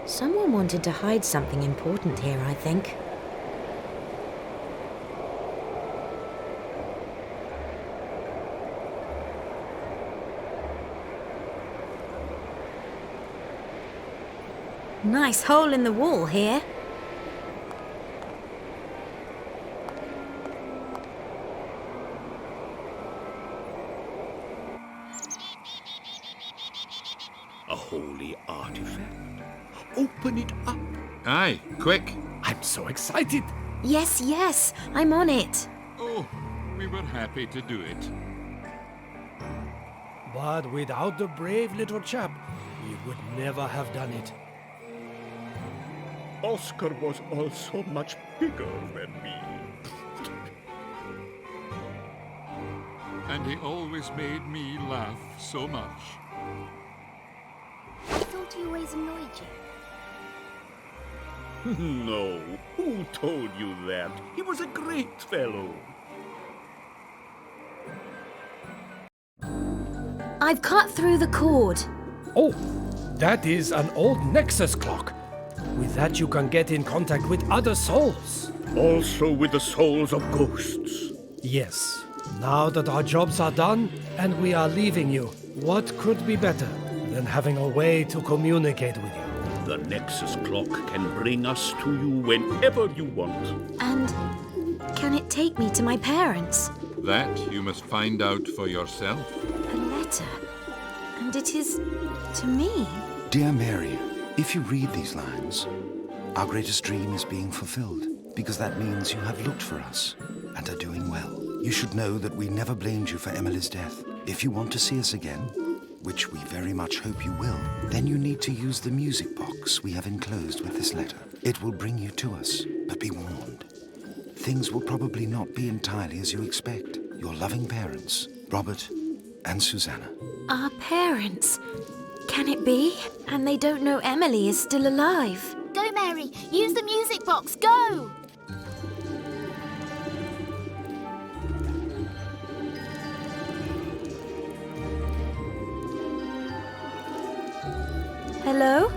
Someone wanted to hide something important here, I think. Nice hole in the wall here. A holy artifact. Open it up. Aye, quick. I'm so excited. Yes, yes, I'm on it. Oh, we were happy to do it. But without the brave little chap, we would never have done it. Oscar was also much bigger than me. And he always made me laugh so much. I thought he always annoyed you. No, who told you that? He was a great fellow. I've cut through the cord. Oh, that is an old Nexus clock. With that you can get in contact with other souls. Also with the souls of ghosts. Yes. Now that our jobs are done and we are leaving you, what could be better than having a way to communicate with you? The Nexus clock can bring us to you whenever you want. And can it take me to my parents? That you must find out for yourself. A letter. And it is to me. Dear Mary, if you read these lines, our greatest dream is being fulfilled, because that means you have looked for us and are doing well. You should know that we never blamed you for Emily's death. If you want to see us again, which we very much hope you will, then you need to use the music box we have enclosed with this letter. It will bring you to us, but be warned. Things will probably not be entirely as you expect. Your loving parents, Robert and Susanna. Our parents. Can it be? And they don't know Emily is still alive. Go, Mary. Use the music box. Go! Hello?